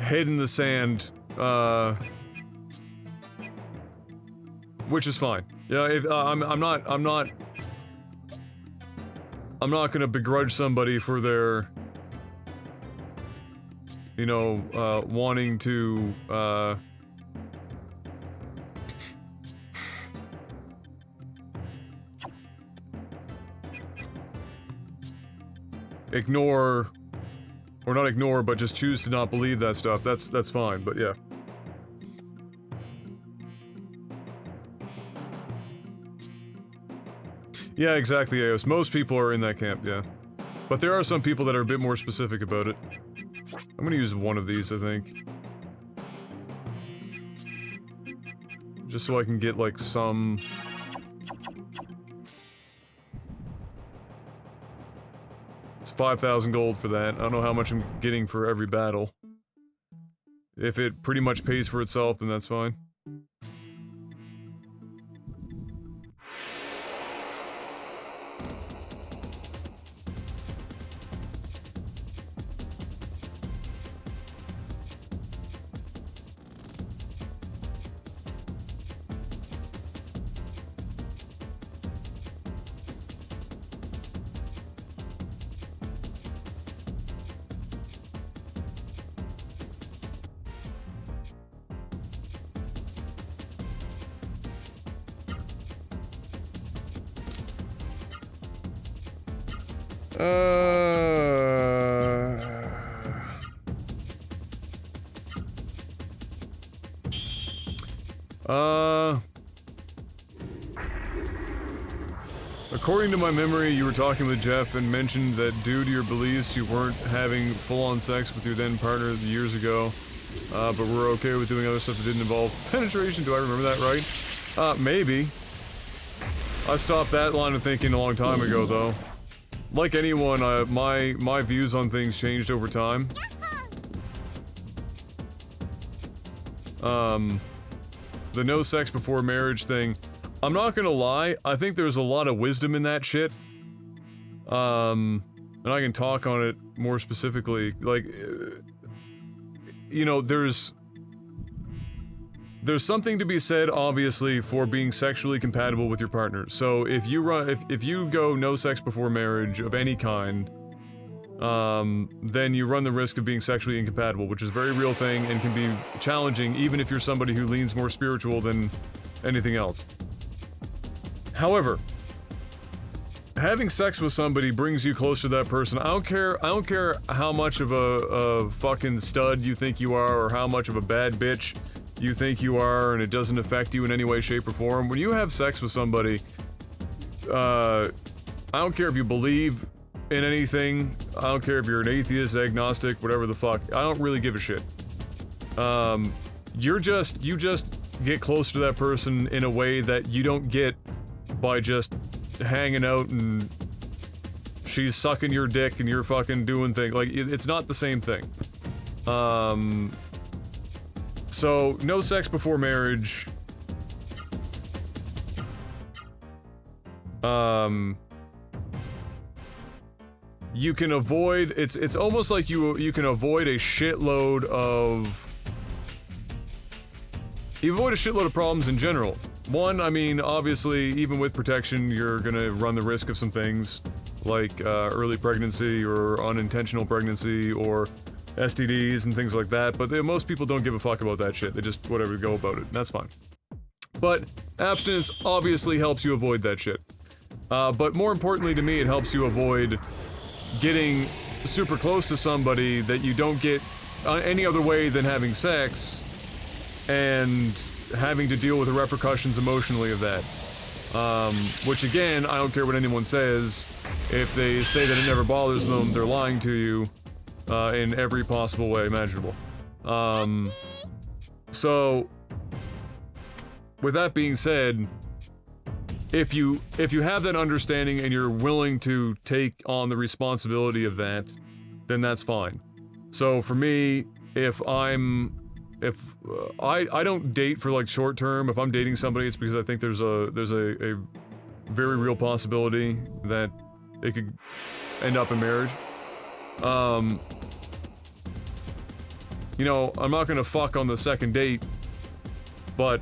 head in the sand, which is fine. Yeah, if, I'm not gonna begrudge somebody for their, you know, wanting to, ignore, or not ignore, but just choose to not believe that stuff. That's fine, but yeah. Yeah, exactly, Eos. Most people are in that camp, yeah. But there are some people that are a bit more specific about it. I'm gonna use one of these, I think. Just so I can get, like, some... It's 5,000 gold for that. I don't know how much I'm getting for every battle. If it pretty much pays for itself, then that's fine. According to my memory, you were talking with Jeff and mentioned that due to your beliefs, you weren't having full-on sex with your then partner years ago, but were okay with doing other stuff that didn't involve penetration. Do I remember that right? Maybe. I stopped that line of thinking a long time ago, though. Like anyone, my views on things changed over time. The no sex before marriage thing, I'm not gonna lie, I think there's a lot of wisdom in that shit. And I can talk on it more specifically, like, you know, there's something to be said, obviously, for being sexually compatible with your partner. So if you go no sex before marriage of any kind, then you run the risk of being sexually incompatible, which is a very real thing and can be challenging even if you're somebody who leans more spiritual than anything else. However, having sex with somebody brings you closer to that person. I don't care how much of a fucking stud you think you are or how much of a bad bitch you think you are and it doesn't affect you in any way, shape, or form. When you have sex with somebody, I don't care if you believe in anything. I don't care if you're an atheist, agnostic, whatever the fuck. I don't really give a shit. You just get close to that person in a way that you don't get by just hanging out and she's sucking your dick and you're fucking doing things. Like, it's not the same thing. So, no sex before marriage. You can avoid, it's almost like you can avoid a shitload of problems in general. One, I mean, obviously, even with protection, you're gonna run the risk of some things, like early pregnancy or unintentional pregnancy or STDs and things like that, but most people don't give a fuck about that shit. They just whatever go about it, and that's fine. But abstinence obviously helps you avoid that shit. But more importantly to me, it helps you avoid getting super close to somebody that you don't get any other way than having sex and having to deal with the repercussions emotionally of that. Which again, I don't care what anyone says. If they say that it never bothers them, they're lying to you in every possible way imaginable. So, with that being said, if you have that understanding and you're willing to take on the responsibility of that, then that's fine. So for me, if I don't date for like short term. If I'm dating somebody, it's because I think there's a very real possibility that it could end up in marriage. You know, I'm not gonna fuck on the second date, but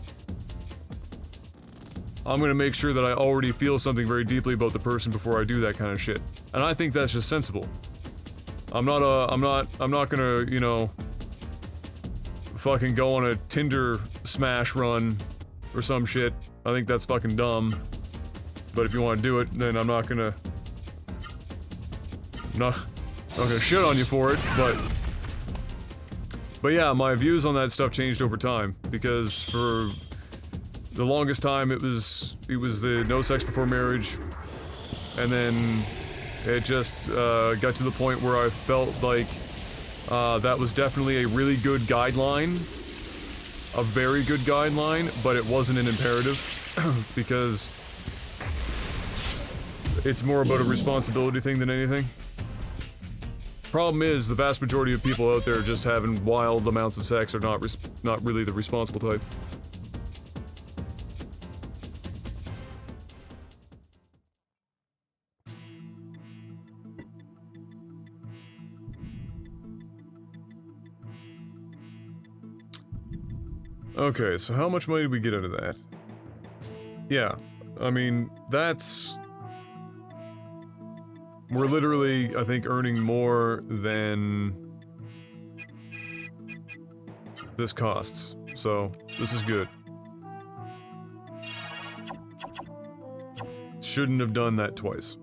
I'm gonna make sure that I already feel something very deeply about the person before I do that kind of shit. And I think that's just sensible. I'm not gonna, you know, fucking go on a Tinder smash run or some shit. I think that's fucking dumb. But if you want to do it, then I'm not gonna shit on you for it, but yeah, my views on that stuff changed over time, because for the longest time it was the no sex before marriage, and then it just got to the point where I felt like that was definitely a really good guideline, a very good guideline, but it wasn't an imperative, because it's more about a responsibility thing than anything. Problem is, the vast majority of people out there just having wild amounts of sex are not really the responsible type. Okay, so how much money did we get out of that? Yeah, I mean, we're literally, I think, earning more than this costs, so this is good. Shouldn't have done that twice.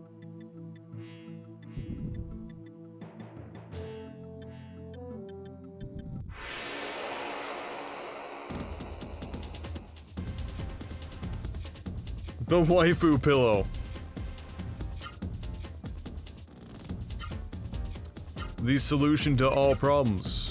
The waifu pillow. The solution to all problems.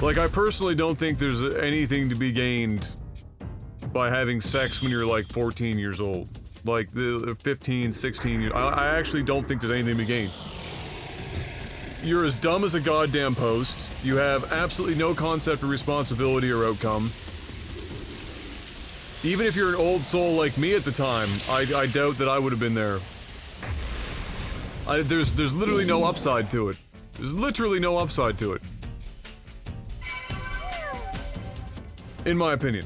Like, I personally don't think there's anything to be gained by having sex when you're like 14 years old. Like, the 15, 16 years. I actually don't think there's anything to be gained. You're as dumb as a goddamn post. You have absolutely no concept of responsibility or outcome. Even if you're an old soul like me at the time, I doubt that I would have been there. There's literally no upside to it. There's literally no upside to it. In my opinion.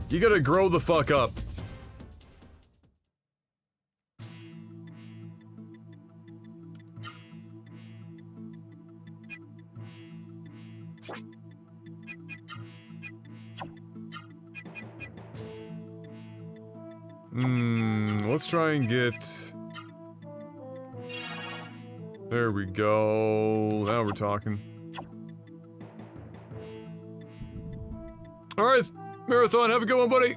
You gotta grow the fuck up. Let's try and get... There we go. Now we're talking. Alright, Marathon, have a good one, buddy!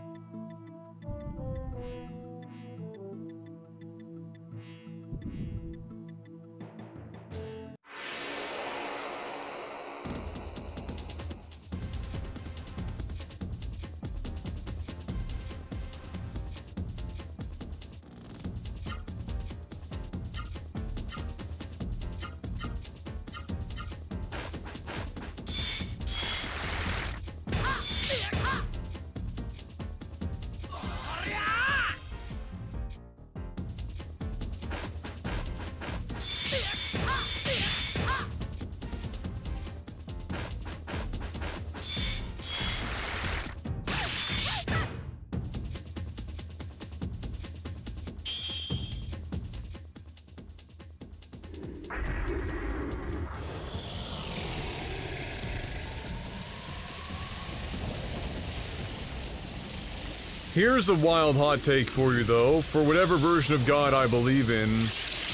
Here's a wild hot take for you, though. For whatever version of God I believe in,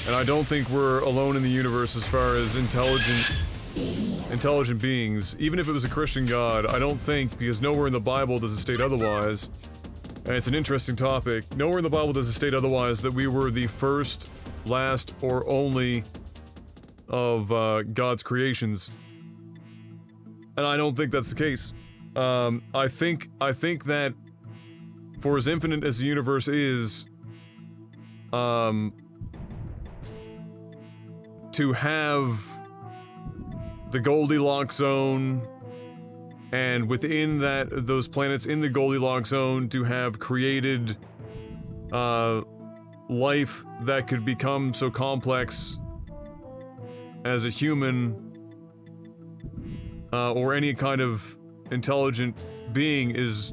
and I don't think we're alone in the universe as far as intelligent beings, even if it was a Christian God, I don't think, because nowhere in the Bible does it state otherwise, and it's an interesting topic, nowhere in the Bible does it state otherwise that we were the first, last, or only of God's creations. And I don't think that's the case. I think that for as infinite as the universe is, to have the Goldilocks zone, and within those planets in the Goldilocks zone, to have created life that could become so complex as a human, or any kind of intelligent being is...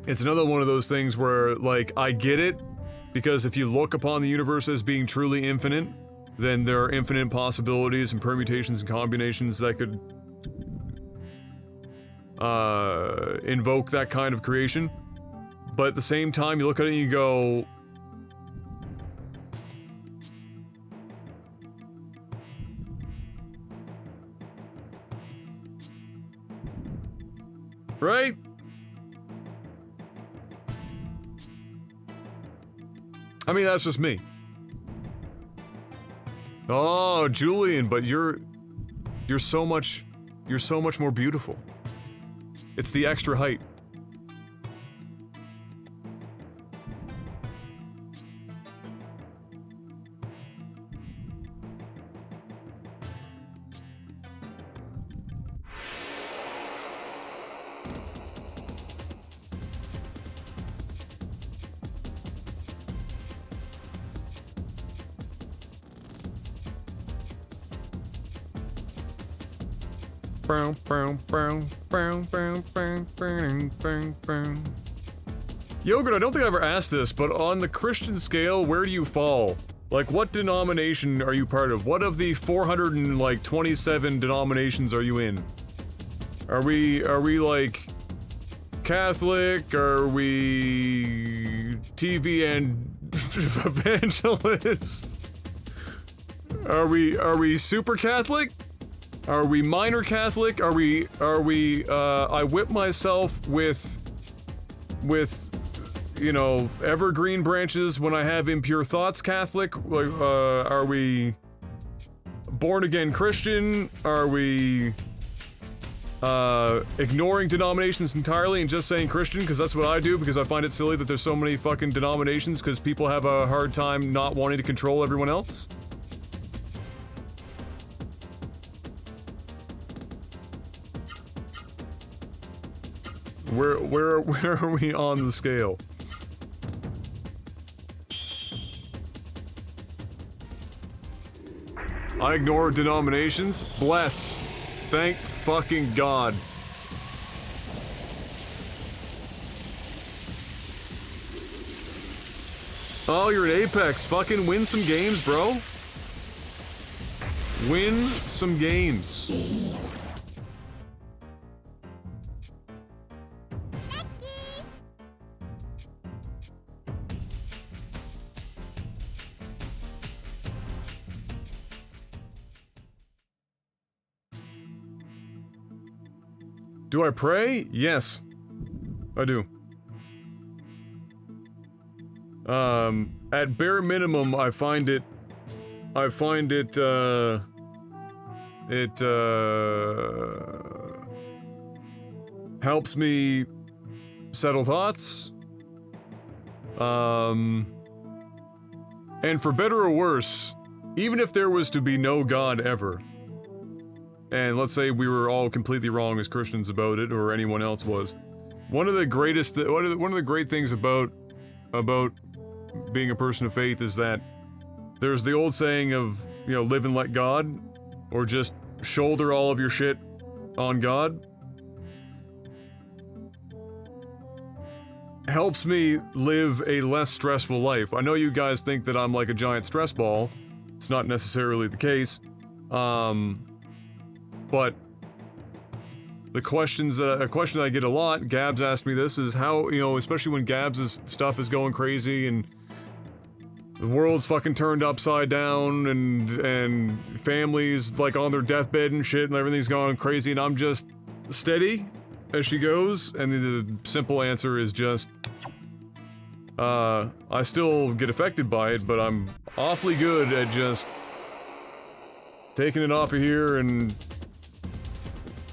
It's another one of those things where, like, I get it, because if you look upon the universe as being truly infinite, then there are infinite possibilities and permutations and combinations that could invoke that kind of creation. But at the same time, you look at it and you go... Right? I mean, that's just me. Oh, Julian, but you're so much more beautiful. It's the extra height. Yogurt, I don't think I ever asked this, but on the Christian scale, where do you fall? Like, what denomination are you part of? What of the 427 denominations are you in? Are we like Catholic? Are we TV and evangelist? Are we super Catholic? Are we minor Catholic? Are we I whip myself with you know, evergreen branches when I have impure thoughts Catholic? Are we born again Christian? Are we ignoring denominations entirely and just saying Christian? Because that's what I do, because I find it silly that there's so many fucking denominations, because people have a hard time not wanting to control everyone else. Where are we on the scale? I ignore denominations? Bless. Thank fucking God. Oh, you're at Apex. Fucking win some games, bro. Win some games. Do I pray? Yes. I do. At bare minimum, I find it helps me settle thoughts. And for better or worse, even if there was to be no God ever, and let's say we were all completely wrong as Christians about it, or anyone else was, one of the great things about being a person of faith is that there's the old saying of, you know, live and let God, or just shoulder all of your shit on God. Helps me live a less stressful life. I know you guys think that I'm like a giant stress ball. It's not necessarily the case. But the questions, a question I get a lot, Gabs asked me this, is how, you know, especially when Gabs' stuff is going crazy and the world's fucking turned upside down and families like on their deathbed and shit and everything's going crazy and I'm just steady as she goes, and the simple answer is just, I still get affected by it, but I'm awfully good at just taking it off of here, and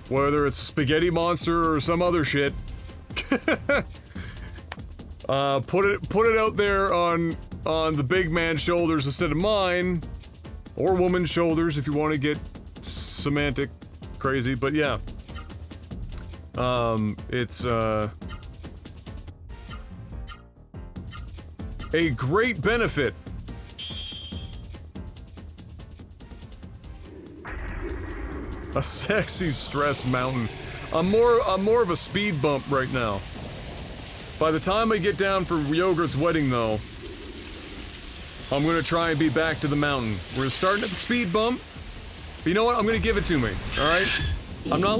whether it's spaghetti monster or some other shit, put it out there on the big man's shoulders instead of mine, or woman's shoulders if you want to get semantic crazy, but yeah. It's a great benefit. A sexy stress mountain. I'm more of a speed bump right now. By the time I get down for Yogurt's wedding though, I'm gonna try and be back to the mountain. We're starting at the speed bump. But you know what? I'm gonna give it to me, alright? I'm not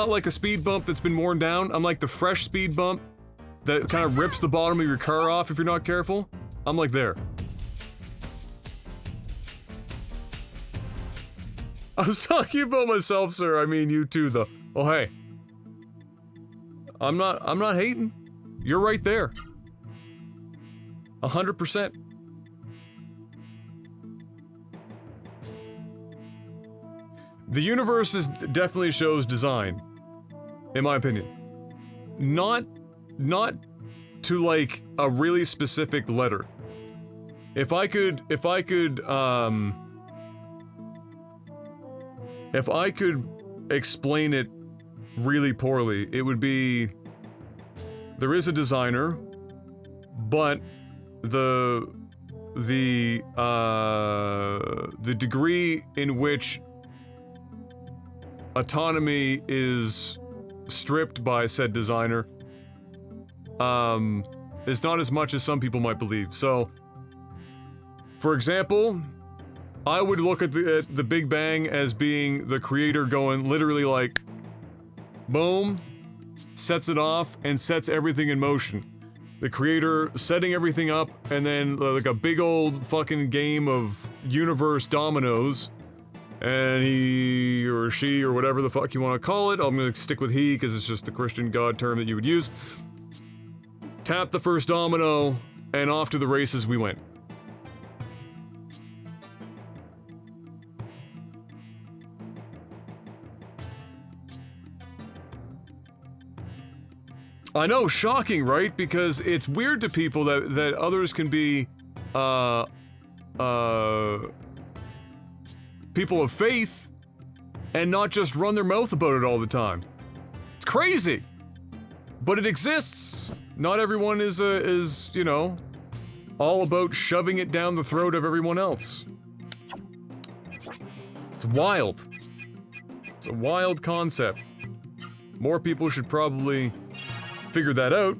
like a speed bump that's been worn down. I'm like the fresh speed bump that kind of rips the bottom of your car off if you're not careful. I'm like there. I was talking about myself, sir. I mean you too, though. Oh hey. I'm not hating. You're right there. 100%. The universe definitely shows design, in my opinion. Not to like a really specific letter. If I could explain it really poorly, it would be there is a designer, but the degree in which autonomy is stripped by said designer is not as much as some people might believe. So, for example, I would look at the Big Bang as being the creator going literally like, boom, sets it off, and sets everything in motion. The creator setting everything up, and then like a big old fucking game of universe dominoes, and he or she or whatever the fuck you want to call it, I'm gonna stick with he because it's just the Christian god term that you would use, tap the first domino, and off to the races we went. I know, shocking, right? Because it's weird to people that others can be, people of faith and not just run their mouth about it all the time. It's crazy! But it exists! Not everyone is, you know, all about shoving it down the throat of everyone else. It's wild. It's a wild concept. More people should probably figure that out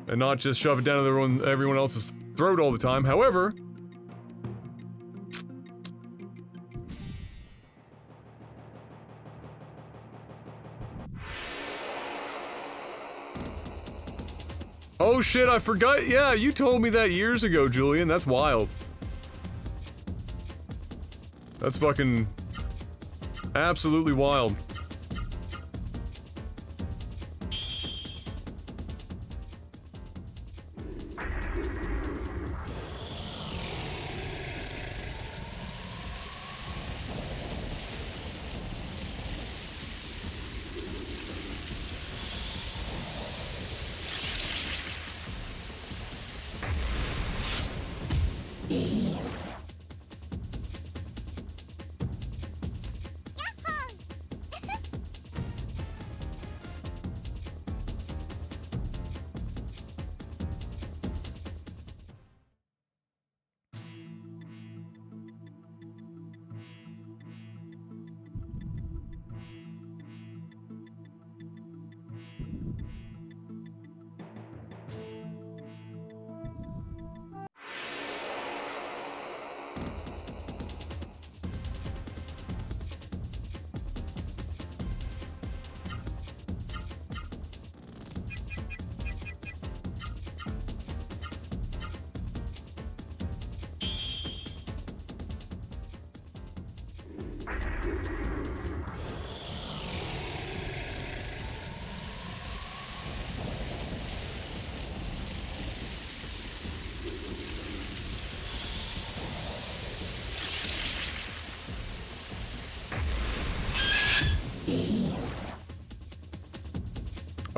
and not just shove it down everyone else's throat all the time. However, oh shit, I forgot. Yeah, you told me that years ago, Julian. That's wild. That's fucking absolutely wild.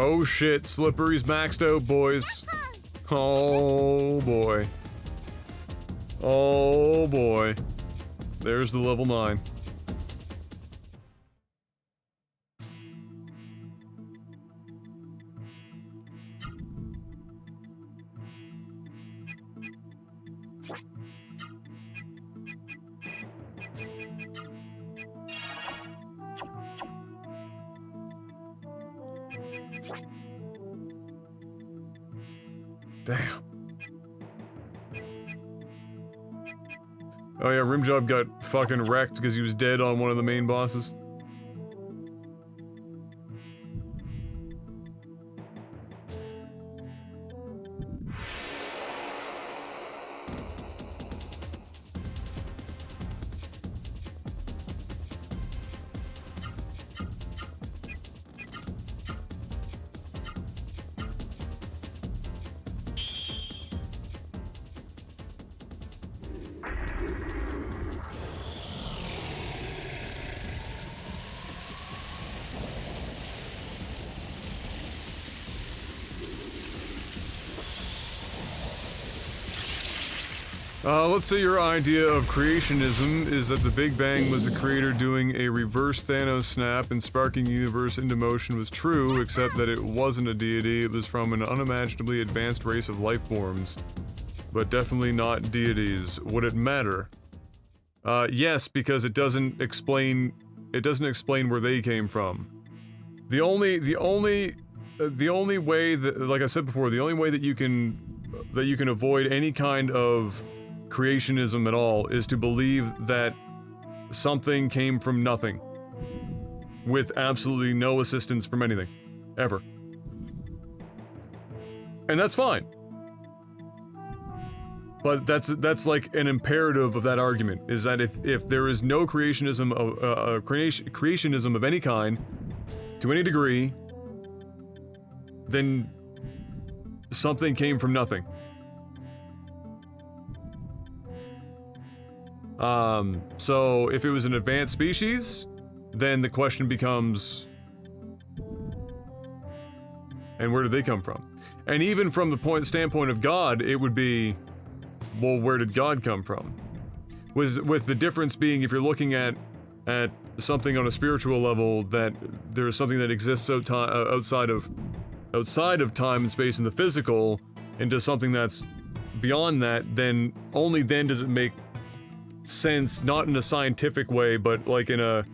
Oh shit, Slippery's maxed out, boys. Oh boy. Oh boy. There's the level 9. Damn. Oh yeah, Rimjob got fucking wrecked because he was dead on one of the main bosses. Let's say your idea of creationism is that the Big Bang was the creator doing a reverse Thanos snap and sparking the universe into motion was true, except that it wasn't a deity, it was from an unimaginably advanced race of life forms. But definitely not deities. Would it matter? Yes, because it doesn't explain where they came from. The only way that, like I said before, the only way that you can avoid any kind of creationism at all is to believe that something came from nothing. with absolutely no assistance from anything. Ever. And that's fine. But that's like an imperative of that argument, is that if there is no creationism of any kind, to any degree, then something came from nothing. So if it was an advanced species, then the question becomes, and where did they come from? And even from the standpoint of God, it would be, well, where did God come from? With the difference being, if you're looking at something on a spiritual level, that there's something that exists outside of time and space and the physical, into something that's beyond that, then only then does it make sense, not in a scientific way, but like in a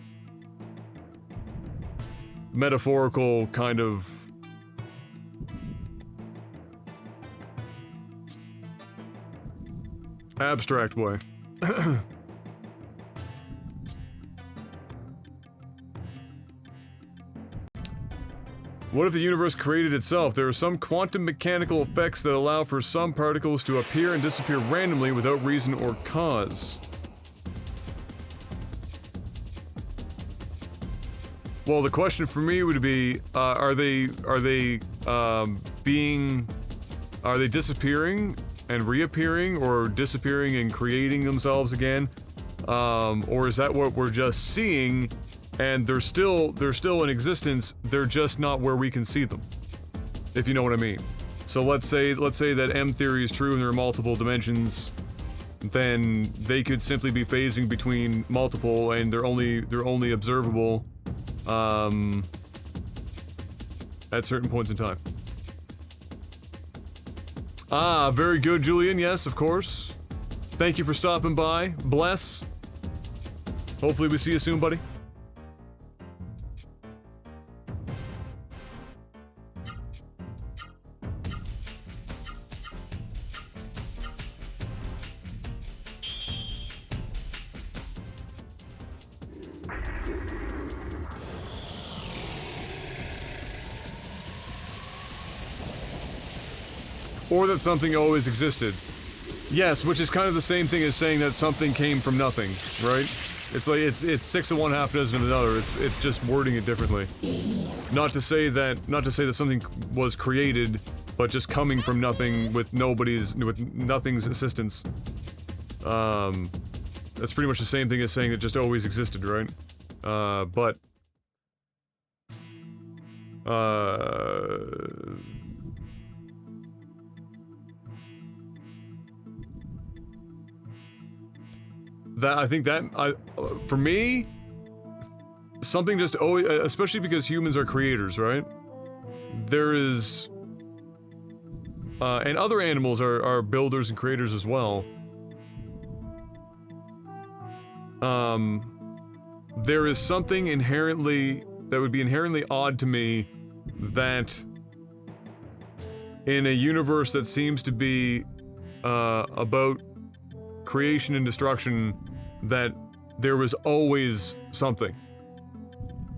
metaphorical kind of abstract way. What if the universe created itself? There are some quantum mechanical effects that allow for some particles to appear and disappear randomly without reason or cause. Well, the question for me would be, are they disappearing and reappearing, or disappearing and creating themselves again? Or is that what we're just seeing, and they're still in existence, they're just not where we can see them, if you know what I mean. So let's say that M theory is true and there are multiple dimensions, then they could simply be phasing between multiple, and they're only observable at certain points in time. Ah, very good, Julian. Yes, of course. Thank you for stopping by. Bless. Hopefully we see you soon, buddy. Or that something always existed. Yes, which is kind of the same thing as saying that something came from nothing, right? It's like it's six of one, half dozen of another. It's just wording it differently. Not to say that something was created, but just coming from nothing with nothing's assistance. That's pretty much the same thing as saying it just always existed, right? For me, something just always, especially because humans are creators, right? There is, and other animals are builders and creators as well. There is something that would be inherently odd to me, that in a universe that seems to be, about creation and destruction, that there was always something.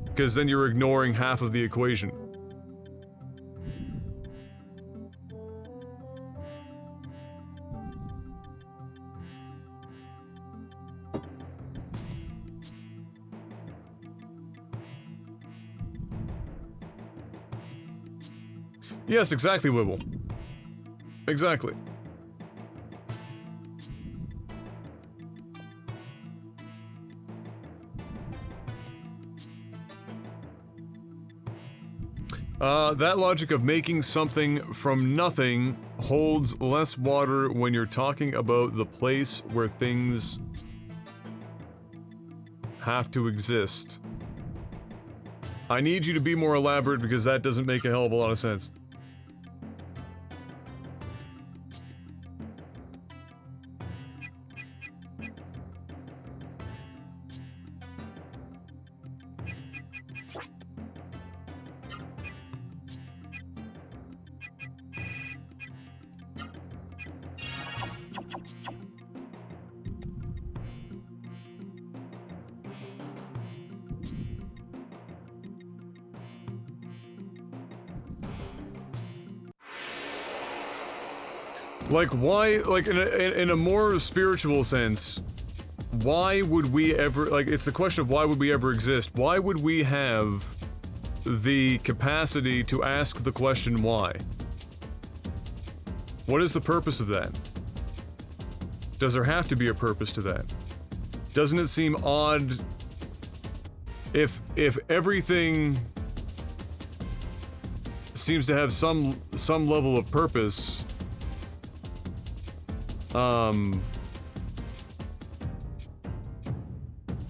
Because then you're ignoring half of the equation. Yes, exactly, Wibble. Exactly. That logic of making something from nothing holds less water when you're talking about the place where things have to exist. I need you to be more elaborate, because that doesn't make a hell of a lot of sense. Like, why, like, in a more spiritual sense, why would we ever, like, it's the question of why would we ever exist? Why would we have the capacity to ask the question why? What is the purpose of that? Does there have to be a purpose to that? Doesn't it seem odd if everything seems to have some level of purpose,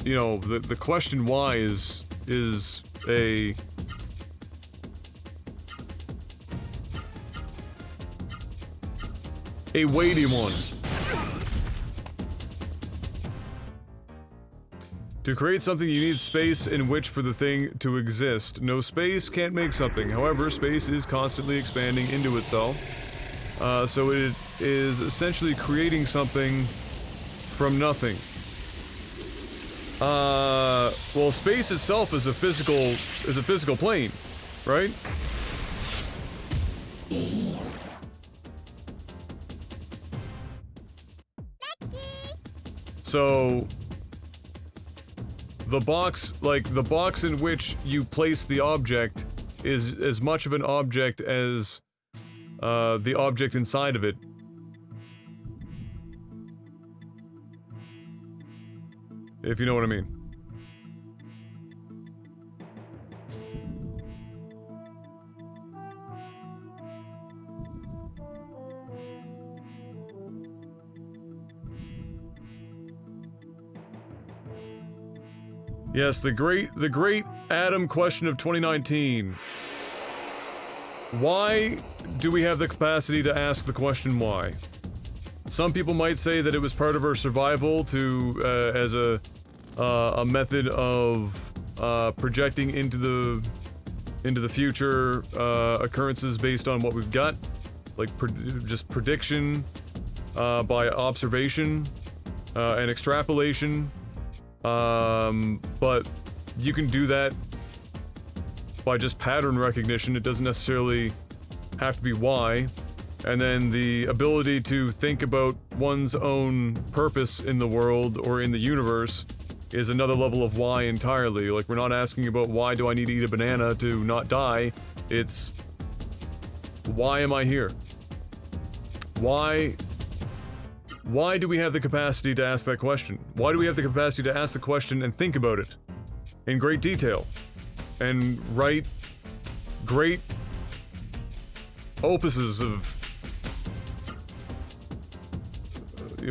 you know, the question why is a weighty one. To create something, you need space in which for the thing to exist. No space can't make something. However, space is constantly expanding into itself. So it is essentially creating something from nothing. Well, space itself is a physical plane, right? So the box, like the box in which you place the object, is as much of an object as the object inside of it. If you know what I mean. Yes, the great Adam question of 2019. Why do we have the capacity to ask the question why? Some people might say that it was part of our survival to, as a method of projecting into the future occurrences based on what we've got, like just prediction by observation and extrapolation. But you can do that by just pattern recognition. It doesn't necessarily have to be why. And then the ability to think about one's own purpose in the world or in the universe is another level of why entirely. Like, we're not asking about why do I need to eat a banana to not die. It's why am I here? Why do we have the capacity to ask that question? Why do we have the capacity to ask the question and think about it in great detail and write great opuses of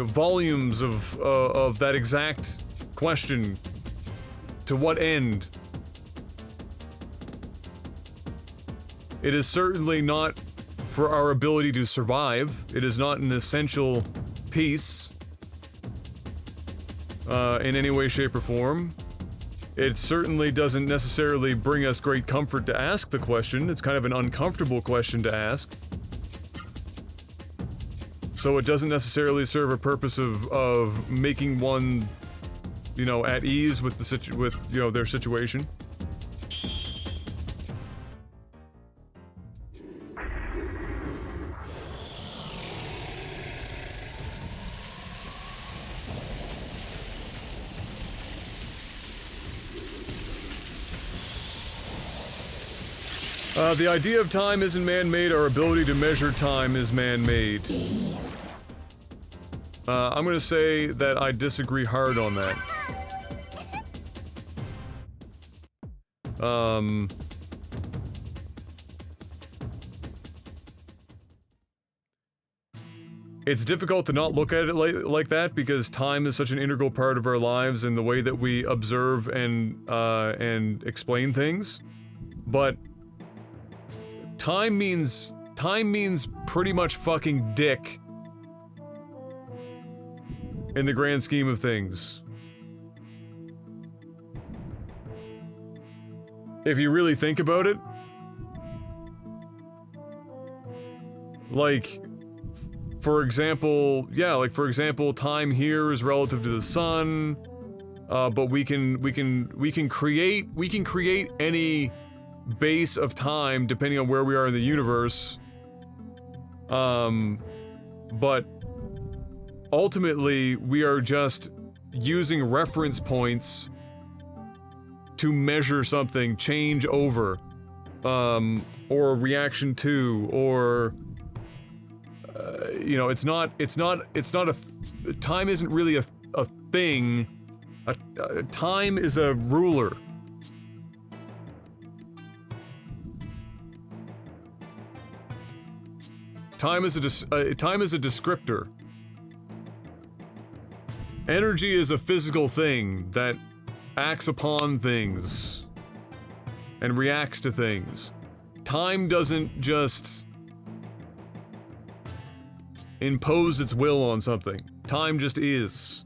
volumes of that exact question? To what end? It is certainly not for our ability to survive. It is not an essential piece in any way, shape, or form. It certainly doesn't necessarily bring us great comfort to ask the question. It's kind of an uncomfortable question to ask. So it doesn't necessarily serve a purpose of making one, you know, at ease with the their situation. The idea of time isn't man-made, our ability to measure time is man-made. I'm gonna say that I disagree hard on that. It's difficult to not look at it like that because time is such an integral part of our lives and the way that we observe and explain things. But time means pretty much fucking dick in the grand scheme of things. If you really think about it, like, for example, time here is relative to the sun, but we can create any base of time depending on where we are in the universe, but ultimately we are just using reference points to measure something, change over, or reaction to, or you know, it's not a time isn't really a thing. Time is a ruler. Time is a descriptor. Energy is a physical thing that acts upon things and reacts to things. Time doesn't just impose its will on something. Time just is.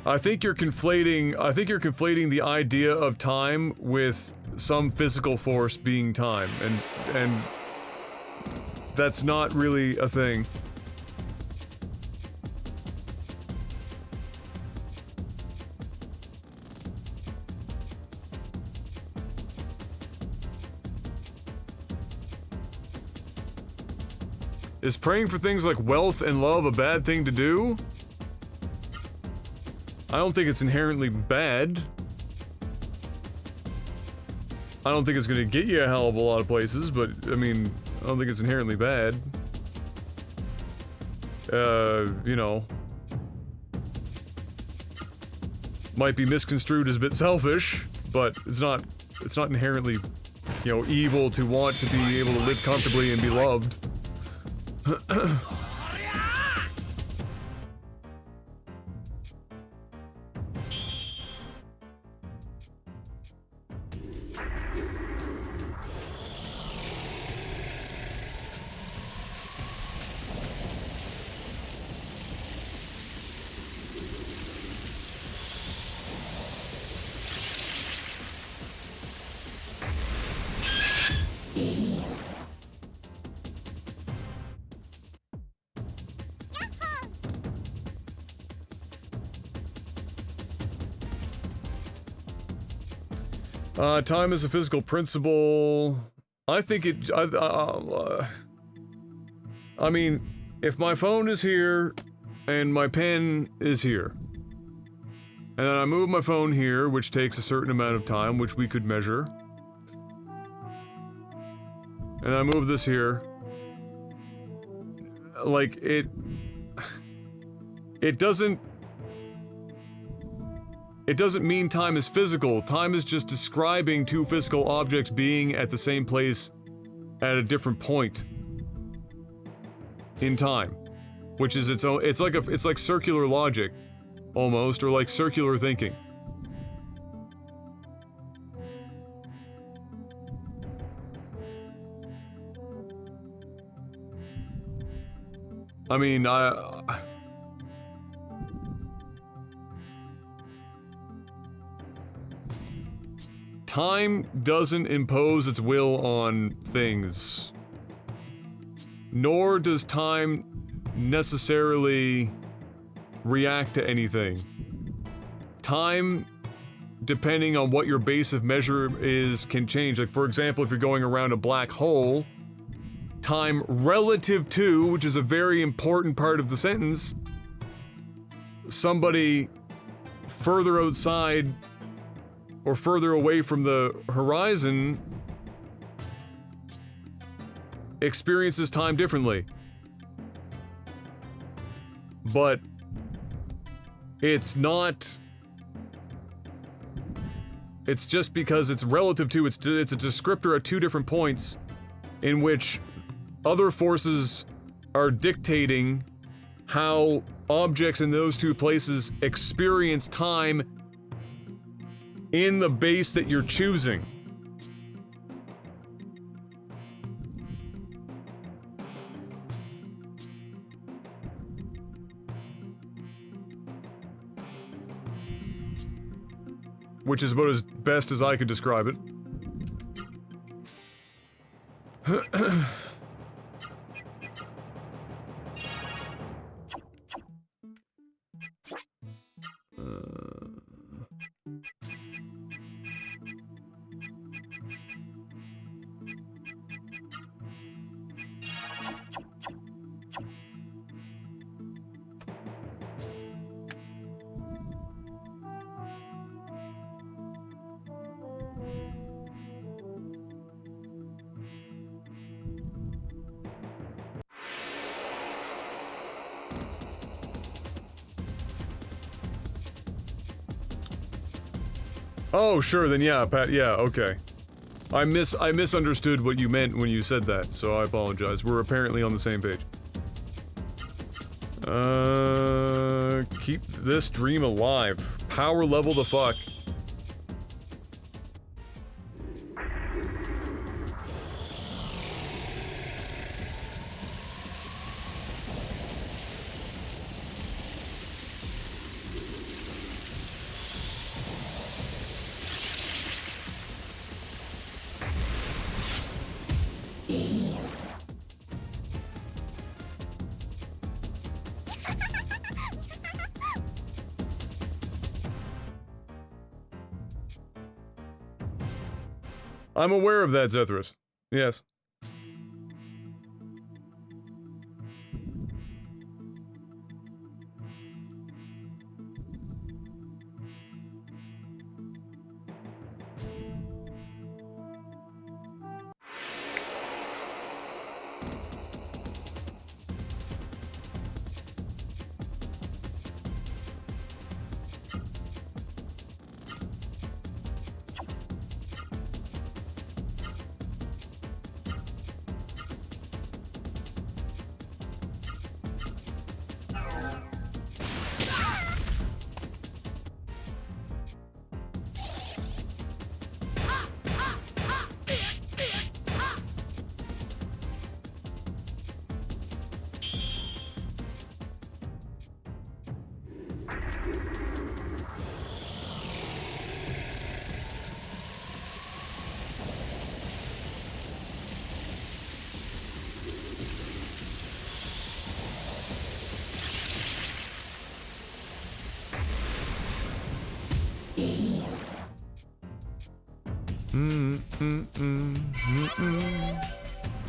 I think you're conflating the idea of time with some physical force being time, and that's not really a thing. Is praying for things like wealth and love a bad thing to do? I don't think it's inherently bad. I don't think it's gonna get you a hell of a lot of places, but, I mean, I don't think it's inherently bad. You know. Might be misconstrued as a bit selfish, but it's not inherently, you know, evil to want to be able to live comfortably and be loved. Time is a physical principle. I think it, I mean, if my phone is here and my pen is here, and then I move my phone here, which takes a certain amount of time, which we could measure, and I move this here, like, it doesn't mean time is physical. Time is just describing two physical objects being at the same place at a different point in time, which is its own. It's like circular logic, almost, or like circular thinking. I mean, time doesn't impose its will on things, nor does time necessarily react to anything. Time, depending on what your base of measure is, can change. Like, for example, if you're going around a black hole, time relative to, which is a very important part of the sentence, somebody further outside or further away from the horizon experiences time differently. But it's not. It's just because it's relative to, it's a descriptor at two different points in which other forces are dictating how objects in those two places experience time in the base that you're choosing. Which is about as best as I could describe it. Oh, sure, then yeah, Pat, yeah, okay. I misunderstood what you meant when you said that, so I apologize. We're apparently on the same page. Keep this dream alive. Power level the fuck. I'm aware of that, Zethris. Yes.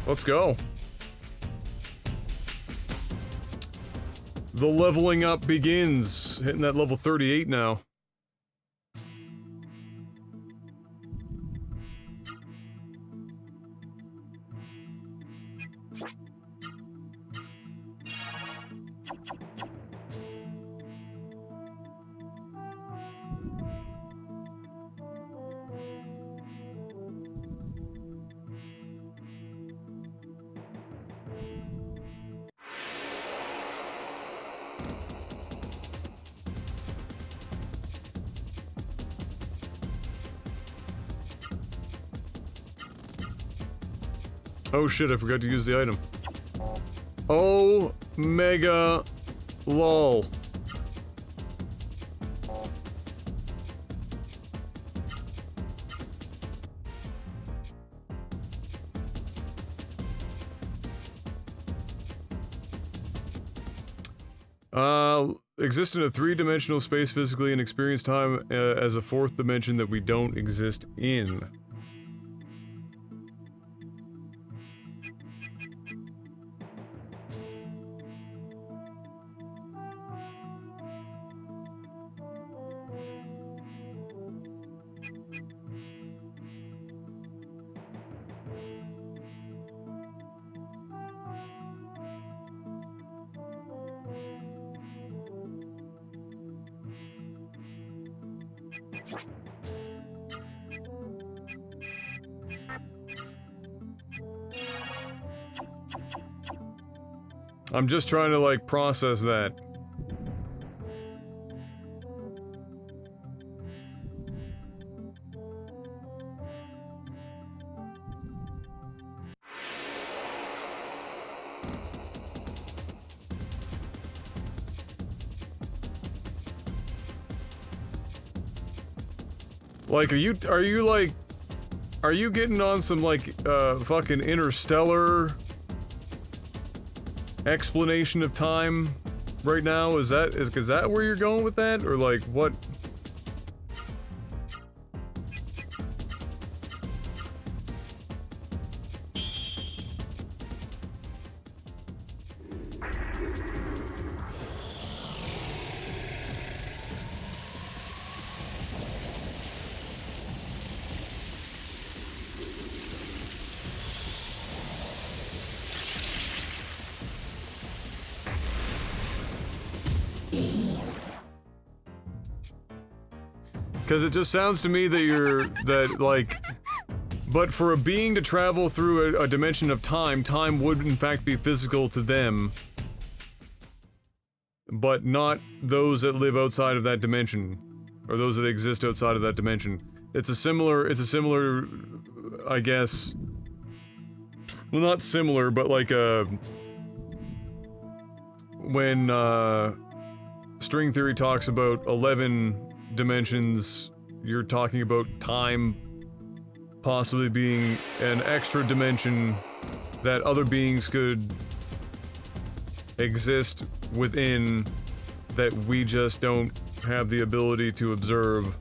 Let's go. The leveling up begins. Hitting that level 38 now. Oh shit, I forgot to use the item. Oh, mega lol. Exist in a three-dimensional space physically and experience time as a fourth dimension that we don't exist in. I'm just trying to, like, process that. Like, are you getting on some, like, fucking interstellar explanation of time right now? Is that where you're going with that? Or, like, what? Because it just sounds to me that but for a being to travel through a dimension of time, time would in fact be physical to them, but not those that live outside of that dimension, or those that exist outside of that dimension. It's a similar, I guess, well, not similar, but like when string theory talks about 11 dimensions, you're talking about time possibly being an extra dimension that other beings could exist within that we just don't have the ability to observe.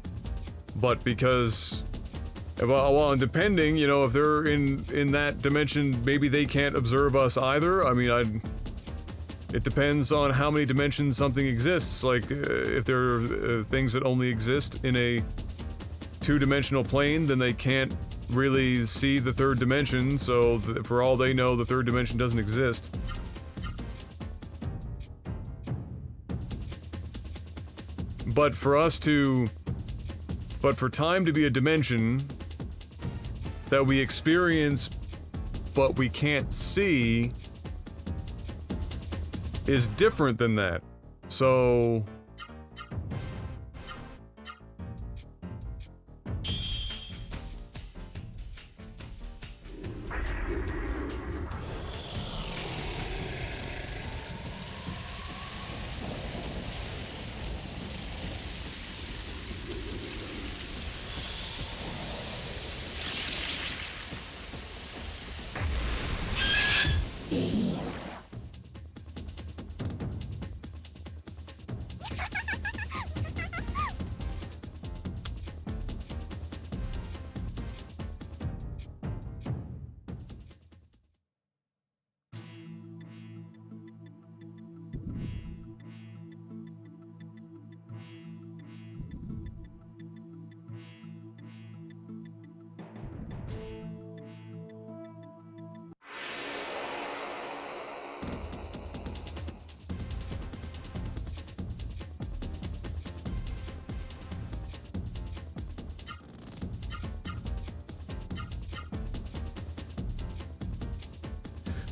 But because, well, and depending, you know, if they're in that dimension, maybe they can't observe us either. I mean, it depends on how many dimensions something exists. Like, if there are things that only exist in a two-dimensional plane, then they can't really see the third dimension, so for all they know, the third dimension doesn't exist. But for time to be a dimension that we experience but we can't see is different than that. So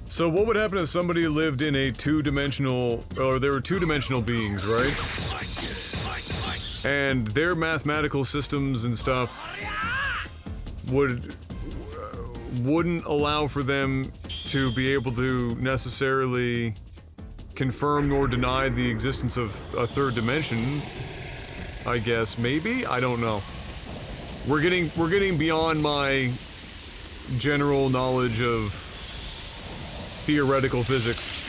So what would happen if somebody lived in a two-dimensional, or there were two-dimensional beings, right? And their mathematical systems and stuff wouldn't allow for them to be able to necessarily confirm nor deny the existence of a third dimension, I guess. Maybe? I don't know. We're getting beyond my general knowledge of theoretical physics.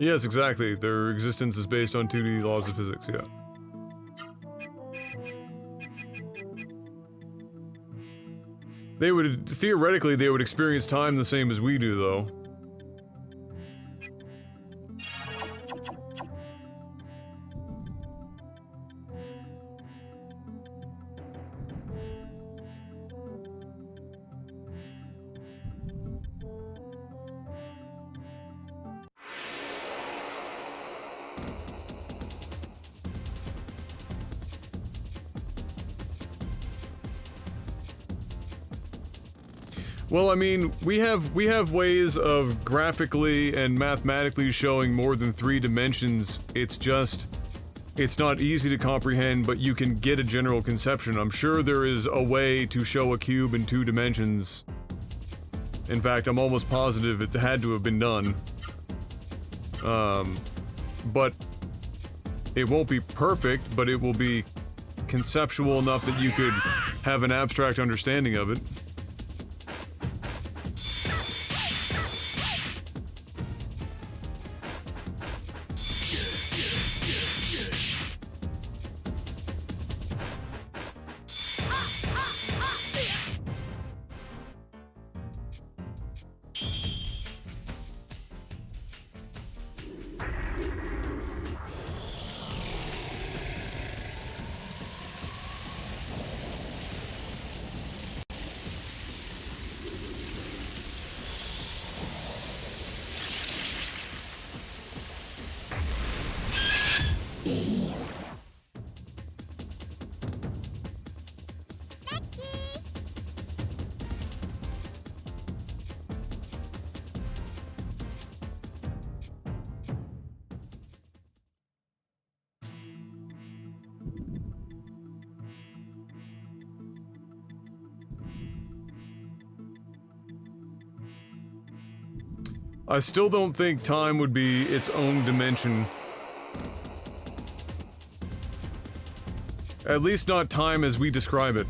Yes, exactly. Their existence is based on 2D laws of physics, yeah. Theoretically, they would experience time the same as we do, though. Well, I mean, we have ways of graphically and mathematically showing more than 3 dimensions. It's not easy to comprehend, but you can get a general conception. I'm sure there is a way to show a cube in 2 dimensions. In fact, I'm almost positive it had to have been done. But it won't be perfect, but it will be conceptual enough that you could have an abstract understanding of it. I still don't think time would be its own dimension. At least not time as we describe it.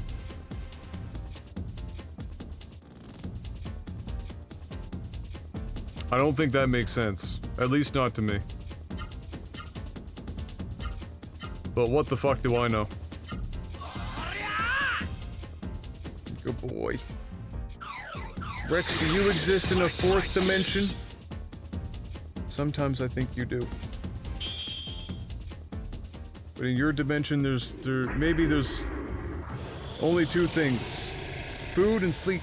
I don't think that makes sense. At least not to me. But what the fuck do I know? Good boy. Rex, do you exist in a fourth dimension? Sometimes I think you do. But in your dimension, maybe there's only two things. Food and sleep.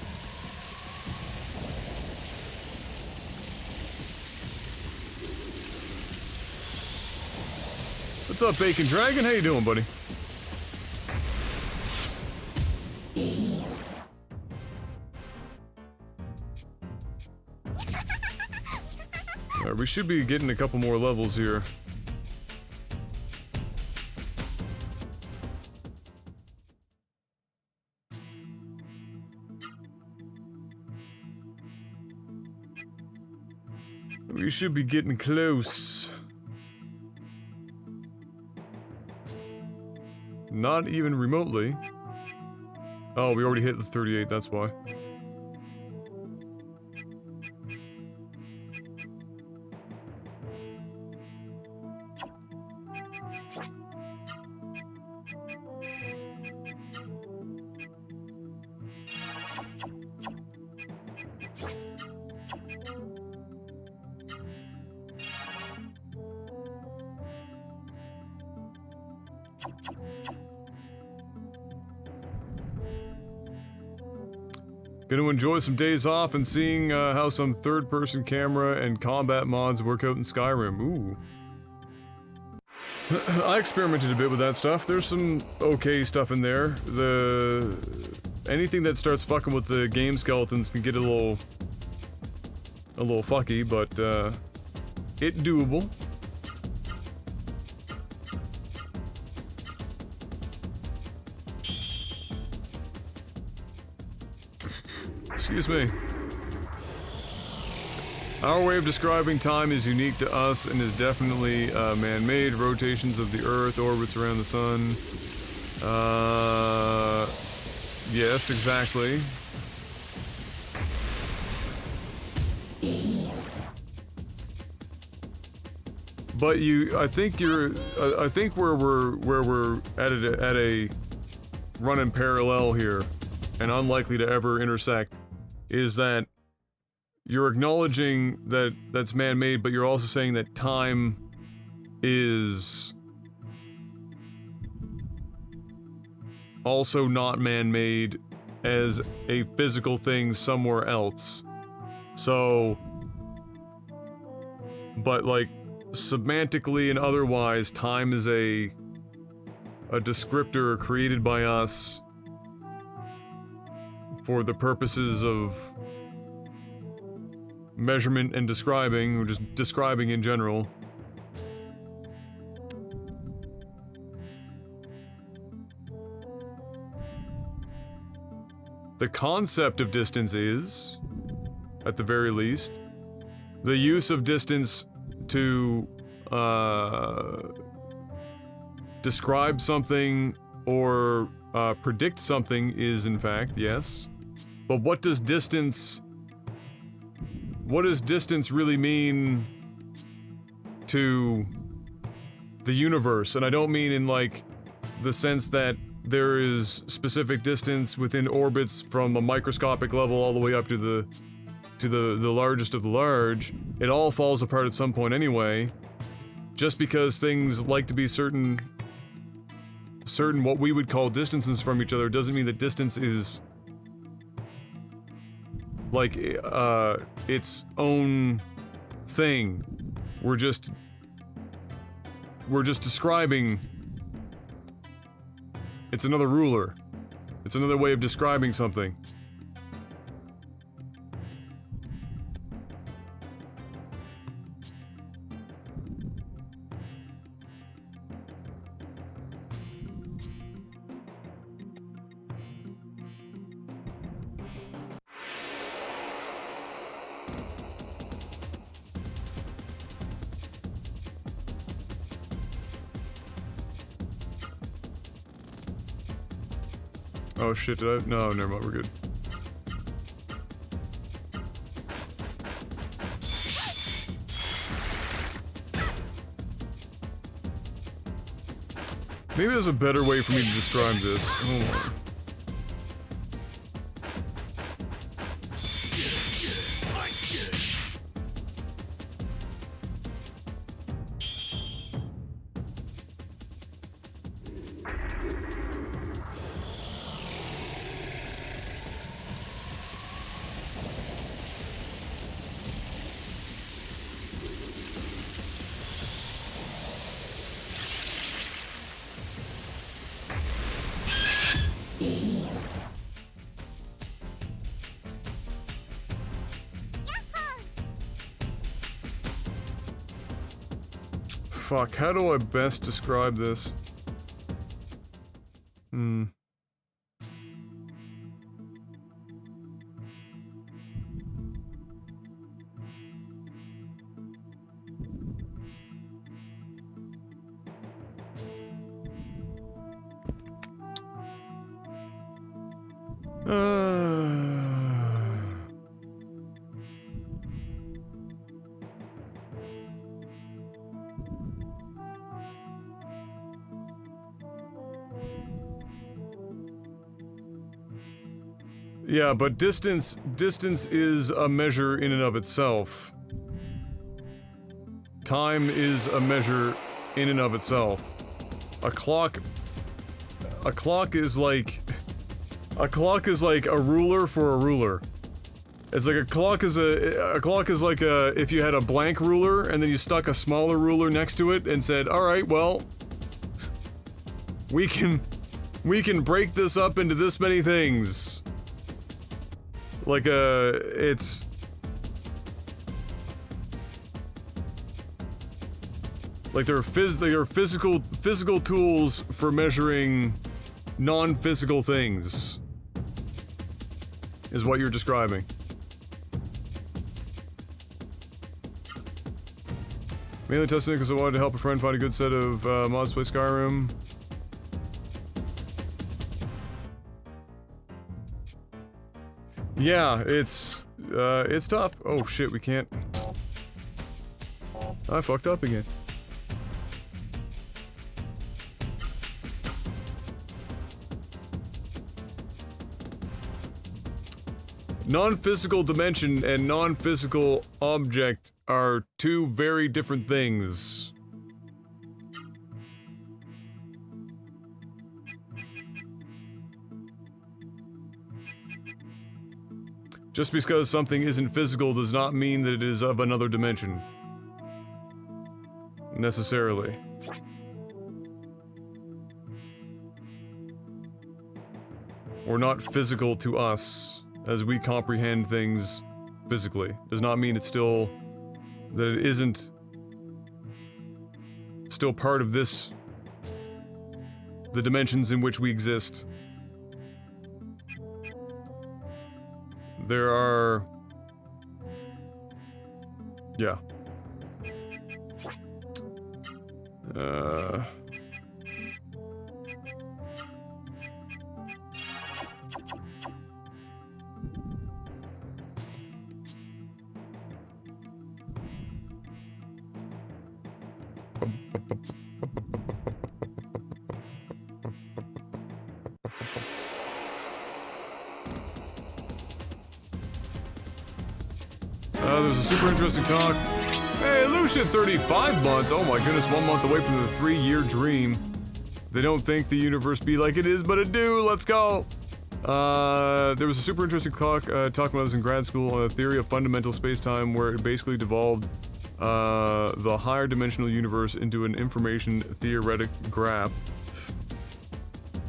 What's up, Bacon Dragon? How you doing, buddy? Alright, we should be getting a couple more levels here. We should be getting close. Not even remotely. Oh, we already hit the 38, that's why. Gonna enjoy some days off and seeing how some third-person camera and combat mods work out in Skyrim. Ooh. I experimented a bit with that stuff. There's some okay stuff in there. Anything that starts fucking with the game skeletons can get a little fucky, but it's doable. Excuse me. Our way of describing time is unique to us and is definitely man-made. Rotations of the Earth, orbits around the Sun. Yes, exactly. But I think where we're at a running parallel here, and unlikely to ever intersect, is that you're acknowledging that that's man-made, but you're also saying that time is also not man-made as a physical thing somewhere else. So, but like, semantically and otherwise, time is a descriptor created by us for the purposes of measurement and describing, or just describing in general. The concept of distance is, at the very least, the use of distance to describe something or predict something is, in fact, yes. But what does distance really mean to the universe? And I don't mean in, like, the sense that there is specific distance within orbits from a microscopic level all the way up to the largest of the large. It all falls apart at some point anyway. Just because things like to be certain what we would call distances from each other doesn't mean that distance is like its own thing. We're just describing. It's another ruler. It's another way of describing something. Oh shit, did I? No, never mind, we're good. Maybe there's a better way for me to describe this. Hold on. Fuck, how do I best describe this? Yeah, but distance is a measure in and of itself. Time is a measure in and of itself. A clock is like a ruler for a ruler. It's like a clock is like if you had a blank ruler and then you stuck a smaller ruler next to it and said, "All right, well, we can break this up into this many things." Like it's like there are physical tools for measuring non-physical things. Is what you're describing. Mainly testing it because I wanted to help a friend find a good set of mods to play Skyrim. Yeah, it's tough. Oh shit, we can't. I fucked up again. Non-physical dimension and non-physical object are two very different things. Just because something isn't physical does not mean that it is of another dimension. Necessarily. Or not physical to us, as we comprehend things physically. Does not mean it's still... that it isn't... still part of this... the dimensions in which we exist. There are... yeah. There's a super interesting talk. Hey, Lucian, 35 months. Oh my goodness, 1 month away from the 3-year dream. They don't think the universe be like it is, but it do. Let's go. There was a super interesting talk when I was in grad school on a theory of fundamental space-time where it basically devolved the higher dimensional universe into an information theoretic graph.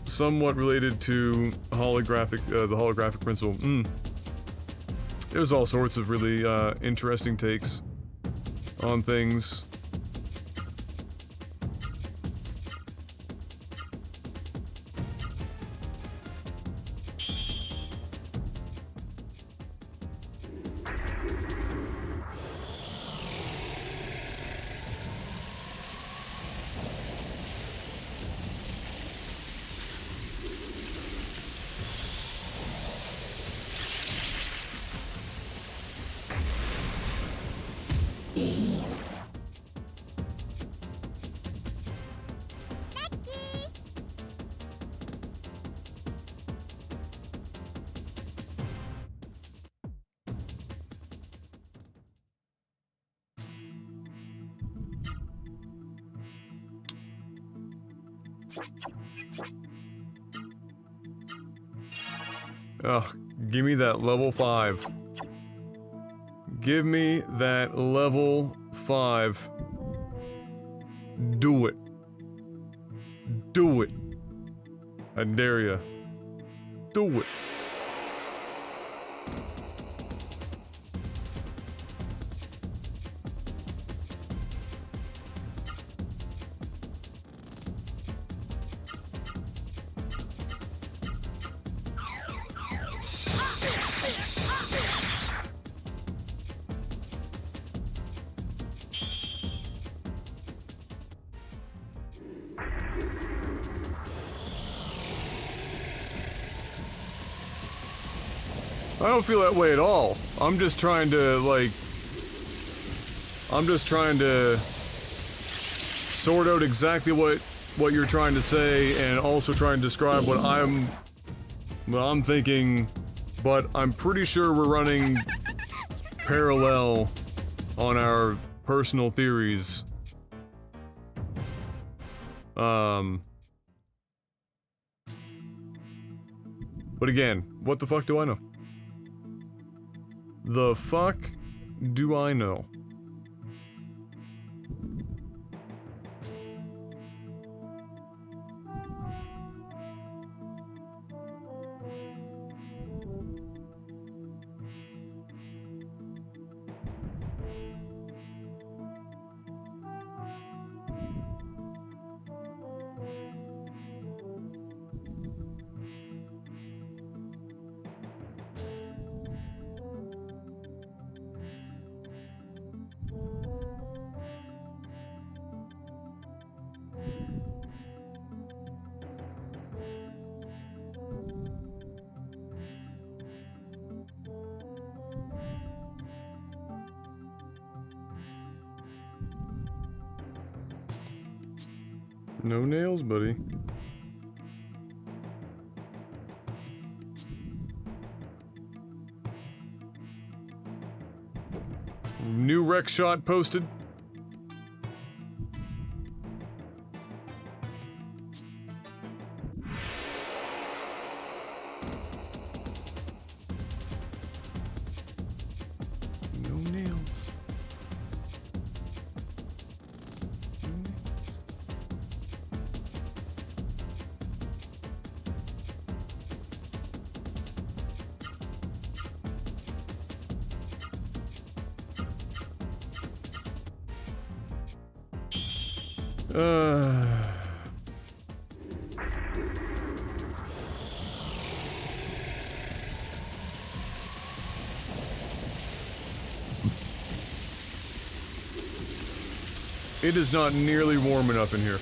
Somewhat related to holographic, the holographic principle. There's all sorts of really interesting takes on things. Ugh, give me that level 5. Give me that level 5. Do it. Do it. I dare ya. Do it. I don't feel that way at all. I'm just trying to, like... I'm just trying to sort out exactly what you're trying to say and also try and describe what I'm thinking, but I'm pretty sure we're running parallel on our personal theories. But again, what the fuck do I know? The fuck do I know? No nails, buddy. New rec shot posted. No nails. It is not nearly warm enough in here.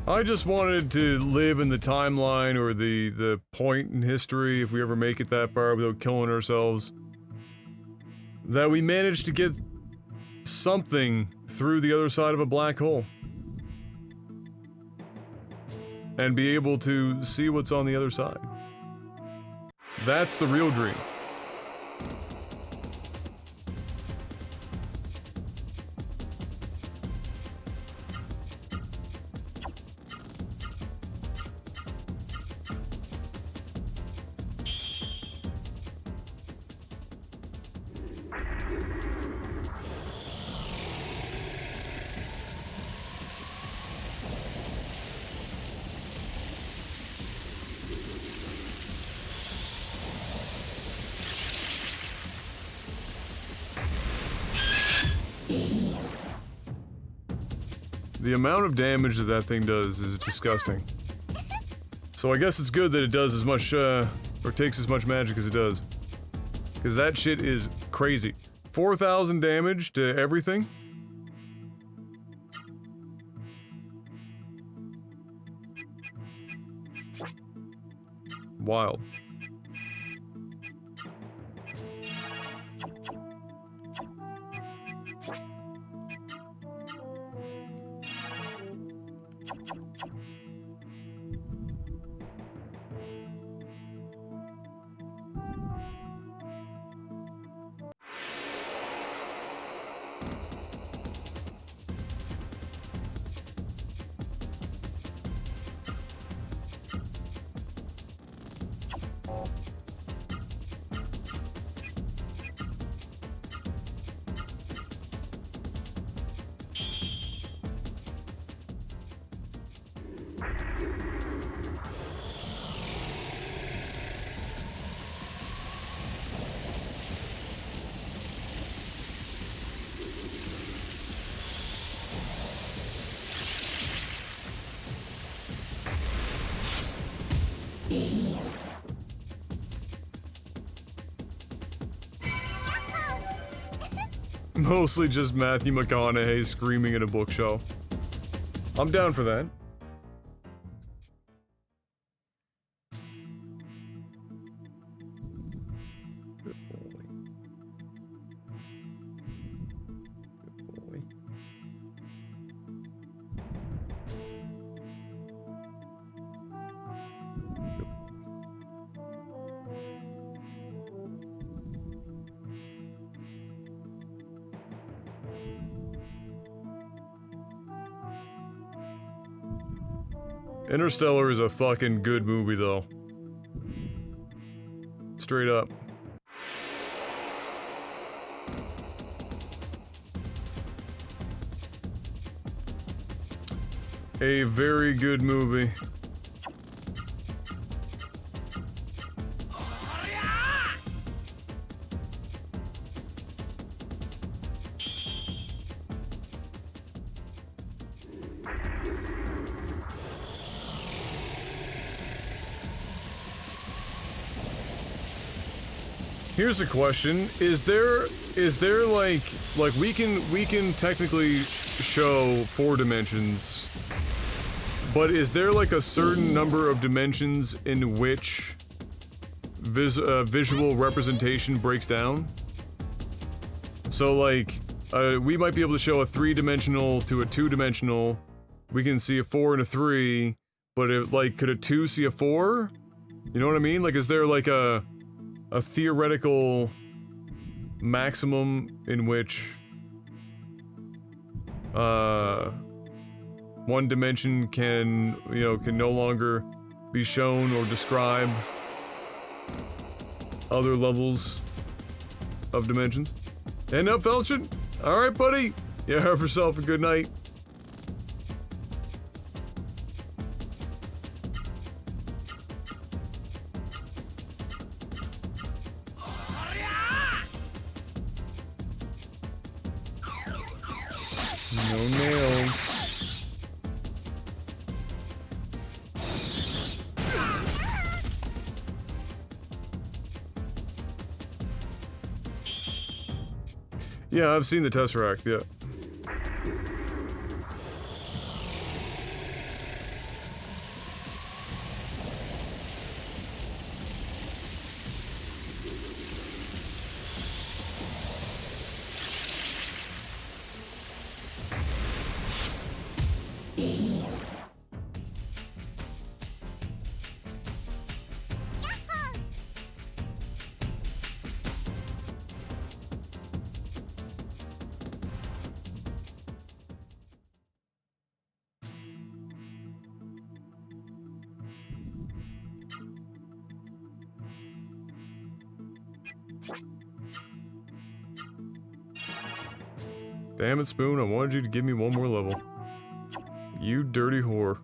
I just wanted to live in the timeline or the point in history, if we ever make it that far without killing ourselves, that we managed to get something through the other side of a black hole. And be able to see what's on the other side. That's the real dream. The amount of damage that that thing does is disgusting. So I guess it's good that it does as much, or takes as much magic as it does. Because that shit is crazy. 4,000 damage to everything? Wild. Mostly just Matthew McConaughey screaming at a bookshelf. I'm down for that. Good boy. Good boy. Interstellar is a fucking good movie, though. Straight up. A very good movie. Here's a question: Is there like we can technically show 4 dimensions, but is there like a certain number of dimensions in which visual representation breaks down? So like we might be able to show a 3-dimensional to a 2-dimensional. We can see a 4 and a 3, but if like could a 2 see a 4? You know what I mean? Like, is there like a theoretical maximum in which one dimension can no longer be shown or describe other levels of dimensions? And up, Felchin? Alright, buddy. You have yourself a good night. No nails. Yeah, I've seen the Tesseract, yeah. Damn it, Spoon, I wanted you to give me one more level. You dirty whore.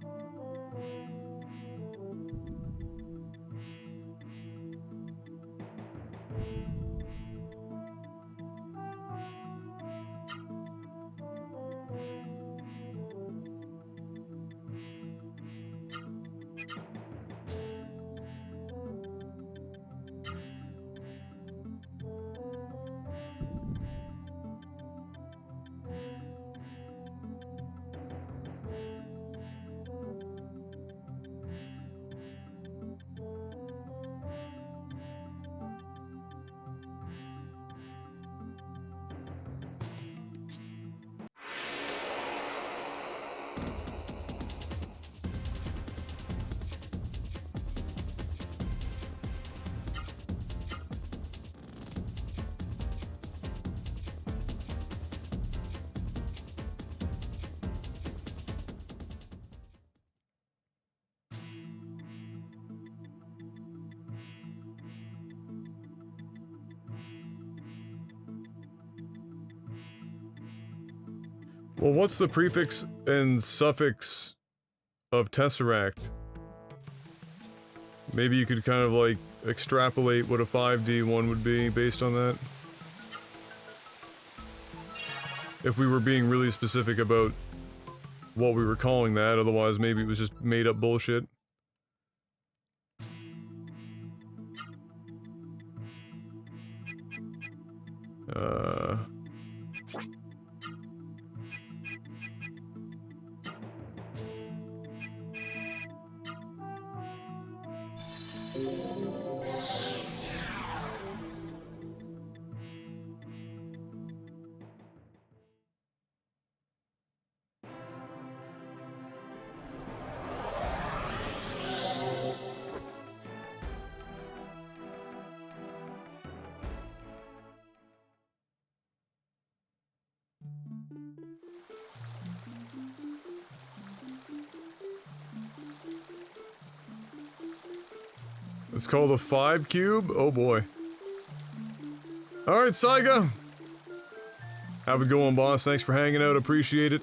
Well, what's the prefix and suffix of Tesseract? Maybe you could kind of like extrapolate what a 5D one would be based on that. If we were being really specific about what we were calling that, otherwise maybe it was just made up bullshit. It's called a 5 cube? Oh boy. Alright, Saiga. Have a good one, boss. Thanks for hanging out. Appreciate it.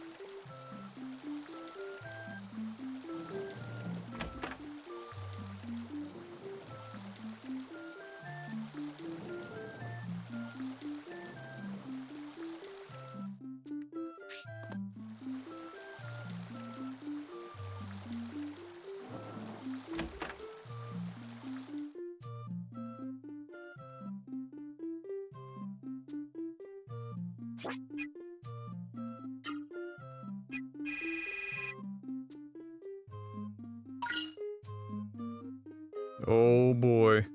Oh boy.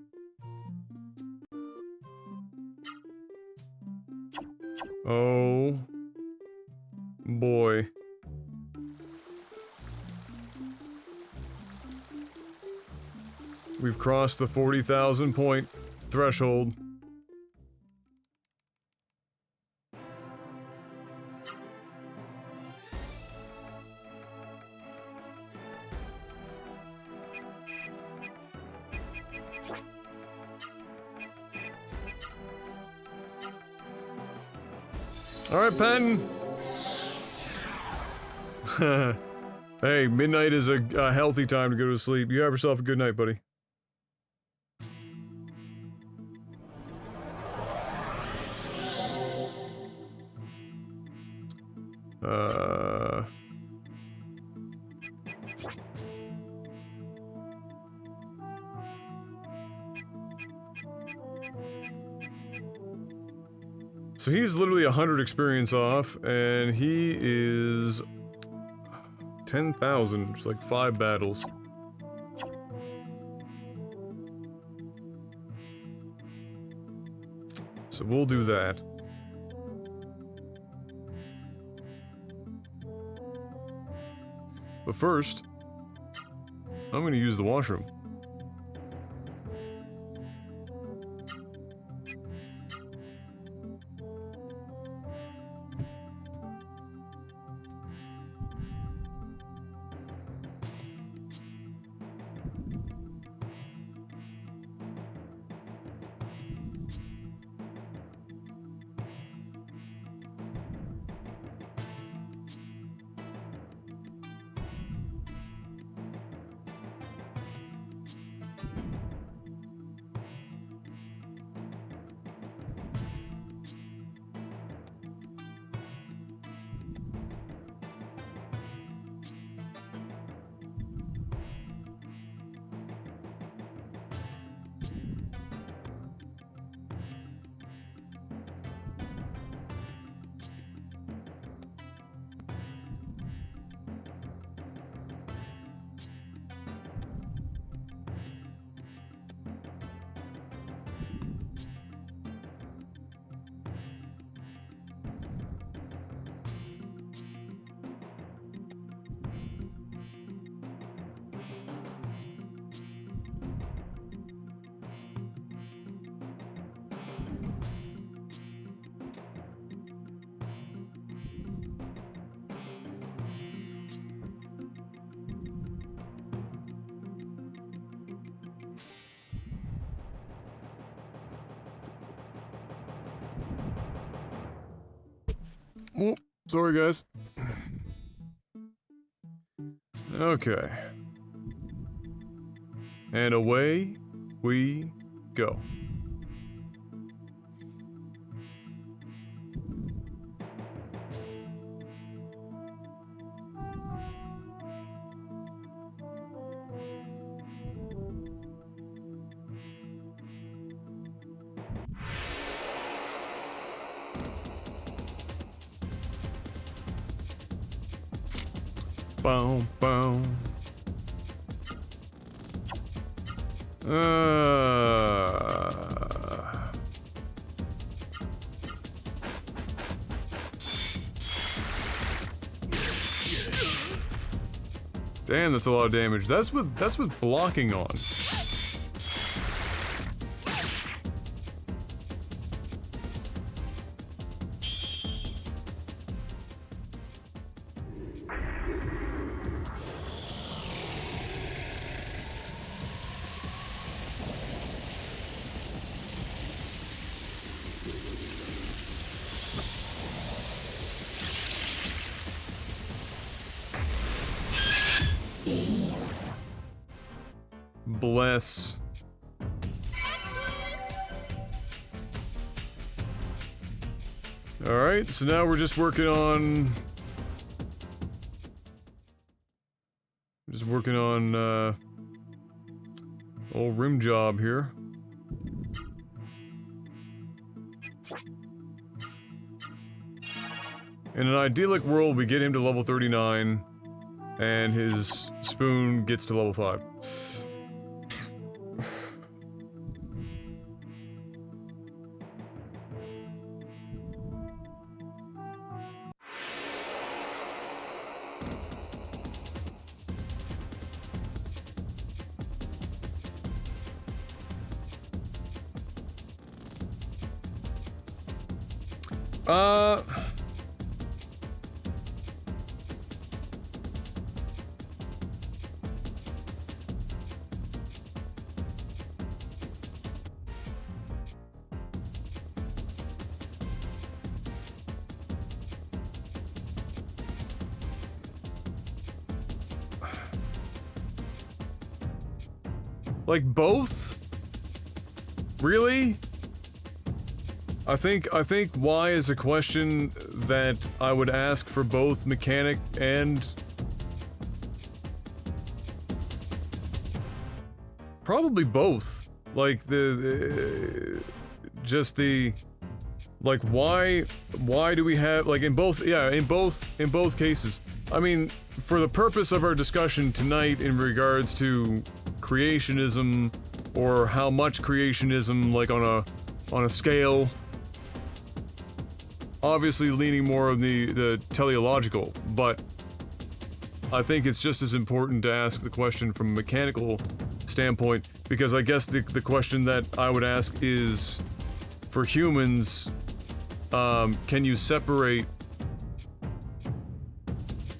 Oh boy. We've crossed the 40,000 point threshold. Alright, Pen. Hey, midnight is a healthy time to go to sleep. You have yourself a good night, buddy. So he's literally 100 experience off, and he is 10,000, just like 5 battles. So we'll do that. But first, I'm gonna use the washroom. Whoop. Sorry, guys. Okay. And away we go. Boom, boom. Damn, that's a lot of damage. That's with blocking on. Bless. Alright, so now we're just working on... old rim job here. In an idyllic world, we get him to level 39, and his spoon gets to level 5. Like both? Really? I think why is a question that I would ask for both mechanic and probably both. Like like why do we have like in both cases. I mean, for the purpose of our discussion tonight in regards to creationism or how much creationism, like on a scale, obviously leaning more on the teleological, but I think it's just as important to ask the question from a mechanical standpoint, because I guess the question that I would ask is, for humans, can you separate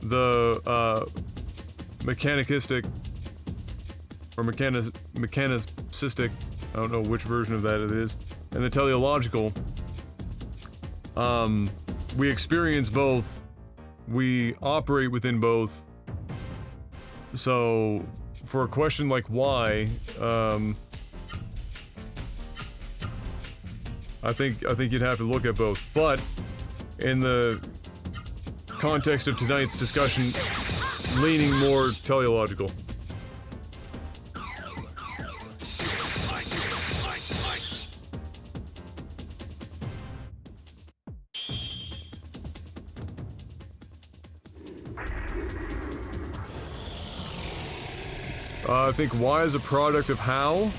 the mechanicistic or mechanicistic, I don't know which version of that it is, and the teleological? We experience both, we operate within both, so for a question like why, I think you'd have to look at both, but in the context of tonight's discussion, leaning more teleological. I think why is a product of how.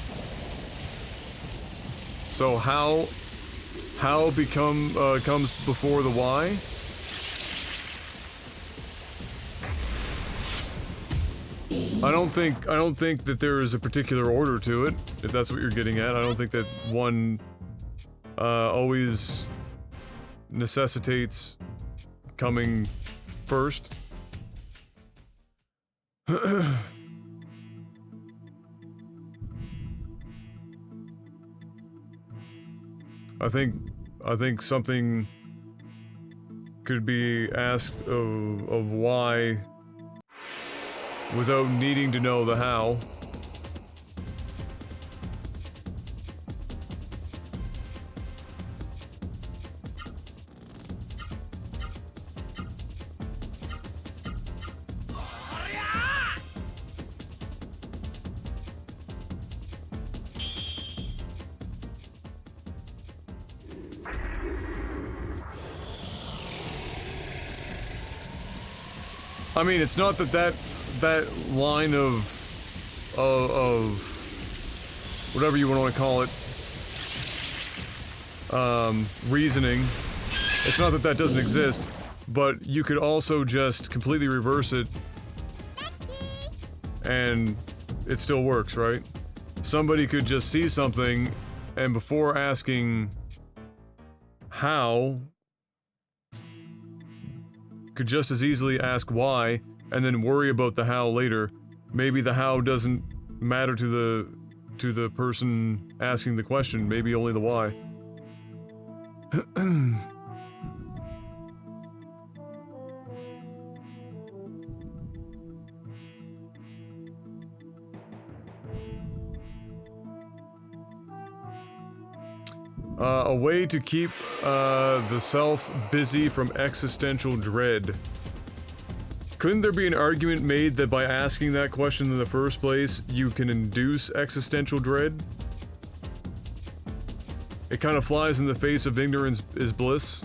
So how comes before the why. I don't think that there is a particular order to it, if that's what you're getting at. I don't think that one always necessitates coming first. I think something could be asked of why without needing to know the how. I mean, it's not that line of whatever you want to call it, reasoning. It's not that doesn't exist, but you could also just completely reverse it, and it still works, right? Somebody could just see something, and before asking how, could just as easily ask why, and then worry about the how later. Maybe the how doesn't matter to the person asking the question, maybe only the why. A way to keep the self busy from existential dread. Couldn't there be an argument made that by asking that question in the first place, you can induce existential dread? It kind of flies in the face of ignorance is bliss.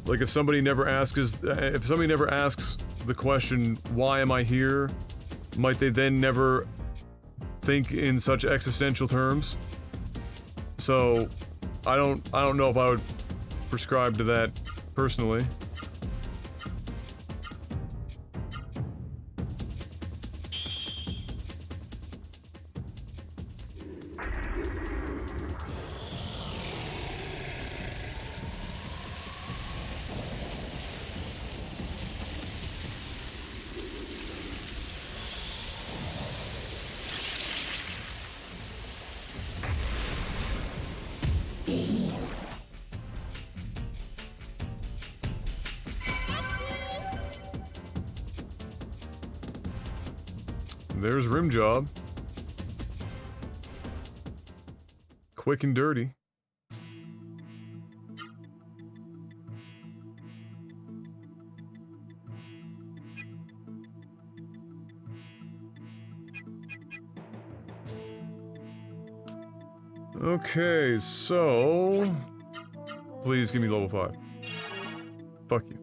Like if somebody never asks the question, why am I here? Might they then never think in such existential terms? So, I don't know if I would prescribe to that personally. There's rim job. Quick and dirty. Okay, so please give me level 5. Fuck you.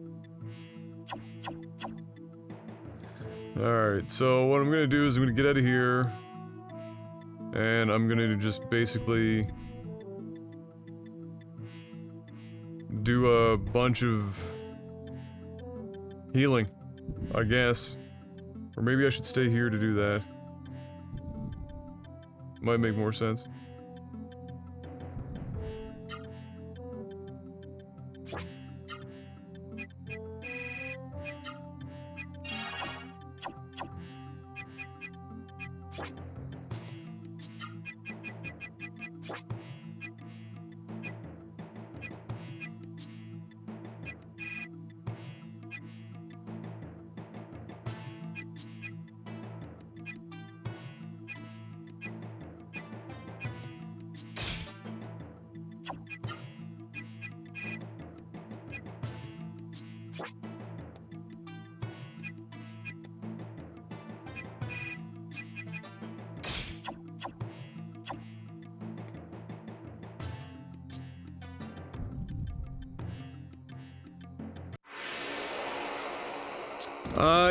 Alright, so what I'm gonna do is I'm gonna get out of here, and I'm gonna just basically do a bunch of healing, I guess. Or maybe I should stay here to do that. Might make more sense.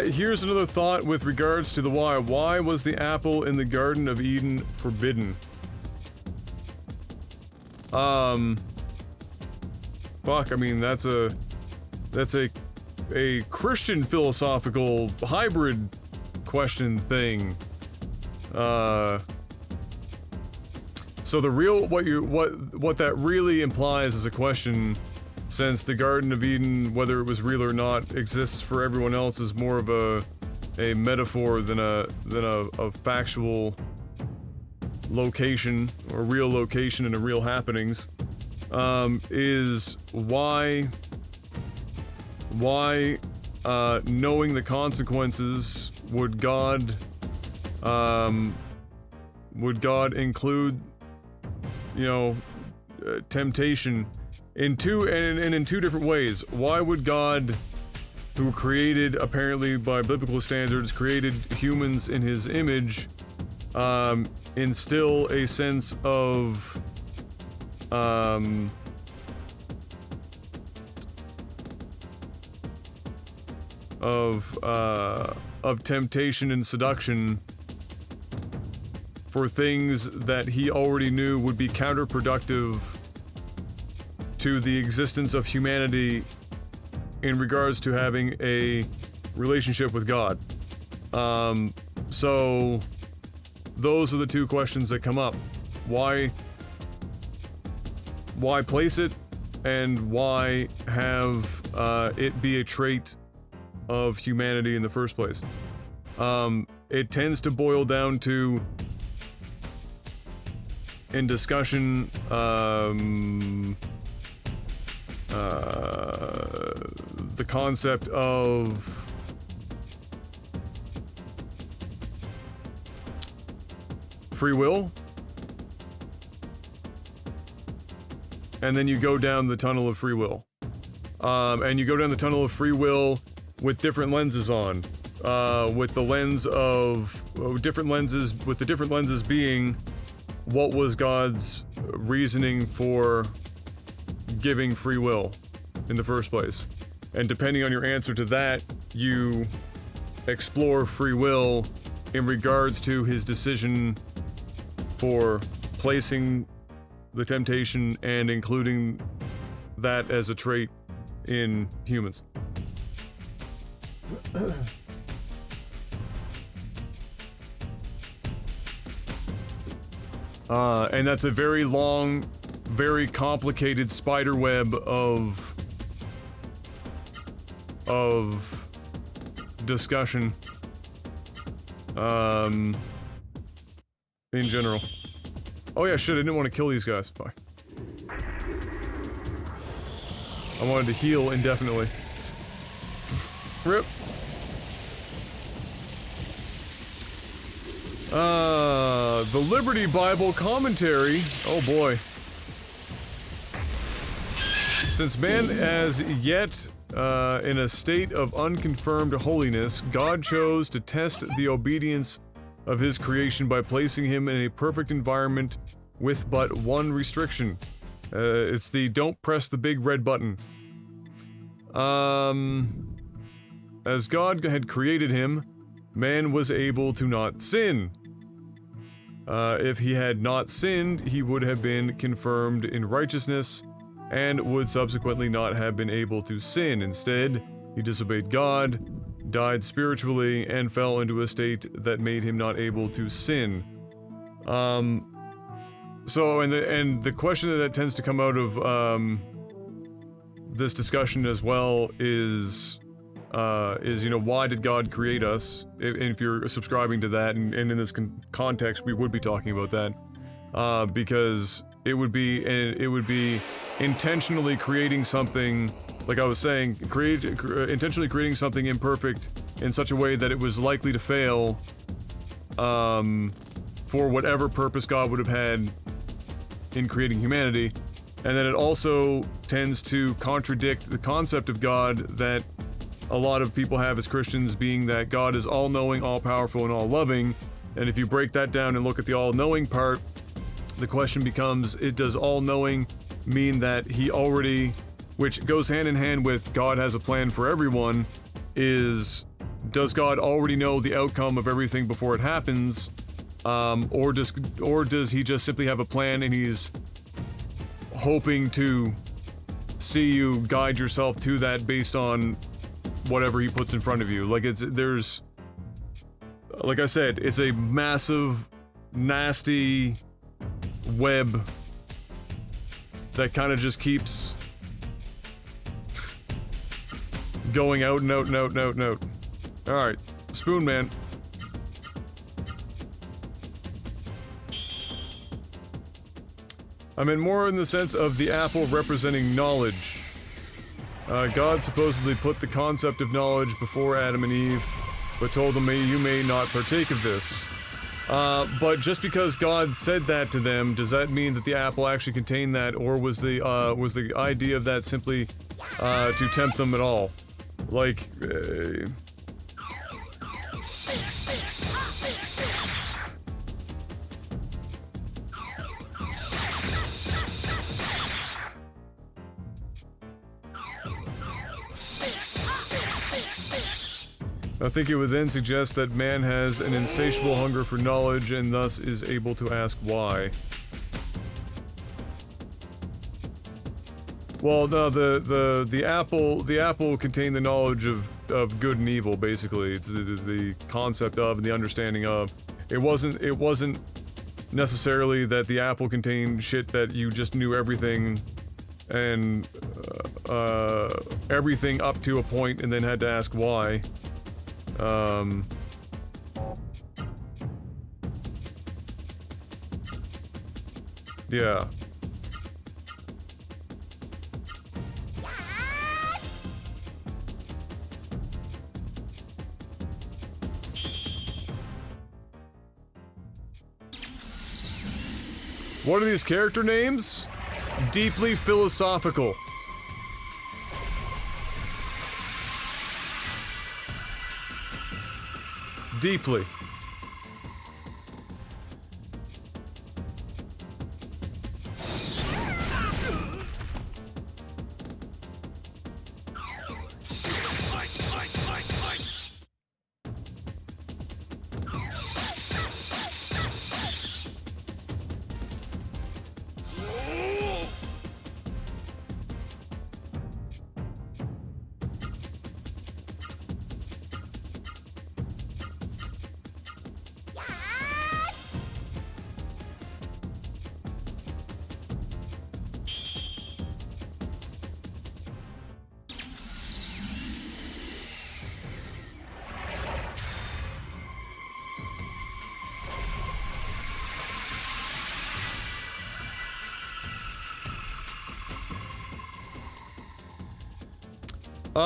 Here's another thought with regards to the why. Why was the apple in the Garden of Eden forbidden? Fuck, I mean, that's a Christian philosophical hybrid question thing. So the real, what that really implies as a question, since the Garden of Eden, whether it was real or not, exists for everyone else, is more of a metaphor than a factual location or real location and a real happenings. Is why why, knowing the consequences, would God include, you know, temptation in two different ways? Why would God, who created, apparently by biblical standards, created humans in his image, instill a sense of temptation and seduction for things that he already knew would be counterproductive to the existence of humanity in regards to having a relationship with God. So those are the two questions that come up. Why place it, and why have it be a trait of humanity in the first place? It tends to boil down to, in discussion, the concept of free will, and then you go down the tunnel of free will, and you go down the tunnel of free will with different lenses on, with the different lenses being, what was God's reasoning for giving free will in the first place? And depending on your answer to that, you explore free will in regards to his decision for placing the temptation and including that as a trait in humans. And that's a very long, very complicated spider web of discussion, in general. Oh yeah, shit, I didn't want to kill these guys. Fuck. I wanted to heal indefinitely. Rip. The Liberty Bible commentary. Oh boy. Since man as yet in a state of unconfirmed holiness, God chose to test the obedience of his creation by placing him in a perfect environment with but one restriction. It's the don't press the big red button. As God had created him, man was able to not sin. If he had not sinned, he would have been confirmed in righteousness and would subsequently not have been able to sin. Instead, he disobeyed God, died spiritually, and fell into a state that made him not able to sin. So, and the question that tends to come out of this discussion as well is, you know, why did God create us? If you're subscribing to that, and in this context, we would be talking about that, because it would be intentionally creating something, like I was saying, intentionally creating something imperfect in such a way that it was likely to fail, for whatever purpose God would have had in creating humanity. And then it also tends to contradict the concept of God that a lot of people have as Christians, being that God is all-knowing, all-powerful, and all-loving. And if you break that down and look at the all-knowing part, the question becomes, does all-knowing mean that he already, which goes hand in hand with God has a plan for everyone, does God already know the outcome of everything before it happens? Or does he just simply have a plan and he's hoping to see you guide yourself to that based on whatever he puts in front of you? Like, like I said, it's a massive, nasty web that kind of just keeps going out and out and out and out and out. Alright, Spoon Man. I mean, more in the sense of the apple representing knowledge. God supposedly put the concept of knowledge before Adam and Eve, but told them, you may not partake of this. But just because God said that to them, does that mean that the apple actually contained that, or was the idea of that simply to tempt them at all? Like, I think it would then suggest that man has an insatiable hunger for knowledge and thus is able to ask why. Well, no, the apple contained the knowledge of good and evil, basically. It's the concept of and the understanding of. It wasn't necessarily that the apple contained shit that you just knew everything and everything up to a point and then had to ask why. Yeah. What are these character names? Deeply philosophical. Deeply.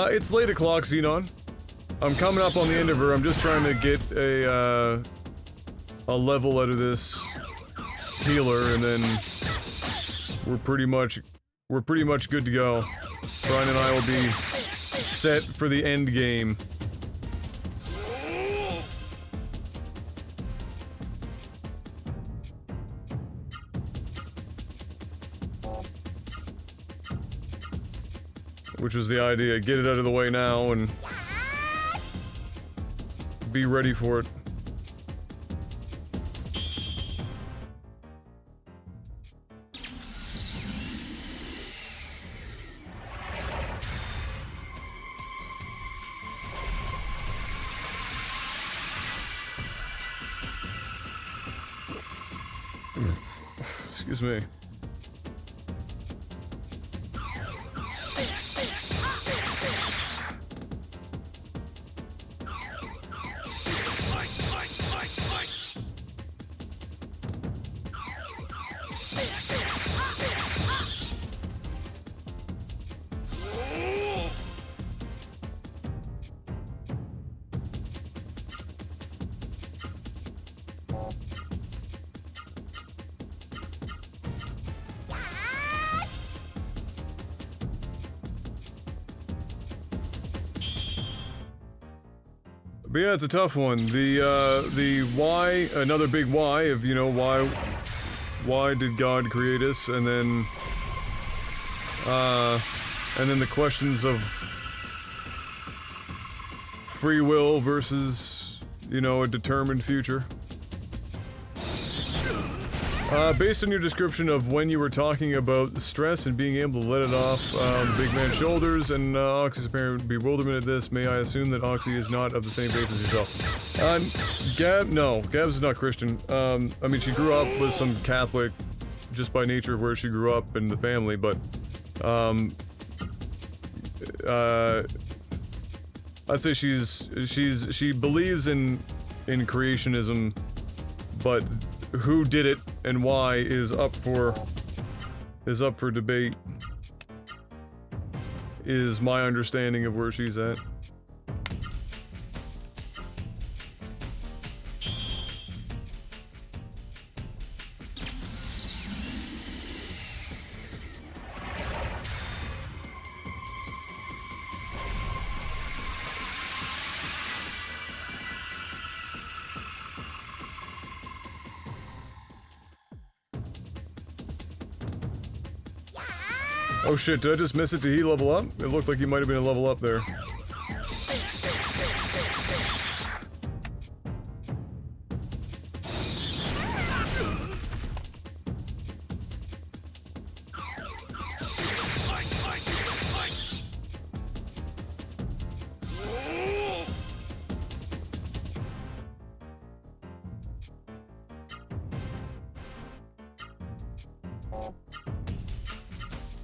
It's late o'clock, Xenon. I'm coming up on the end of her. I'm just trying to get a level out of this healer, and then we're pretty much good to go. Brian and I will be set for the end game. Which was the idea, get it out of the way now and be ready for it. Excuse me. But yeah, it's a tough one. The why, another big why of, you know, why did God create us, and then the questions of free will versus, you know, a determined future. Based on your description of when you were talking about stress and being able to let it off the big man's shoulders and Oxy's apparent bewilderment at this, may I assume that Oxy is not of the same faith as yourself? No, Gabs is not Christian. I mean, she grew up with some Catholic, just by nature of where she grew up in the family, but, I'd say she believes in creationism, but who did it and why is up for debate. is my understanding of where she's at. Oh shit, did I just miss it? Did he level up? It looked like he might have been a level up there.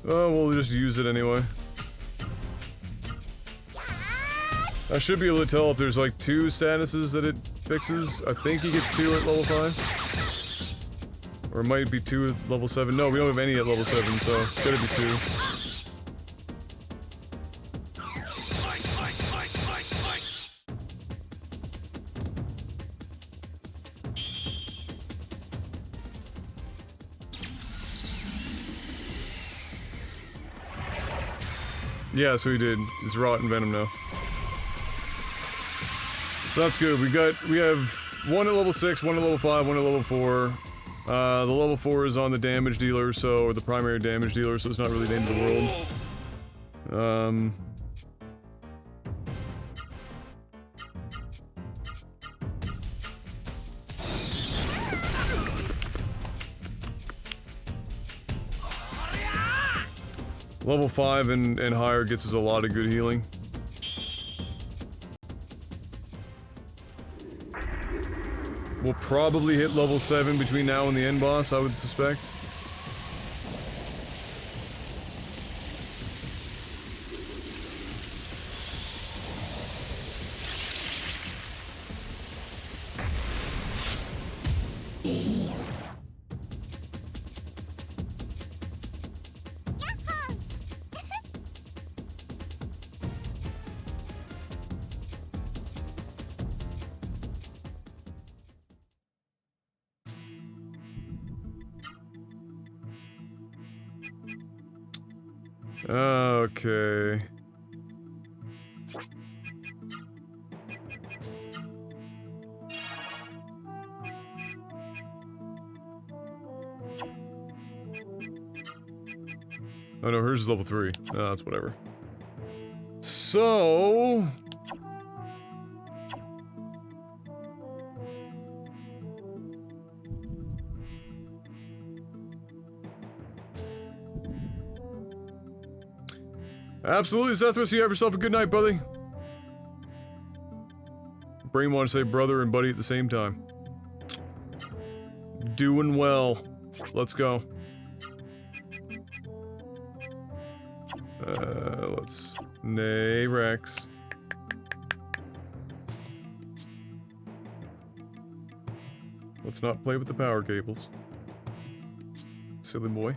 Oh, we'll just use it anyway. I should be able to tell if there's like 2 statuses that it fixes. I think he gets 2 at level 5. Or it might be 2 at level 7. No, we don't have any at level 7, so it's gotta be 2. Yeah, so he did. It's Rotten Venom now. So that's good. We have 1 at level 6, 1 at level 5, 1 at level 4. The level 4 is on the damage dealer, or the primary damage dealer, so it's not really the end of the world. Level 5 and higher gets us a lot of good healing. We'll probably hit level 7 between now and the end boss, I would suspect. Okay. Oh no, hers is level 3. Oh, that's whatever. So... Absolutely, Zethros, you have yourself a good night, buddy. Brain want to say brother and buddy at the same time. Doing well. Let's go. Let's... Nay, Rex. Let's not play with the power cables. Silly boy.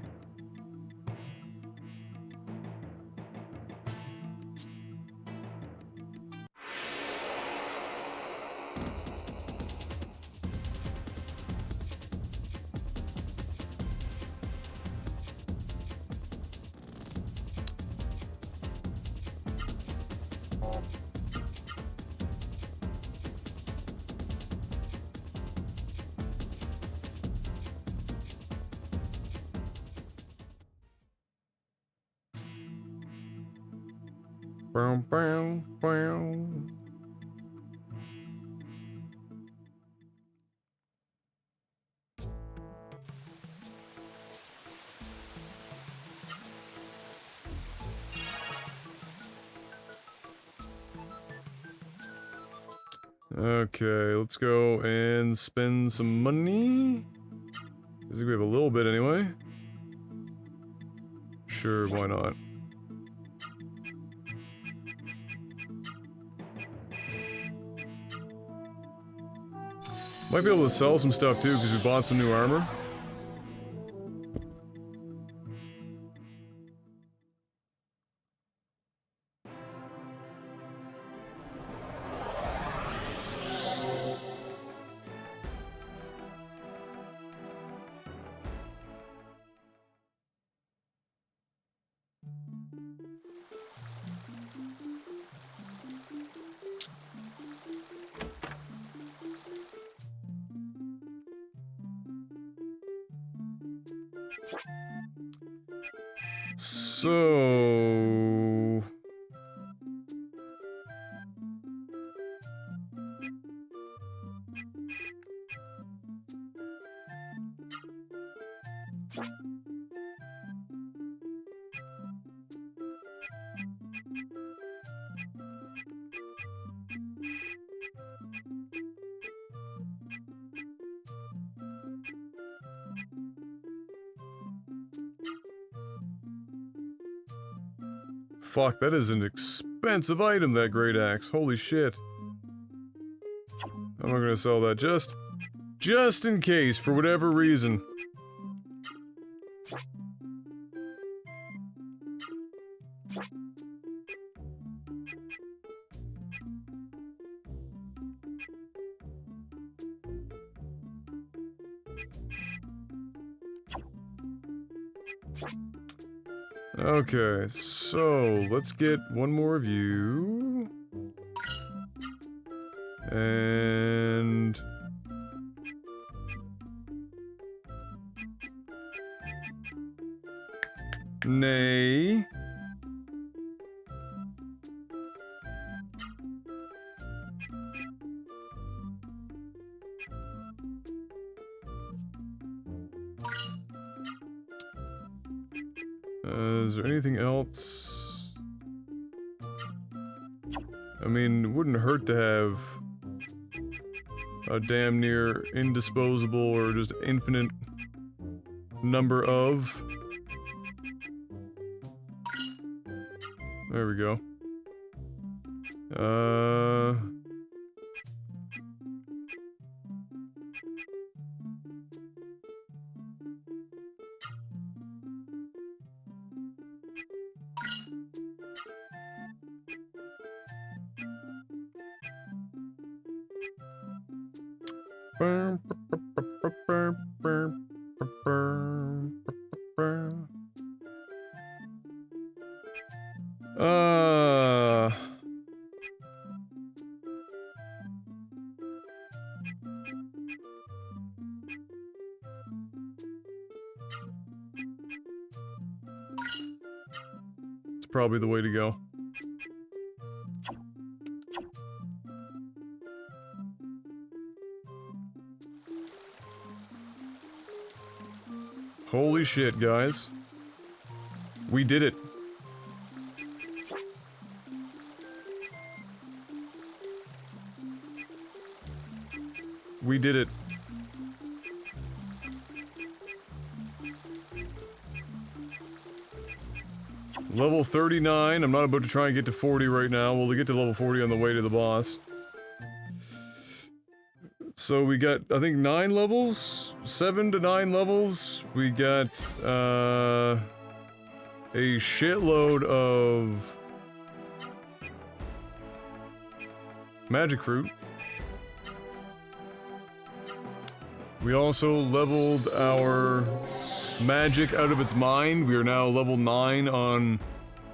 Bow, bow, bow. Okay, let's go and spend some money. I think we have a little bit anyway. Sure, why not? Might be able to sell some stuff too, because we bought some new armor. So... Fuck, that is an expensive item, that great axe. Holy shit. I'm not gonna sell that just in case, for whatever reason. Okay, so let's get one more of you. And... Nay. Is there anything else? I mean, it wouldn't hurt to have a damn near indisposable or just infinite number of. There we go. It's probably the way to go. Holy shit, guys. We did it. We did it. Level 39. I'm not about to try and get to 40 right now. We'll get to level 40 on the way to the boss. So we got, I think, 9 levels? 7 to 9 levels. We got, a shitload of magic fruit. We also leveled our magic out of its mind. We are now level 9 on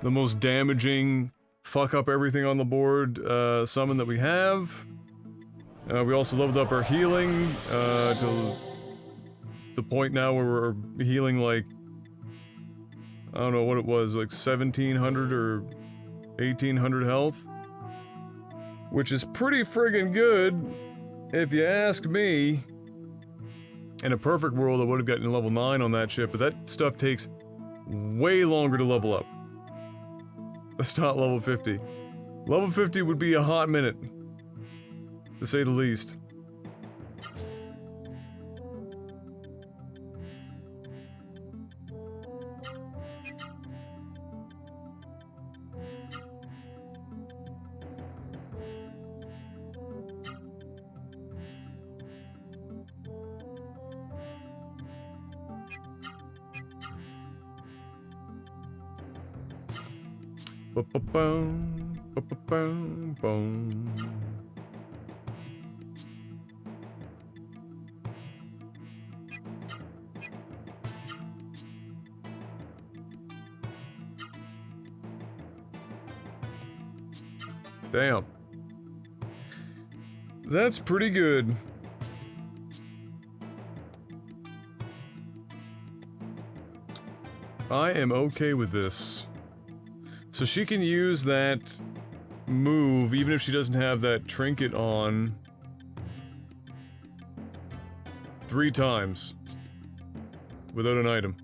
the most damaging fuck up everything on the board summon that we have. We also leveled up our healing to the point now where we're healing like, I don't know what it was, like 1700 or 1800 health. Which is pretty friggin' good, if you ask me. In a perfect world, I would have gotten level 9 on that shit, but that stuff takes way longer to level up. That's not level 50. Level 50 would be a hot minute, to say the least. Ba-ba-boom, ba-ba-boom, boom. Damn. That's pretty good. I am okay with this. So she can use that move even if she doesn't have that trinket on 3 times without an item.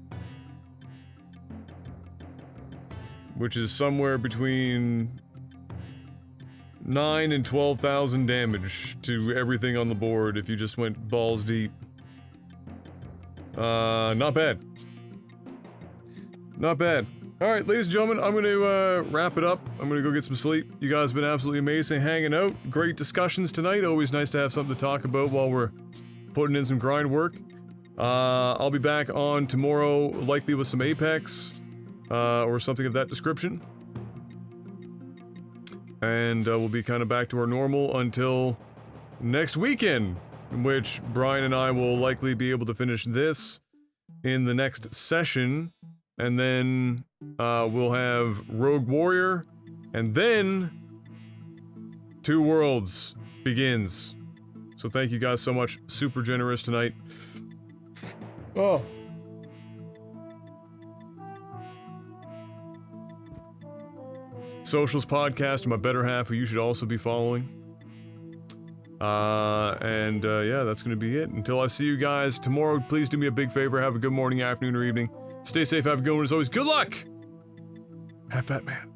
Which is somewhere between 9 and 12,000 damage to everything on the board if you just went balls deep. Not bad. Not bad. Alright, ladies and gentlemen, I'm gonna wrap it up. I'm gonna go get some sleep. You guys have been absolutely amazing hanging out. Great discussions tonight. Always nice to have something to talk about while we're putting in some grind work. I'll be back on tomorrow, likely with some Apex, or something of that description. And we'll be kind of back to our normal until next weekend, in which Brian and I will likely be able to finish this in the next session. And then we'll have Rogue Warrior, and then Two Worlds begins. So thank you guys so much. Super generous tonight. Oh. Socials podcast, my better half, who you should also be following. Yeah, that's gonna be it. Until I see you guys tomorrow, please do me a big favor. Have a good morning, afternoon, or evening. Stay safe, have a good one. As always, good luck! Have Batman.